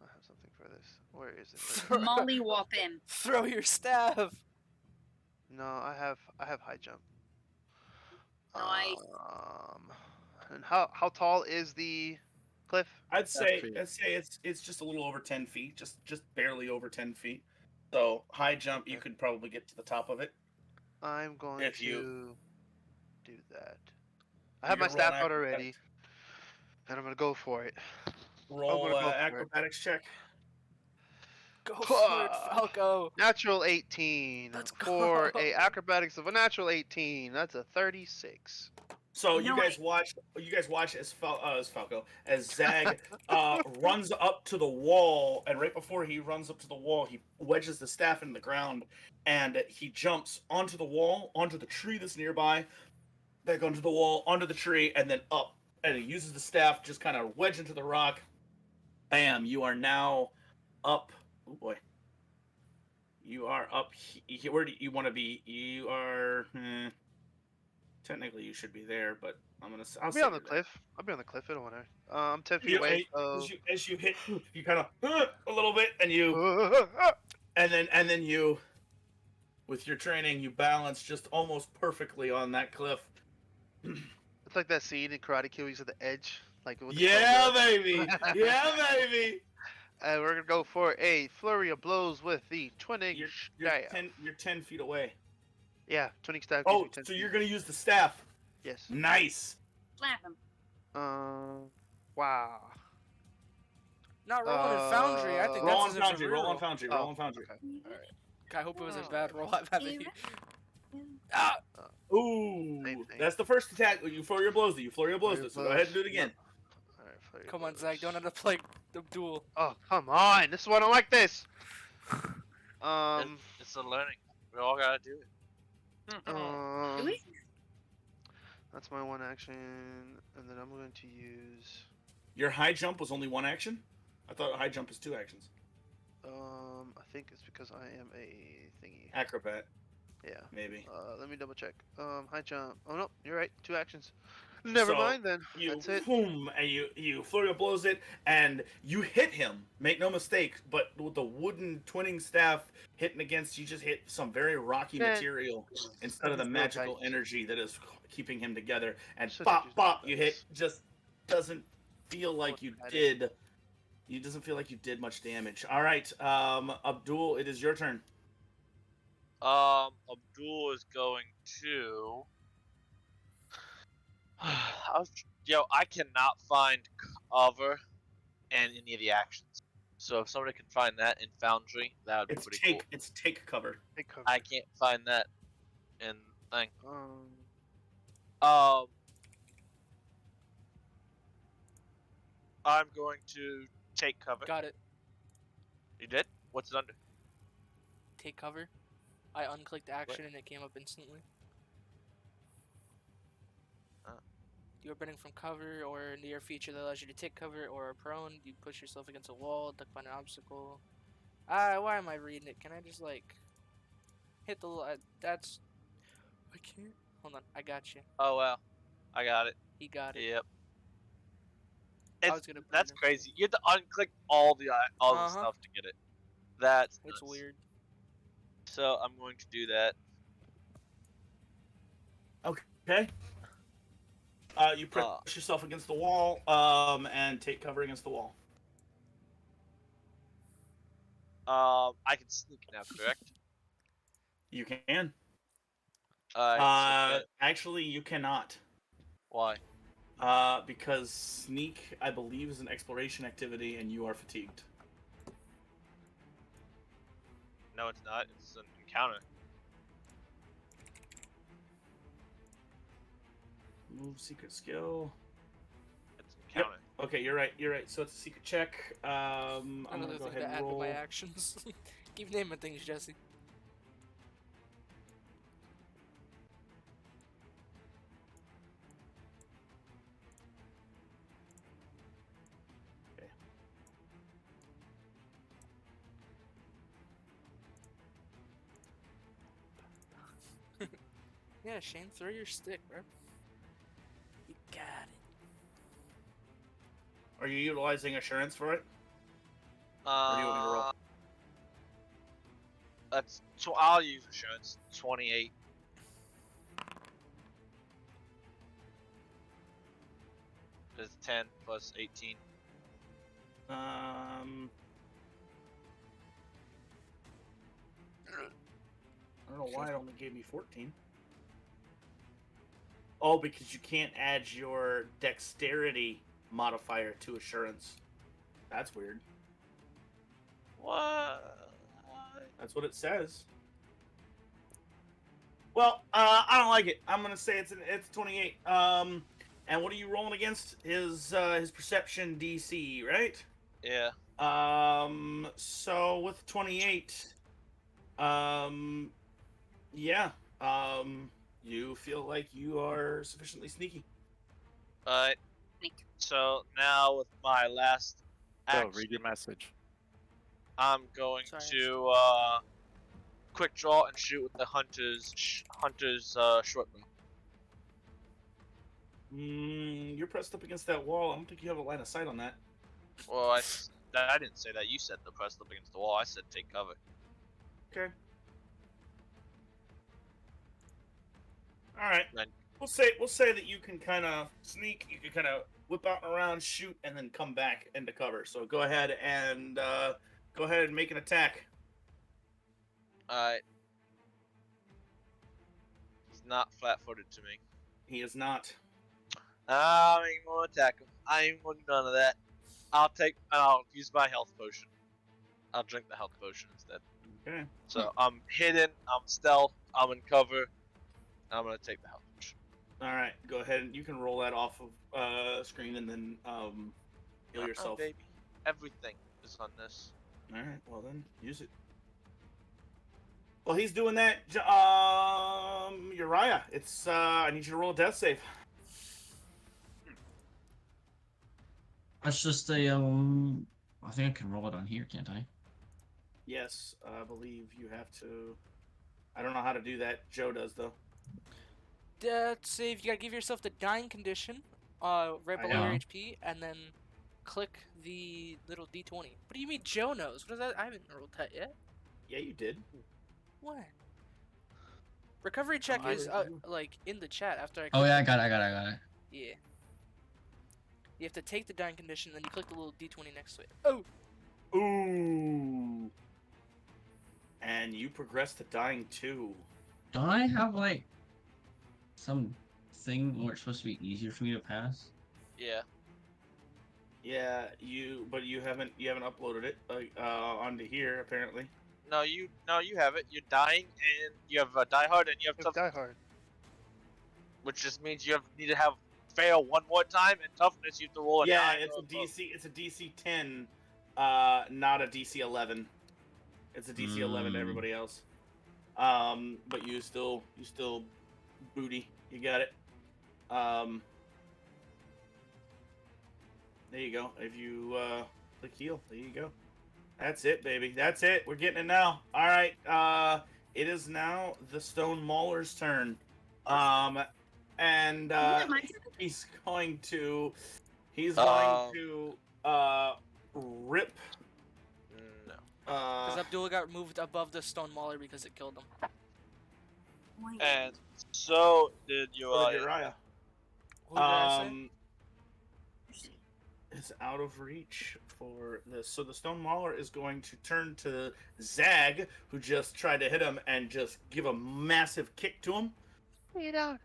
I have something for this. Where is it? Molly whoop him. Throw your staff. No, I have high jump. Nice. And how tall is the cliff? I'd say feet. it's just a little over 10 feet, just barely over 10 feet. So high jump, you could probably get to the top of it. I'm going If to you- do that. I have You're my gonna roll staff an out already, and I'm gonna go for it. Roll gonna go for it. acrobatics check. Go for it, Falco. Natural 18 Let's for go. a acrobatics of a natural 18. That's a 36. So You know you guys watch as Falco as Zag runs up to the wall, and right before he runs up to the wall, he wedges the staff in the ground, and he jumps onto the wall, onto the tree that's nearby, back onto the wall, onto the tree, and then up. And he uses the staff, just kind of wedge into the rock. Bam! You are now up. Oh boy. You are up. Where do you want to be? You are. Technically, you should be there, but I'll I'll be say on the you're there. cliff. I'll be on the cliff. It don't matter. I'm 10 feet You- away. So... as you hit, you kind of a little bit, and then you, with your training, you balance just almost perfectly on that cliff. It's like that scene in Karate Kid where he's at the edge. Like with the Yeah, cobra. baby. Yeah, baby. And we're gonna go for a flurry of blows with the twinning staff. You're 10 feet away. Yeah, twinning staff. gives Oh, me 10 so feet. you're gonna use the staff. Yes. Nice. Slap him. Wow. Not rolling in Foundry. I think Roll that's on as if it's a foundry. Roll on reroll. foundry. Oh, Roll on foundry. Okay. I hope it was a Oh. bad roll. I'm having. Yeah. Ah! Ooh, Same thing. that's the first attack. You flurry your blows. You flurry your blows. Flurry So of go ahead and blows. do it again. All right, flurry of Come on, blows. Zach. Don't end up like the duel. Oh, come on. This is why I don't like this. It's a learning. We all gotta do it. Do we? That's my one action, and then I'm going to use. Your high jump was only one action. I thought high jump is 2 actions. I think it's because I am a thingy. Acrobat, Yeah. maybe. Let me double check. High jump. Oh no, you're right. 2 actions. Never So, mind then. You That's it. boom, and you flurry of blows it, and you hit him. Make no mistake, but with the wooden twinning staff hitting against, you just hit some very rocky Man. material instead of the Real magical tight. energy that is keeping him together. And Should've bop used bop, that you dice. hit. Just doesn't feel like you Automatic. did. You doesn't feel like you did much damage. All right, Abdul, it is your turn. Abdul is going to. I cannot find cover in any of the actions. So if somebody can find that in Foundry, that would be It's pretty take. cool. It's take cover. Big cover. I can't find that in thing. Um, I'm going to take cover. Got it. You did? What's it under? Take cover. I unclicked action and it came up instantly. You are bending from cover or near a feature that allows you to take cover or are prone. You push yourself against a wall, duck behind an obstacle. Why am I reading it? Can I just like hit the? That's. I can't. Hold on. I got you. Oh well, I got it. He got it. Yep. was gonna put That's it in. crazy. You have to unclick all the Uh-huh. stuff to get it. That's It's nuts. weird. So I'm going to do that. Okay. You press yourself against the wall, and take cover against the wall. I can sneak now, correct? You can. So Actually, you cannot. why? Because sneak, I believe, is an exploration activity, and you are fatigued. No, it's not. It's an encounter. Move secret skill. It's an encounter. Okay, you're right. You're right. So it's a secret check. I'm Another gonna go thing ahead to and add to roll. my actions. Keep naming things, Jesse. Okay. Yeah, Shane, throw your stick, bro. You got it. Are you utilizing assurance for it? Or do you want me to roll? That's so I'll use assurance. 28. There's 10 plus 18. I don't know why it only gave me 14. Oh, because you can't add your dexterity modifier to assurance. That's weird. What? That's what it says. Well, I don't like it. I'm gonna say it's 28. And what are you rolling against? His perception DC, right? Yeah. So with 28, yeah, you feel like you are sufficiently sneaky. Alright. So now with my last Go, action, read your message. I'm going Sorry. to quick draw and shoot with the hunter's short bow. You're pressed up against that wall. I don't think you have a line of sight on that. Well, I didn't say that. You said the press up against the wall. I said take cover. Okay. All right. Then- We'll say that you can kind of sneak. You can kind of whip out and around, shoot, and then come back into cover. So go ahead and make an attack. Alright. He's not flat-footed to me. He is not. I ain't gonna attack him. I ain't gonna do none of that. I'll use my health potion. I'll drink the health potion instead. Okay. So I'm hidden, I'm stealth, I'm in cover. I'm gonna take the health potion. All right. Go ahead and you can roll that off of screen and then heal yourself. Baby. Everything is on this. All right. Well then, use it. Well, he's doing that. Uriah, it's I need you to roll a death save. That's just a I think I can roll it on here, can't I? Yes, I believe you have to. I don't know how to do that. Joe does though. Death save. You gotta give yourself the dying condition, right I below your know. HP, and then click the little D20. What do you mean Joe knows? What is that? I haven't rolled that yet. Yeah, you did. What? Recovery check I is didn't do. like in the chat after I. Oh click yeah, I the- got it. Yeah. You have to take the dying condition, then you click the little D20 next to it. Oh. Ooh. And you progress to dying 2. Don't I have like some thing where it's supposed to be easier for me to pass? Yeah. Yeah, but you haven't uploaded it onto here apparently. No, you have it. You're dying, and you have Die Hard, and you have tough, Die Hard. which just means you need to have fail one more time, and toughness you have to roll a Yeah, 9 it's or a above. DC. It's a DC 10, not a DC 11. It's a DC 11 to everybody else. But you still booty. You got it. There you go. If you click heal, there you go. That's it, baby. That's it. We're getting it now. All right. It is now the Stone Mauler's turn. And Yeah, my turn. he's going to He's going to rip. No. Because Abdullah got moved above the stone mauler because it killed him. Wait. And so did Or Uriah. Uriah. Who did I say? Is out of reach for this. So the stone mauler is going to turn to Zag, who just tried to hit him, and just give a massive kick to him. You know.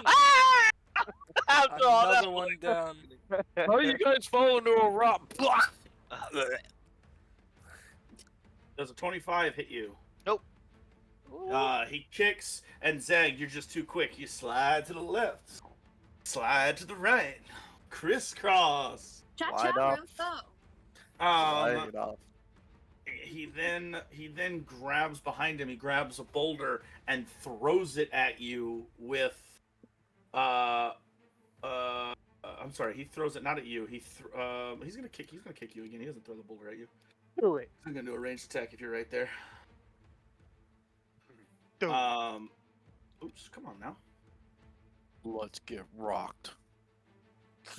Ah! After all that, Another one down. How you guys fall into a rock? Does a 25 hit you? Nope. He kicks, and Zag, you're just too quick. You slide to the left, slide to the right, crisscross. Cha-cha, Wide up. Roso. Light it off. He then grabs behind him. He grabs a boulder and throws it at you with, I'm sorry. He throws it not at you. He's gonna kick you again. He doesn't throw the boulder at you. Do it. I'm gonna do a ranged attack if you're right there. Do it. Oops. Come on now. Let's get rocked.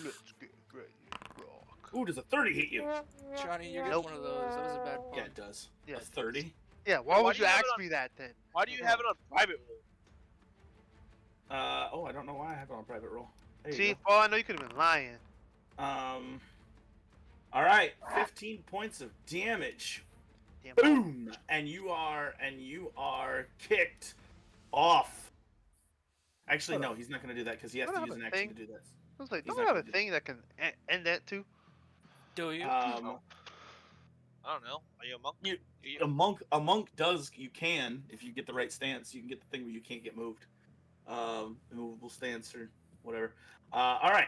Let's get ready to rock. Ooh, does a 30 hit you? Johnny, you get Nope. one of those. That was a bad pun. Yeah, it does. Yeah, A 30. Yeah, why Why would do you you have ask it on- me that then? Why do you have it on private roll? Oh, I don't know why I have it on private roll. There you See, go. oh, I know you could have been lying. All right, 15 points of damage. Damn. Boom, and you are kicked off. Actually, no, he's not going to do that because he has I to don't use an have a action thing. to do that. I was like, He's don't not we have a gonna do thing that can end that too? Do you? I don't know. Are you a monk? A monk does. You can, if you get the right stance, you can get the thing where you can't get moved. Immovable stance or whatever. All right.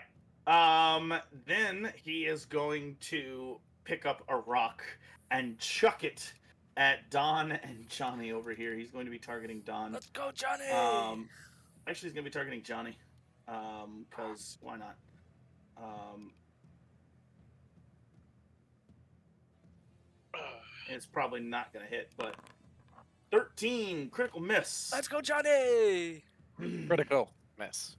Then he is going to pick up a rock and chuck it at Don and Johnny over here. He's going to be targeting Don. Let's go, Johnny! Actually, he's going to be targeting Johnny. Because why not? It's probably not going to hit, but 13 critical miss. Let's go, Johnny! Critical miss.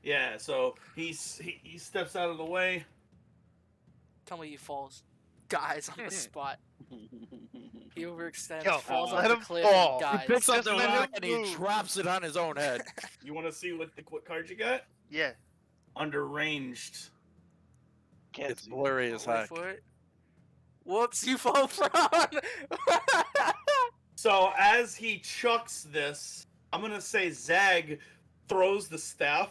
Yeah, so he steps out of the way. Tell me he falls. Dies on the spot. He overextends, Yo, falls let off the him cliff, fall. and He dies. picks up Just the let him rock and he move. drops it on his own head. You want to see what card you got? Yeah. Under ranged. Can't It's see. blurry as Wait heck. for it. Whoops, you fall prone! So as he chucks this, I'm gonna say Zag throws the staff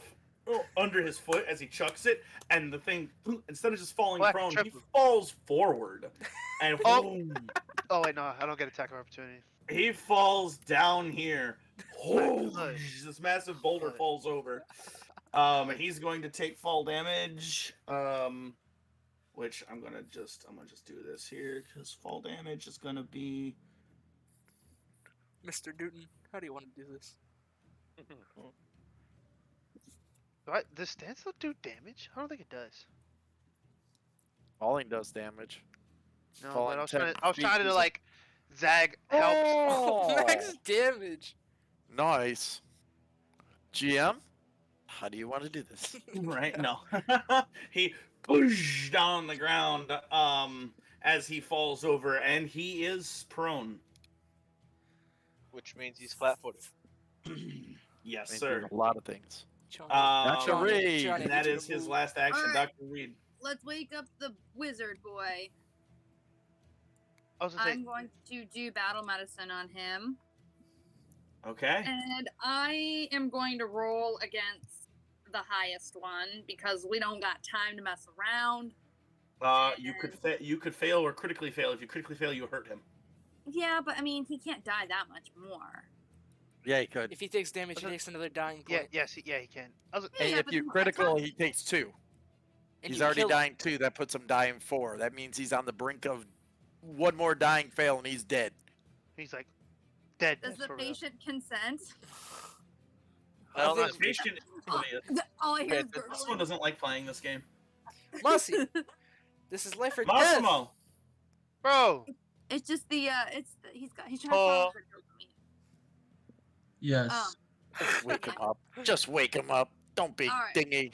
under his foot as he chucks it, and the thing, instead of just falling Black prone, he triple. falls forward, and Oh. boom, Oh wait, no, I don't get attack of opportunity. he falls down here. Oh, Good. this massive boulder Good. falls over. He's going to take fall damage. Which I'm gonna just do this here because fall damage is gonna be. Mr. Newton, how do you want to do this? Does standstill do damage? I don't think it does. Falling does damage. No, Falling but I was 10 trying to feet is like Zag helps. Oh, Max damage! nice. GM, how do you want to do this? Right? No. He pushed down the ground as he falls over, and he is prone. Which means he's flat-footed. Yes, Means sir. a lot of things. Johnny, Dr. Um, Reed. Johnny, and that get you is to his move. last action, Alright. Dr. Reed. Let's wake up the wizard boy. I was gonna say, I'm going to do battle medicine on him. Okay. And I am going to roll against the highest one because we don't got time to mess around. You could fail or critically fail. If you critically fail, you hurt him. Yeah, but I mean, he can't die that much more. Yeah, he could. If he takes damage, he Okay. takes another dying yeah, point. yes, yeah, he can. I was, Hey, Yeah, if but you then critical, attack- he takes 2. And He's you already kill him. dying 2. That puts him dying 4. That means he's on the brink of one more dying fail and he's dead. he's like dead. Does the for real. patient consent? I don't I know. think- Patient. All I hear is This one gurgling. doesn't like playing this game. Mossy, this is life or death. Massimo. Bro, It's just the he's trying to Oh. follow for dopamine. Yes. Just wake him up. Just wake him up. Don't be Alright. dingy.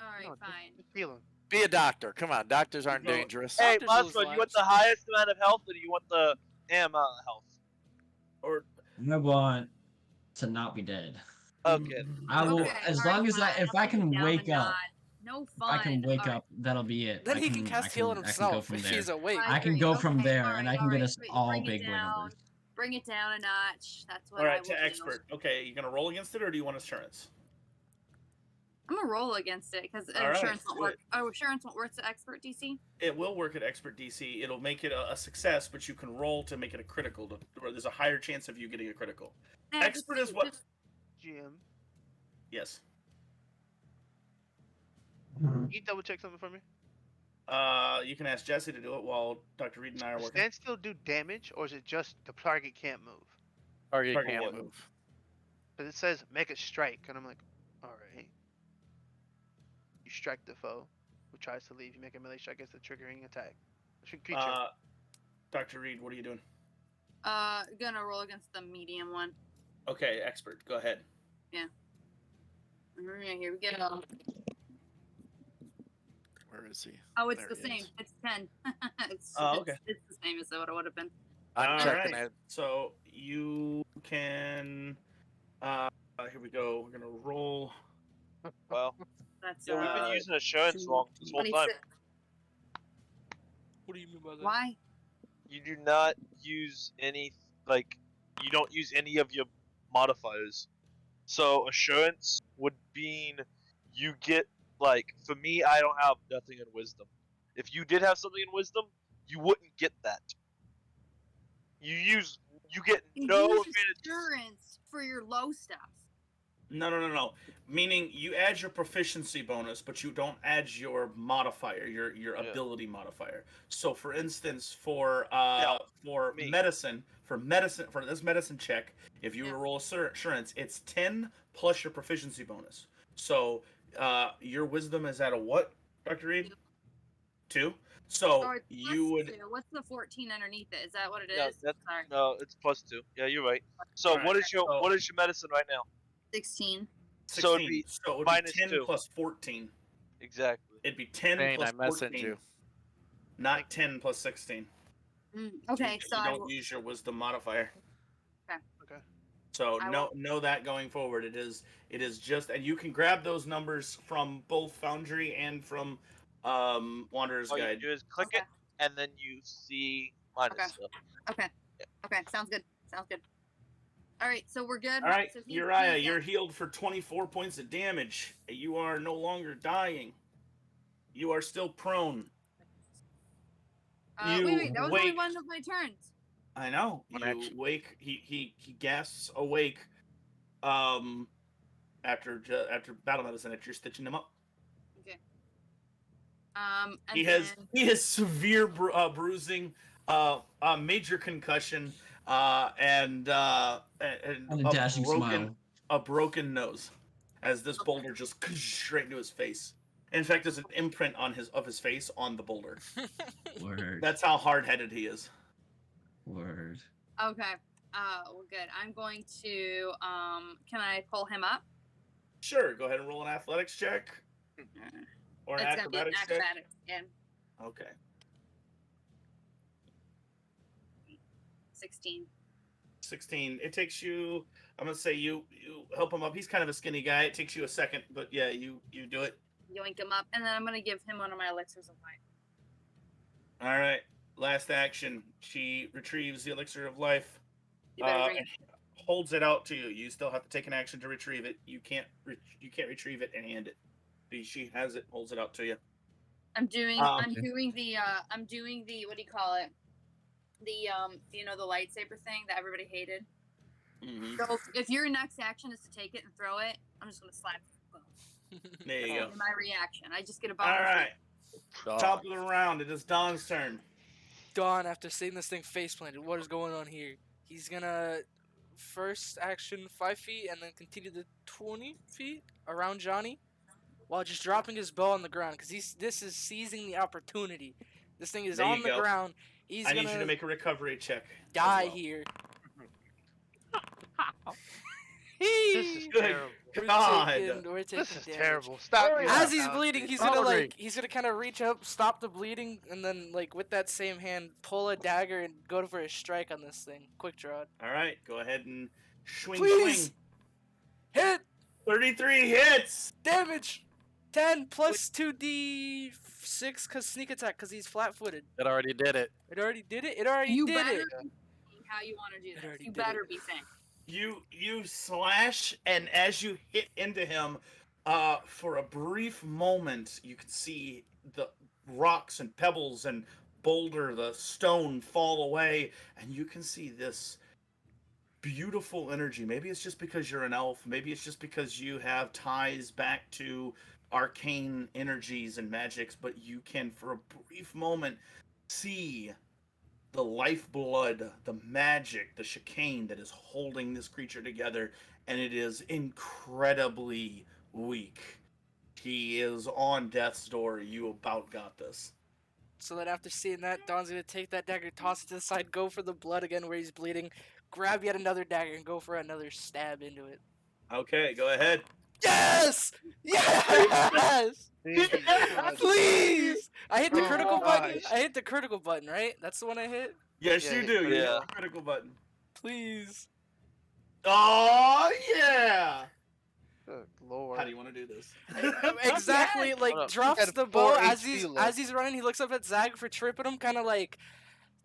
All right, No, fine. just heal him. Be a doctor. Come on, doctors aren't No. dangerous. Hey, Doctors lose Bosco, you want lives. the highest amount of health or do you want the amount of health? Or I want to not be dead. Okay. I will, Okay, as alright, long as fine, if I'll I put it can down wake a up. nod. No If fun. I can wake Alright, up, that'll be it. Then I he can cast heal on I can himself go from if there. he's awake. I I can agree. go from Okay, there, and I can get alright, us all bring it big win down. numbers. Bring it down a notch. That's what all I right, will to do. expert. Okay, you gonna roll against it or do you want assurance? I'm gonna roll against it because All right, insurance won't do work. it. Oh, insurance won't work to expert DC. It will work at expert DC. It'll make it a success, but you can roll to make it a critical. Where there's a higher chance of you getting a critical. Yeah, Expert is what? GM. Yes. Can you double check something for me? You can ask Jesse to do it while Dr. Reed and I are Does working. standstill do damage, or is it just the target can't move? Target Target can't can't move. Because it says make a strike, and I'm like, all right. You strike the foe who tries to leave. You make a melee strike against the triggering attack. Creature. Dr. Reed, what are you doing? Gonna roll against the medium one. Okay, expert, go ahead. Alright, here we go. Where is he? Oh, it's There the he same. is. It's 10. it's, Oh, okay. it's the same as what it would have been. I'm All checking right. it. So you can. Here we go. We're gonna roll. Well, That's yeah, we've been Uh, using assurance wrong this whole time. 26. What do you mean by that? Why? You do not use any, you don't use any of your modifiers. So assurance would mean you get, for me, I don't have nothing in wisdom. If you did have something in wisdom, you wouldn't get that. You get You no use advantage. insurance for your low stuff. No. Meaning you add your proficiency bonus, but you don't add your modifier, your Yeah. ability modifier. So, for instance, for me. medicine, for this medicine check, if you Yeah. roll assurance, it's 10 plus your proficiency bonus. So, your wisdom is at a what, Dr. Reed? 2. So Or it's you plus would. 2. What's the 14 underneath it? Is that what it is? Yeah, Sorry. No, it's +2. Yeah, you're right. So Alright, what is your so- what is your medicine right now? 16. 16. So it'd be So it would minus be 10 2. plus 14. Exactly. It'd be 10 Bane, plus I messaged 14. you. Not 10 plus 16. Okay, you, so you I don't will, use your wisdom modifier. Okay. So I know that going forward, it is just, and you can grab those numbers from both Foundry and from Wanderer's All you Guide. do is click Okay. it, and then you see minus Okay. stuff. okay. Okay, sounds good. Sounds good. All right, so we're good. All right, So he- Uriah, he- you're healed for 24 points of damage. You are no longer dying. You are still prone. wait, you that was only wake- one of my turns. I know. One You action. wake. He gasps awake. After battle medicine, after you're stitching him up. Okay. And He has severe bruising, major concussion, and And a dashing smile. a broken nose, as this boulder just straight into his face. In fact, there's an imprint on his face on the boulder. Word. That's how hard-headed he is. Word. Okay. Well, good. I'm going to. Can I pull him up? Sure, go ahead and roll an athletics check or an It's gonna be an acrobatics check. acrobatics. Yeah. Okay. 16. 16. It takes you. I'm gonna say you help him up. He's kind of a skinny guy. It takes you a second, but yeah, you do it. Yoink him up, and then I'm gonna give him one of my elixirs of life. All right. Last action. She retrieves the elixir of life You better bring and holds it out to you. You still have to take an action to retrieve it. You can't retrieve it and hand it. She has it, holds it out to you. I'm doing okay. I'm doing the what do you call it? The the lightsaber thing that everybody hated. Mm-hmm. So if your next action is to take it and throw it, I'm just gonna slap you. There you go. My reaction. I just get a All bonus. right. Dog. Top of the round. It is Dawn's turn. Dawn, after seeing this thing face planted, what is going on here? He's gonna first action 5 feet and then continue the 20 feet around Johnny while just dropping his bow on the ground because this is seizing the opportunity. This thing is There you on the go. ground. He's I gonna need you to make a recovery check. as die well. here. This is Good terrible. God. We're taking This is damage. terrible. Stop me. As he's bleeding, he's gonna Hungry. like he's gonna kind of reach up, stop the bleeding, and then like with that same hand pull a dagger and go for a strike on this thing. Quick draw. All right, go ahead and swing. Please! Hit 33 hits. damage. 10 plus 2d6 cause sneak attack cause he's flat-footed. It already did it. It already did it. It already You did better it. be how you want to do It this. already You did better it. be saying. You slash, and as you hit into him, for a brief moment, you can see the rocks and pebbles and boulder, the stone fall away, and you can see this beautiful energy. Maybe it's just because you're an elf. Maybe it's just because you have ties back to arcane energies and magics, but you can, for a brief moment, see the lifeblood, the magic, the chicane that is holding this creature together, and it is incredibly weak. He is on death's door. You about got this. So then after seeing that, Don's gonna take that dagger, toss it to the side, go for the blood again where he's bleeding, grab yet another dagger, and go for another stab into it. Okay, go ahead. Yes! Yes! Please! I hit the Oh critical my button. gosh. I hit the critical button, right? That's the one I hit? Yes, Yeah, you hit do. You hit critical. the critical button. Please. Oh yeah! Good lord. How do you want to do this? Exactly, like Hold up. drops Had the 4 bow as HP he's left. running. He looks up at Zag for tripping him, kind of like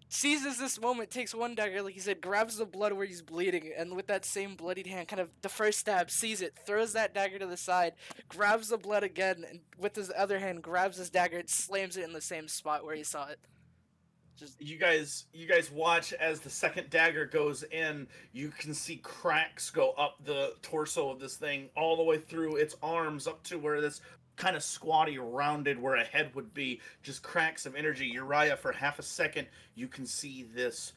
seizes this moment, takes one dagger, like he said, grabs the blood where he's bleeding, and with that same bloodied hand, kind of the first stab, sees it, throws that dagger to the side, grabs the blood again, and with his other hand grabs his dagger and slams it in the same spot where he saw it. Just You guys watch as the second dagger goes in. You can see cracks go up the torso of this thing all the way through its arms up to where this kind of squatty rounded where a head would be. Just cracks of energy. Uriah, for half a second, you can see this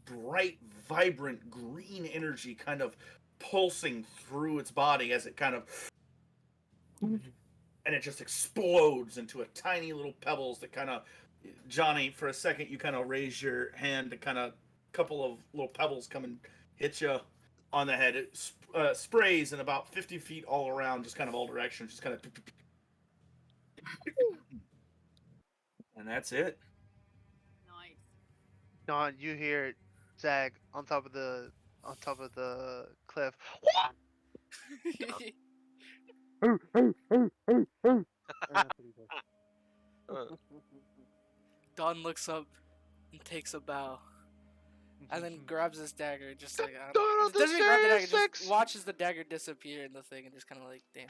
bright, vibrant green energy kind of pulsing through its body as it kind of, and it just explodes into a tiny little pebbles that kind of, Johnny, for a second you kind of raise your hand to kind of, couple of little pebbles come and hit you on the head. It sprays in about 50 feet all around, just kind of all directions, just kind of, and that's it. Nice. Don, you hear Zag on top of the cliff. Don looks up and takes a bow, and then grabs his dagger, just like I Don don't, of the doesn't even grab the dagger, Sirius just Six! watches the dagger disappear in the thing, and just kind of like, damn.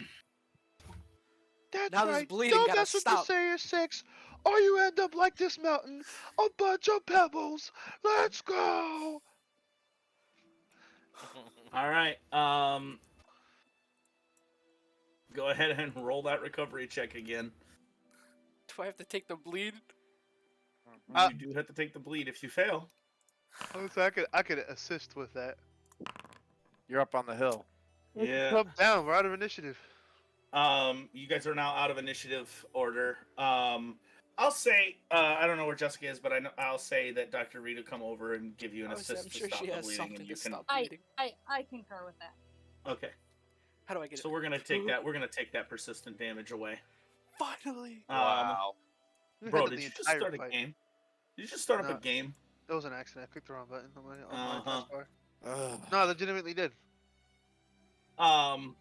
That's Now this right. bleeding Don't gotta mess with the stop. Sirius Six, or you end up like this mountain, a bunch of pebbles. Let's go. All right. Go ahead and roll that recovery check again. Do I have to take the bleed? You do have to take the bleed if you fail. So I could assist with that. You're up on the hill. Yeah. Come down. We're out of initiative. You guys are now out of initiative order. I'll say I don't know where Jessica is, but I'll say that Dr. Rita come over and give you an Obviously, assist I'm to sure stop she the has bleeding, something and to you can. stop I bleeding. concur with that. Okay. How do I get So it? we're gonna take that. We're gonna take that persistent damage away. Finally! Wow. We Bro, handled did the you just entire start a fight. game? Did you just start up No. a game? That was an accident. I clicked the wrong button on my Uh-huh. taskbar. Ugh. No, I legitimately did. All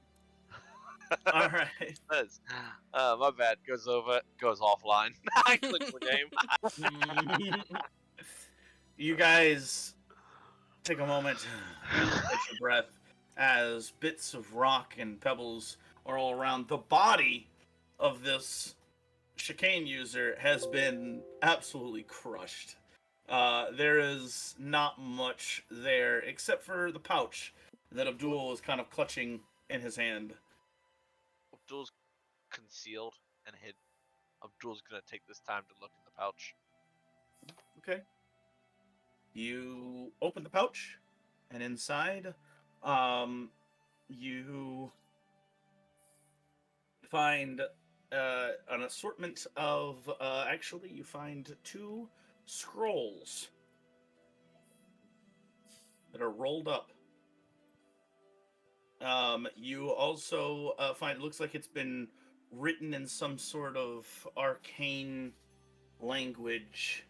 right. Says, my bad. Goes offline. I clicked the game. You guys take a moment, catch your breath, as bits of rock and pebbles are all around. The body of this chicane user has been absolutely crushed. There is not much there except for the pouch that Abdul is kind of clutching in his hand. Abdul's concealed and hid. Abdul's gonna take this time to look in the pouch. Okay. You open the pouch, and inside, you find an assortment of. Actually, you find 2 scrolls that are rolled up You also find it looks like it's been written in some sort of arcane language.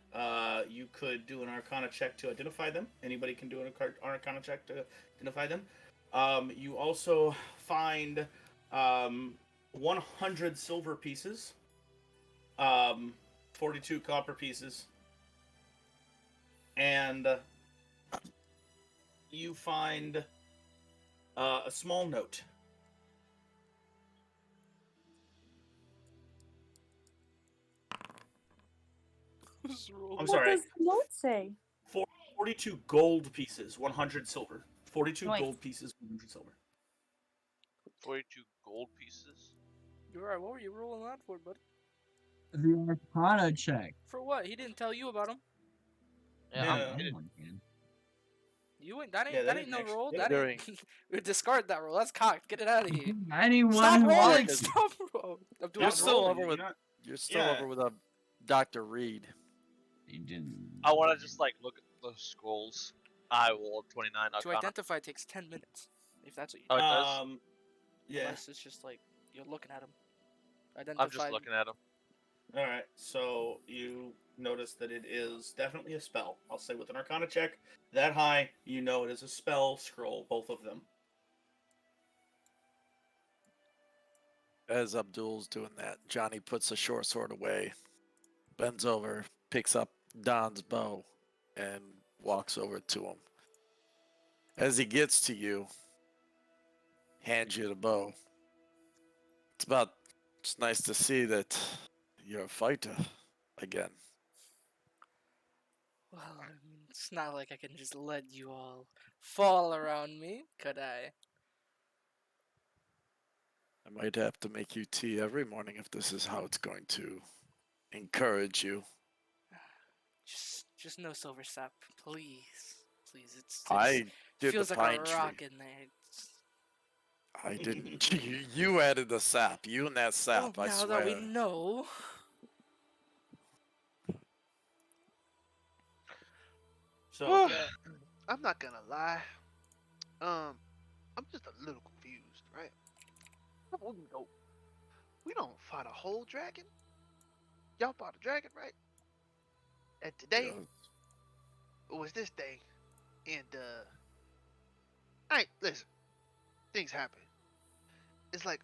You could do an Arcana check to identify them. Anybody can do an Arcana check to identify them. You also find 100 silver pieces, 42 copper pieces, and you find a small note. I'm What sorry. does the note say? 42 gold pieces, 100 silver. 42 Nice. gold pieces, 100 silver. 42 gold pieces. You're right. What were you rolling that for, bud? The Arcana check. For what? He didn't tell you about him. Yeah. Anyone can. You ain't that ain't Yeah, that that ain't ain't no actually- roll. yeah, That ain't. We discard that roll. That's cocked. Get it out of here. Anyone Stop who rolling. wants- Stop rolling. I'm doing You're a still roll. over with. You're still over with Dr. Reed. You didn't. I want to just like look at the scrolls. I will 29 To Arcana. identify takes 10 minutes. If that's what you Oh, do. it does? Yeah. Unless it's just like you're looking at him. I'm just Identify. looking at him. All right. So you notice that it is definitely a spell. I'll say with an Arcana check that high, you know it is a spell scroll, both of them. As Abdul's doing that, Johnny puts the short sword away, bends over, picks up Don's bow, and walks over to him. As he gets to you, hands you the bow. It's nice to see that you're a fighter again. Well, I mean, it's not like I can just let you all fall around me, could I? I might have to make you tea every morning if this is how it's going to encourage you. Just no silver sap, please. Please, it's I did feels the like pine a tree. rock in there. I didn't. You added the sap. You and that sap, well, I now swear. that we know, So I'm not gonna lie. I'm just a little confused, right? We don't fight a whole dragon. Y'all fought a dragon, right? And today was this day, and listen, things happen. It's like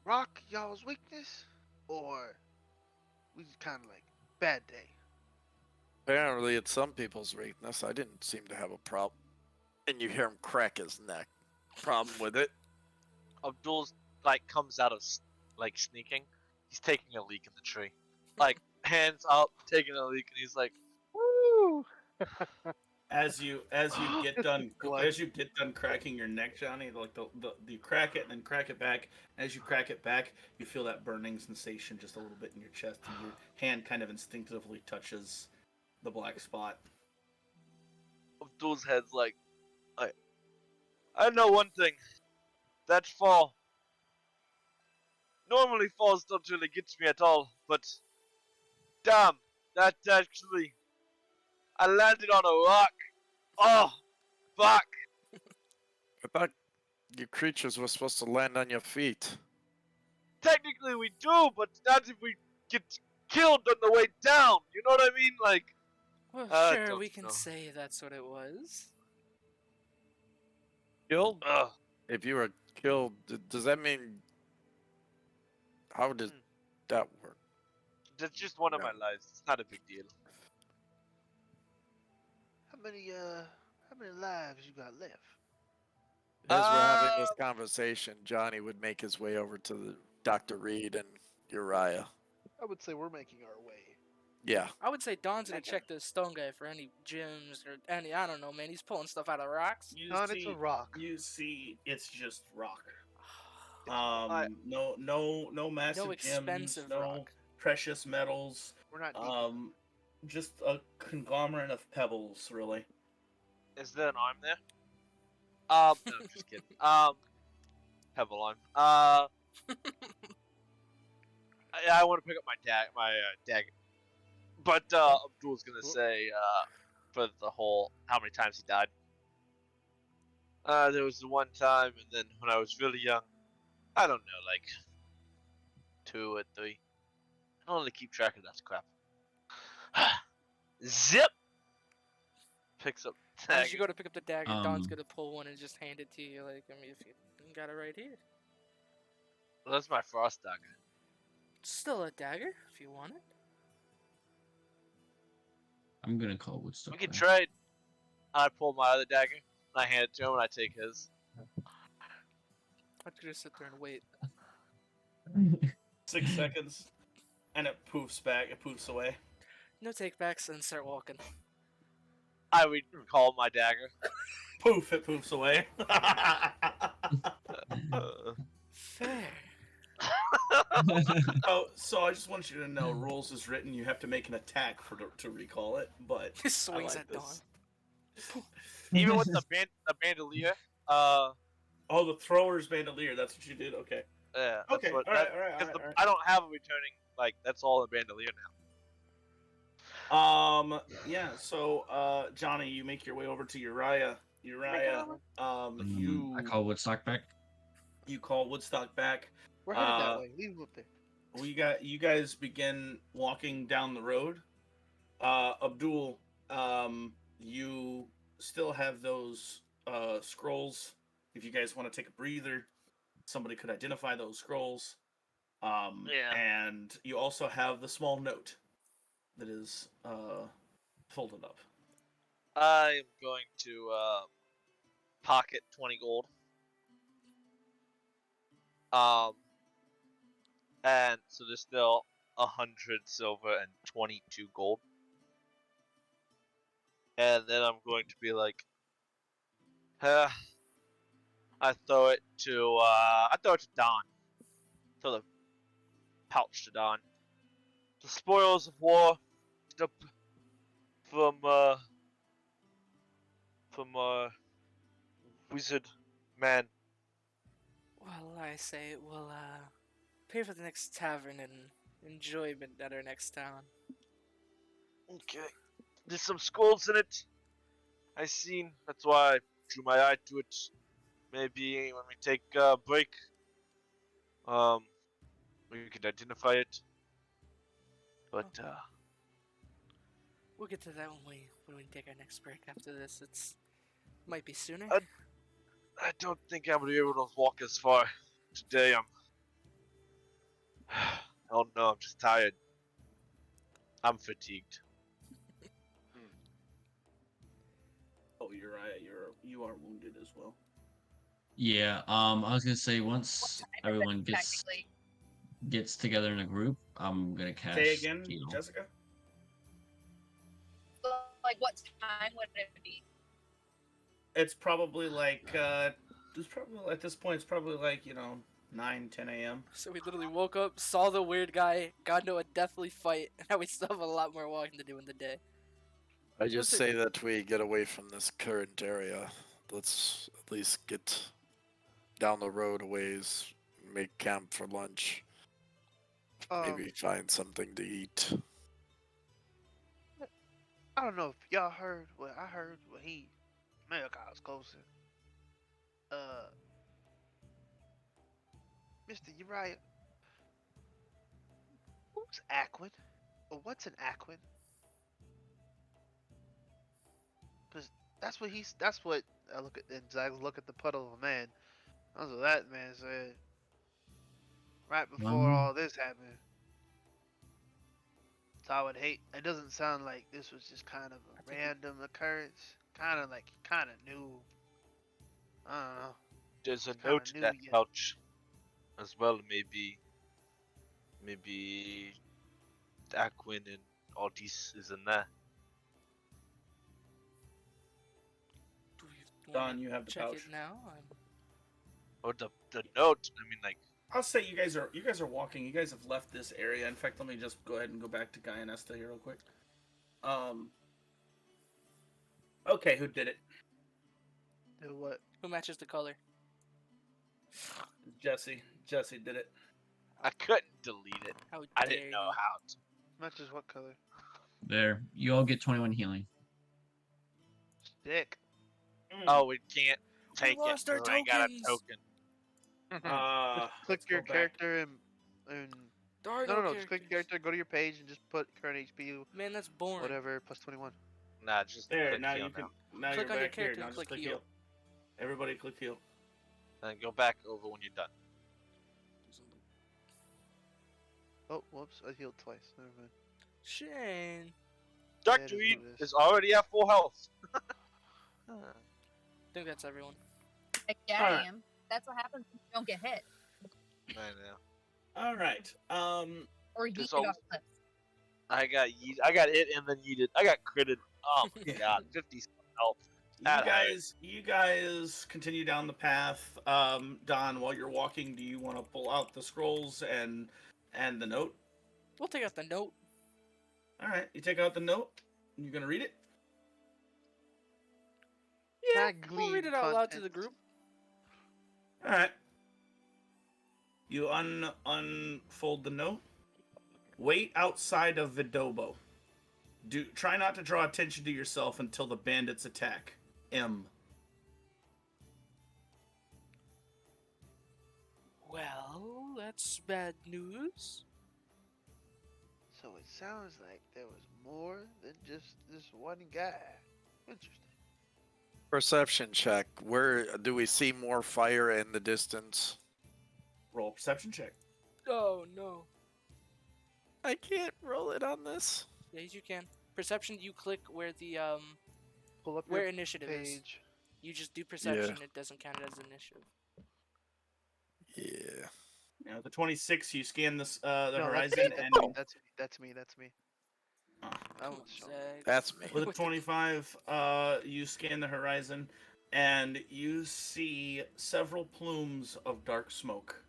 rock y'all's weakness, or we just kind of like bad day. Apparently, it's some people's weakness. I didn't seem to have a problem. And you hear him crack his neck. Problem with it? Abdul's like comes out of like sneaking. He's taking a leak in the tree. Like hands up, taking a leak, and he's like, Woo! as you get done cracking your neck, Johnny, like you crack it and then crack it back. As you crack it back, you feel that burning sensation just a little bit in your chest, and your hand kind of instinctively touches the black spot. Abdul's head's like, I know one thing. That fall. Normally falls don't really get to me at all, but damn, that actually, I landed on a rock. Oh, fuck. I thought you creatures were supposed to land on your feet. Technically we do, but not if we get killed on the way down. You know what I mean? Like, well, I sure, don't we can know. say that's what it was. Killed? ugh. If you were killed, does that mean... How does that work? That's just one of No. my lives. It's not a big deal. How many lives you got left? As we're having this conversation, Johnny would make his way over to the Dr. Reed and Uriah. I would say we're making our way. Yeah. I would say Don's gonna Okay. check the stone guy for any gems or any. I don't know, man. He's pulling stuff out of rocks. You Don, see, it's a rock. You see, it's just rock. I- No massive No expensive gems, no rock. precious metals. We're not deep. Just a conglomerate of pebbles, really. Is there an arm there? No, I'm just kidding. Pebble arm. I want to pick up my dagger. But Abdul's gonna say for the whole how many times he died. There was the one time, and then when I was really young, I don't know, like 2 or 3. I don't really keep track of that crap. Zip! Picks up the As you dagger. go to pick up the dagger, Don's Um, gonna pull one and just hand it to you. Like, I mean, if you got it right here. Well, that's my frost dagger. It's still a dagger, if you want it. I'm gonna call Woodstock. We can back. trade. I pull my other dagger, and I hand it to him, and I take his. I could just sit there and wait. 6 seconds, and it poofs back. It poofs away. No takebacks, and start walking. I recall my dagger. Poof! It poofs away. Fair. Oh, so I just want you to know, rules is written. You have to make an attack to recall it. But He swings like at Dawn. this. Even with the bandolier. Oh, the thrower's bandolier. That's what you did. Okay. Yeah. That's Okay. what, All right. All right. Because All right. I don't have a returning. Like that's all the bandolier now. Yeah. So, Johnny, you make your way over to Uriah. Uriah. I call Woodstock back. You call Woodstock back. We're headed that way. Leave him up there. You guys begin walking down the road. Abdul, you still have those scrolls. If you guys want to take a breather, somebody could identify those scrolls. Yeah. And you also have the small note that is folded up. I am going to pocket 20 gold. And so there's still 100 silver and 22 gold. And then I'm going to be like, I throw it to Don. Throw the pouch to Don. The spoils of war from wizard man. Well, I say we'll pay for the next tavern and enjoyment at our next town. Okay. There's some skulls in it. I seen. That's why I drew my eye to it. Maybe when we take a break, we could identify it. But We'll get to that when we take our next break after this. It's might be sooner. I don't think I'm gonna be able to walk as far today. I don't know. I'm just tired. I'm fatigued. Oh, Uriah, you are wounded as well. Yeah. I was gonna say once everyone Technically. gets together in a group, I'm gonna cast. Say again, heal. Jessica. Like, what time would it be? It's probably like it's probably at this point. It's probably like 9, 10 a.m. So we literally woke up, saw the weird guy, got into a deathly fight, and now we still have a lot more walking to do in the day. I just say that we get away from this current area. Let's at least get down the road a ways, make camp for lunch. Maybe find something to eat. I don't know if y'all heard what I heard when Malachi's closer. Mr. Uriah, who's Aquin? Or what's an Aquin? Cause that's what I look at, and Zach look at the puddle of a man. That's what that man said. Right before all this happened. So I would hate. It doesn't sound like this was just kind of a random occurrence. Kind of new. I don't know. There's a Kinda note in new that yet. pouch as well. Maybe Aquin and Aldis is in there. Do we Don, wanna you have the check pouch. it now? Or the note. I mean, like, I'll say you guys are walking. You guys have left this area. In fact, let me just go ahead and go back to Guy and Esta here real quick. Okay, who did it? Do what? Who matches the color? Jesse. Jesse did it. I couldn't delete it. How I dare didn't know you. how to. Matches what color? There, you all get 21 healing. Sick. Oh, we can't. take it. lost our 'cause I ain't got a tokens. token. Just click let's go your back. character and There are no, just click your characters. character, go to your page, and just put current HP, Man, that's boring. whatever, plus 21. Nah, just There, click now heal you can. now. Now Click you're on your back here. character Now and just click click heal. heal. Everybody click heal. And go back over when you're done. Oh, whoops, I healed twice. Never mind. Shane. Dark it is Druid what it is. is already at full health. I think that's everyone. Heck yeah, Alright. I am. That's what happens when you don't get hit. I know. All right. Or you Just get always- off cliffs. I got hit and then yeeted. I got critted. Oh my god, 50 health. That You guys continue down the path. Don, while you're walking, do you want to pull out the scrolls and the note? We'll take out the note. All right, you take out the note. You're gonna read it. Yeah, Tag we'll read glean it out loud to the content. group. All right. You unfold the note. Wait outside of Vidobo. Try not to draw attention to yourself until the bandits attack. M. Well, that's bad news. So it sounds like there was more than just this one guy. Interesting. Perception check. Where do we see more fire in the distance? Roll a perception check. Oh no. I can't roll it on this. Yes, you can. Perception. You click where the Pull up where your initiative is. page. You just do perception. It doesn't count as initiative. Yeah. Now, the 26, you scan this the No, that's horizon, me, and that's me. Oh, Sure. Zach. That's me. with a 25, you scan the horizon, and you see several plumes of dark smoke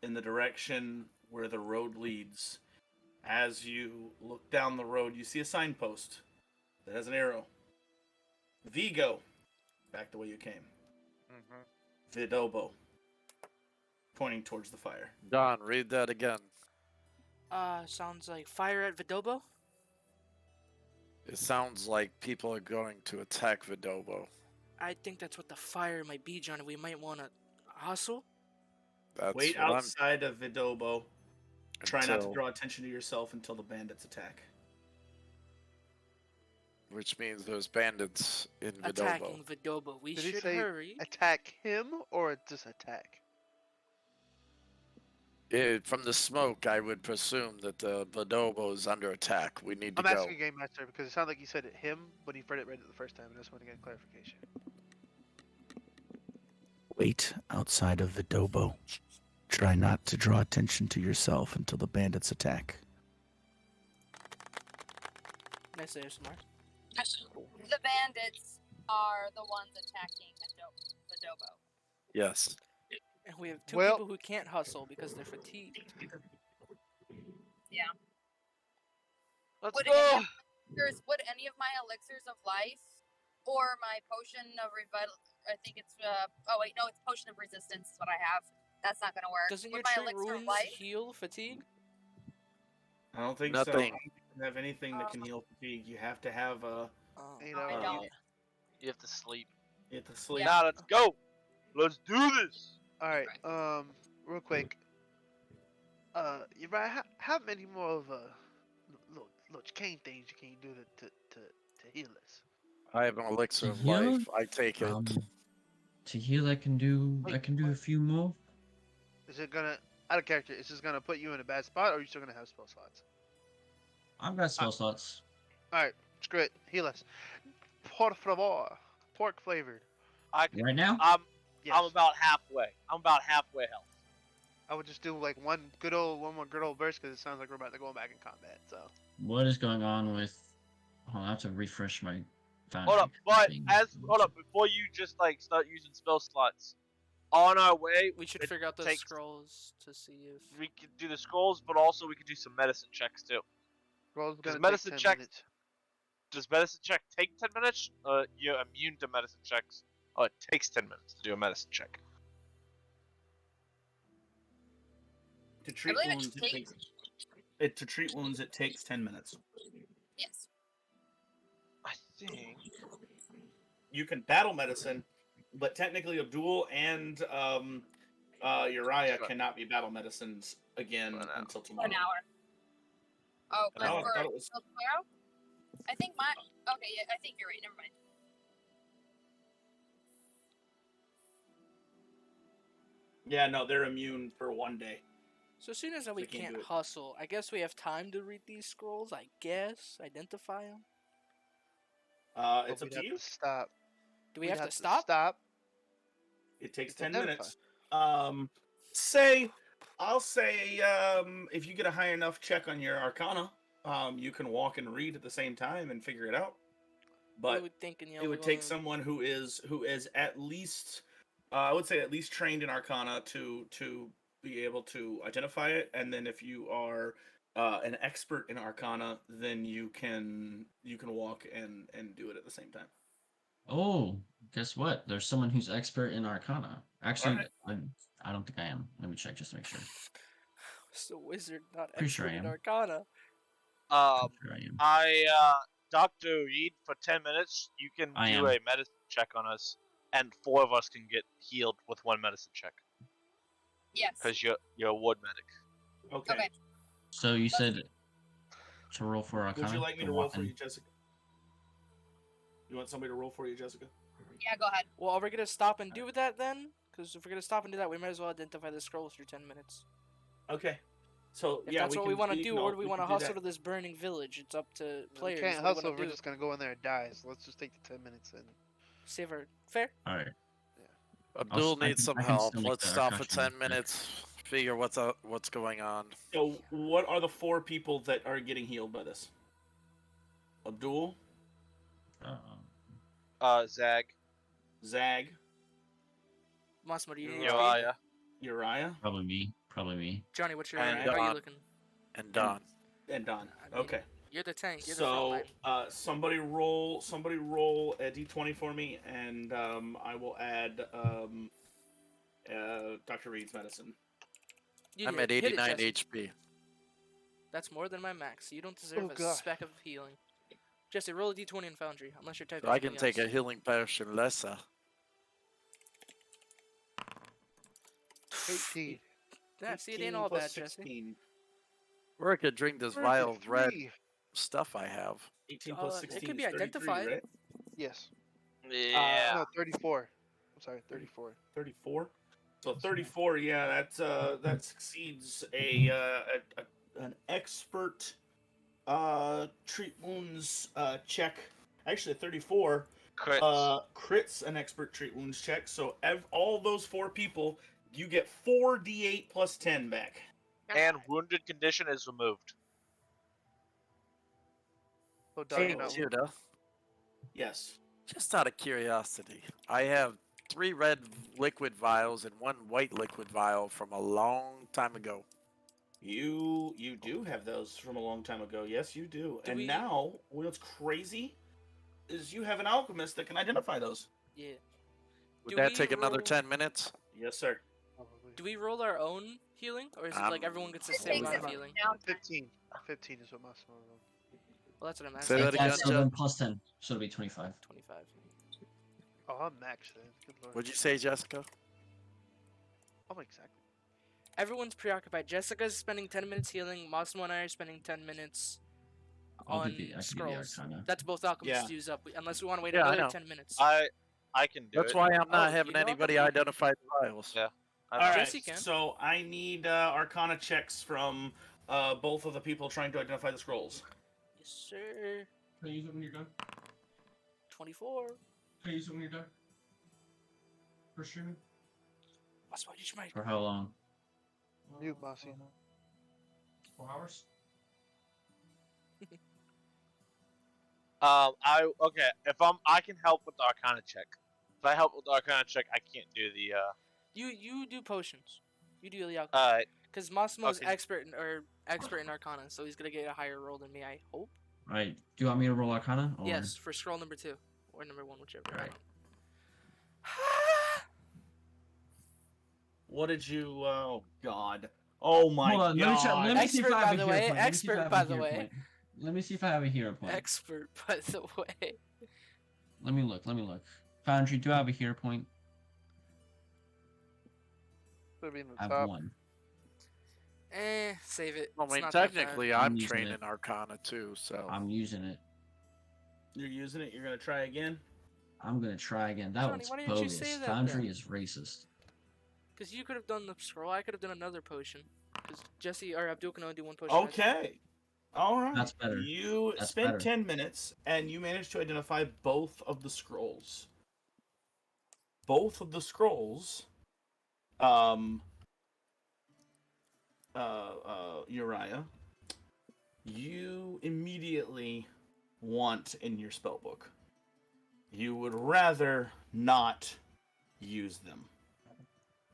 in the direction where the road leads. As you look down the road, you see a signpost that has an arrow. Vigo, back the way you came. Vidobo, pointing towards the fire. Don, read that again. Sounds like fire at Vidobo. It sounds like people are going to attack Vidobo. I think that's what the fire might be, Johnny. We might want to hustle. That's Wait what outside of Vidobo. Try not to until- draw attention to yourself until the bandits attack. Which means there's bandits in Vidobo. Attacking Vidobo. We Did he should say hurry. Attack him or just attack? From the smoke, I would presume that the Vidobo is under attack. We need to I'm go. asking Game Master because it sounded like you said it him, but he read it the first time, and I just want to get clarification. Wait outside of Vidobo. Try not to draw attention to yourself until the bandits attack. Nice there, Smart. The bandits are the ones attacking Vidobo. Yes. And we have two Well- people who can't hustle because they're fatigued. Yeah. Let's Would go. Would any of my elixirs of life or my potion of revital? I think it's oh wait, no, it's potion of resistance is what I have. That's not gonna work. Doesn't Would your my tree elixir of runes life? heal fatigue? I don't think Nothing. so. I don't think you have anything that can heal fatigue. You have to have Oh. You Oh, I know, don't. You have to sleep. you have to sleep. Now let's go. Let's do this. all right. Real quick. You right? How many more of little cane things you can do to heal us? I have an elixir To of heal? life. I take it. To heal, I can do a few more. Is it gonna out of character? Is this gonna put you in a bad spot, or are you still gonna have spell slots? I've got spell slots. All right, screw it. Heal us. Por favor. Pork flavored. Right now? I'm Yes. I'm about halfway. I'm about halfway health. I would just do like one more good old burst because it sounds like we're about to go back in combat. So What is going on with? Hold on, I have to refresh my. Hold up, but before you just like start using spell slots, on our way We should it figure out the takes- scrolls to see if. we could do the scrolls, but also we could do some medicine checks too. roll's Does gonna medicine take 10 check- minutes. Does medicine check take 10 minutes? You're immune to medicine checks. Oh, it takes 10 minutes to do a medicine check. To treat believe it wounds, just takes- to treat wounds, it takes 10 minutes. Yes. I think. You can battle medicine, but technically Abdul and Uriah cannot be battle medicines again For now. until For tomorrow. an hour. Oh, but No, I for thought it was. till tomorrow? I think my. Okay, yeah, I think you're right. Never mind. Yeah, no, they're immune for one day. So as soon as we they can't can't do it. hustle, I guess we have time to read these scrolls. I guess identify them. It's up We'd to have you. to stop. Do we We'd have to stop? Stop. It takes It's 10 identify. minutes. I'll say, if you get a high enough check on your Arcana, you can walk and read at the same time and figure it out. We But were thinking, you know, it we would take wanna- someone who is at least, I would say at least trained in Arcana to be able to identify it. And then if you are an expert in Arcana, then you can walk and do it at the same time. Oh, guess what? There's someone who's expert in Arcana. Actually, Alright. I don't think I am. Let me check just to make sure. It's a wizard, not Pretty sure expert I in am. Arcana. Pretty sure I am. Dr. Reed, for 10 minutes, you can I do am. a medicine check on us, and 4 of us can get healed with 1 medicine check. Yes. Because you're a ward medic. Okay. Okay. So you said to roll for Arcana? Would you like me to walk roll for in? you, Jessica? You want somebody to roll for you, Jessica? Yeah, go ahead. Well, are we gonna stop and do that then? Because if we're gonna stop and do that, we might as well identify the scrolls for 10 minutes. Okay. So If yeah, that's what we want to do, or do we want to can do hustle that. to this burning village? It's up to We players. can't what do we hustle. wanna We're do. just gonna go in there and die. So let's just take the 10 minutes and. Save our fair. All right. Abdul I needs can- some I can help. still make Let's the stop for Arcana 10 check. minutes. Figure what's going on. So what are the 4 people that are getting healed by this? Abdul, Zag, Zag, Massimo, do you need Yeah. HP? Uriah, Uriah, Probably me. Probably me. Johnny, what's your And how are you Don. looking? And Don. and Don. I mean, Okay. You're the tank. You're the So front line. somebody roll a d20 for me, and I will add Dr. Reed's medicine. You I'm hit- at hit it, 89 Jesse. HP. That's more than my max. You don't deserve Oh, a God. speck of healing. Jesse, roll a d20 in Foundry, unless you're typing So I can something take a else. healing potion lesser. 18. Yeah, see, it 18 ain't all plus bad, Jesse. 16. Or I could drink this vial of red 33. stuff I have. 18 plus it 16 could be is 33, identified. right? Yes. yeah. No, 34. I'm sorry, 34. 34. So 34, yeah, that succeeds an expert treat wounds check. Actually, a 34 Crits. crits an expert treat wounds check. So all those 4 people, you get 4d8 plus 10 back. And wounded condition is removed. Oh, dog, Hey, you're not Judah, Yes. just out of curiosity, I have 3 red liquid vials and 1 white liquid vial from a long time ago. You do have those from a long time ago. Yes, you do. Do and we- now, what's crazy is you have an alchemist that can identify those. Yeah. Would Do that we take another roll- 10 minutes? Yes, sir. probably. Do we roll our own healing, or is it like everyone gets the It same takes amount of it healing? down 15. 15 is what Massimo rolled. Well, that's what I'm Say asking. that Yeah, again, so Joe? then plus 10. So it'll be 25. 25. Oh, I'm max then. Good lord. What'd you say, Jessica? Oh, exactly. Everyone's preoccupied. Jessica's spending 10 minutes healing. Massimo and I are spending 10 minutes I'll do on the- I can do the scrolls. Arcana. That's both alchemists Yeah. use up, unless we want to wait Yeah, I another know. 10 minutes. I can do That's it. why I'm not Oh, having you know anybody what? identify the vials. Yeah. I All know. right. Jesse can. So I need Arcana checks from both of the people trying to identify the scrolls. Yes, sir. Can I use it when you're done? 24. Can I use it when you're done? For streaming? Massimo, use your mic. For how long? Mute, Mossy. 4 hours? I can help with the Arcana check. If I help with the Arcana check, I can't do the. You do potions. You do the alchemy. Alright. Because Massimo's okay. expert in Arcana, so he's gonna get a higher roll than me. I hope. Right. Do you want me to roll Arcana? Or... Yes, for scroll number 2 or number 1, whichever. Alright. What did you? Oh God! Oh my Hold on, God! let me see if Expert, I have by a the hero way, point. Let me see if I expert, have a by the hero way. point. Let me see if I have a hero point. Expert, by the way. Let me look. Foundry, do I have a hero point? Should be in the I have top. 1. Save it. I It's mean, not that bad. technically, I'm I'm using trained it. in Arcana too, so. I'm using it. You're using it. You're gonna try again. I'm gonna try again. That Johnny, was why didn't you say bogus. that Foundry then? is racist. Because you could have done the scroll, I could have done another potion. Because Jesse or Abdul can only do one potion. Okay. All right. That's better. You That's spent better. 10 minutes and you managed to identify both of the scrolls. Both of the scrolls, Uriah, you immediately want in your spellbook. You would rather not use them.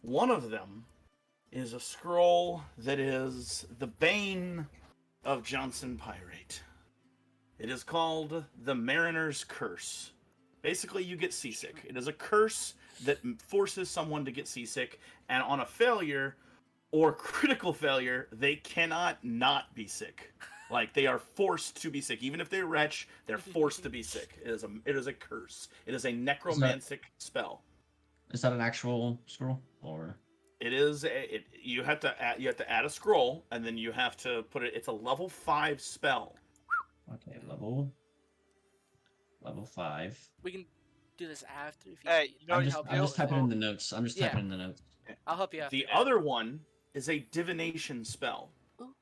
One of them is a scroll that is the bane of Johnson Pyrate. It is called the Mariner's Curse. Basically, you get seasick. It is a curse that forces someone to get seasick, and on a failure or critical failure, they cannot not be sick. Like, they are forced to be sick. Even if they retch, they're forced to be sick. It is a curse. It is a necromantic spell. Is that an actual scroll or? It is. You have to add a scroll, and then you have to put it. It's a level 5 spell. Okay, level 5. We can do this after if you Hey, need. you know I I'm can just, help I'm you just out. typing in the notes. I'm just Yeah. typing in the notes. I'll help you out. The other one is a divination spell. Ooh.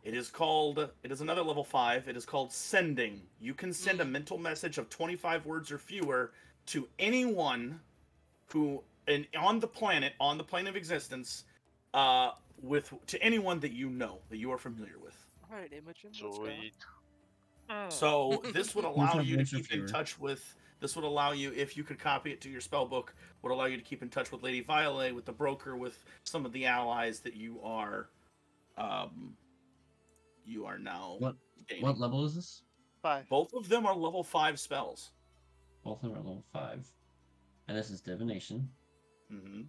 It is another level 5. It is called sending. You can send a mental message of 25 words or fewer to anyone who on the plane of existence, to anyone that you know, that you are familiar with. Alright, Imogen, let's go. Sweet. So this would allow 25 you to words or keep in fewer. touch with. This would allow you, if you could copy it to your spellbook, would allow you to keep in touch with Lady Violet, with the broker, with some of the allies that you are now. gaining. What level is this? 5. Both of them are level 5 spells. Both of them are level 5. And this is divination. Mm-hmm.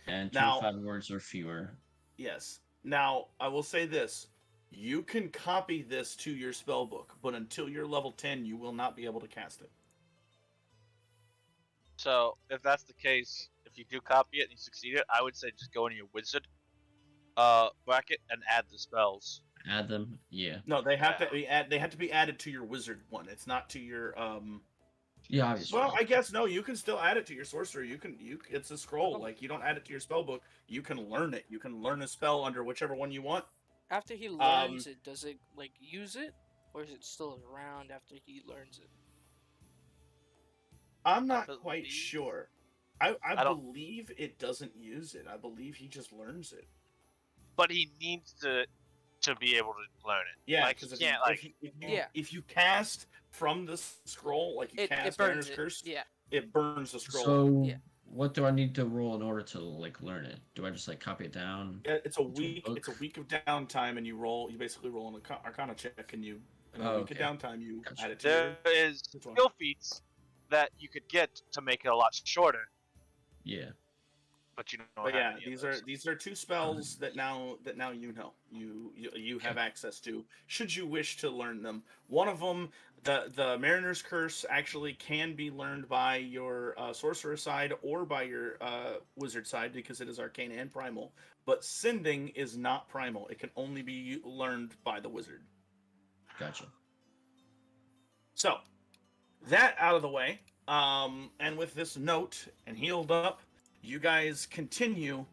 And Now- 25 words or fewer. Yes. Now, I will say this. You can copy this to your spellbook, but until you're level 10, you will not be able to cast it. So if that's the case, if you do copy it and you succeed it, I would say just go into your wizard bracket and add the spells. Add them. Yeah. No, they have to be added to your wizard one. It's not to your Yeah, obviously. Well, I guess no. You can still add it to your sorcerer. It's a scroll. Like, you don't add it to your spellbook. You can learn it. You can learn a spell under whichever one you want. After he learns it, does it like use it, or is it still around after he learns it? I'm not believe- quite sure. I don't- believe it doesn't use it. I believe he just learns it. But he needs to be able to learn it. Yeah, like, because he can't like if you cast from this scroll, like you It cast burns Mariner's it. Curse, Yeah. it burns the scroll. So, Yeah. what do I need to roll in order to like learn it? Do I just like copy it down? Yeah, it's a into week. It's a book? week of downtime, and you roll. You basically roll an Arcana check, and you in a Oh, week of okay. downtime you Gotcha. add it to your. there is Which one? skill feats that you could get to make it a lot shorter, Yeah. but you don't But have yeah, any of these those. are 2 spells that now you have access to. Should you wish to learn them, one of them, the Mariner's Curse, actually can be learned by your sorcerer side or by your wizard side because it is arcane and primal. But sending is not primal; it can only be learned by the wizard. Gotcha. So, that out of the way, and with this note and healed up, you guys continue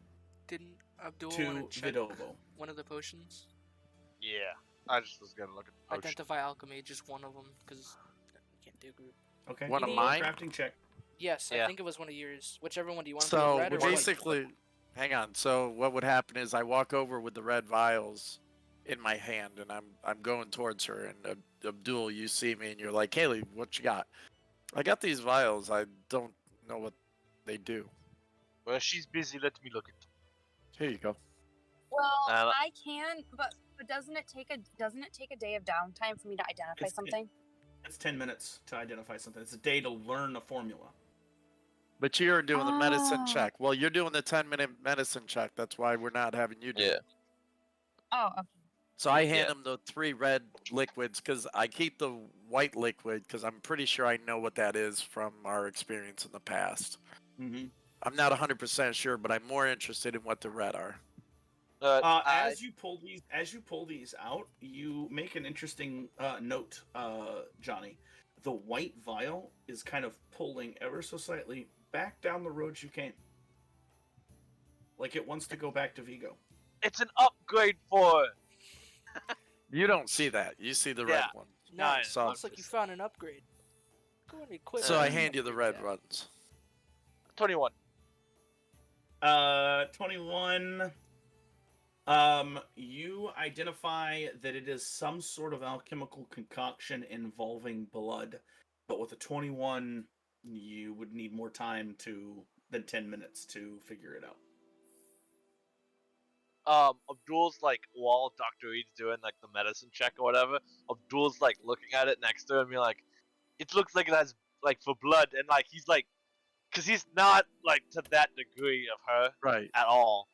Didn't Abdul to want to check Vidovo. one of the potions? Yeah, I just was gonna look at the potion. Identify alchemy, just one of them, because you can't do a group. Okay. One of roll a mine? Crafting check. Yes, I Yeah. think it was one of yours. Whichever one do you want to put So red or white? basically, hang on. So what would happen is I walk over with the red vials in my hand, and I'm going towards her. And Abdul, you see me, and you're like, "Haley, what you got?" I got these vials. I don't know what they do. Well, she's busy. Let me look at. Here you go. Well, Uh, I can, but doesn't it take a day of downtime for me to identify It's- something? It's 10 minutes to identify something. It's a day to learn a formula. But you're doing the medicine Oh. check. Well, you're doing the 10-minute medicine check. That's why we're not having you do it. Oh, okay. So I hand Yeah. him the 3 red liquids because I keep the white liquid because I'm pretty sure I know what that is from our experience in the past. Mm-hmm. I'm not 100% sure, but I'm more interested in what the red are. As you pull these out, you make an interesting note, Johnny. The white vial is kind of pulling ever so slightly back down the road you came. Like it wants to go back to Vigo. It's an upgrade for. You don't see that. You see the red Yeah. one. Nice. So- Looks like you found an upgrade. Go and equip So I it. hand you the red Yeah. ones. 21. 21. You identify that it is some sort of alchemical concoction involving blood, but with a 21, you would need more time than 10 minutes to figure it out. Abdul's like, while Dr. Reed's doing like the medicine check or whatever, Abdul's like looking at it next to him and being like, it looks like it has like for blood, and like he's like, cause he's not like to that degree of her Right. at all.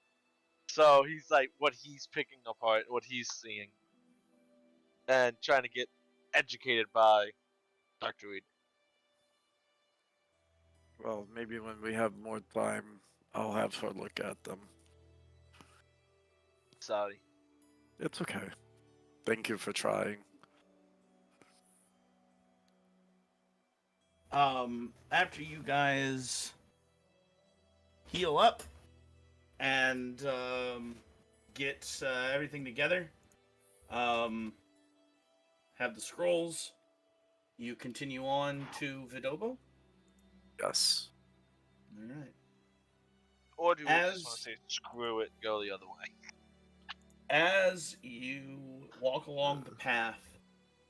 So he's like, what he's picking apart, what he's seeing, and trying to get educated by Dr. Reed. Well, maybe when we have more time, I'll have her look at them. Sorry. It's okay. Thank you for trying. After you guys heal up and get everything together, have the scrolls, you continue on to Vidobo. Yes. All right. Or do we As- just want to say, screw it, go the other way? As you walk along the path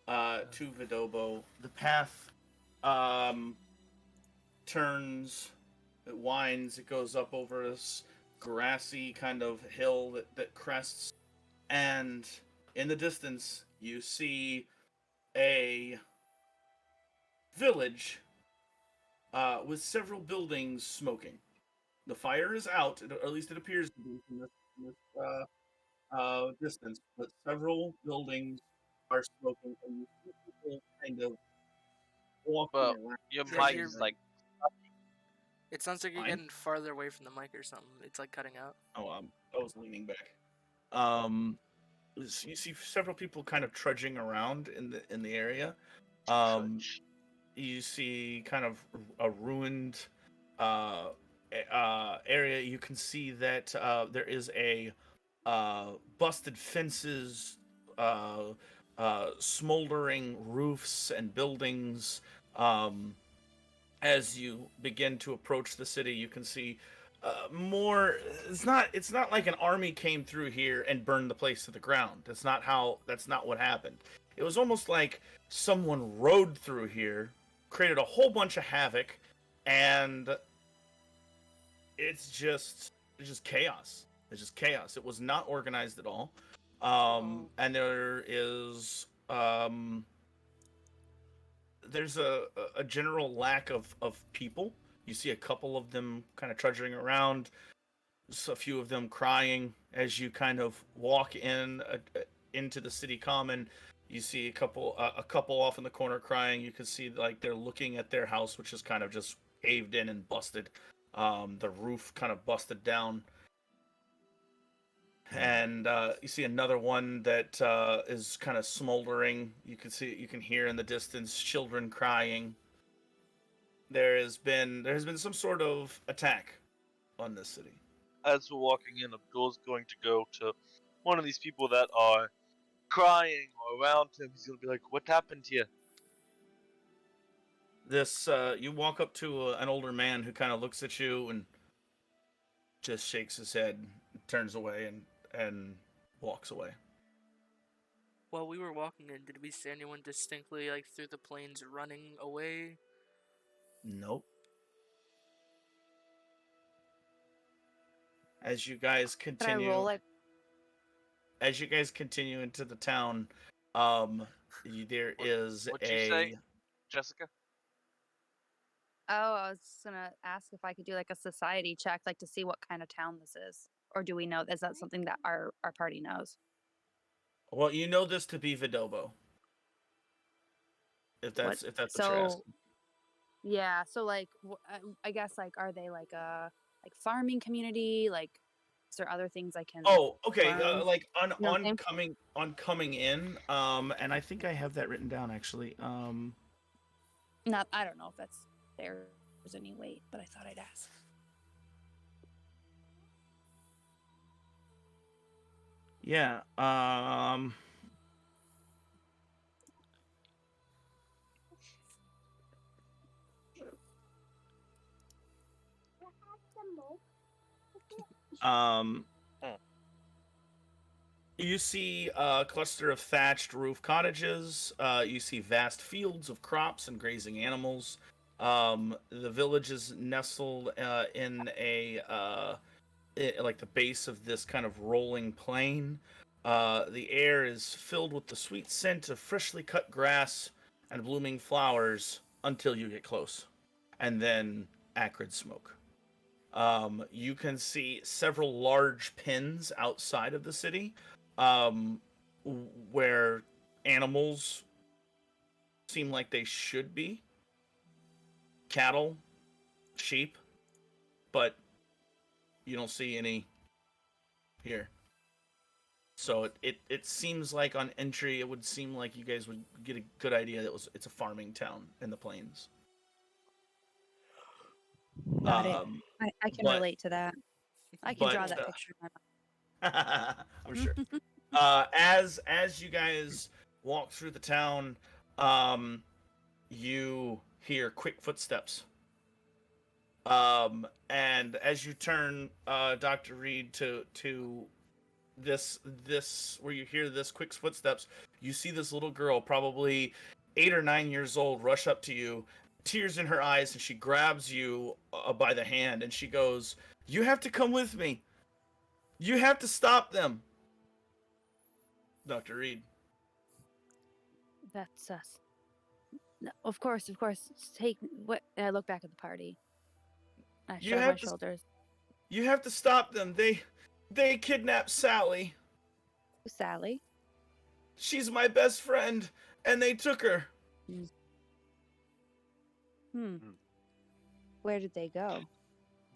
to Vidobo, the path turns, it winds, it goes up over this grassy kind of hill that crests, and in the distance you see a village with several buildings smoking. The fire is out, or at least it appears to be from this distance, but several buildings are smoking, and you see people kind of walking Well, around. Your Yeah, mic you're- is like, It sounds like you're Fine. getting farther away from the mic or something. It's like cutting out. Oh, I was leaning back. You see several people kind of trudging around in the area. You see kind of a ruined area. You can see that there is a busted fences, smoldering roofs and buildings. As you begin to approach the city, you can see more. It's not like an army came through here and burned the place to the ground. That's not what happened. It was almost like someone rode through here, created a whole bunch of havoc, and it's just chaos. It's just chaos. It was not organized at all. And there is there's a general lack of people. You see a couple of them kind of trudging around, a few of them crying as you kind of walk into the city common. You see a couple off in the corner crying. You can see like they're looking at their house, which is kind of just caved in and busted. The roof kind of busted down. And you see another one that is kind of smoldering. You can hear in the distance children crying. There has been some sort of attack on this city. as we're walking in, Abdul's going to go to one of these people that are crying or around him. He's going to be like, what happened here? You walk up to an older man who kind of looks at you and just shakes his head, turns away, and walks away. While we were walking in, did we see anyone distinctly, like, through the plains running away? Nope. As you guys Can I continue, roll it? as you guys continue into the town, there is What'd you a. say? Jessica? Oh, I was gonna ask if I could do like a society check, like to see what kind of town this is, or do we know? Is that something that our party knows? Well, you know this to be Vidobo. If that's what you're asking. Yeah, so like I guess like are they like like farming community? Like, is there other things I can? Oh, okay. farm? Like You know what I'm saying? on coming in. And I think I have that written down actually. Not, I don't know if there's any weight, but I thought I'd ask. Yeah. Um. You see a cluster of thatched roof cottages. You see vast fields of crops and grazing animals. The village is nestled in like the base of this kind of rolling plain. The air is filled with the sweet scent of freshly cut grass and blooming flowers until you get close, and then acrid smoke. You can see several large pens outside of the city, where animals seem like they should be. Cattle, sheep, but you don't see any here. So it seems like on entry, it would seem like you guys would get a good idea that it's a farming town in the plains. Got it. I can relate to that. I can draw but, that picture in my mind. I'm sure. As you guys walk through the town, you hear quick footsteps. And as you turn, Dr. Reed, to this where you hear this quick footsteps, you see this little girl, probably 8 or 9 years old, rush up to you, tears in her eyes, and she grabs you by the hand, and she goes, "You have to come with me. You have to stop them." Dr. Reed. That's us. No, of course. Take what? I look back at the party. I You shrug my have to- shoulders. You have to stop them. They kidnapped Sally. Sally. She's my best friend, and they took her. Where did they go?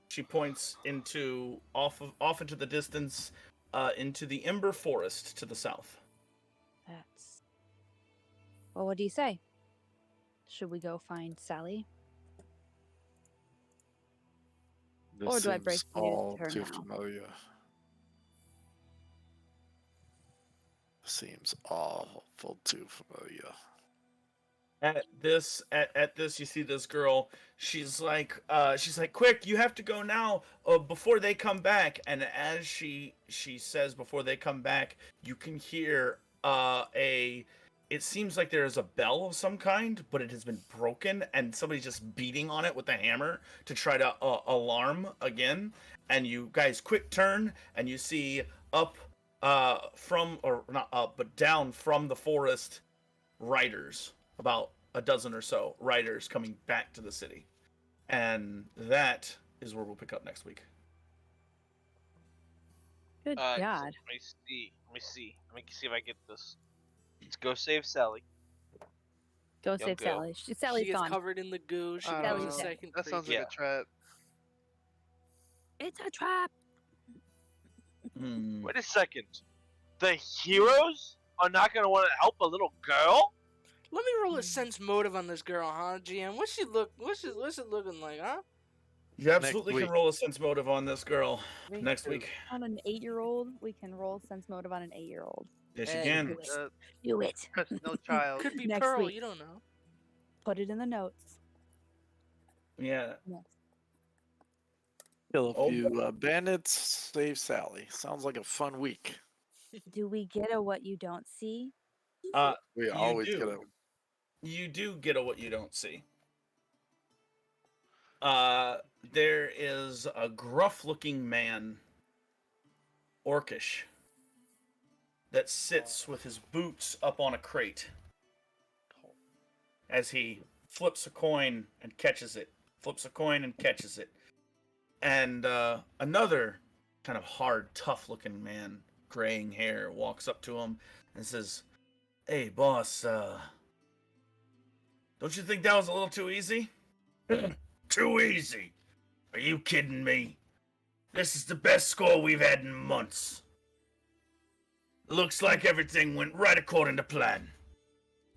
She points off into the distance, into the Ember Forest to the south. Well, what do you say? Should we go find Sally? This Or do I break seems the news to all her too now? familiar. Seems awful too familiar. At this, you see this girl. She's like, "Quick, you have to go now, before they come back." And as she says, "Before they come back," you can hear It seems like there is a bell of some kind, but it has been broken, and somebody's just beating on it with a hammer to try to alarm again. And you guys quick turn, and you see down from the forest, riders, about a dozen or so riders coming back to the city. And that is where we'll pick up next week. Good So God. let me see if I get this. Let's go save Sally. Go Yo, save go. Sally. Sally's She gets gone. covered in the goo. She I becomes don't a know. second That sounds like Yeah. a trap. It's a trap. Wait a second. The heroes are not gonna want to help a little girl? Let me roll a sense motive on this girl, huh, GM? What's she looking like, huh? You absolutely week. can roll a sense motive on this girl next week. On an 8-year-old, we can roll sense motive on an 8-year-old. Yes, you Hey, can. do it. Do it. No child. Could be Next Pearl. week. You don't know. Put it in the notes. Yeah. Yes. Kill a Oh, few bandits, save Sally. Sounds like a fun week. Do we get a what you don't see? We You always do. get a You do get a what you don't see. There is a gruff-looking man, orcish, that sits with his boots up on a crate as he flips a coin and catches it. Flips a coin and catches it. And another kind of hard, tough-looking man, graying hair, walks up to him and says, "Hey, boss, don't you think that was a little too easy?" "Too easy? Are you kidding me? This is the best score we've had in months. Looks like everything went right according to plan.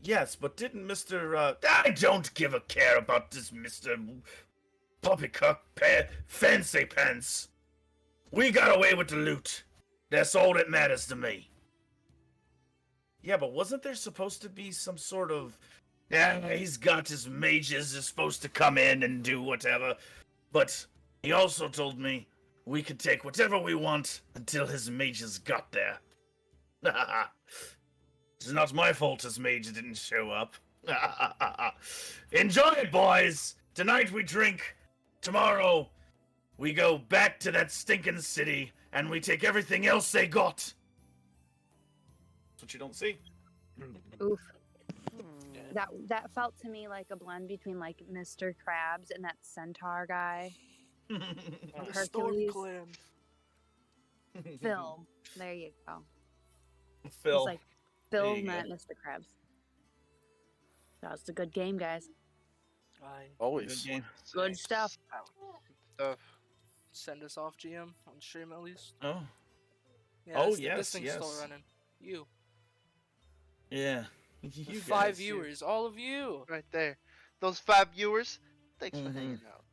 Yes, but didn't Mr. I don't give a care about this Mr. Poppycock Fancy Pants. We got away with the loot. That's all that matters to me. Yeah, but wasn't there supposed to be some sort of... Yeah, he's got his mages is supposed to come in and do whatever. But he also told me we could take whatever we want until his mages got there. It's not my fault his mage didn't show up. Enjoy it, boys! Tonight we drink. Tomorrow we go back to that stinking city and we take everything else they got. That's what you don't see. Oof. That felt to me like a blend between like Mr. Krabs and that centaur guy. Hercules. Phil. There you go. Phil. It's like Phil you met Mr. Krabs. That was a good game, guys. Always. Good game. Good stuff. Stuff. Send us off, GM, on stream at least. Oh, Yeah, Oh, this yes, thing's yes. still running. You. yeah. You 5 guys, viewers, all of you. Right there. Those 5 viewers, thanks for Mhm. hanging out.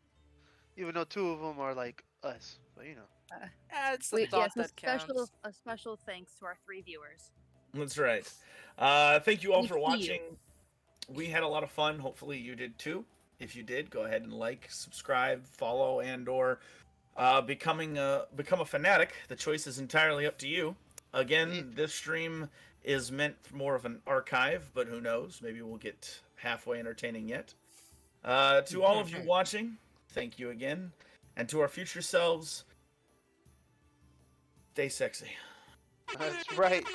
Even though 2 of them are like us, but you know. It's the thought that counts. A special thanks to our 3 viewers. That's right. Thank you all We for see you. watching. We had a lot of fun. Hopefully you did too. If you did, go ahead and like, subscribe, follow, and/or become a fanatic. The choice is entirely up to you. Again, this stream is meant for more of an archive, but who knows? Maybe we'll get halfway entertaining yet. To all of you watching, thank you again. And to our future selves, stay sexy. That's right.